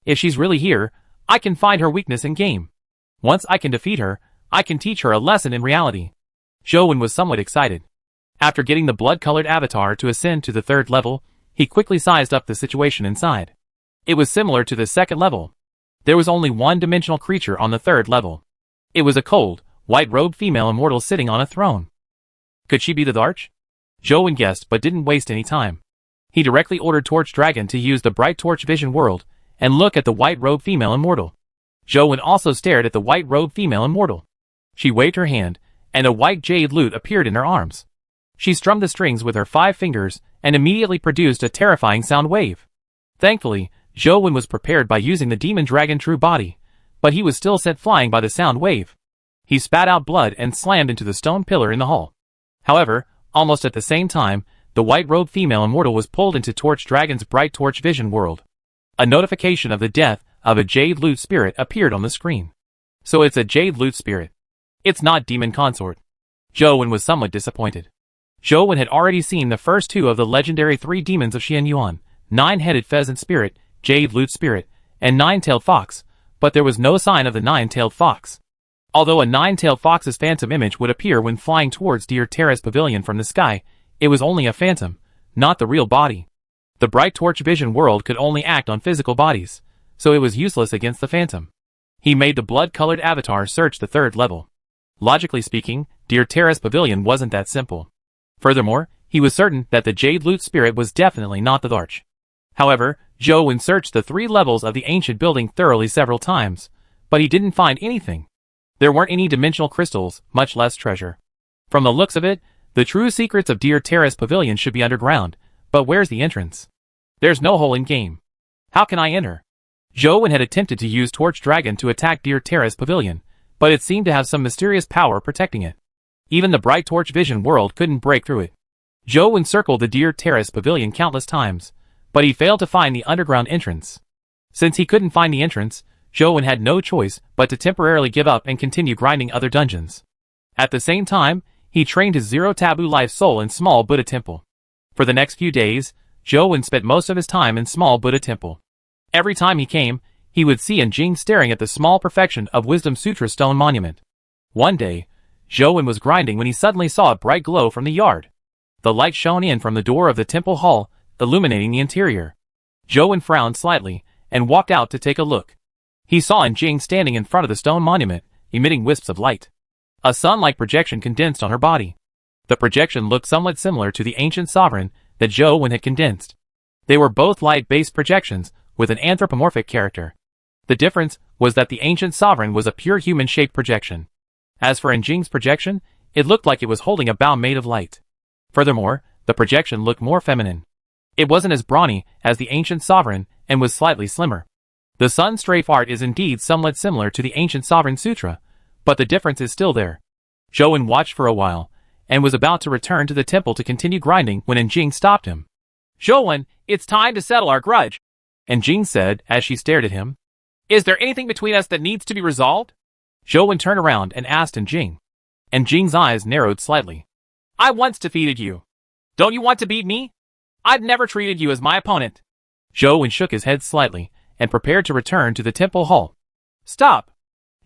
S1: If she's really here, I can find her weakness in game. Once I can defeat her, I can teach her a lesson in reality. Zhou Wen was somewhat excited. After getting the blood-colored avatar to ascend to the third level, he quickly sized up the situation inside. It was similar to the second level. There was only one dimensional creature on the third level. It was a cold, white-robed female immortal sitting on a throne. Could she be the Arch? Zhou Wen guessed but didn't waste any time. He directly ordered Torch Dragon to use the Bright Torch Vision World and look at the white-robed female immortal. Zhou Wen also stared at the white-robed female immortal. She waved her hand, and a white jade lute appeared in her arms. She strummed the strings with her 5 fingers and immediately produced a terrifying sound wave. Thankfully, Zhou Wen was prepared by using the Demon Dragon True Body, but he was still sent flying by the sound wave. He spat out blood and slammed into the stone pillar in the hall. However, almost at the same time, the white-robed female immortal was pulled into Torch Dragon's bright torch vision world. A notification of the death of a Jade Loot spirit appeared on the screen. So it's a Jade Loot spirit. It's not Demon Consort. Zhou Wen was somewhat disappointed. Zhou Wen had already seen the first two of the legendary three demons of Xianyuan, Nine-Headed Pheasant Spirit, Jade Loot Spirit, and Nine-Tailed Fox, but there was no sign of the Nine-Tailed Fox. Although a Nine-Tailed Fox's phantom image would appear when flying towards Deer Terrace Pavilion from the sky, it was only a phantom, not the real body. The Bright Torch Vision world could only act on physical bodies, so it was useless against the phantom. He made the blood-colored avatar search the third level. Logically speaking, Deer Terrace Pavilion wasn't that simple. Furthermore, he was certain that the Jade Loot spirit was definitely not the Arch. However, Zhou Wen searched the 3 levels of the ancient building thoroughly several times, but he didn't find anything. There weren't any dimensional crystals, much less treasure. From the looks of it, the true secrets of Deer Terrace Pavilion should be underground, but where's the entrance? There's no hole in game. How can I enter? Zhou Wen had attempted to use Torch Dragon to attack Deer Terrace Pavilion, but it seemed to have some mysterious power protecting it. Even the Bright Torch Vision world couldn't break through it. Zhou Wen circled the Deer Terrace Pavilion countless times, but he failed to find the underground entrance. Since he couldn't find the entrance, Zhou Wen had no choice but to temporarily give up and continue grinding other dungeons. At the same time, he trained his Zero Taboo Life Soul in Small Buddha Temple. For the next few days, Zhou Wen spent most of his time in Small Buddha Temple. Every time he came, he would see Jing staring at the small perfection of Wisdom Sutra stone monument. One day, Zhou Wen was grinding when he suddenly saw a bright glow from the yard. The light shone in from the door of the temple hall, illuminating the interior. Zhou Wen frowned slightly and walked out to take a look. He saw Jing standing in front of the stone monument, emitting wisps of light. A sun-like projection condensed on her body. The projection looked somewhat similar to the ancient sovereign that Zhou Wen had condensed. They were both light-based projections with an anthropomorphic character. The difference was that the ancient sovereign was a pure human-shaped projection. As for Jing's projection, it looked like it was holding a bow made of light. Furthermore, the projection looked more feminine. It wasn't as brawny as the ancient sovereign and was slightly slimmer. The sun strafe art is indeed somewhat similar to the ancient sovereign sutra, but the difference is still there. Zhou Wen watched for a while, and was about to return to the temple to continue grinding when Jing stopped him. "Zhou Wen, it's time to settle our grudge," Jing said as she stared at him. "Is there anything between us that needs to be resolved?" Zhou Wen turned around and asked Jing. Jing's eyes narrowed slightly. "I once defeated you. Don't you want to beat me? I've never treated you as my opponent." Zhou Wen shook his head slightly and prepared to return to the temple hall. "Stop!"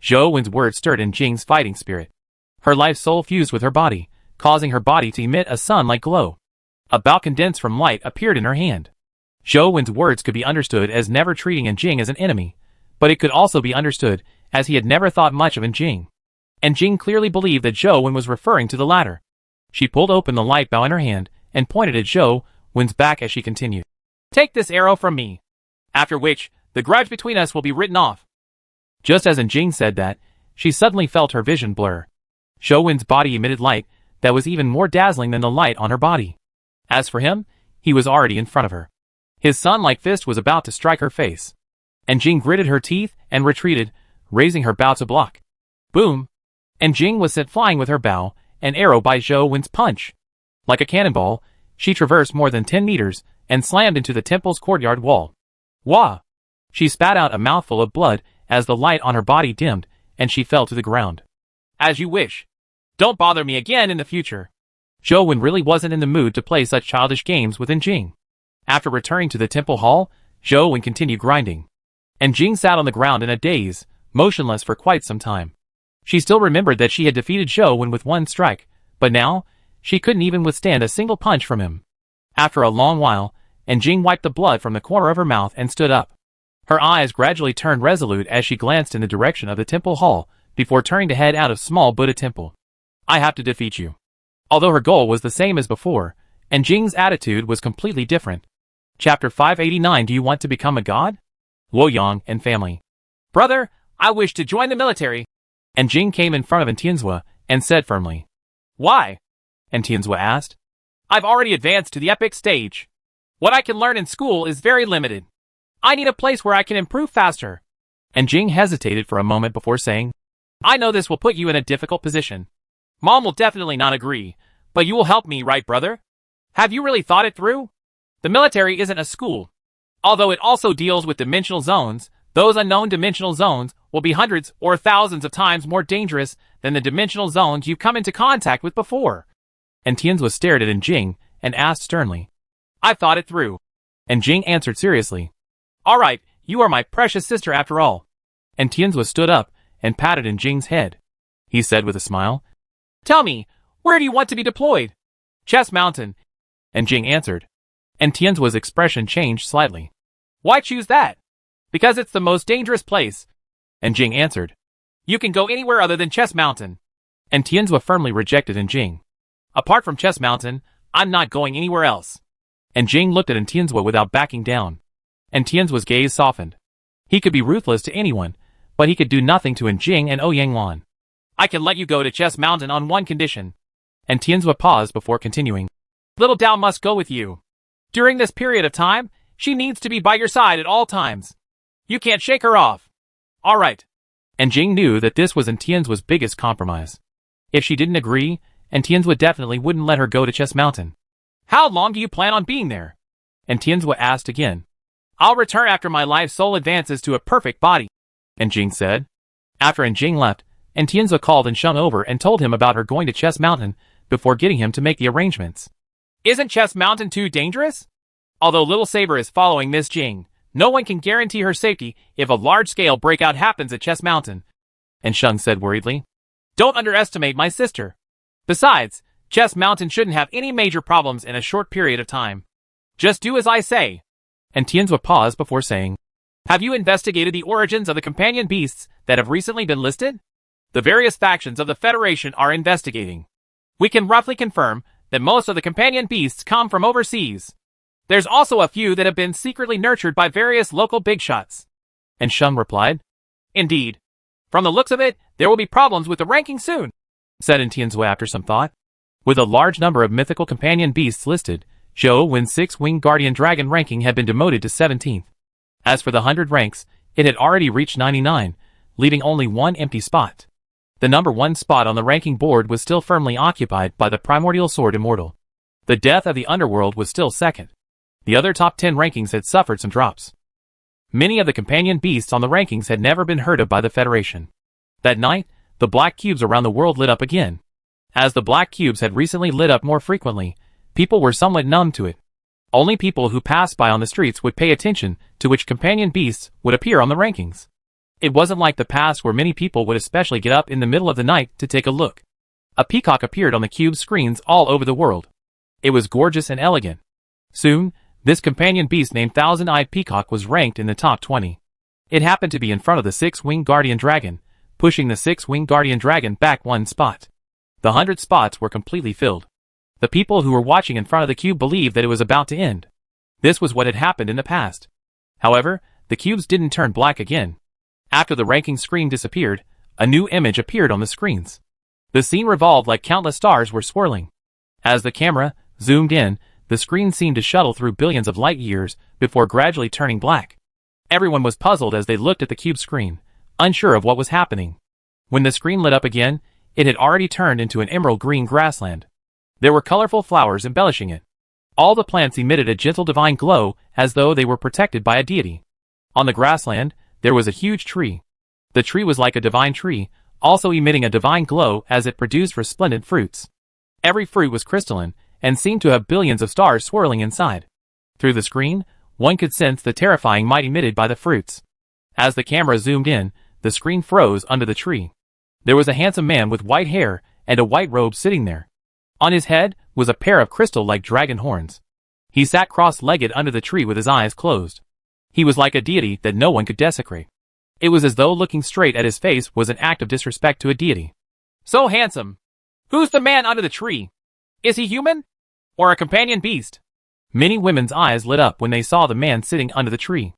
S1: Zhou Wen's words stirred Jing's fighting spirit. Her life soul fused with her body, causing her body to emit a sun-like glow. A bow condensed from light appeared in her hand. Zhou Wen's words could be understood as never treating Jing as an enemy, but it could also be understood as he had never thought much of Jing. Jing clearly believed that Zhou Wen was referring to the latter. She pulled open the light bow in her hand and pointed at Zhou Wen's back as she continued. "Take this arrow from me. After which, the grudge between us will be written off." Just as Jing said that, she suddenly felt her vision blur. Zhou Wen's body emitted light that was even more dazzling than the light on her body. As for him, he was already in front of her. His sun-like fist was about to strike her face. Jing gritted her teeth and retreated, raising her bow to block. Boom! Jing was sent flying with her bow, an arrow by Zhou Wen's punch. Like a cannonball, she traversed more than 10 meters and slammed into the temple's courtyard wall. Wah! She spat out a mouthful of blood as the light on her body dimmed, and she fell to the ground. "As you wish. Don't bother me again in the future." Zhou Wen really wasn't in the mood to play such childish games with Jing. After returning to the temple hall, Zhou Wen continued grinding. Jing sat on the ground in a daze, motionless for quite some time. She still remembered that she had defeated Zhou Wen with one strike, but now, she couldn't even withstand a single punch from him. After a long while, Jing wiped the blood from the corner of her mouth and stood up. Her eyes gradually turned resolute as she glanced in the direction of the temple hall, before turning to head out of Small Buddha Temple. "I have to defeat you." Although her goal was the same as before, Jing's attitude was completely different. Chapter 589. Do you want to become a god? Luoyang and family. "Brother, I wish to join the military." Jing came in front of Tianzua and said firmly. "Why?" Tianzua asked. "I've already advanced to the epic stage. What I can learn in school is very limited. I need a place where I can improve faster." Jing hesitated for a moment before saying, "I know this will put you in a difficult position. Mom will definitely not agree, but you will help me, right, brother?" Have you really thought it through? The military isn't a school. Although it also deals with dimensional zones, those unknown dimensional zones will be hundreds or thousands of times more dangerous than the dimensional zones you've come into contact with before. And Tianzua stared at Jing and asked sternly. I've thought it through. And Jing answered seriously. All right, you are my precious sister after all. And Tianzua stood up and patted Jing's head. He said with a smile. Tell me, where do you want to be deployed? Chess Mountain. And Jing answered. And Tianzua's expression changed slightly. Why choose that? Because it's the most dangerous place. And Jing answered. You can go anywhere other than Chess Mountain. And Tianzua firmly rejected Jing. Apart from Chess Mountain, I'm not going anywhere else. And Jing looked at Tianzua without backing down. And Tianzua's gaze softened. He could be ruthless to anyone, but he could do nothing to Jing and Ouyang Wan. I can let you go to Chess Mountain on one condition. And Tianzua paused before continuing. Little Dao must go with you. During this period of time, she needs to be by your side at all times. You can't shake her off. All right. And Jing knew that this was Tianzua's biggest compromise. If she didn't agree, Tianzua definitely wouldn't let her go to Chess Mountain. How long do you plan on being there? And Tianzua asked again. I'll return after my life's soul advances to a perfect body. And Jing said. After Jing left, Tianzua called Sheng over and told him about her going to Chess Mountain before getting him to make the arrangements. Isn't Chess Mountain too dangerous? Although Little Saber is following Miss Jing, no one can guarantee her safety if a large-scale breakout happens at Chess Mountain. And Sheng said worriedly. Don't underestimate my sister. Besides, Chess Mountain shouldn't have any major problems in a short period of time. Just do as I say. And Tianzua paused before saying. Have you investigated the origins of the companion beasts that have recently been listed? The various factions of the Federation are investigating. We can roughly confirm that most of the companion beasts come from overseas. There's also a few that have been secretly nurtured by various local big shots. And Sheng replied. Indeed. From the looks of it, there will be problems with the ranking soon, said Tianzua after some thought. With a large number of mythical companion beasts listed, Zhou Wen's 6-winged guardian dragon ranking had been demoted to 17th. As for the 100 ranks, it had already reached 99, leaving only one empty spot. The number 1 spot on the ranking board was still firmly occupied by the Primordial Sword Immortal. The Death of the Underworld was still second. The other top 10 rankings had suffered some drops. Many of the companion beasts on the rankings had never been heard of by the Federation. That night, the black cubes around the world lit up again. As the black cubes had recently lit up more frequently, people were somewhat numb to it. Only people who passed by on the streets would pay attention to which companion beasts would appear on the rankings. It wasn't like the past where many people would especially get up in the middle of the night to take a look. A peacock appeared on the cube's screens all over the world. It was gorgeous and elegant. Soon, this companion beast named Thousand-Eyed Peacock was ranked in the top 20. It happened to be in front of the 6-winged guardian dragon, pushing the 6-winged guardian dragon back 1 spot. The 100 spots were completely filled. The people who were watching in front of the cube believed that it was about to end. This was what had happened in the past. However, the cubes didn't turn black again. After the ranking screen disappeared, a new image appeared on the screens. The scene revolved like countless stars were swirling. As the camera zoomed in, the screen seemed to shuttle through billions of light years before gradually turning black. Everyone was puzzled as they looked at the cube screen, unsure of what was happening. When the screen lit up again, it had already turned into an emerald green grassland. There were colorful flowers embellishing it. All the plants emitted a gentle divine glow as though they were protected by a deity. On the grassland, there was a huge tree. The tree was like a divine tree, also emitting a divine glow as it produced resplendent fruits. Every fruit was crystalline, and seemed to have billions of stars swirling inside. Through the screen, one could sense the terrifying might emitted by the fruits. As the camera zoomed in, the screen froze under the tree. There was a handsome man with white hair and a white robe sitting there. On his head was a pair of crystal-like dragon horns. He sat cross-legged under the tree with his eyes closed. He was like a deity that no one could desecrate. It was as though looking straight at his face was an act of disrespect to a deity. So handsome! Who's the man under the tree? Is he human? Or a companion beast? Many women's eyes lit up when they saw the man sitting under the tree.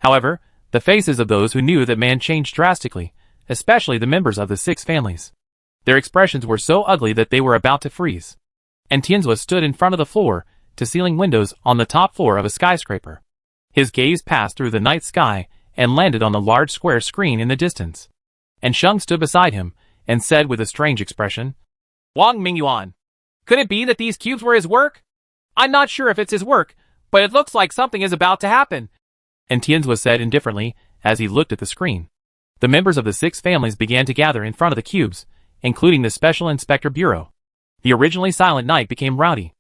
S1: However, the faces of those who knew that man changed drastically, especially the members of the 6 families. Their expressions were so ugly that they were about to freeze. And Tianzua stood in front of the floor-to-ceiling windows on the top floor of a skyscraper. His gaze passed through the night sky and landed on the large square screen in the distance. And Sheng stood beside him and said with a strange expression, Wang Mingyuan, could it be that these cubes were his work? I'm not sure if it's his work, but it looks like something is about to happen. And Tianzi said indifferently as he looked at the screen. The members of the 6 families began to gather in front of the cubes, including the Special Inspector Bureau. The originally silent night became rowdy.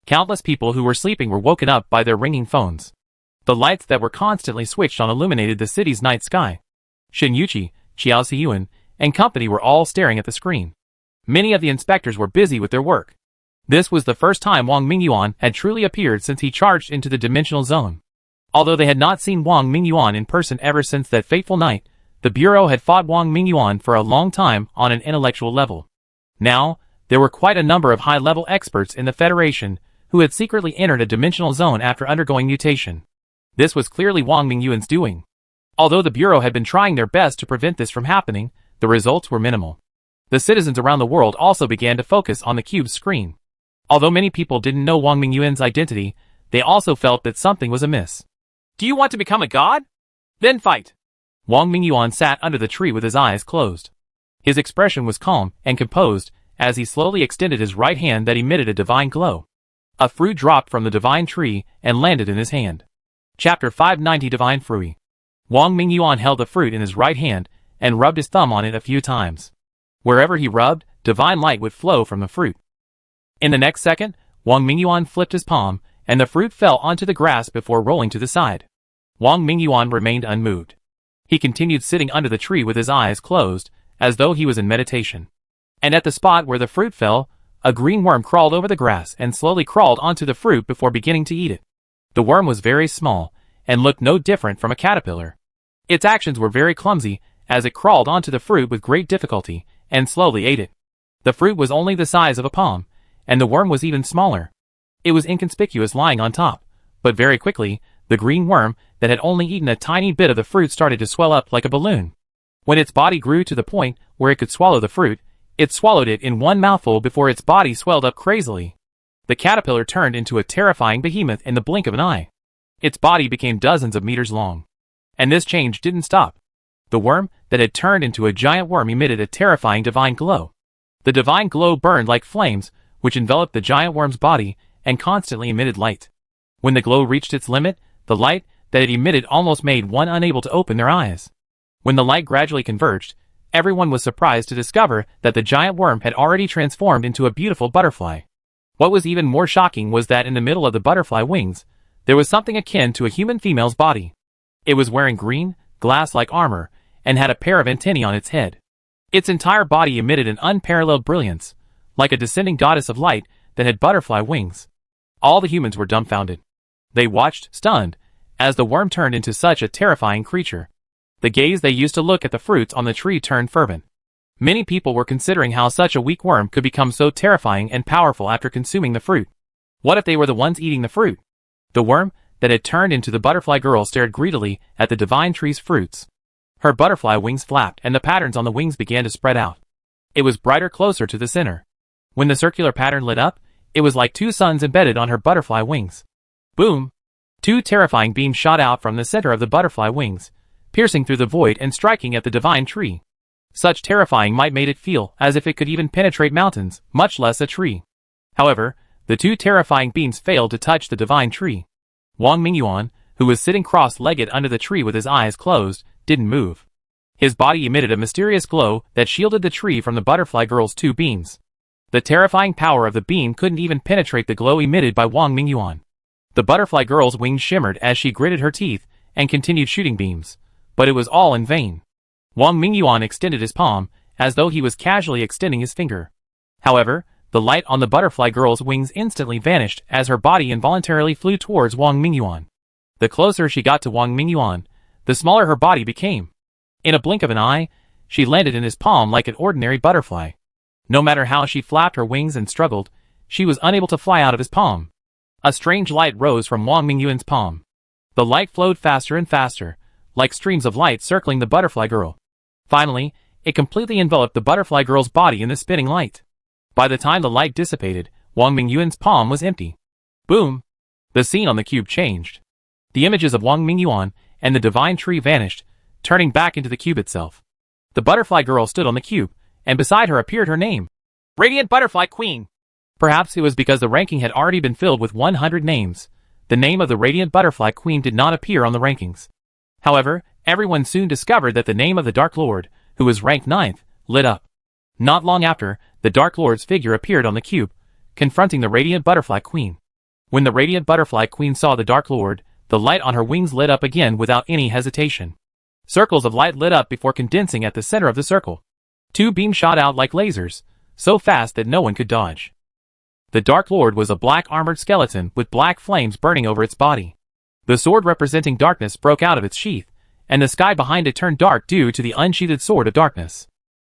S1: Countless people who were sleeping were woken up by their ringing phones. The lights that were constantly switched on illuminated the city's night sky. Shin Yuqi, Qiao Xiyuan, and company were all staring at the screen. Many of the inspectors were busy with their work. This was the first time Wang Mingyuan had truly appeared since he charged into the dimensional zone. Although they had not seen Wang Mingyuan in person ever since that fateful night, the Bureau had fought Wang Mingyuan for a long time on an intellectual level. Now, there were quite a number of high-level experts in the Federation who had secretly entered a dimensional zone after undergoing mutation. This was clearly Wang Mingyuan's doing. Although the Bureau had been trying their best to prevent this from happening, the results were minimal. The citizens around the world also began to focus on the cube's screen. Although many people didn't know Wang Mingyuan's identity, they also felt that something was amiss. Do you want to become a god? Then fight! Wang Mingyuan sat under the tree with his eyes closed. His expression was calm and composed as he slowly extended his right hand that emitted a divine glow. A fruit dropped from the divine tree and landed in his hand. Chapter 590 Divine Fruit. Wang Mingyuan held the fruit in his right hand and rubbed his thumb on it a few times. Wherever he rubbed, divine light would flow from the fruit. In the next second, Wang Mingyuan flipped his palm, and the fruit fell onto the grass before rolling to the side. Wang Mingyuan remained unmoved. He continued sitting under the tree with his eyes closed, as though he was in meditation. And at the spot where the fruit fell, a green worm crawled over the grass and slowly crawled onto the fruit before beginning to eat it. The worm was very small, and looked no different from a caterpillar. Its actions were very clumsy, as it crawled onto the fruit with great difficulty, and slowly ate it. The fruit was only the size of a palm, and the worm was even smaller. It was inconspicuous lying on top, but very quickly, the green worm that had only eaten a tiny bit of the fruit started to swell up like a balloon. When its body grew to the point where it could swallow the fruit, it swallowed it in one mouthful before its body swelled up crazily. The caterpillar turned into a terrifying behemoth in the blink of an eye. Its body became dozens of meters long. And this change didn't stop. The worm that had turned into a giant worm emitted a terrifying divine glow. The divine glow burned like flames, which enveloped the giant worm's body and constantly emitted light. When the glow reached its limit, the light that it emitted almost made one unable to open their eyes. When the light gradually converged, everyone was surprised to discover that the giant worm had already transformed into a beautiful butterfly. What was even more shocking was that in the middle of the butterfly wings, there was something akin to a human female's body. It was wearing green, glass-like armor, and had a pair of antennae on its head. Its entire body emitted an unparalleled brilliance, like a descending goddess of light that had butterfly wings. All the humans were dumbfounded. They watched, stunned, as the worm turned into such a terrifying creature. The gaze they used to look at the fruits on the tree turned fervent. Many people were considering how such a weak worm could become so terrifying and powerful after consuming the fruit. What if they were the ones eating the fruit? The worm that had turned into the butterfly girl stared greedily at the divine tree's fruits. Her butterfly wings flapped and the patterns on the wings began to spread out. It was brighter closer to the center. When the circular pattern lit up, it was like 2 suns embedded on her butterfly wings. Boom! 2 terrifying beams shot out from the center of the butterfly wings, piercing through the void and striking at the divine tree. Such terrifying might made it feel as if it could even penetrate mountains, much less a tree. However, the 2 terrifying beams failed to touch the divine tree. Wang Mingyuan, who was sitting cross-legged under the tree with his eyes closed, didn't move. His body emitted a mysterious glow that shielded the tree from the butterfly girl's 2 beams. The terrifying power of the beam couldn't even penetrate the glow emitted by Wang Mingyuan. The butterfly girl's wings shimmered as she gritted her teeth and continued shooting beams, but it was all in vain. Wang Mingyuan extended his palm, as though he was casually extending his finger. However, the light on the butterfly girl's wings instantly vanished as her body involuntarily flew towards Wang Mingyuan. The closer she got to Wang Mingyuan, the smaller her body became. In a blink of an eye, she landed in his palm like an ordinary butterfly. No matter how she flapped her wings and struggled, she was unable to fly out of his palm. A strange light rose from Wang Mingyuan's palm. The light flowed faster and faster, like streams of light circling the butterfly girl. Finally, it completely enveloped the butterfly girl's body in the spinning light. By the time the light dissipated, Wang Mingyuan's palm was empty. Boom! The scene on the cube changed. The images of Wang Mingyuan and the divine tree vanished, turning back into the cube itself. The butterfly girl stood on the cube, and beside her appeared her name. Radiant Butterfly Queen. Perhaps it was because the ranking had already been filled with 100 names. The name of the Radiant Butterfly Queen did not appear on the rankings. However, everyone soon discovered that the name of the Dark Lord, who was ranked 9th, lit up. Not long after, the Dark Lord's figure appeared on the cube, confronting the Radiant Butterfly Queen. When the Radiant Butterfly Queen saw the Dark Lord, the light on her wings lit up again without any hesitation. Circles of light lit up before condensing at the center of the circle. 2 beams shot out like lasers, so fast that no one could dodge. The Dark Lord was a black armored skeleton with black flames burning over its body. The sword representing darkness broke out of its sheath, and the sky behind it turned dark due to the unsheathed Sword of Darkness.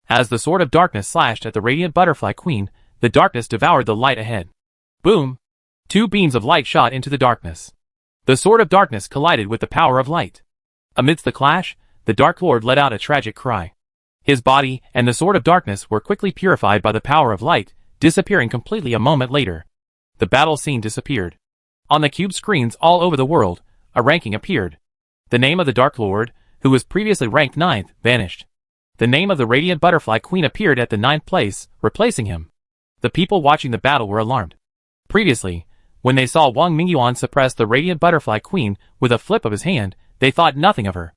S1: As the Sword of Darkness slashed at the Radiant Butterfly Queen, the darkness devoured the light ahead. Boom! 2 beams of light shot into the darkness. The Sword of Darkness collided with the power of light. Amidst the clash, the Dark Lord let out a tragic cry. His body and the Sword of Darkness were quickly purified by the power of light, disappearing completely a moment later. The battle scene disappeared. On the cube screens all over the world, a ranking appeared. The name of the Dark Lord, who was previously ranked 9th, vanished. The name of the Radiant Butterfly Queen appeared at the 9th place, replacing him. The people watching the battle were alarmed. Previously, when they saw Wang Mingyuan suppress the Radiant Butterfly Queen with a flip of his hand, they thought nothing of her.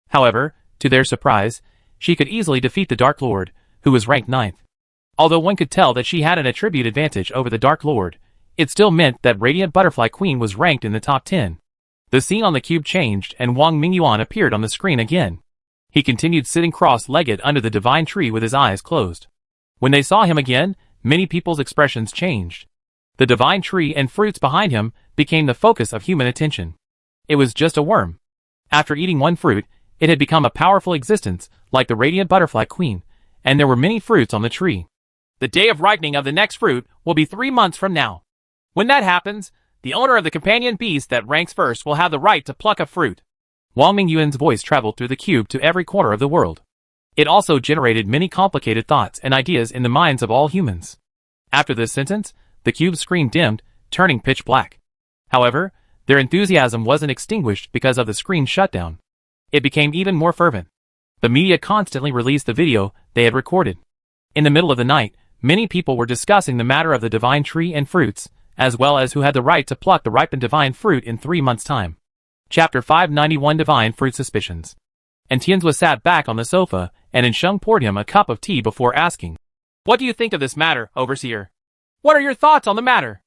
S1: However, to their surprise, she could easily defeat the Dark Lord, who was ranked 9th. Although one could tell that she had an attribute advantage over the Dark Lord, it still meant that Radiant Butterfly Queen was ranked in the top 10. The scene on the cube changed and Wang Mingyuan appeared on the screen again. He continued sitting cross-legged under the divine tree with his eyes closed. When they saw him again, many people's expressions changed. The divine tree and fruits behind him became the focus of human attention. It was just a worm. After eating one fruit, it had become a powerful existence, like the Radiant Butterfly Queen, and there were many fruits on the tree. The day of ripening of the next fruit will be 3 months from now. When that happens, the owner of the companion beast that ranks first will have the right to pluck a fruit. Wang Mingyuan's voice traveled through the cube to every corner of the world. It also generated many complicated thoughts and ideas in the minds of all humans. After this sentence, the cube's screen dimmed, turning pitch black. However, their enthusiasm wasn't extinguished because of the screen shutdown. It became even more fervent. The media constantly released the video they had recorded. In the middle of the night, many people were discussing the matter of the divine tree and fruits, as well as who had the right to pluck the ripened divine fruit in 3 months' time. Chapter 591 Divine Fruit Suspicions. And Tianzua sat back on the sofa, and Ensheng poured him a cup of tea before asking, "What do you think of this matter, Overseer? What are your thoughts on the matter?"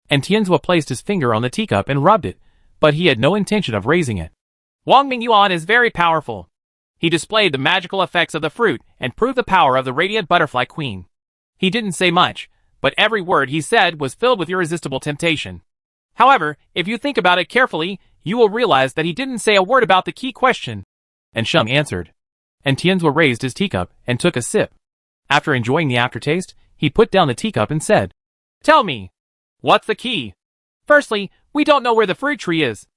S1: And Tianzua placed his finger on the teacup and rubbed it, but he had no intention of raising it. Wang Mingyuan is very powerful. He displayed the magical effects of the fruit and proved the power of the Radiant Butterfly Queen. He didn't say much, but every word he said was filled with irresistible temptation. However, if you think about it carefully, you will realize that he didn't say a word about the key question. Ensheng answered. And Tianzua raised his teacup and took a sip. After enjoying the aftertaste, he put down the teacup and said, "Tell me, what's the key? Firstly, we don't know where the fruit tree is.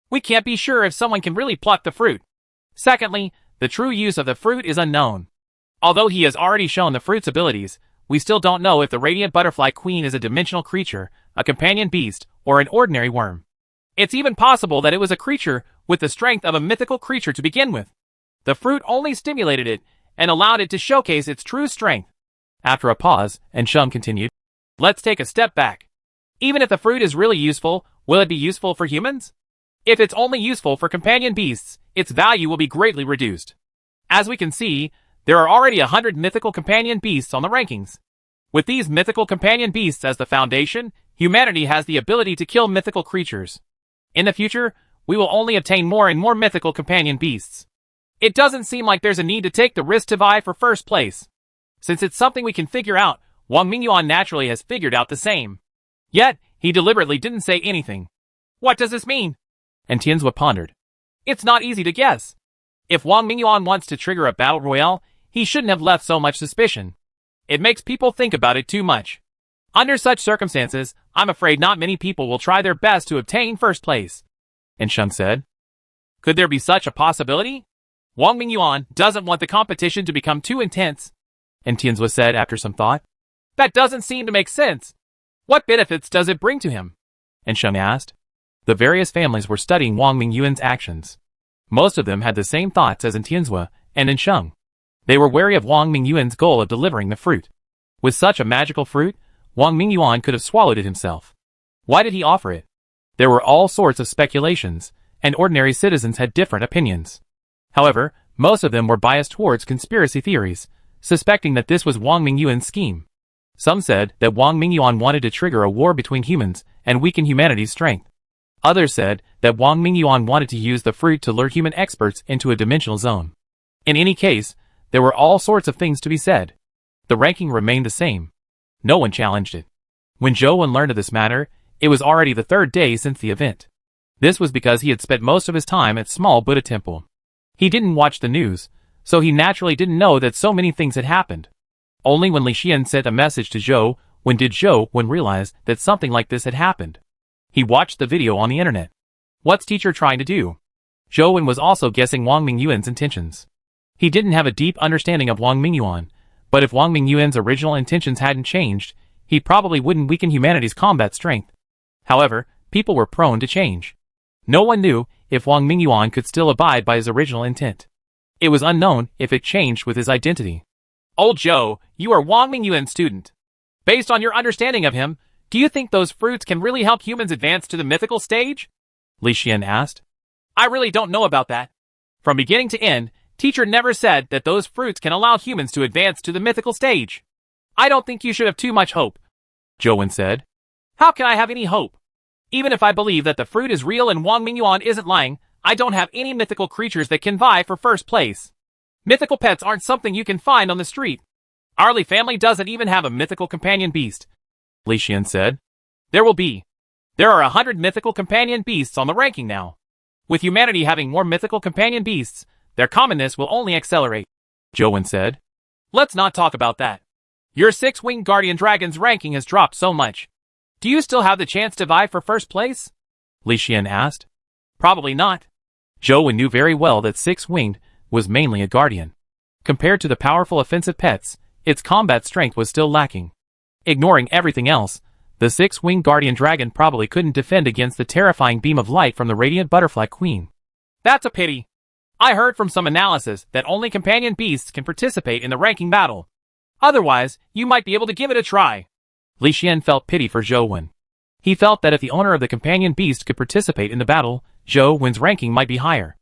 S1: We can't be sure if someone can really pluck the fruit. Secondly, the true use of the fruit is unknown. Although he has already shown the fruit's abilities, we still don't know if the Radiant Butterfly Queen is a dimensional creature, a companion beast, or an ordinary worm. It's even possible that it was a creature with the strength of a mythical creature to begin with. The fruit only stimulated it and allowed it to showcase its true strength." After a pause, Ensheng continued, "Let's take a step back. Even if the fruit is really useful, will it be useful for humans? If it's only useful for companion beasts, its value will be greatly reduced. As we can see, there are already 100 mythical companion beasts on the rankings. With these mythical companion beasts as the foundation, humanity has the ability to kill mythical creatures. In the future, we will only obtain more and more mythical companion beasts. It doesn't seem like there's a need to take the risk to vie for first place. Since it's something we can figure out, Wang Mingyuan naturally has figured out the same. Yet, he deliberately didn't say anything. What does this mean?" And Tianzua pondered. It's not easy to guess. If Wang Mingyuan wants to trigger a battle royale, he shouldn't have left so much suspicion. It makes people think about it too much. Under such circumstances, I'm afraid not many people will try their best to obtain first place. Ensheng said. Could there be such a possibility? Wang Mingyuan doesn't want the competition to become too intense. And Tianzua said after some thought. That doesn't seem to make sense. What benefits does it bring to him? Ensheng asked. The various families were studying Wang Mingyuan's actions. Most of them had the same thoughts as Tianzua and Ensheng. They were wary of Wang Mingyuan's goal of delivering the fruit. With such a magical fruit, Wang Mingyuan could have swallowed it himself. Why did he offer it? There were all sorts of speculations, and ordinary citizens had different opinions. However, most of them were biased towards conspiracy theories, suspecting that this was Wang Mingyuan's scheme. Some said that Wang Mingyuan wanted to trigger a war between humans and weaken humanity's strength. Others said that Wang Mingyuan wanted to use the fruit to lure human experts into a dimensional zone. In any case, there were all sorts of things to be said. The ranking remained the same. No one challenged it. When Zhou Wen learned of this matter, it was already the third day since the event. This was because he had spent most of his time at Small Buddha Temple. He didn't watch the news, so he naturally didn't know that so many things had happened. Only when Li Xian sent a message to Zhou Wen did Zhou Wen realize that something like this had happened. He watched the video on the internet. What's teacher trying to do? Zhou Wen was also guessing Wang Mingyuan's intentions. He didn't have a deep understanding of Wang Mingyuan, but if Wang Mingyuan's original intentions hadn't changed, he probably wouldn't weaken humanity's combat strength. However, people were prone to change. No one knew if Wang Mingyuan could still abide by his original intent. It was unknown if it changed with his identity. Old Zhou, you are Wang Mingyuan's student. Based on your understanding of him, do you think those fruits can really help humans advance to the mythical stage? Li Xian asked. I really don't know about that. From beginning to end, teacher never said that those fruits can allow humans to advance to the mythical stage. I don't think you should have too much hope, Zhou Wen said. How can I have any hope? Even if I believe that the fruit is real and Wang Mingyuan isn't lying, I don't have any mythical creatures that can vie for first place. Mythical pets aren't something you can find on the street. Our Li family doesn't even have a mythical companion beast, Li Xian said. There will be. There are 100 mythical companion beasts on the ranking now. With humanity having more mythical companion beasts, their commonness will only accelerate, Zhou Wen said. Let's not talk about that. Your 6-winged guardian dragon's ranking has dropped so much. Do you still have the chance to vie for first place? Li Xian asked. Probably not. Zhou Wen knew very well that 6-winged was mainly a guardian. Compared to the powerful offensive pets, its combat strength was still lacking. Ignoring everything else, the 6-winged guardian dragon probably couldn't defend against the terrifying beam of light from the radiant butterfly queen. That's a pity. I heard from some analysis that only companion beasts can participate in the ranking battle. Otherwise, you might be able to give it a try. Li Xian felt pity for Zhou Wen. He felt that if the owner of the companion beast could participate in the battle, Zhou Wen's ranking might be higher.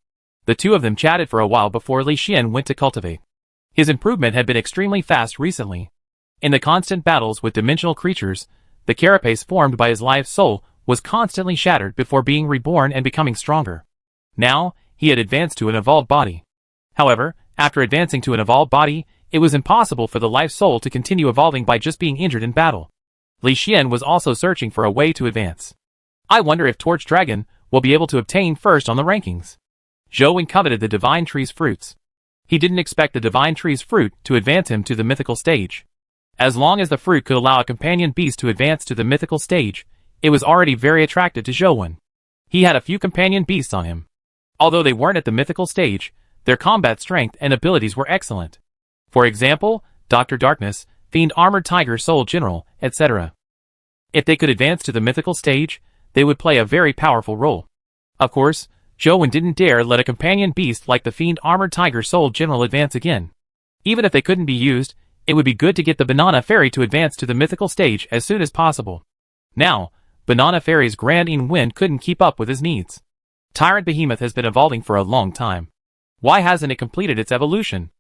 S1: The two of them chatted for a while before Li Xian went to cultivate. His improvement had been extremely fast recently. In the constant battles with dimensional creatures, the carapace formed by his life soul was constantly shattered before being reborn and becoming stronger. Now, he had advanced to an evolved body. However, after advancing to an evolved body, it was impossible for the life soul to continue evolving by just being injured in battle. Li Xian was also searching for a way to advance. I wonder if Torch Dragon will be able to obtain first on the rankings. Zhou Wen coveted the Divine Tree's fruits. He didn't expect the Divine Tree's fruit to advance him to the mythical stage. As long as the fruit could allow a companion beast to advance to the mythical stage, it was already very attractive to Zhou Wen. He had a few companion beasts on him. Although they weren't at the mythical stage, their combat strength and abilities were excellent. For example, Dr. Darkness, Fiend Armored Tiger Soul General, etc. If they could advance to the mythical stage, they would play a very powerful role. Of course, Zhou Wen didn't dare let a companion beast like the Fiend Armored Tiger Soul General advance again. Even if they couldn't be used, it would be good to get the Banana Fairy to advance to the mythical stage as soon as possible. Now, Banana Fairy's Grand Wind couldn't keep up with his needs. Tyrant Behemoth has been evolving for a long time. Why hasn't it completed its evolution?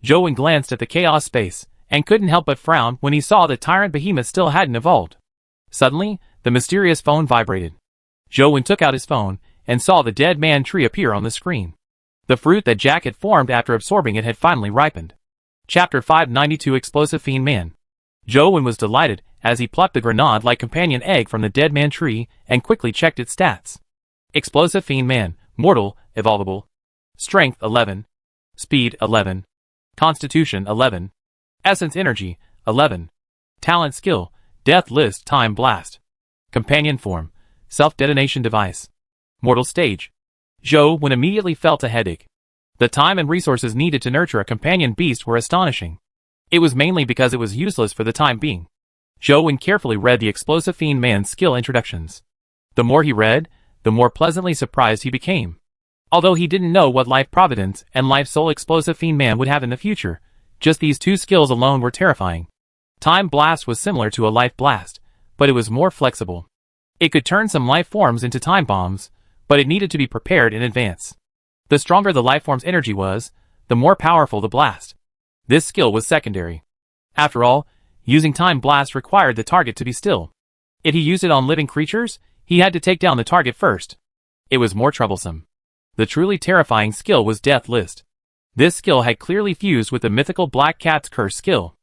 S1: Zhou Wen glanced at the chaos space, and couldn't help but frown when he saw that Tyrant Behemoth still hadn't evolved. Suddenly, the mysterious phone vibrated. Zhou Wen took out his phone, and saw the Dead Man Tree appear on the screen. The fruit that Jack had formed after absorbing it had finally ripened. Chapter 592 Explosive Fiend Man. Zhou Wen was delighted as he plucked the grenade-like companion egg from the Dead Man Tree and quickly checked its stats. Explosive Fiend Man, Mortal, Evolvable. Strength 11. Speed 11. Constitution 11. Essence Energy 11. Talent Skill, Death List Time Blast. Companion Form, Self-Detonation Device. Mortal Stage. Zhou Wen immediately felt a headache. The time and resources needed to nurture a companion beast were astonishing. It was mainly because it was useless for the time being. Zhou Wen carefully read the Explosive Fiend Man's skill introductions. The more he read, the more pleasantly surprised he became. Although he didn't know what Life Providence and Life Soul Explosive Fiend Man would have in the future, just these two skills alone were terrifying. Time Blast was similar to a Life Blast, but it was more flexible. It could turn some life forms into time bombs, but it needed to be prepared in advance. The stronger the life form's energy was, the more powerful the blast. This skill was secondary. After all, using Time Blast required the target to be still. If he used it on living creatures, he had to take down the target first. It was more troublesome. The truly terrifying skill was Death List. This skill had clearly fused with the mythical Black Cat's Curse skill.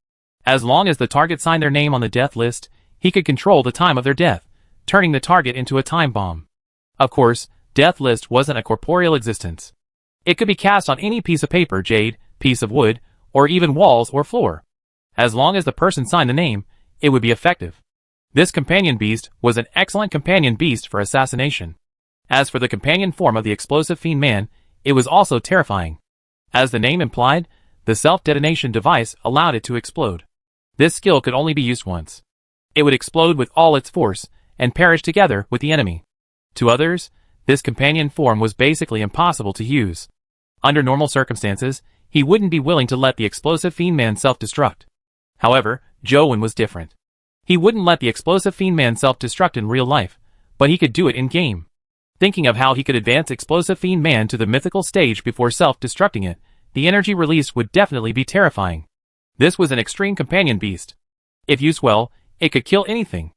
S1: As long as the target signed their name on the death list, he could control the time of their death, turning the target into a time bomb. Of course, Death List wasn't a corporeal existence. It could be cast on any piece of paper, jade, piece of wood, or even walls or floor. As long as the person signed the name, it would be effective. This companion beast was an excellent companion beast for assassination. As for the companion form of the explosive fiend man, it was also terrifying. As the name implied, the self-detonation device allowed it to explode. This skill could only be used once. It would explode with all its force, and perish together with the enemy. To others, this companion form was basically impossible to use. Under normal circumstances, he wouldn't be willing to let the explosive fiend man self-destruct. However, Jowen was different. He wouldn't let the explosive fiend man self-destruct in real life, but he could do it in-game. Thinking of how he could advance explosive fiend man to the mythical stage before self-destructing it, the energy released would definitely be terrifying. This was an extreme companion beast. If used well, it could kill anything.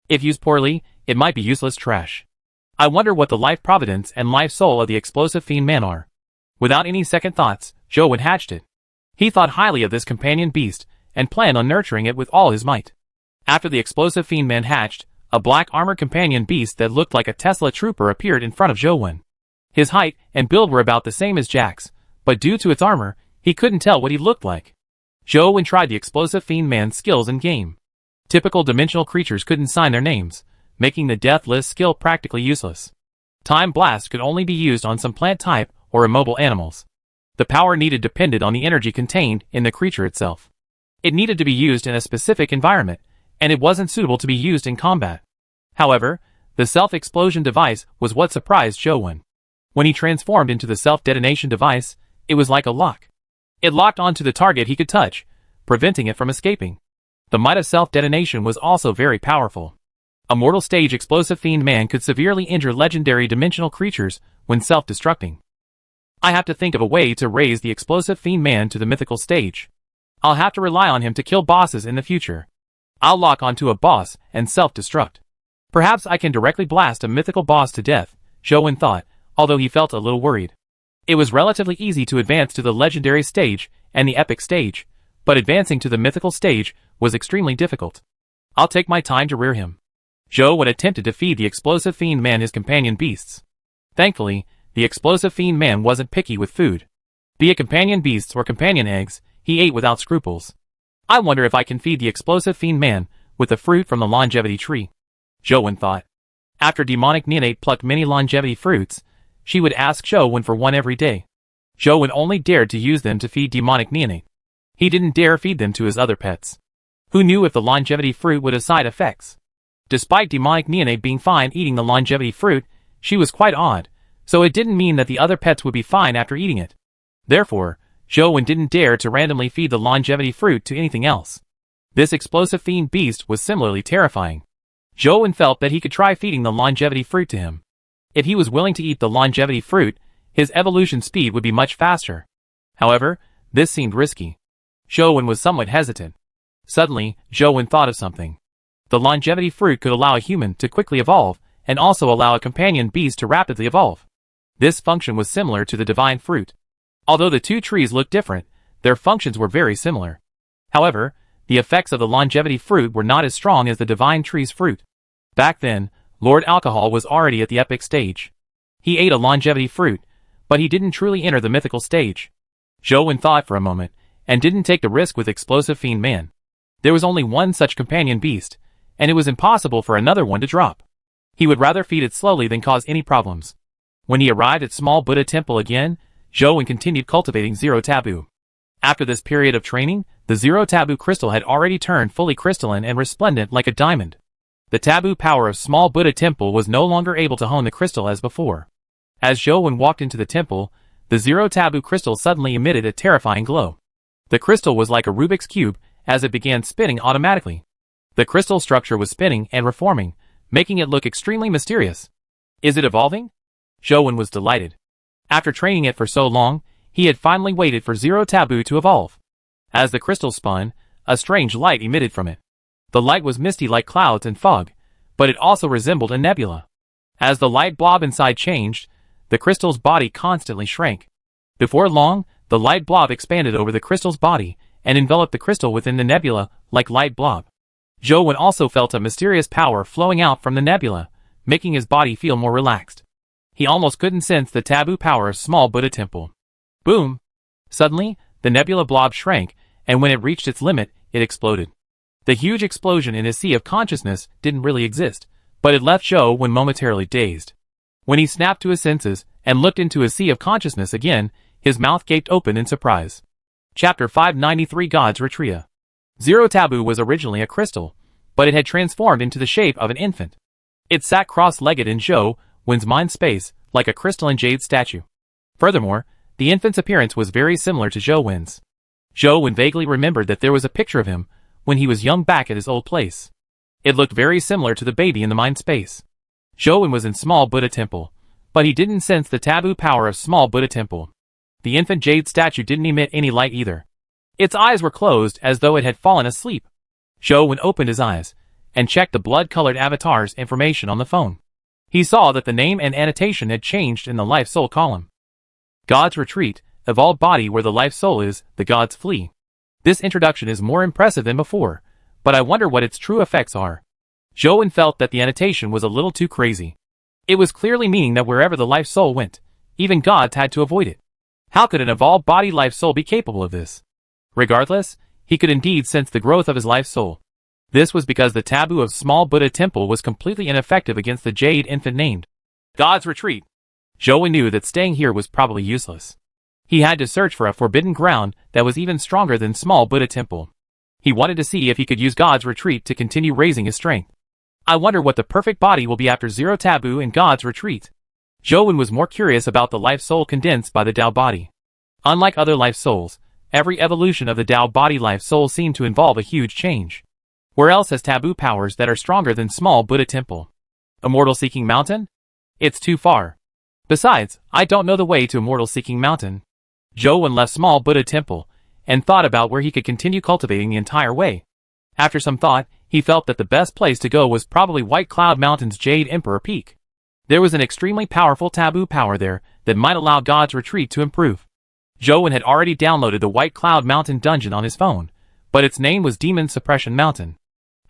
S1: If used poorly, it might be useless trash. I wonder what the life providence and life soul of the explosive fiend man are. Without any second thoughts, Jowen hatched it. He thought highly of this companion beast, and planned on nurturing it with all his might. After the explosive fiend man hatched, a black armored companion beast that looked like a Tesla trooper appeared in front of Jowen. His height and build were about the same as Jack's, but due to its armor, he couldn't tell what he looked like. Jowen tried the explosive fiend man's skills in-game. Typical dimensional creatures couldn't sign their names, making the Death List skill practically useless. Time Blast could only be used on some plant type or immobile animals. The power needed depended on the energy contained in the creature itself. It needed to be used in a specific environment, and it wasn't suitable to be used in combat. However, the self-explosion device was what surprised Jowen. When he transformed into the self-detonation device, it was like a lock. It locked onto the target he could touch, preventing it from escaping. The might of self-detonation was also very powerful. A mortal stage explosive fiend man could severely injure legendary dimensional creatures when self-destructing. I have to think of a way to raise the explosive fiend man to the mythical stage. I'll have to rely on him to kill bosses in the future. I'll lock onto a boss and self-destruct. Perhaps I can directly blast a mythical boss to death, Jowen thought, although he felt a little worried. It was relatively easy to advance to the legendary stage and the epic stage, but advancing to the mythical stage was extremely difficult. I'll take my time to rear him. Jowen attempted to feed the explosive fiend man his companion beasts. Thankfully, the explosive fiend man wasn't picky with food. Be it companion beasts or companion eggs, he ate without scruples. I wonder if I can feed the explosive fiend man with the fruit from the longevity tree, Jowen thought. After demonic neonate plucked many longevity fruits, she would ask Jowen for one every day. Jowen only dared to use them to feed demonic neonate. He didn't dare feed them to his other pets. Who knew if the longevity fruit would have side effects? Despite demonic neonate being fine eating the longevity fruit, she was quite odd, so it didn't mean that the other pets would be fine after eating it. Therefore, Jowen didn't dare to randomly feed the longevity fruit to anything else. This explosive fiend beast was similarly terrifying. Jowen felt that he could try feeding the longevity fruit to him. If he was willing to eat the longevity fruit, his evolution speed would be much faster. However, this seemed risky. Jowen was somewhat hesitant. Suddenly, Jowen thought of something. The longevity fruit could allow a human to quickly evolve, and also allow a companion beast to rapidly evolve. This function was similar to the divine fruit. Although the two trees looked different, their functions were very similar. However, the effects of the longevity fruit were not as strong as the divine tree's fruit. Back then, Lord Alcohol was already at the epic stage. He ate a longevity fruit, but he didn't truly enter the mythical stage. Jowen thought for a moment, and didn't take the risk with explosive fiend man. There was only one such companion beast, and it was impossible for another one to drop. He would rather feed it slowly than cause any problems. When he arrived at Small Buddha Temple again, Jowen continued cultivating Zero Taboo. After this period of training, the Zero Taboo crystal had already turned fully crystalline and resplendent like a diamond. The taboo power of Small Buddha Temple was no longer able to hone the crystal as before. As Jowen walked into the temple, the Zero Taboo crystal suddenly emitted a terrifying glow. The crystal was like a Rubik's Cube, as it began spinning automatically. The crystal structure was spinning and reforming, making it look extremely mysterious. Is it evolving? Zhou was delighted. After training it for so long, he had finally waited for Zero Taboo to evolve. As the crystal spun, a strange light emitted from it. The light was misty like clouds and fog, but it also resembled a nebula. As the light blob inside changed, the crystal's body constantly shrank. Before long, the light blob expanded over the crystal's body and enveloped the crystal within the nebula like light blob. Zhou also felt a mysterious power flowing out from the nebula, making his body feel more relaxed. He almost couldn't sense the taboo power of small Buddha temple. Boom! Suddenly, the nebula blob shrank, and when it reached its limit, it exploded. The huge explosion in his sea of consciousness didn't really exist, but it left Zhou momentarily dazed. When he snapped to his senses and looked into his sea of consciousness again, his mouth gaped open in surprise. Chapter 593 God's Retreat. Zero Taboo was originally a crystal, but it had transformed into the shape of an infant. It sat cross-legged in Zhou's mind space, like a crystalline jade statue. Furthermore, the infant's appearance was very similar to Zhou's. Zhou vaguely remembered that there was a picture of him when he was young back at his old place. It looked very similar to the baby in the mind space. Zhou was in Small Buddha Temple, but he didn't sense the taboo power of Small Buddha Temple. The infant jade statue didn't emit any light either. Its eyes were closed as though it had fallen asleep. Zhou opened his eyes and checked the blood-colored avatar's information on the phone. He saw that the name and annotation had changed in the Life Soul column. God's Retreat, evolved body where the Life Soul is, the gods flee. This introduction is more impressive than before, but I wonder what its true effects are. Zhou felt that the annotation was a little too crazy. It was clearly meaning that wherever the Life Soul went, even gods had to avoid it. How could an evolved body Life Soul be capable of this? Regardless, he could indeed sense the growth of his Life Soul. This was because the taboo of Small Buddha Temple was completely ineffective against the jade infant named God's Retreat. Zhou knew that staying here was probably useless. He had to search for a forbidden ground that was even stronger than Small Buddha Temple. He wanted to see if he could use God's Retreat to continue raising his strength. I wonder what the perfect body will be after Zero Taboo and God's Retreat. Zhou was more curious about the Life Soul condensed by the Tao body. Unlike other Life Souls, every evolution of the Tao body Life Soul seemed to involve a huge change. Where else has taboo powers that are stronger than Small Buddha Temple? Immortal Seeking Mountain? It's too far. Besides, I don't know the way to Immortal Seeking Mountain. Zhou left Small Buddha Temple and thought about where he could continue cultivating the entire way. After some thought, he felt that the best place to go was probably White Cloud Mountain's Jade Emperor Peak. There was an extremely powerful taboo power there that might allow God's Retreat to improve. Zhou had already downloaded the White Cloud Mountain dungeon on his phone, but its name was Demon Suppression Mountain.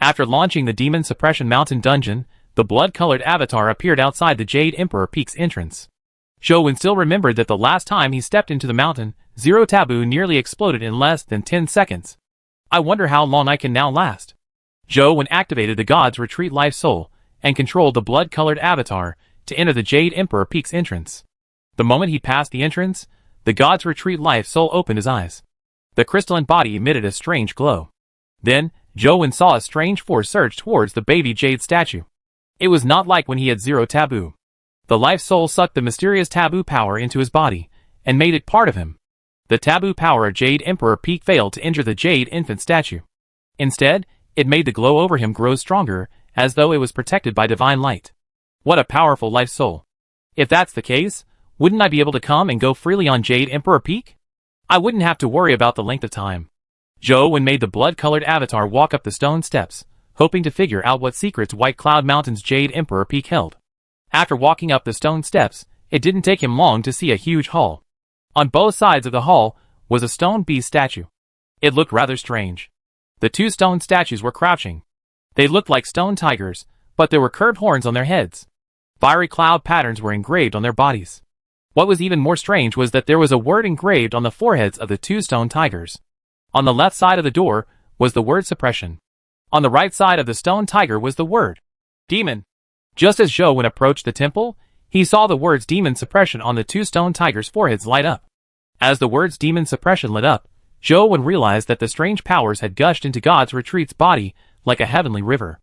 S1: After launching the Demon Suppression Mountain dungeon, the blood-colored avatar appeared outside the Jade Emperor Peak's entrance. Zhou still remembered that the last time he stepped into the mountain, Zero Taboo nearly exploded in less than 10 seconds. I wonder how long I can now last. Zhou activated the God's Retreat Life Soul and controlled the blood-colored avatar to enter the Jade Emperor Peak's entrance. The moment he passed the entrance, the God's Retreat Life Soul opened his eyes. The crystalline body emitted a strange glow. Then, Zhou saw a strange force surge towards the baby jade statue. It was not like when he had Zero Taboo. The Life Soul sucked the mysterious taboo power into his body and made it part of him. The taboo power of Jade Emperor Peak failed to injure the jade infant statue. Instead, it made the glow over him grow stronger, as though it was protected by divine light. What a powerful Life Soul. If that's the case, wouldn't I be able to come and go freely on Jade Emperor Peak? I wouldn't have to worry about the length of time. Zhou made the blood-colored avatar walk up the stone steps, hoping to figure out what secrets White Cloud Mountain's Jade Emperor Peak held. After walking up the stone steps, it didn't take him long to see a huge hall. On both sides of the hall was a stone beast statue. It looked rather strange. The two stone statues were crouching. They looked like stone tigers, but there were curved horns on their heads. Fiery cloud patterns were engraved on their bodies. What was even more strange was that there was a word engraved on the foreheads of the two stone tigers. On the left side of the door was the word suppression. On the right side of the stone tiger was the word demon. Just as Zhou approached the temple, he saw the words demon suppression on the two stone tigers' foreheads light up. As the words demon suppression lit up, Zhou realized that the strange powers had gushed into God's Retreat's body like a heavenly river.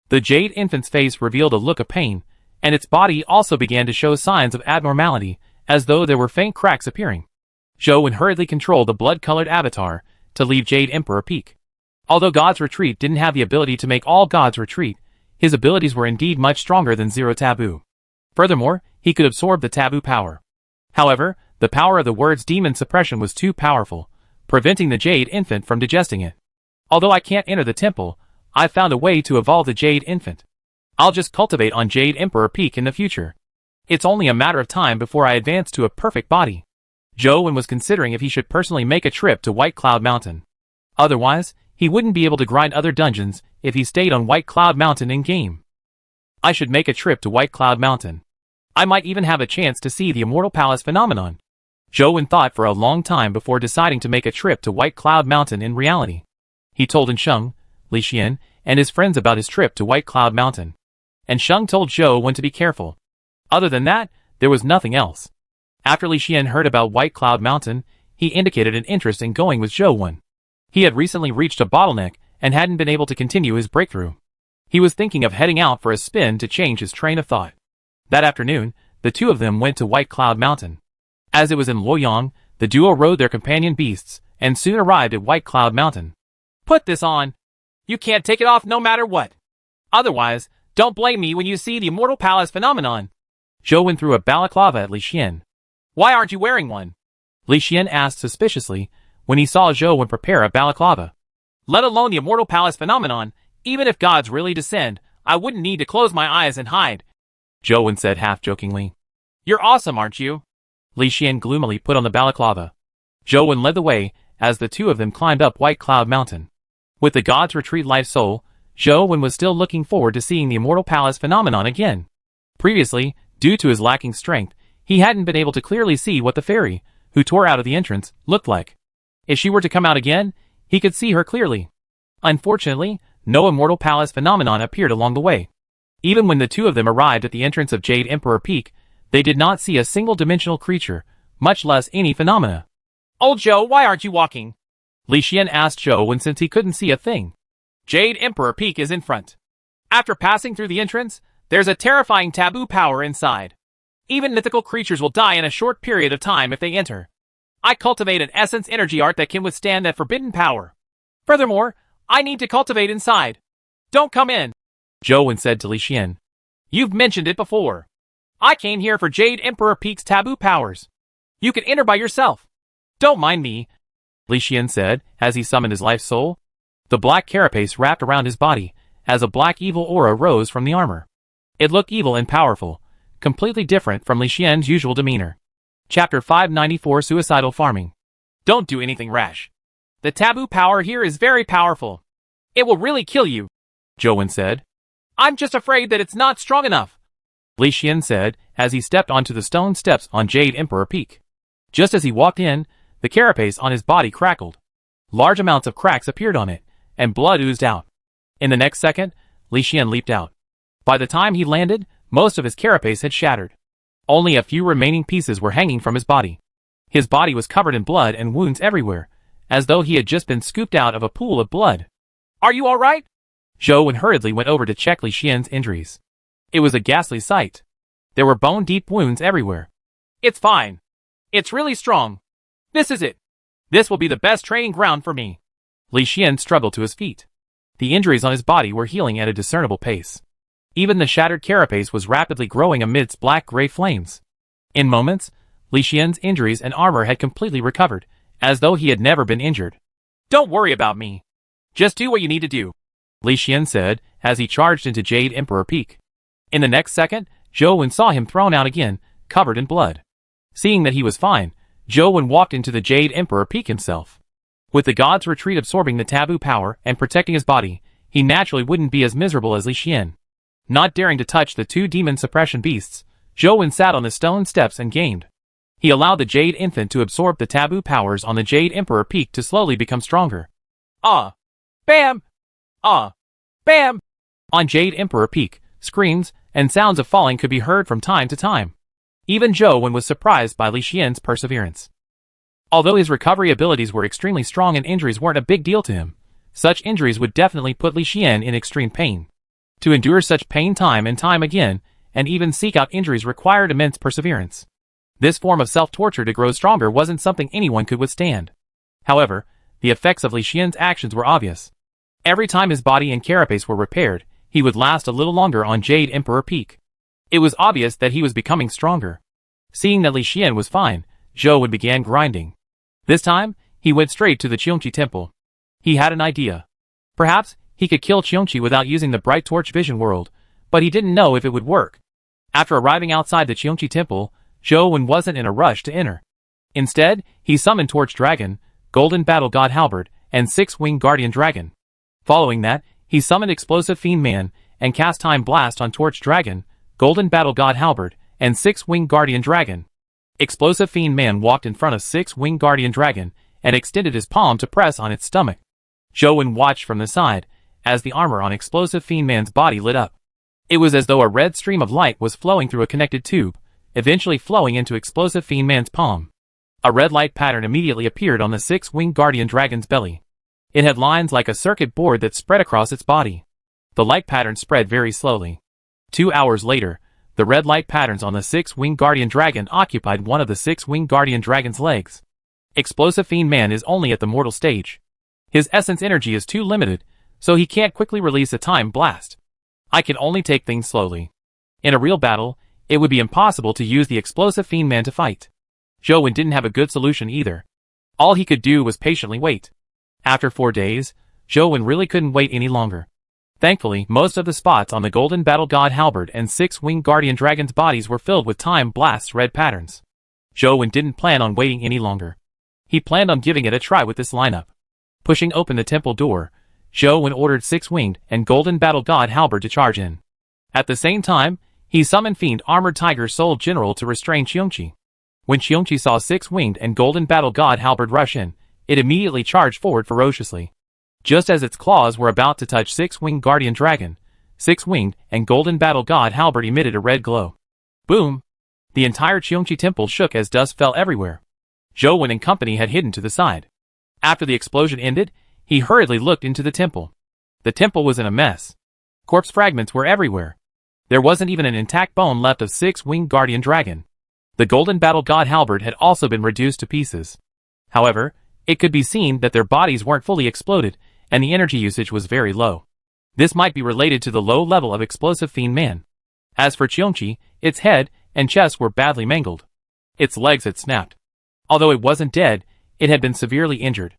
S1: The jade infant's face revealed a look of pain, and its body also began to show signs of abnormality, as though there were faint cracks appearing. Zhou hurriedly controlled the blood-colored avatar to leave Jade Emperor Peak. Although God's Retreat didn't have the ability to make all gods retreat, his abilities were indeed much stronger than Zero Taboo. Furthermore, he could absorb the taboo power. However, the power of the word's demon suppression was too powerful, preventing the Jade Infant from digesting it. Although I can't enter the temple, I've found a way to evolve the Jade Infant. I'll just cultivate on Jade Emperor Peak in the future. It's only a matter of time before I advance to a perfect body. Zhou Wen was considering if he should personally make a trip to White Cloud Mountain. Otherwise, he wouldn't be able to grind other dungeons if he stayed on White Cloud Mountain in-game. I should make a trip to White Cloud Mountain. I might even have a chance to see the Immortal Palace phenomenon. Zhou Wen thought for a long time before deciding to make a trip to White Cloud Mountain in reality. He told Sheng, Li Xian, and his friends about his trip to White Cloud Mountain. And Sheng told Zhou Wen to be careful. Other than that, there was nothing else. After Li Xian heard about White Cloud Mountain, he indicated an interest in going with Zhou Wen. He had recently reached a bottleneck and hadn't been able to continue his breakthrough. He was thinking of heading out for a spin to change his train of thought. That afternoon, the two of them went to White Cloud Mountain. As it was in Luoyang, the duo rode their companion beasts and soon arrived at White Cloud Mountain. Put this on. You can't take it off no matter what. Otherwise, don't blame me when you see the Immortal Palace phenomenon. Zhou Wen threw a balaclava at Li Xian. Why aren't you wearing one? Li Xian asked suspiciously when he saw Zhou Wen prepare a balaclava. Let alone the Immortal Palace phenomenon, even if gods really descend, I wouldn't need to close my eyes and hide. Zhou Wen said half-jokingly. You're awesome, aren't you? Li Xian gloomily put on the balaclava. Zhou Wen led the way as the two of them climbed up White Cloud Mountain. With the God's Retreat Life Soul, Zhou Wen was still looking forward to seeing the Immortal Palace phenomenon again. Previously, due to his lacking strength, he hadn't been able to clearly see what the fairy, who tore out of the entrance, looked like. If she were to come out again, he could see her clearly. Unfortunately, no Immortal Palace phenomenon appeared along the way. Even when the two of them arrived at the entrance of Jade Emperor Peak, they did not see a single-dimensional creature, much less any phenomena. Old Zhou, why aren't you walking? Li Xian asked Zhou Wen since he couldn't see a thing. Jade Emperor Peak is in front. After passing through the entrance, there's a terrifying taboo power inside. Even mythical creatures will die in a short period of time if they enter. I cultivate an essence energy art that can withstand that forbidden power. Furthermore, I need to cultivate inside. Don't come in, Zhou Wen said to Li Xian. You've mentioned it before. I came here for Jade Emperor Peak's taboo powers. You can enter by yourself. Don't mind me, Li Xian said as he summoned his life soul. The black carapace wrapped around his body as a black evil aura rose from the armor. It looked evil and powerful, completely different from Li Xian's usual demeanor. Chapter 594 Suicidal Farming. Don't do anything rash. The taboo power here is very powerful. It will really kill you, Zhou Wen said. I'm just afraid that it's not strong enough, Li Xian said as he stepped onto the stone steps on Jade Emperor Peak. Just as he walked in, the carapace on his body crackled. Large amounts of cracks appeared on it, and blood oozed out. In the next second, Li Xian leaped out. By the time he landed, most of his carapace had shattered. Only a few remaining pieces were hanging from his body. His body was covered in blood and wounds everywhere, as though he had just been scooped out of a pool of blood. Are you all right? Zhou Wen hurriedly went over to check Li Xian's injuries. It was a ghastly sight. There were bone-deep wounds everywhere. It's fine. It's really strong. This is it. This will be the best training ground for me. Li Xian struggled to his feet. The injuries on his body were healing at a discernible pace. Even the shattered carapace was rapidly growing amidst black-gray flames. In moments, Li Xian's injuries and armor had completely recovered, as though he had never been injured. Don't worry about me. Just do what you need to do, Li Xian said as he charged into Jade Emperor Peak. In the next second, Zhou Wen saw him thrown out again, covered in blood. Seeing that he was fine, Zhou Wen walked into the Jade Emperor Peak himself. With the God's Retreat absorbing the taboo power and protecting his body, he naturally wouldn't be as miserable as Li Xian. Not daring to touch the two demon suppression beasts, Zhou Wen sat on the stone steps and gamed. He allowed the Jade Infant to absorb the taboo powers on the Jade Emperor Peak to slowly become stronger. Ah! Bam! Ah! Bam! On Jade Emperor Peak, screams and sounds of falling could be heard from time to time. Even Zhou Wen was surprised by Li Xian's perseverance. Although his recovery abilities were extremely strong and injuries weren't a big deal to him, such injuries would definitely put Li Xian in extreme pain. To endure such pain time and time again, and even seek out injuries required immense perseverance. This form of self-torture to grow stronger wasn't something anyone could withstand. However, the effects of Li Xian's actions were obvious. Every time his body and carapace were repaired, he would last a little longer on Jade Emperor Peak. It was obvious that he was becoming stronger. Seeing that Li Xian was fine, Zhou Wen began grinding. This time, he went straight to the Qiongqi temple. He had an idea. Perhaps he could kill Qiongqi without using the Bright Torch Vision World, but he didn't know if it would work. After arriving outside the Qiongqi temple, Zhou Wen wasn't in a rush to enter. Instead, he summoned Torch Dragon, Golden Battle God Halberd, and Six-Winged Guardian Dragon. Following that, he summoned Explosive Fiend Man, and cast Time Blast on Torch Dragon, Golden Battle God Halberd, and Six-Winged Guardian Dragon. Explosive Fiend Man walked in front of Six-Winged Guardian Dragon, and extended his palm to press on its stomach. Zhou Wen watched from the side, as the armor on Explosive Fiend Man's body lit up. It was as though a red stream of light was flowing through a connected tube, eventually flowing into Explosive Fiend Man's palm. A red light pattern immediately appeared on the Six-Winged Guardian Dragon's belly. It had lines like a circuit board that spread across its body. The light pattern spread very slowly. 2 hours later, the red light patterns on the Six-Winged Guardian Dragon occupied one of the Six-Winged Guardian Dragon's legs. Explosive Fiend Man is only at the mortal stage. His essence energy is too limited, so he can't quickly release a time blast. I can only take things slowly. In a real battle, it would be impossible to use the Explosive Fiend Man to fight. Zhou Wen didn't have a good solution either. All he could do was patiently wait. After 4 days, Zhou Wen really couldn't wait any longer. Thankfully, most of the spots on the Golden Battle God Halberd and Six-Winged Guardian Dragon's bodies were filled with Time Blast's red patterns. Zhou Wen didn't plan on waiting any longer. He planned on giving it a try with this lineup. Pushing open the temple door, Zhou Wen ordered Six-Winged and Golden Battle God Halberd to charge in. At the same time, he summoned Fiend Armored Tiger Soul General to restrain Qiongqi. When Qiongqi saw Six-Winged and Golden Battle God Halberd rush in, it immediately charged forward ferociously. Just as its claws were about to touch Six-Winged Guardian Dragon, Six-Winged and Golden Battle God Halberd emitted a red glow. Boom! The entire Qiongqi temple shook as dust fell everywhere. Zhou Wen and company had hidden to the side. After the explosion ended, he hurriedly looked into the temple. The temple was in a mess. Corpse fragments were everywhere. There wasn't even an intact bone left of Six-Winged Guardian Dragon. The Golden Battle God Halberd had also been reduced to pieces. However, it could be seen that their bodies weren't fully exploded, and the energy usage was very low. This might be related to the low level of Explosive Fiend Man. As for Qiongqi, its head and chest were badly mangled. Its legs had snapped. Although it wasn't dead, it had been severely injured.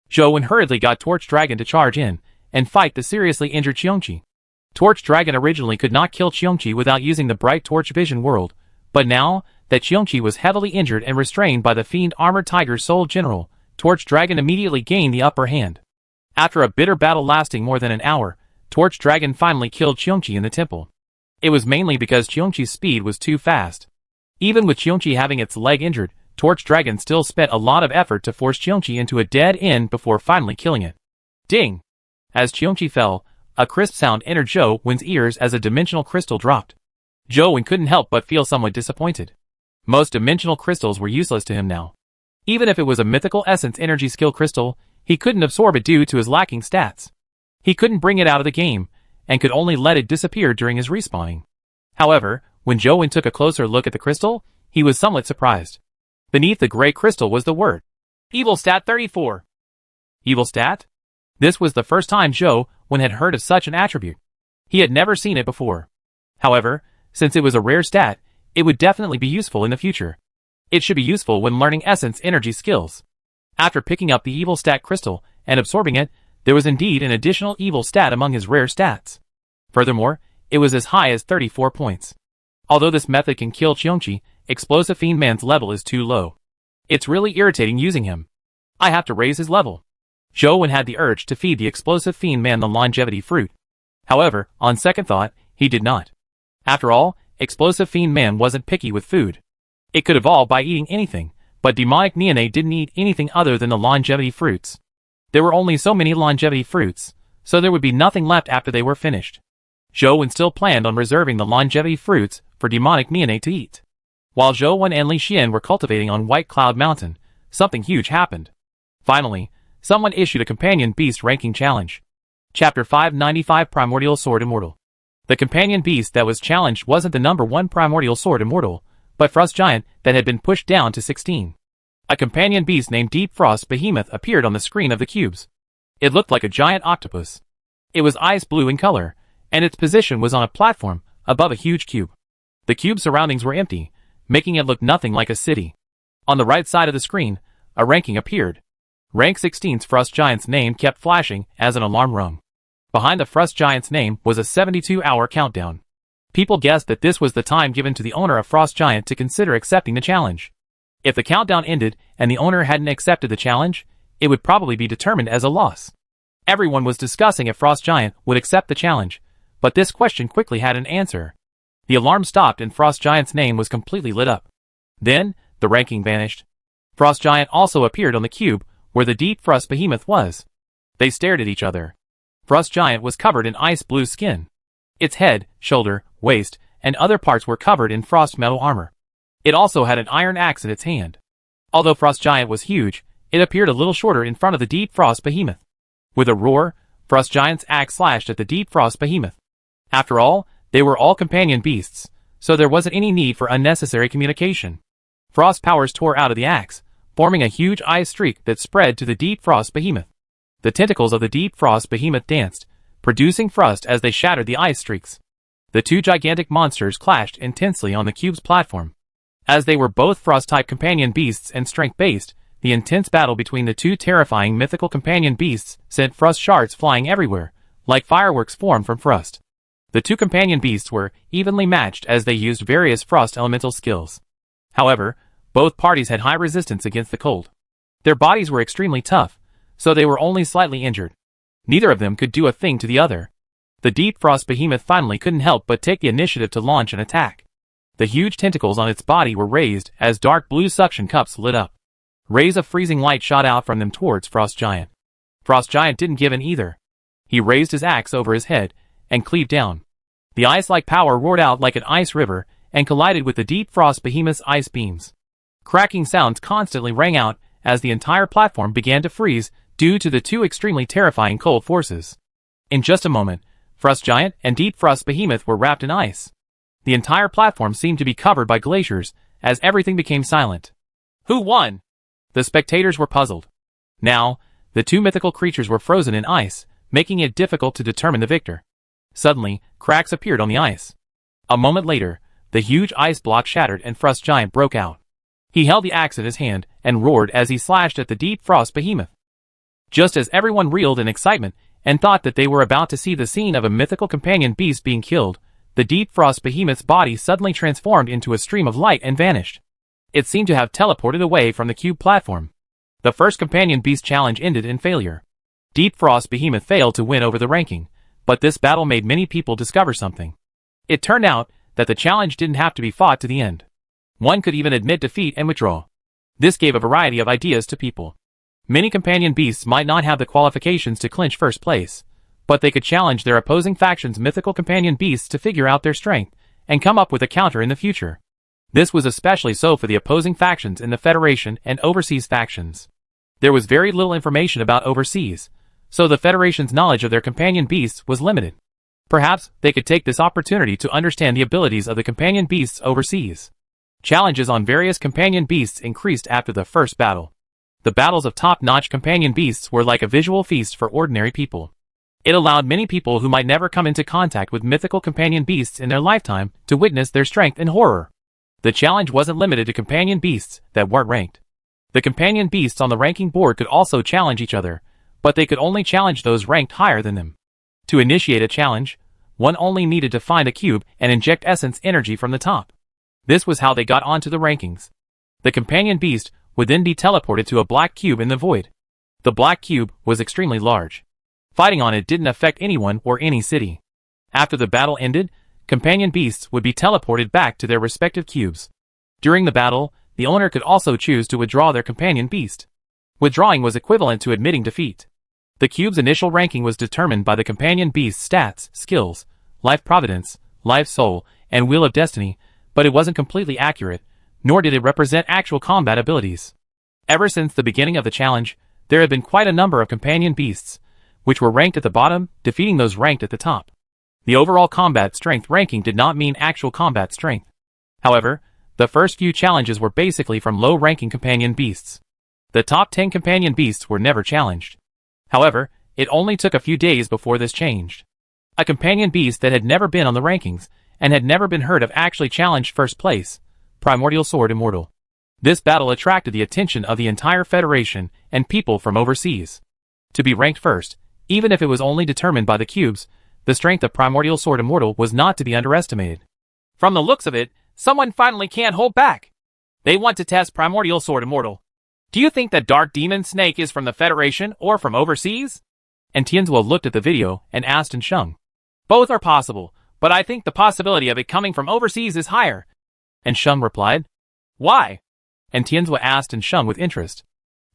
S1: Zhou Wen hurriedly got Torch Dragon to charge in and fight the seriously injured Qiongqi. Torch Dragon originally could not kill Qiongqi without using the Bright Torch Vision World, but now that Qiongqi was heavily injured and restrained by the Fiend Armored Tiger Soul General, Torch Dragon immediately gained the upper hand. After a bitter battle lasting more than an hour, Torch Dragon finally killed Qiongqi in the temple. It was mainly because Qiongqi's speed was too fast. Even with Qiongqi having its leg injured, Torch Dragon still spent a lot of effort to force Qiongqi into a dead end before finally killing it. Ding! As Qiongqi fell, a crisp sound entered Zhou Wen's ears as a dimensional crystal dropped. Zhou Wen couldn't help but feel somewhat disappointed. Most dimensional crystals were useless to him now. Even if it was a mythical essence energy skill crystal, he couldn't absorb it due to his lacking stats. He couldn't bring it out of the game, and could only let it disappear during his respawning. However, when Zhou Wen took a closer look at the crystal, he was somewhat surprised. Beneath the gray crystal was the word Evil Stat 34. Evil Stat? This was the first time Zhou Wen had heard of such an attribute. He had never seen it before. However, since it was a rare stat, it would definitely be useful in the future. It should be useful when learning essence energy skills. After picking up the Evil Stat crystal and absorbing it, there was indeed an additional evil stat among his rare stats. Furthermore, it was as high as 34 points. Although this method can kill Qiongqi, Explosive Fiend Man's level is too low. It's really irritating using him. I have to raise his level. Zhou Wen had the urge to feed the Explosive Fiend Man the longevity fruit. However, on second thought, he did not. After all, Explosive Fiend Man wasn't picky with food. It could evolve by eating anything, but Demonic Neonate didn't eat anything other than the longevity fruits. There were only so many longevity fruits, so there would be nothing left after they were finished. Zhou Wen still planned on reserving the longevity fruits for Demonic Neonate to eat. While Zhou Wen and Li Xian were cultivating on White Cloud Mountain, something huge happened. Finally, someone issued a companion beast ranking challenge. Chapter 595 Primordial Sword Immortal. The companion beast that was challenged wasn't the number 1 Primordial Sword Immortal, but Frost Giant that had been pushed down to 16. A companion beast named Deep Frost Behemoth appeared on the screen of the cubes. It looked like a giant octopus. It was ice blue in color, and its position was on a platform above a huge cube. The cube's surroundings were empty, making it look nothing like a city. On the right side of the screen, a ranking appeared. Rank 16's Frost Giant's name kept flashing as an alarm rung. Behind the Frost Giant's name was a 72-hour countdown. People guessed that this was the time given to the owner of Frost Giant to consider accepting the challenge. If the countdown ended and the owner hadn't accepted the challenge, it would probably be determined as a loss. Everyone was discussing if Frost Giant would accept the challenge, but this question quickly had an answer. The alarm stopped and Frost Giant's name was completely lit up. Then, the ranking vanished. Frost Giant also appeared on the cube where the Deep Frost Behemoth was. They stared at each other. Frost Giant was covered in ice blue skin. Its head, shoulder, waist, and other parts were covered in frost metal armor. It also had an iron axe in its hand. Although Frost Giant was huge, it appeared a little shorter in front of the Deep Frost Behemoth. With a roar, Frost Giant's axe slashed at the Deep Frost Behemoth. After all, they were all companion beasts, so there wasn't any need for unnecessary communication. Frost powers tore out of the axe, forming a huge ice streak that spread to the Deep Frost Behemoth. The tentacles of the Deep Frost Behemoth danced, producing frost as they shattered the ice streaks. The two gigantic monsters clashed intensely on the cube's platform. As they were both frost-type companion beasts and strength-based, the intense battle between the two terrifying mythical companion beasts sent frost shards flying everywhere, like fireworks formed from frost. The two companion beasts were evenly matched as they used various frost elemental skills. However, both parties had high resistance against the cold. Their bodies were extremely tough, so they were only slightly injured. Neither of them could do a thing to the other. The Deep Frost Behemoth finally couldn't help but take the initiative to launch an attack. The huge tentacles on its body were raised as dark blue suction cups lit up. Rays of freezing light shot out from them towards Frost Giant. Frost Giant didn't give in either. He raised his axe over his head and cleaved down. The ice-like power roared out like an ice river and collided with the Deep Frost Behemoth's ice beams. Cracking sounds constantly rang out as the entire platform began to freeze due to the two extremely terrifying cold forces. In just a moment, Frost Giant and Deep Frost Behemoth were wrapped in ice. The entire platform seemed to be covered by glaciers as everything became silent. Who won? The spectators were puzzled. Now, the two mythical creatures were frozen in ice, making it difficult to determine the victor. Suddenly, cracks appeared on the ice. A moment later, the huge ice block shattered and Frost Giant broke out. He held the axe in his hand and roared as he slashed at the Deep Frost Behemoth. Just as everyone reeled in excitement and thought that they were about to see the scene of a mythical companion beast being killed, the Deep Frost Behemoth's body suddenly transformed into a stream of light and vanished. It seemed to have teleported away from the cube platform. The first companion beast challenge ended in failure. Deep Frost Behemoth failed to win over the ranking, but this battle made many people discover something. It turned out that the challenge didn't have to be fought to the end. One could even admit defeat and withdraw. This gave a variety of ideas to people. Many companion beasts might not have the qualifications to clinch first place, but they could challenge their opposing faction's mythical companion beasts to figure out their strength and come up with a counter in the future. This was especially so for the opposing factions in the Federation and Overseas factions. There was very little information about Overseas, so the Federation's knowledge of their companion beasts was limited. Perhaps they could take this opportunity to understand the abilities of the companion beasts overseas. Challenges on various companion beasts increased after the first battle. The battles of top-notch companion beasts were like a visual feast for ordinary people. It allowed many people who might never come into contact with mythical companion beasts in their lifetime to witness their strength and horror. The challenge wasn't limited to companion beasts that weren't ranked. The companion beasts on the ranking board could also challenge each other, but they could only challenge those ranked higher than them. To initiate a challenge, one only needed to find a cube and inject essence energy from the top. This was how they got onto the rankings. The companion beast would then be teleported to a black cube in the void. The black cube was extremely large. Fighting on it didn't affect anyone or any city. After the battle ended, companion beasts would be teleported back to their respective cubes. During the battle, the owner could also choose to withdraw their companion beast. Withdrawing was equivalent to admitting defeat. The cube's initial ranking was determined by the companion beast's stats, skills, life providence, life soul, and wheel of destiny, but it wasn't completely accurate, nor did it represent actual combat abilities. Ever since the beginning of the challenge, there had been quite a number of companion beasts, which were ranked at the bottom, defeating those ranked at the top. The overall combat strength ranking did not mean actual combat strength. However, the first few challenges were basically from low-ranking companion beasts. The top 10 companion beasts were never challenged. However, It only took a few days before this changed. A companion beast that had never been on the rankings, and had never been heard of actually challenged first place, Primordial Sword Immortal. This battle attracted the attention of the entire Federation and people from overseas. To be ranked first, even if it was only determined by the cubes, the strength of Primordial Sword Immortal was not to be underestimated. From the looks of it, someone finally can't hold back. They want to test Primordial Sword Immortal. Do you think that Dark Demon Snake is from the Federation or from overseas? And Tianzhuo looked at the video and asked in Sheng. Both are possible, but I think the possibility of it coming from overseas is higher. And Sheng replied. Why? And Tianzhuo asked in Sheng with interest.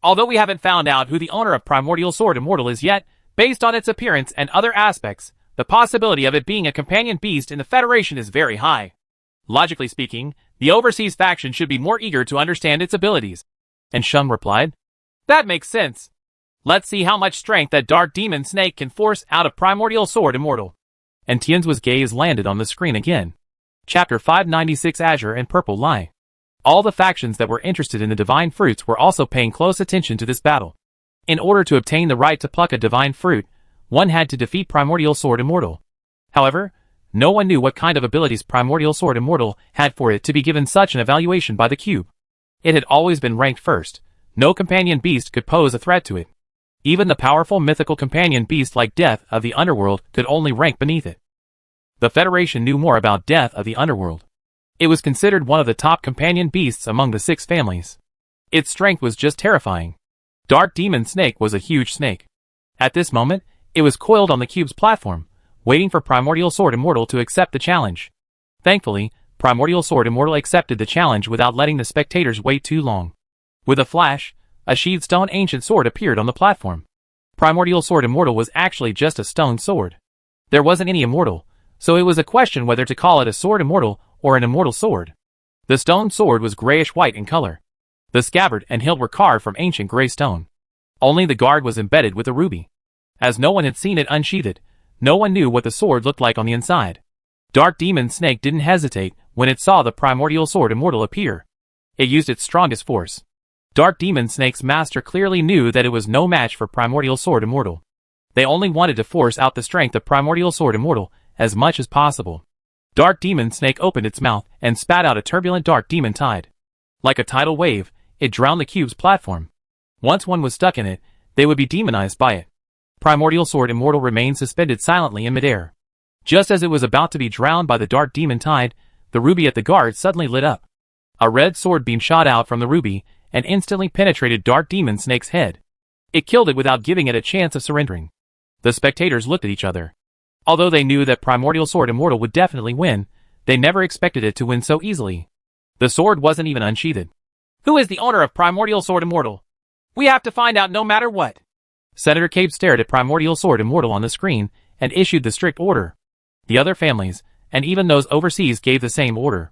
S1: Although we haven't found out who the owner of Primordial Sword Immortal is yet, based on its appearance and other aspects, the possibility of it being a companion beast in the Federation is very high. Logically speaking, the overseas faction should be more eager to understand its abilities. And Sheng replied. That makes sense. Let's see how much strength that Dark Demon Snake can force out of Primordial Sword Immortal. And Tianzhuo's gaze landed on the screen again. Chapter 596 Azure and Purple Lie. All the factions that were interested in the divine fruits were also paying close attention to this battle. In order to obtain the right to pluck a divine fruit, one had to defeat Primordial Sword Immortal. However, no one knew what kind of abilities Primordial Sword Immortal had for it to be given such an evaluation by the cube. It had always been ranked first. No companion beast could pose a threat to it. Even the powerful mythical companion beast like Death of the Underworld could only rank beneath it. The Federation knew more about Death of the Underworld. It was considered one of the top companion beasts among the 6 families. Its strength was just terrifying. Dark Demon Snake was a huge snake. At this moment, it was coiled on the cube's platform, waiting for Primordial Sword Immortal to accept the challenge. Thankfully, Primordial Sword Immortal accepted the challenge without letting the spectators wait too long. With a flash, a sheathed stone ancient sword appeared on the platform. Primordial Sword Immortal was actually just a stone sword. There wasn't any immortal, so it was a question whether to call it a sword immortal or an immortal sword. The stone sword was grayish-white in color. The scabbard and hilt were carved from ancient gray stone. Only the guard was embedded with a ruby. As no one had seen it unsheathed, no one knew what the sword looked like on the inside. Dark Demon Snake didn't hesitate when it saw the Primordial Sword Immortal appear. It used its strongest force. Dark Demon Snake's master clearly knew that it was no match for Primordial Sword Immortal. They only wanted to force out the strength of Primordial Sword Immortal as much as possible. Dark Demon Snake opened its mouth and spat out a turbulent dark demon tide. Like a tidal wave, it drowned the cube's platform. Once one was stuck in it, they would be demonized by it. Primordial Sword Immortal remained suspended silently in midair. Just as it was about to be drowned by the dark demon tide, the ruby at the guard suddenly lit up. A red sword beam shot out from the ruby and instantly penetrated Dark Demon Snake's head. It killed it without giving it a chance of surrendering. The spectators looked at each other. Although they knew that Primordial Sword Immortal would definitely win, they never expected it to win so easily. The sword wasn't even unsheathed. Who is the owner of Primordial Sword Immortal? We have to find out no matter what. Senator Cabe stared at Primordial Sword Immortal on the screen and issued the strict order. The other families, and even those overseas, gave the same order.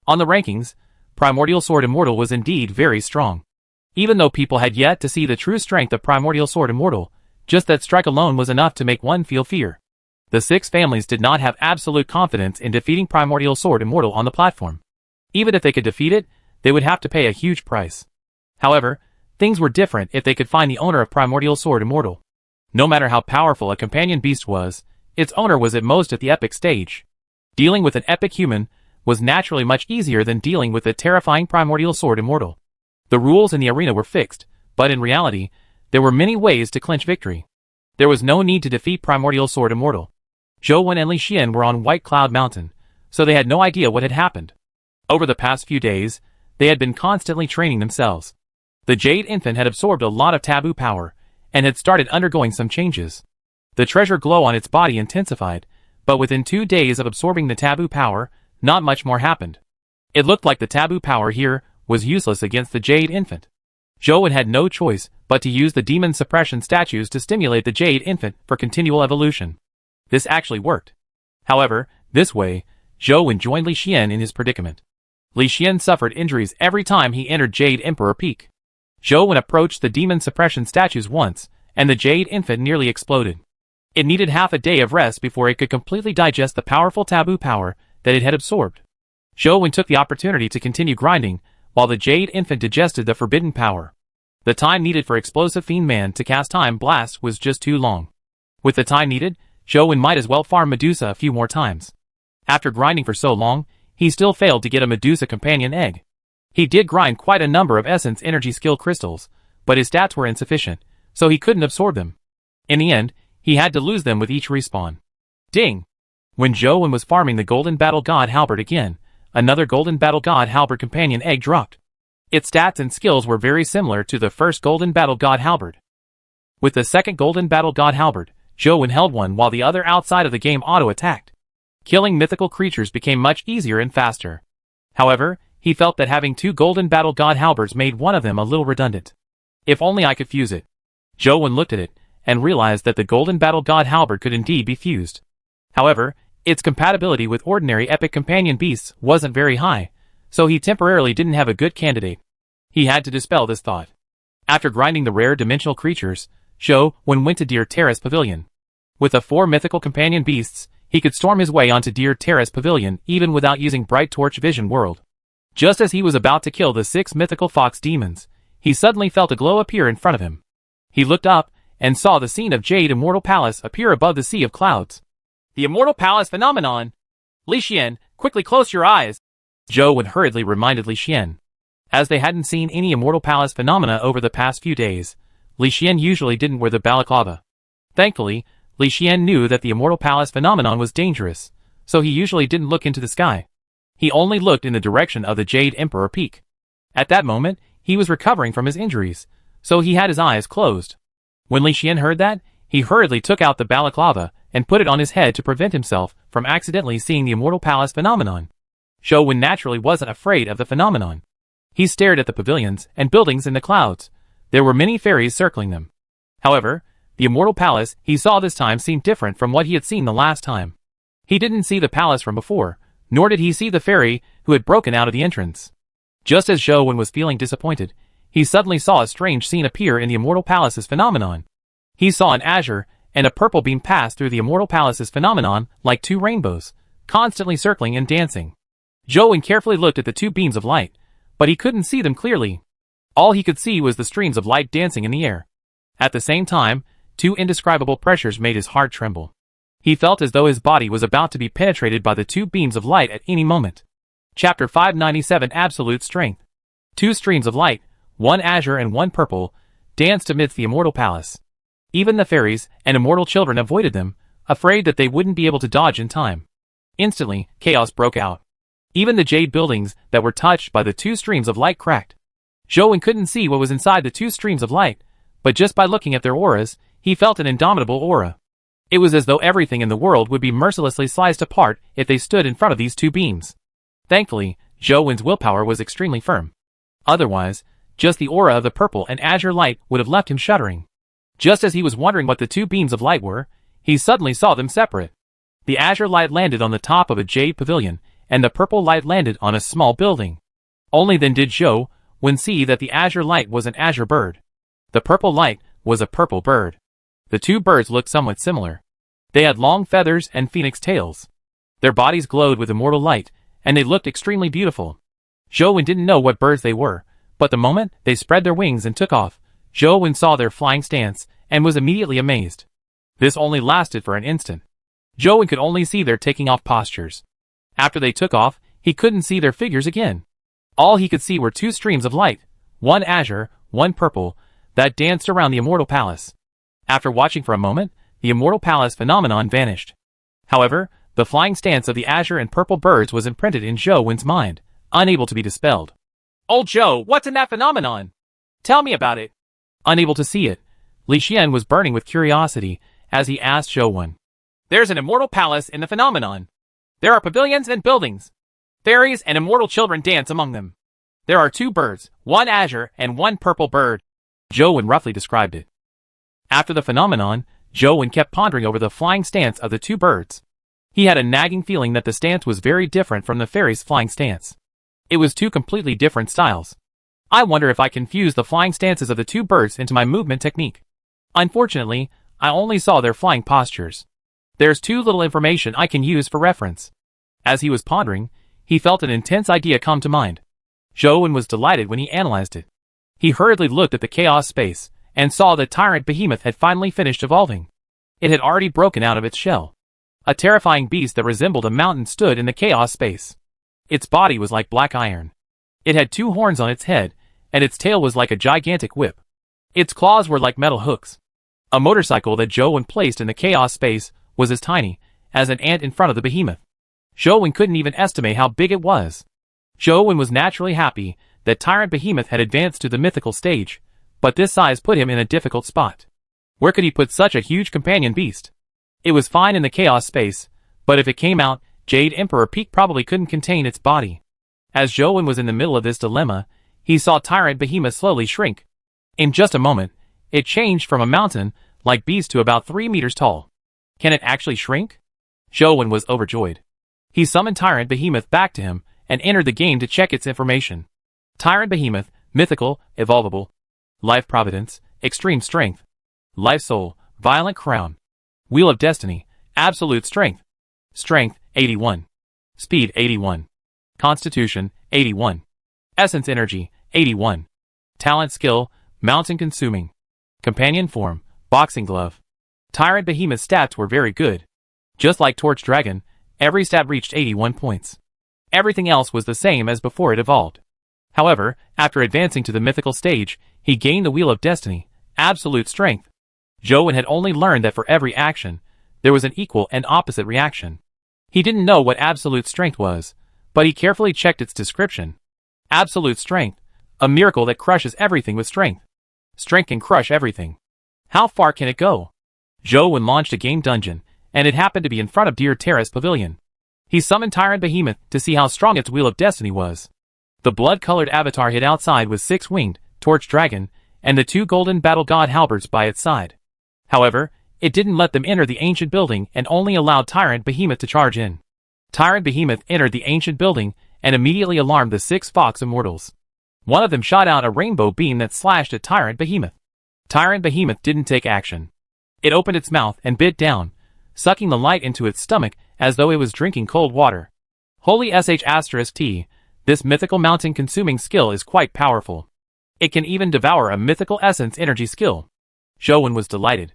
S1: On the rankings, Primordial Sword Immortal was indeed very strong. Even though people had yet to see the true strength of Primordial Sword Immortal, just that strike alone was enough to make one feel fear. The 6 families did not have absolute confidence in defeating Primordial Sword Immortal on the platform. Even if they could defeat it, they would have to pay a huge price. However, things were different if they could find the owner of Primordial Sword Immortal. No matter how powerful a companion beast was, its owner was at most at the epic stage. Dealing with an epic human was naturally much easier than dealing with the terrifying Primordial Sword Immortal. The rules in the arena were fixed, but in reality, there were many ways to clinch victory. There was no need to defeat Primordial Sword Immortal. Zhou Wen and Li Xian were on White Cloud Mountain, so they had no idea what had happened. Over the past few days, they had been constantly training themselves. The Jade Infant had absorbed a lot of taboo power, and had started undergoing some changes. The treasure glow on its body intensified, but within 2 days of absorbing the taboo power, not much more happened. It looked like the taboo power here was useless against the Jade Infant. Zhou Wen had no choice but to use the demon suppression statues to stimulate the Jade Infant for continual evolution. This actually worked. However, this way, Zhou Wen joined Li Xian in his predicament. Li Xian suffered injuries every time he entered Jade Emperor Peak. Zhou Wen approached the demon suppression statues once, and the Jade Infant nearly exploded. It needed half a day of rest before it could completely digest the powerful taboo power that it had absorbed. Zhou Wen took the opportunity to continue grinding, while the Jade Infant digested the forbidden power. The time needed for Explosive Fiend Man to cast Time Blast was just too long. With the time needed, Zhou might as well farm Medusa a few more times. After grinding for so long, he still failed to get a Medusa companion egg. He did grind quite a number of Essence Energy Skill crystals, but his stats were insufficient, so he couldn't absorb them. In the end, he had to lose them with each respawn. Ding! When Zhou was farming the Golden Battle God Halberd again, another Golden Battle God Halberd companion egg dropped. Its stats and skills were very similar to the first Golden Battle God Halberd. With the second Golden Battle God Halberd, Zhou held one while the other outside of the game auto-attacked. Killing mythical creatures became much easier and faster. However, he felt that having two Golden Battle God Halberds made one of them a little redundant. If only I could fuse it. Zhou looked at it, and realized that the Golden Battle God Halberd could indeed be fused. However, its compatibility with ordinary epic companion beasts wasn't very high, so he temporarily didn't have a good candidate. He had to dispel this thought. After grinding the rare dimensional creatures, Zhou went to Deer Terrace Pavilion. With the 4 mythical companion beasts, he could storm his way onto Deer Terrace Pavilion even without using Bright Torch Vision World. Just as he was about to kill the 6 mythical fox demons, he suddenly felt a glow appear in front of him. He looked up, and saw the scene of Jade Immortal Palace appear above the sea of clouds. The Immortal Palace phenomenon! Li Xian, quickly close your eyes! Zhou hurriedly reminded Li Xian. As they hadn't seen any Immortal Palace phenomena over the past few days, Li Xian usually didn't wear the balaclava. Thankfully, Li Xian knew that the Immortal Palace phenomenon was dangerous, so he usually didn't look into the sky. He only looked in the direction of the Jade Emperor Peak. At that moment, he was recovering from his injuries, so he had his eyes closed. When Li Xian heard that, he hurriedly took out the balaclava and put it on his head to prevent himself from accidentally seeing the Immortal Palace phenomenon. Zhou naturally wasn't afraid of the phenomenon. He stared at the pavilions and buildings in the clouds. There were many fairies circling them. However, the Immortal Palace he saw this time seemed different from what he had seen the last time. He didn't see the palace from before, nor did he see the fairy who had broken out of the entrance. Just as Zhou was feeling disappointed, he suddenly saw a strange scene appear in the Immortal Palace's phenomenon. He saw an azure and a purple beam pass through the Immortal Palace's phenomenon like 2 rainbows, constantly circling and dancing. Zhou carefully looked at the 2 beams of light, but he couldn't see them clearly. All he could see was the streams of light dancing in the air. At the same time, 2 indescribable pressures made his heart tremble. He felt as though his body was about to be penetrated by the 2 beams of light at any moment. Chapter 597 Absolute Strength. 2 streams of light, 1 azure and 1 purple, danced amidst the Immortal Palace. Even the fairies and immortal children avoided them, afraid that they wouldn't be able to dodge in time. Instantly, chaos broke out. Even the jade buildings that were touched by the 2 streams of light cracked. Zhou couldn't see what was inside the 2 streams of light, but just by looking at their auras, he felt an indomitable aura. It was as though everything in the world would be mercilessly sliced apart if they stood in front of these 2 beams. Thankfully, Zhou's willpower was extremely firm. Otherwise, just the aura of the purple and azure light would have left him shuddering. Just as he was wondering what the 2 beams of light were, he suddenly saw them separate. The azure light landed on the top of a jade pavilion, and the purple light landed on a small building. Only then did Zhou see that the azure light was an azure bird. The purple light was a purple bird. The 2 birds looked somewhat similar. They had long feathers and phoenix tails. Their bodies glowed with immortal light, and they looked extremely beautiful. Zhou didn't know what birds they were, but the moment they spread their wings and took off, Zhou saw their flying stance and was immediately amazed. This only lasted for an instant. Zhou could only see their taking off postures. After they took off, he couldn't see their figures again. All he could see were 2 streams of light, 1 azure, 1 purple, that danced around the Immortal Palace. After watching for a moment, the Immortal Palace phenomenon vanished. However, the flying stance of the azure and purple birds was imprinted in Zhou's mind, unable to be dispelled. "Old Zhou, what's in that phenomenon? Tell me about it." Unable to see it, Li Xian was burning with curiosity as he asked Zhou. "There's an Immortal Palace in the phenomenon. There are pavilions and buildings. Fairies and immortal children dance among them. There are 2 birds, 1 azure and 1 purple bird." Zhou roughly described it. After the phenomenon, Zhou kept pondering over the flying stance of the 2 birds. He had a nagging feeling that the stance was very different from the fairies' flying stance. It was 2 completely different styles. I wonder if I can fuse the flying stances of the 2 birds into my movement technique. Unfortunately, I only saw their flying postures. There's too little information I can use for reference. As he was pondering, he felt an intense idea come to mind. Zhou was delighted when he analyzed it. He hurriedly looked at the chaos space, and saw that Tyrant Behemoth had finally finished evolving. It had already broken out of its shell. A terrifying beast that resembled a mountain stood in the chaos space. Its body was like black iron. It had 2 horns on its head, and its tail was like a gigantic whip. Its claws were like metal hooks. A motorcycle that Zhou placed in the chaos space was as tiny as an ant in front of the behemoth. Zhou couldn't even estimate how big it was. Zhou was naturally happy that Tyrant Behemoth had advanced to the mythical stage, but this size put him in a difficult spot. Where could he put such a huge companion beast? It was fine in the chaos space, but if it came out, Jade Emperor Peak probably couldn't contain its body. As Zhou was in the middle of this dilemma, he saw Tyrant Behemoth slowly shrink. In just a moment, it changed from a mountain-like beast to about 3 meters tall. Can it actually shrink? Zhou was overjoyed. He summoned Tyrant Behemoth back to him and entered the game to check its information. Tyrant Behemoth, mythical, evolvable. Life Providence, extreme strength. Life Soul, violent crown. Wheel of Destiny, absolute strength. Strength, 81. Speed, 81. Constitution, 81. Essence Energy, 81. Talent Skill, Mountain Consuming. Companion Form, Boxing Glove. Tyrant Behemoth's stats were very good. Just like Torch Dragon, every stat reached 81 points. Everything else was the same as before it evolved. However, after advancing to the mythical stage, he gained the Wheel of Destiny, absolute strength. Zhou had only learned that for every action, there was an equal and opposite reaction. He didn't know what absolute strength was, but he carefully checked its description. Absolute strength, a miracle that crushes everything with strength. Strength can crush everything. How far can it go? Zhou launched a game dungeon, and it happened to be in front of Deer Terrace Pavilion. He summoned Tyrant Behemoth to see how strong its Wheel of Destiny was. The blood-colored avatar hid outside with 6-winged, Torch Dragon, and the 2 golden battle god halberds by its side. However, it didn't let them enter the ancient building and only allowed Tyrant Behemoth to charge in. Tyrant Behemoth entered the ancient building and immediately alarmed the 6 Fox Immortals. One of them shot out a rainbow beam that slashed at Tyrant Behemoth. Tyrant Behemoth didn't take action. It opened its mouth and bit down, sucking the light into its stomach as though it was drinking cold water. Holy *T, this mythical mountain consuming skill is quite powerful. It can even devour a mythical essence energy skill. Zhou was delighted.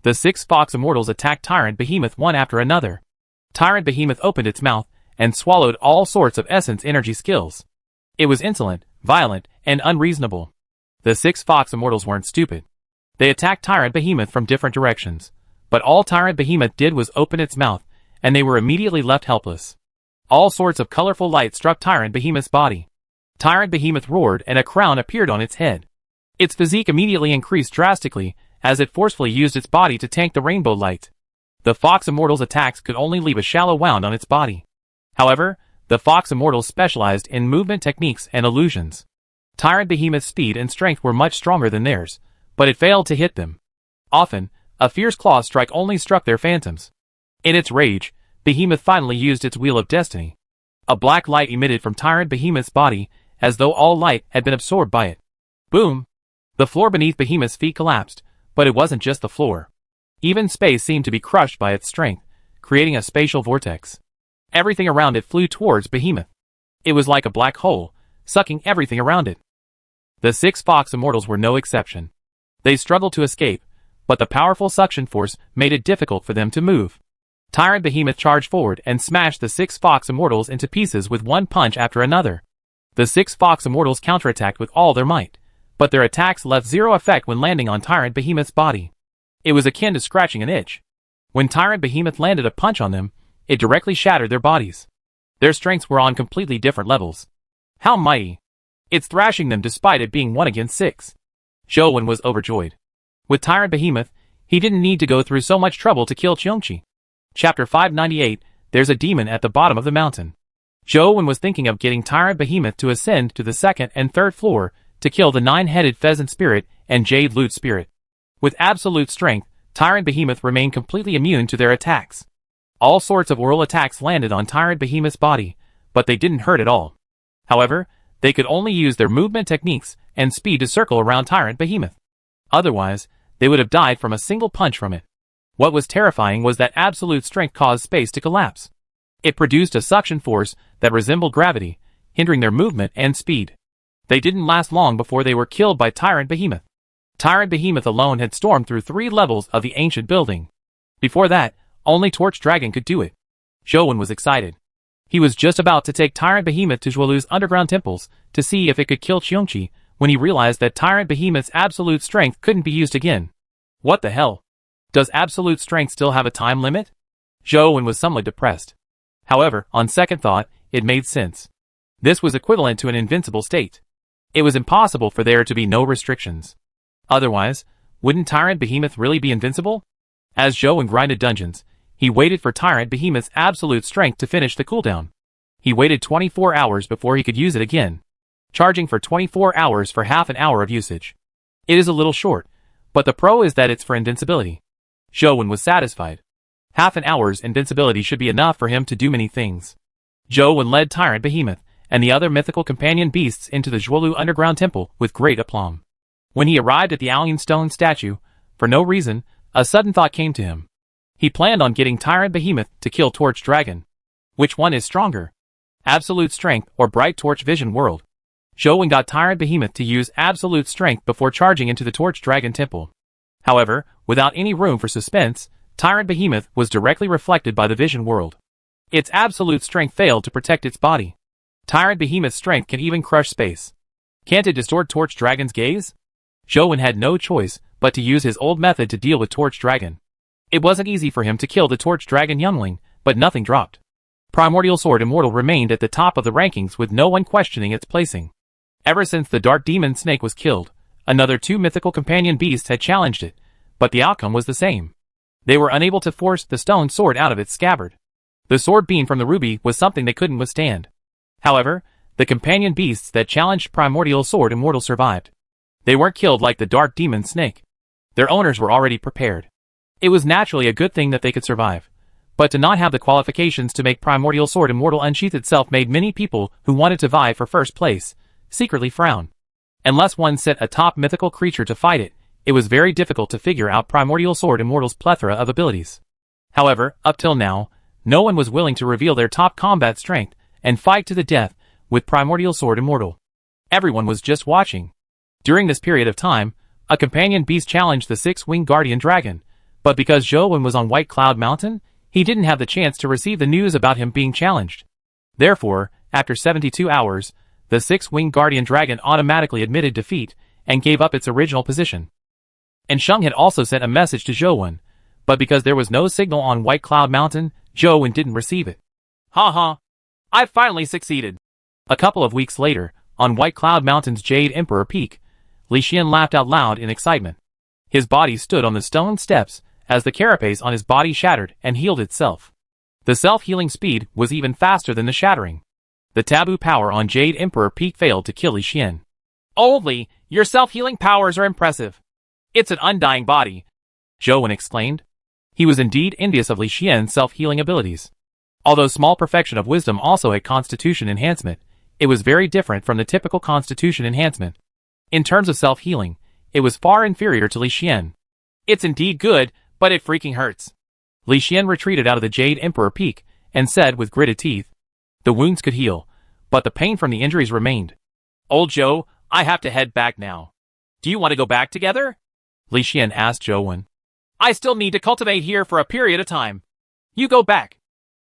S1: The 6 Fox Immortals attacked Tyrant Behemoth one after another. Tyrant Behemoth opened its mouth and swallowed all sorts of essence energy skills. It was insolent, violent, and unreasonable. The 6 Fox Immortals weren't stupid. They attacked Tyrant Behemoth from different directions, but all Tyrant Behemoth did was open its mouth, and they were immediately left helpless. All sorts of colorful light struck Tyrant Behemoth's body. Tyrant Behemoth roared and a crown appeared on its head. Its physique immediately increased drastically as it forcefully used its body to tank the rainbow light. The Fox Immortals' attacks could only leave a shallow wound on its body. However, the Fox Immortals specialized in movement techniques and illusions. Tyrant Behemoth's speed and strength were much stronger than theirs, but it failed to hit them. Often, a fierce claw strike only struck their phantoms. In its rage, Behemoth finally used its Wheel of Destiny. A black light emitted from Tyrant Behemoth's body, as though all light had been absorbed by it. Boom! The floor beneath Behemoth's feet collapsed, but it wasn't just the floor. Even space seemed to be crushed by its strength, creating a spatial vortex. Everything around it flew towards Behemoth. It was like a black hole, sucking everything around it. The 6 Fox Immortals were no exception. They struggled to escape, but the powerful suction force made it difficult for them to move. Tyrant Behemoth charged forward and smashed the 6 Fox Immortals into pieces with one punch after another. The 6 Fox Immortals counterattacked with all their might, but their attacks left zero effect when landing on Tyrant Behemoth's body. It was akin to scratching an itch. When Tyrant Behemoth landed a punch on them, it directly shattered their bodies. Their strengths were on completely different levels. How mighty! It's thrashing them despite it being 1 against 6. Zhou was overjoyed. With Tyrant Behemoth, he didn't need to go through so much trouble to kill Qiongqi. Chapter 598, There's a Demon at the Bottom of the Mountain. Zhou was thinking of getting Tyrant Behemoth to ascend to the 2nd and 3rd floor to kill the 9-headed pheasant spirit and jade lute spirit. With absolute strength, Tyrant Behemoth remained completely immune to their attacks. All sorts of oral attacks landed on Tyrant Behemoth's body, but they didn't hurt at all. However, they could only use their movement techniques and speed to circle around Tyrant Behemoth. Otherwise, they would have died from a single punch from it. What was terrifying was that absolute strength caused space to collapse. It produced a suction force that resembled gravity, hindering their movement and speed. They didn't last long before they were killed by Tyrant Behemoth. Tyrant Behemoth alone had stormed through 3 levels of the ancient building. Before that, only Torch Dragon could do it. Zhou was excited. He was just about to take Tyrant Behemoth to Zhuolu's underground temples to see if it could kill Qiongqi when he realized that Tyrant Behemoth's absolute strength couldn't be used again. What the hell? Does absolute strength still have a time limit? Zhou was somewhat depressed. However, on second thought, it made sense. This was equivalent to an invincible state. It was impossible for there to be no restrictions. Otherwise, wouldn't Tyrant Behemoth really be invincible? As Zhou grinded dungeons, he waited for Tyrant Behemoth's absolute strength to finish the cooldown. He waited 24 hours before he could use it again, charging for 24 hours for half an hour of usage. It is a little short, but the pro is that it's for invincibility. Zhou was satisfied. Half an hour's invincibility should be enough for him to do many things. Zhou led Tyrant Behemoth and the other mythical companion beasts into the Zhuolu underground temple with great aplomb. When he arrived at the Aoyuan stone statue, for no reason, a sudden thought came to him. He planned on getting Tyrant Behemoth to kill Torch Dragon. Which one is stronger? Absolute Strength or Bright Torch Vision World? Zhou got Tyrant Behemoth to use Absolute Strength before charging into the Torch Dragon temple. However, without any room for suspense, Tyrant Behemoth was directly reflected by the Vision World. Its absolute strength failed to protect its body. Tyrant Behemoth's strength can even crush space. Can't it distort Torch Dragon's gaze? Zhou had no choice but to use his old method to deal with Torch Dragon. It wasn't easy for him to kill the Torch Dragon youngling, but nothing dropped. Primordial Sword Immortal remained at the top of the rankings with no one questioning its placing. Ever since the Dark Demon Snake was killed, another two mythical companion beasts had challenged it, but the outcome was the same. They were unable to force the stone sword out of its scabbard. The sword beam from the ruby was something they couldn't withstand. However, the companion beasts that challenged Primordial Sword Immortal survived. They weren't killed like the Dark Demon Snake. Their owners were already prepared. It was naturally a good thing that they could survive. But to not have the qualifications to make Primordial Sword Immortal unsheath itself made many people who wanted to vie for first place secretly frown. Unless one set a top mythical creature to fight it, it was very difficult to figure out Primordial Sword Immortal's plethora of abilities. However, up till now, no one was willing to reveal their top combat strength and fight to the death with Primordial Sword Immortal. Everyone was just watching. During this period of time, a companion beast challenged the six-winged guardian dragon, but because Zhou was on White Cloud Mountain, he didn't have the chance to receive the news about him being challenged. Therefore, after 72 hours, the six-winged guardian dragon automatically admitted defeat and gave up its original position. And Sheng had also sent a message to Zhou, but because there was no signal on White Cloud Mountain, Zhou didn't receive it. Ha! I finally succeeded. A couple of weeks later, on White Cloud Mountain's Jade Emperor Peak, Li Xian laughed out loud in excitement. His body stood on the stone steps as the carapace on his body shattered and healed itself. The self-healing speed was even faster than the shattering. The taboo power on Jade Emperor Peak failed to kill Li Xian. "Only, your self-healing powers are impressive. It's an undying body," Zhou exclaimed. He was indeed envious of Li Xian's self-healing abilities. Although small perfection of wisdom also had constitution enhancement, it was very different from the typical constitution enhancement. In terms of self-healing, it was far inferior to Li Xian. "It's indeed good, but it freaking hurts." Li Xian retreated out of the Jade Emperor Peak and said with gritted teeth, "The wounds could heal, but the pain from the injuries remained. Old Zhou, I have to head back now. Do you want to go back together?" Li Xian asked Zhou. "I still need to cultivate here for a period of time. You go back.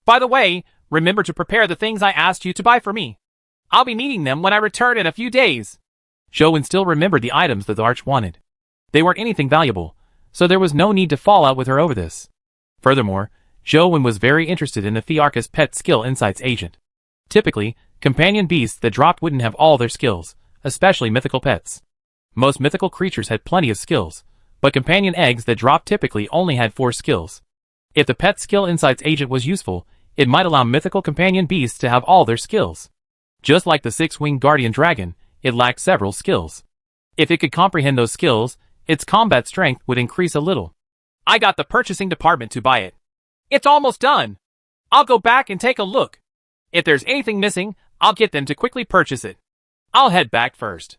S1: By the way, remember to prepare the things I asked you to buy for me. I'll be needing them when I return in a few days." Zhou still remembered the items that the Arch wanted. They weren't anything valuable, so there was no need to fall out with her over this. Furthermore, Zhou was very interested in the Thearchus Pet Skill Insights Agent. Typically, companion beasts that dropped wouldn't have all their skills, especially mythical pets. Most mythical creatures had plenty of skills, but companion eggs that dropped typically only had 4 skills. If the Pet Skill Insights Agent was useful, it might allow mythical companion beasts to have all their skills. Just like the six-winged guardian dragon, it lacked several skills. If it could comprehend those skills, its combat strength would increase a little. "I got the purchasing department to buy it. It's almost done. I'll go back and take a look. If there's anything missing, I'll get them to quickly purchase it. I'll head back first."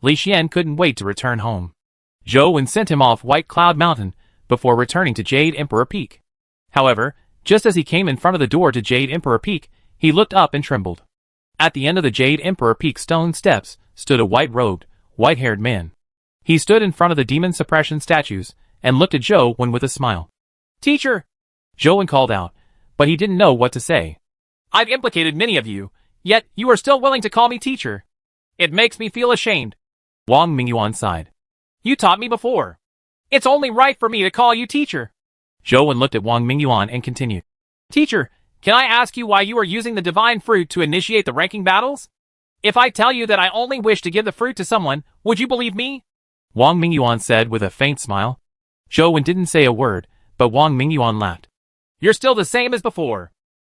S1: Li Xian couldn't wait to return home. Zhou sent him off White Cloud Mountain before returning to Jade Emperor Peak. However, just as he came in front of the door to Jade Emperor Peak, he looked up and trembled. At the end of the Jade Emperor Peak stone steps stood a white-robed, white-haired man. He stood in front of the demon suppression statues and looked at Zhou with a smile. Teacher! Zhou called out, but he didn't know what to say. I've implicated many of you, yet you are still willing to call me teacher. It makes me feel ashamed. Wang Mingyuan sighed. You taught me before. It's only right for me to call you teacher. Zhou looked at Wang Mingyuan and continued. Teacher, can I ask you why you are using the divine fruit to initiate the ranking battles? If I tell you that I only wish to give the fruit to someone, would you believe me? Wang Mingyuan said with a faint smile. Zhou didn't say a word, but Wang Mingyuan laughed. You're still the same as before.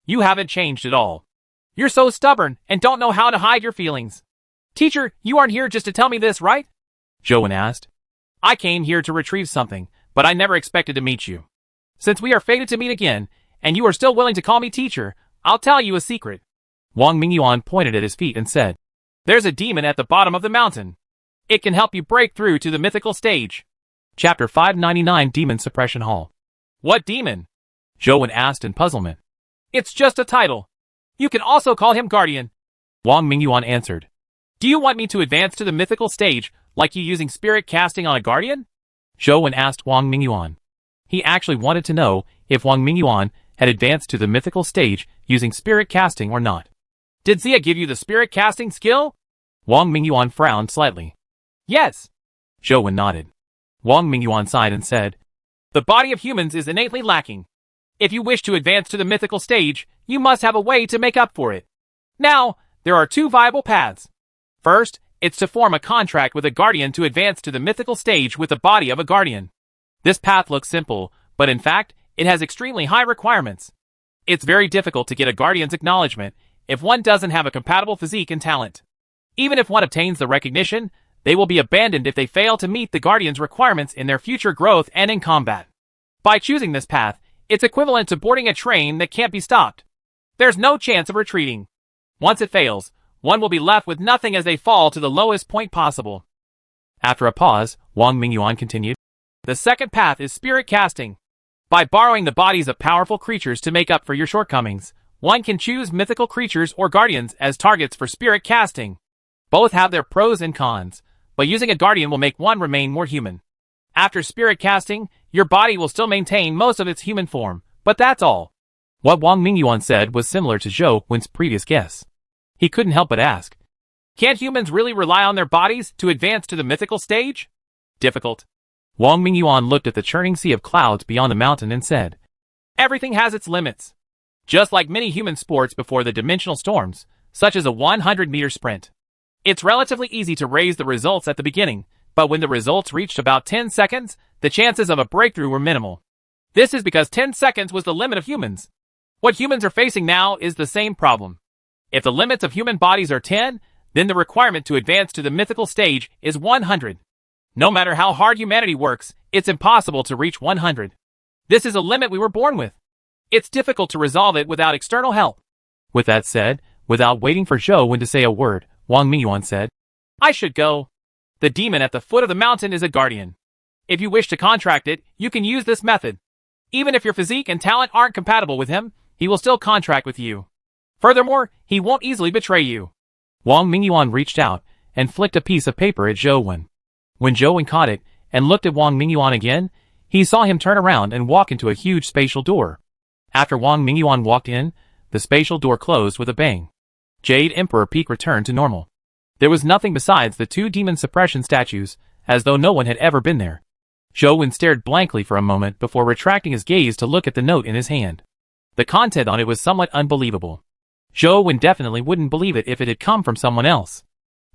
S1: You haven't changed at all. You're so stubborn and don't know how to hide your feelings. Teacher, you aren't here just to tell me this, right? Zhou asked. I came here to retrieve something, but I never expected to meet you. Since we are fated to meet again, and you are still willing to call me teacher, I'll tell you a secret. Wang Mingyuan pointed at his feet and said, There's a demon at the bottom of the mountain. It can help you break through to the mythical stage. Chapter 599 Demon Suppression Hall. What demon? Zhou asked in puzzlement. It's just a title. You can also call him Guardian. Wang Mingyuan answered. Do you want me to advance to the mythical stage, like you using spirit casting on a guardian? Zhou asked Wang Mingyuan. He actually wanted to know if Wang Mingyuan had advanced to the mythical stage using spirit casting or not. Did Xia give you the spirit casting skill? Wang Mingyuan frowned slightly. Yes. Zhou nodded. Wang Mingyuan sighed and said, The body of humans is innately lacking. If you wish to advance to the mythical stage, you must have a way to make up for it. Now, there are two viable paths. First, it's to form a contract with a guardian to advance to the mythical stage with the body of a guardian. This path looks simple, but in fact, it has extremely high requirements. It's very difficult to get a guardian's acknowledgement if one doesn't have a compatible physique and talent. Even if one obtains the recognition, they will be abandoned if they fail to meet the guardian's requirements in their future growth and in combat. By choosing this path, it's equivalent to boarding a train that can't be stopped. There's no chance of retreating. Once it fails, one will be left with nothing as they fall to the lowest point possible. After a pause, Wang Mingyuan continued. The second path is spirit casting. By borrowing the bodies of powerful creatures to make up for your shortcomings, one can choose mythical creatures or guardians as targets for spirit casting. Both have their pros and cons, but using a guardian will make one remain more human. After spirit casting, your body will still maintain most of its human form, but that's all. What Wang Mingyuan said was similar to Zhou Wen's previous guess. He couldn't help but ask, Can't humans really rely on their bodies to advance to the mythical stage? Difficult. Wang Mingyuan looked at the churning sea of clouds beyond the mountain and said, Everything has its limits. Just like many human sports before the dimensional storms, such as a 100-meter sprint. It's relatively easy to raise the results at the beginning, but when the results reached about 10 seconds, the chances of a breakthrough were minimal. This is because 10 seconds was the limit of humans. What humans are facing now is the same problem. If the limits of human bodies are 10, then the requirement to advance to the mythical stage is 100. No matter how hard humanity works, it's impossible to reach 100. This is a limit we were born with. It's difficult to resolve it without external help. With that said, without waiting for Zhou Wen to say a word, Wang Mingyuan said, I should go. The demon at the foot of the mountain is a guardian. If you wish to contract it, you can use this method. Even if your physique and talent aren't compatible with him, he will still contract with you. Furthermore, he won't easily betray you. Wang Mingyuan reached out and flicked a piece of paper at Zhou Wen. When Zhou Wen caught it and looked at Wang Mingyuan again, he saw him turn around and walk into a huge spatial door. After Wang Mingyuan walked in, the spatial door closed with a bang. Jade Emperor Peak returned to normal. There was nothing besides the two demon suppression statues, as though no one had ever been there. Zhou Wen stared blankly for a moment before retracting his gaze to look at the note in his hand. The content on it was somewhat unbelievable. Zhou Wen definitely wouldn't believe it if it had come from someone else.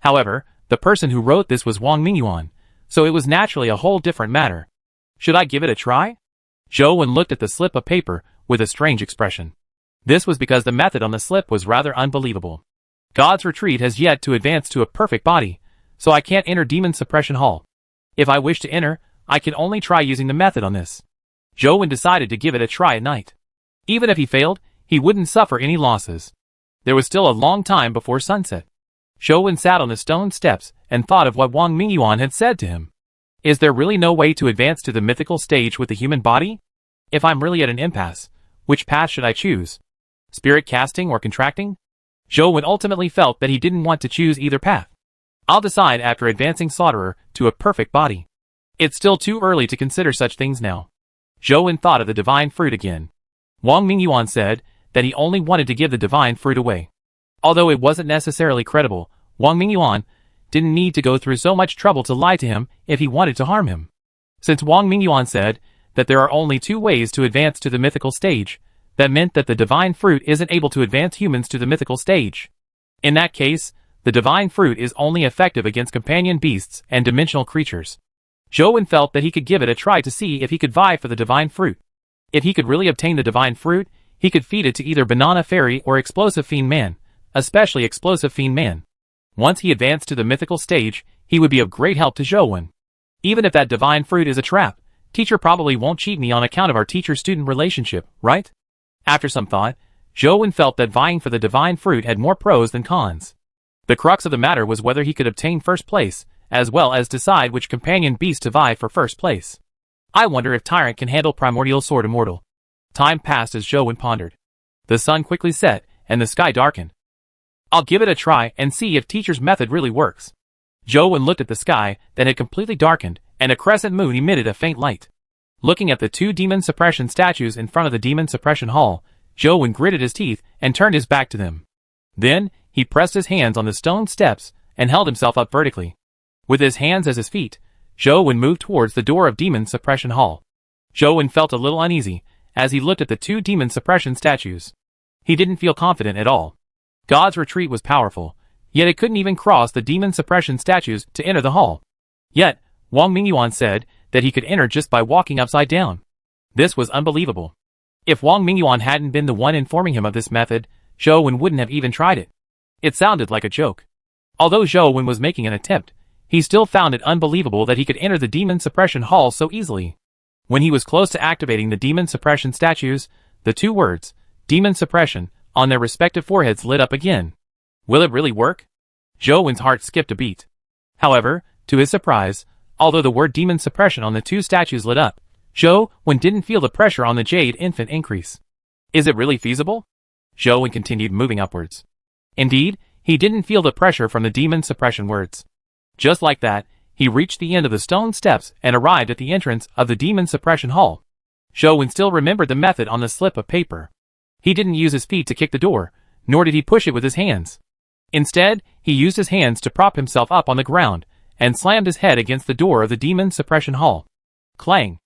S1: However, the person who wrote this was Wang Mingyuan, so it was naturally a whole different matter. Should I give it a try? Zhou Wen looked at the slip of paper with a strange expression. This was because the method on the slip was rather unbelievable. God's Retreat has yet to advance to a perfect body, so I can't enter Demon Suppression Hall. If I wish to enter, I can only try using the method on this. Zhou Wen decided to give it a try at night. Even if he failed, he wouldn't suffer any losses. There was still a long time before sunset. Zhou Wen sat on the stone steps and thought of what Wang Mingyuan had said to him. Is there really no way to advance to the mythical stage with the human body? If I'm really at an impasse, which path should I choose? Spirit casting or contracting? Zhou Wen ultimately felt that he didn't want to choose either path. I'll decide after advancing Slaughterer to a perfect body. It's still too early to consider such things now. Zhou thought of the divine fruit again. Wang Mingyuan said that he only wanted to give the divine fruit away. Although it wasn't necessarily credible, Wang Mingyuan didn't need to go through so much trouble to lie to him if he wanted to harm him. Since Wang Mingyuan said that there are only 2 ways to advance to the mythical stage, that meant that the divine fruit isn't able to advance humans to the mythical stage. In that case, the divine fruit is only effective against companion beasts and dimensional creatures. Zhou felt that he could give it a try to see if he could vie for the divine fruit. If he could really obtain the divine fruit, he could feed it to either Banana Fairy or Explosive Fiend Man, especially Explosive Fiend Man. Once he advanced to the mythical stage, he would be of great help to Zhou. Even if that divine fruit is a trap, teacher probably won't cheat me on account of our teacher-student relationship, right? After some thought, Zhou felt that vying for the divine fruit had more pros than cons. The crux of the matter was whether he could obtain first place, as well as decide which companion beast to vie for first place. I wonder if Tyrant can handle Primordial Sword Immortal. Time passed as Zhou pondered. The sun quickly set, and the sky darkened. I'll give it a try and see if teacher's method really works. Zhou looked at the sky that had completely darkened, and a crescent moon emitted a faint light. Looking at the 2 demon suppression statues in front of the demon suppression hall, Zhou gritted his teeth and turned his back to them. Then, he pressed his hands on the stone steps and held himself up vertically. With his hands as his feet, Zhou moved towards the door of demon suppression hall. Zhou felt a little uneasy as he looked at the 2 demon suppression statues. He didn't feel confident at all. God's retreat was powerful, yet it couldn't even cross the demon suppression statues to enter the hall. Yet, Wang Mingyuan said that he could enter just by walking upside down. This was unbelievable. If Wang Mingyuan hadn't been the one informing him of this method, Zhou wouldn't have even tried it. It sounded like a joke. Although Zhou was making an attempt, he still found it unbelievable that he could enter the demon suppression hall so easily. When he was close to activating the demon suppression statues, the 2 words, demon suppression, on their respective foreheads lit up again. Will it really work? Zhou's heart skipped a beat. However, to his surprise, although the word demon suppression on the 2 statues lit up, Zhou didn't feel the pressure on the Jade Infant increase. Is it really feasible? Zhou continued moving upwards. Indeed, he didn't feel the pressure from the demon suppression words. Just like that, he reached the end of the stone steps and arrived at the entrance of the demon suppression hall. Zhou still remembered the method on the slip of paper. He didn't use his feet to kick the door, nor did he push it with his hands. Instead, he used his hands to prop himself up on the ground and slammed his head against the door of the demon suppression hall. Clang!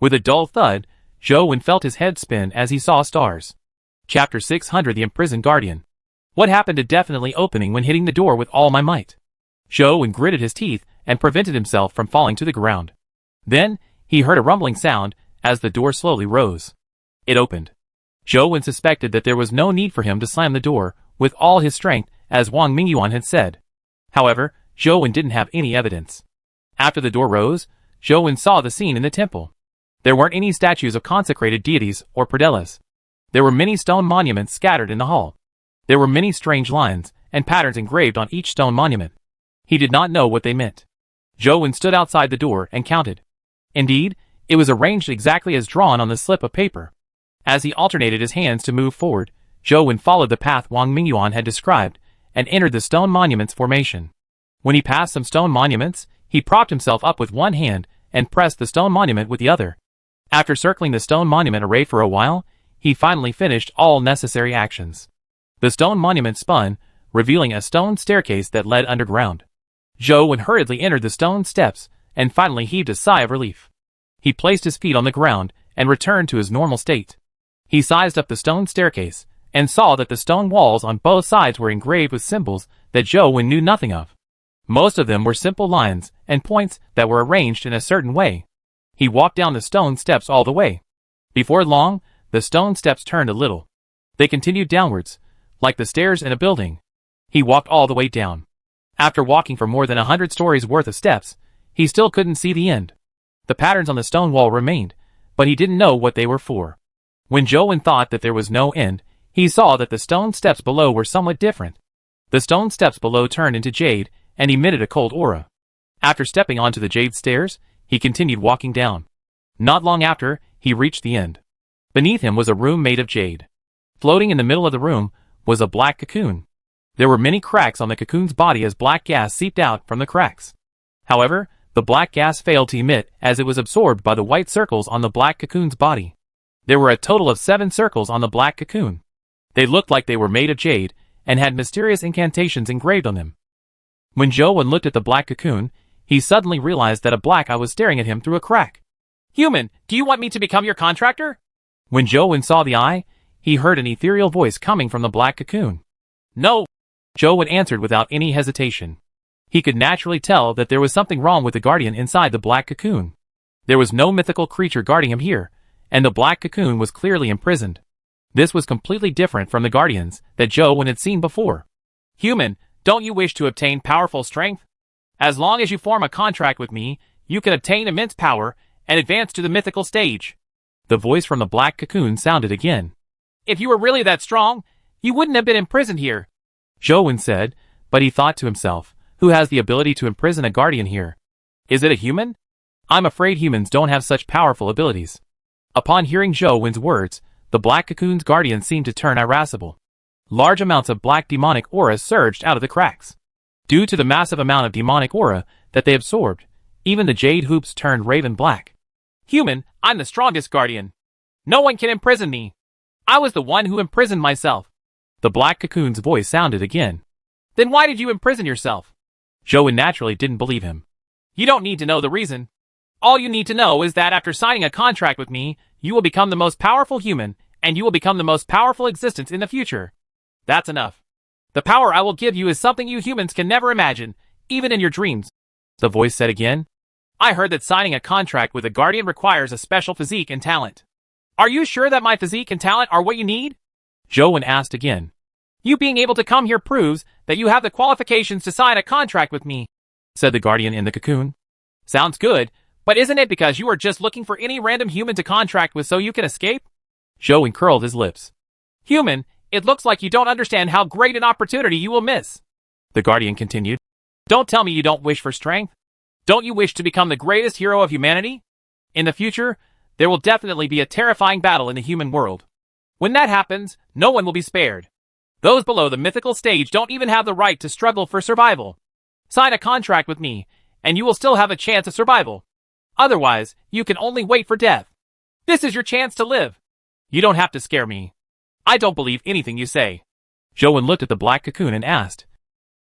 S1: With a dull thud, Zhou felt his head spin as he saw stars. Chapter 600 The Imprisoned Guardian. What happened to definitely opening when hitting the door with all my might? Zhou gritted his teeth and prevented himself from falling to the ground. Then, he heard a rumbling sound as the door slowly rose. It opened. Zhou suspected that there was no need for him to slam the door with all his strength, as Wang Mingyuan had said. However, Zhou didn't have any evidence. After the door rose, Zhou saw the scene in the temple. There weren't any statues of consecrated deities or predelas. There were many stone monuments scattered in the hall. There were many strange lines and patterns engraved on each stone monument. He did not know what they meant. Zhou stood outside the door and counted. Indeed, it was arranged exactly as drawn on the slip of paper. As he alternated his hands to move forward, Zhou followed the path Wang Mingyuan had described and entered the stone monuments formation. When he passed some stone monuments, he propped himself up with one hand and pressed the stone monument with the other. After circling the stone monument array for a while, he finally finished all necessary actions. The stone monument spun, revealing a stone staircase that led underground. Zhou hurriedly entered the stone steps and finally heaved a sigh of relief. He placed his feet on the ground and returned to his normal state. He sized up the stone staircase and saw that the stone walls on both sides were engraved with symbols that Zhou knew nothing of. Most of them were simple lines and points that were arranged in a certain way. He walked down the stone steps all the way. Before long, the stone steps turned a little. They continued downwards, like the stairs in a building. He walked all the way down. After walking for more than 100 stories worth of steps, he still couldn't see the end. The patterns on the stone wall remained, but he didn't know what they were for. When Zhou thought that there was no end, he saw that the stone steps below were somewhat different. The stone steps below turned into jade and emitted a cold aura. After stepping onto the jade stairs, he continued walking down. Not long after, he reached the end. Beneath him was a room made of jade. Floating in the middle of the room was a black cocoon. There were many cracks on the cocoon's body as black gas seeped out from the cracks. However, The black gas failed to emit as it was absorbed by the white circles on the black cocoon's body. There were a total of 7 circles on the black cocoon. They looked like they were made of jade and had mysterious incantations engraved on them. When Zhou looked at the black cocoon, he suddenly realized that a black eye was staring at him through a crack. "Human, do you want me to become your contractor?" When Zhou saw the eye, he heard an ethereal voice coming from the black cocoon. "No," Zhou answered without any hesitation. He could naturally tell that there was something wrong with the guardian inside the black cocoon. There was no mythical creature guarding him here, and the black cocoon was clearly imprisoned. This was completely different from the guardians that Zhou had seen before. "Human, don't you wish to obtain powerful strength? As long as you form a contract with me, you can obtain immense power and advance to the mythical stage." The voice from the black cocoon sounded again. "If you were really that strong, you wouldn't have been imprisoned here," Zhou said, but he thought to himself, who has the ability to imprison a guardian here? Is it a human? I'm afraid humans don't have such powerful abilities. Upon hearing Zhou's words, the black cocoon's guardian seemed to turn irascible. Large amounts of black demonic aura surged out of the cracks. Due to the massive amount of demonic aura that they absorbed, even the jade hoops turned raven black. "Human, I'm the strongest guardian. No one can imprison me. I was the one who imprisoned myself." The black cocoon's voice sounded again. "Then why did you imprison yourself?" Zhou naturally didn't believe him. "You don't need to know the reason. All you need to know is that after signing a contract with me, you will become the most powerful human, and you will become the most powerful existence in the future. That's enough. The power I will give you is something you humans can never imagine, even in your dreams." The voice said again. "I heard that signing a contract with a guardian requires a special physique and talent. Are you sure that my physique and talent are what you need?" Zhou asked again. "You being able to come here proves that you have the qualifications to sign a contract with me," said the guardian in the cocoon. "Sounds good, but isn't it because you are just looking for any random human to contract with so you can escape?" Zhou curled his lips. "Human, it looks like you don't understand how great an opportunity you will miss," the guardian continued. "Don't tell me you don't wish for strength. Don't you wish to become the greatest hero of humanity? In the future, there will definitely be a terrifying battle in the human world. When that happens, no one will be spared. Those below the mythical stage don't even have the right to struggle for survival. Sign a contract with me, and you will still have a chance of survival. Otherwise, you can only wait for death. This is your chance to live. You don't have to scare me. I don't believe anything you say." Zhou looked at the black cocoon and asked,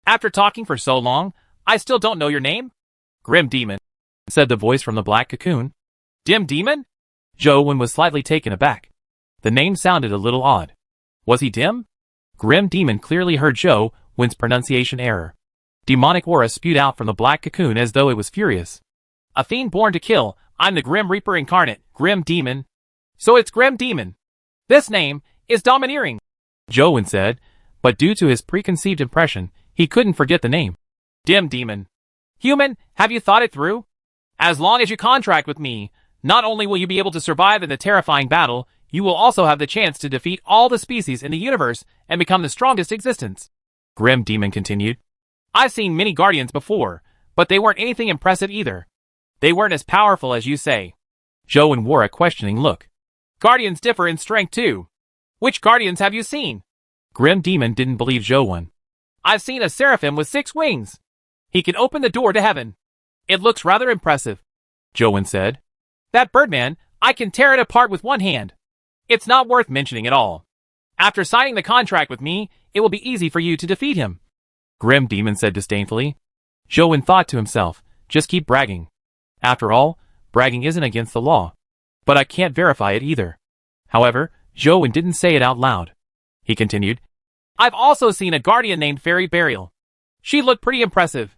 S1: "After talking for so long, I still don't know your name?" "Grim Demon," said the voice from the black cocoon. "Dim Demon?" Zhou was slightly taken aback. The name sounded a little odd. Was he dim? Grim Demon clearly heard Zhou's pronunciation error. Demonic aura spewed out from the black cocoon as though it was furious. "A fiend born to kill, I'm the Grim Reaper incarnate, Grim Demon." "So it's Grim Demon. This name is domineering," Zhou said, but due to his preconceived impression, he couldn't forget the name. "Dim Demon. Human, have you thought it through? As long as you contract with me, not only will you be able to survive in the terrifying battle, you will also have the chance to defeat all the species in the universe and become the strongest existence," Grim Demon continued. "I've seen many guardians before, but they weren't anything impressive either. They weren't as powerful as you say." Zhou wore a questioning look. "Guardians differ in strength too. Which guardians have you seen?" Grim Demon didn't believe Zhou. "I've seen a seraphim with 6 wings. He can open the door to heaven. It looks rather impressive," Zhou said. "That Birdman, I can tear it apart with one hand. It's not worth mentioning at all. After signing the contract with me, it will be easy for you to defeat him," Grim Demon said disdainfully. Zhou thought to himself, just keep bragging. After all, bragging isn't against the law. But I can't verify it either. However, Zhou didn't say it out loud. He continued, "I've also seen a guardian named Fairy Burial. She looked pretty impressive.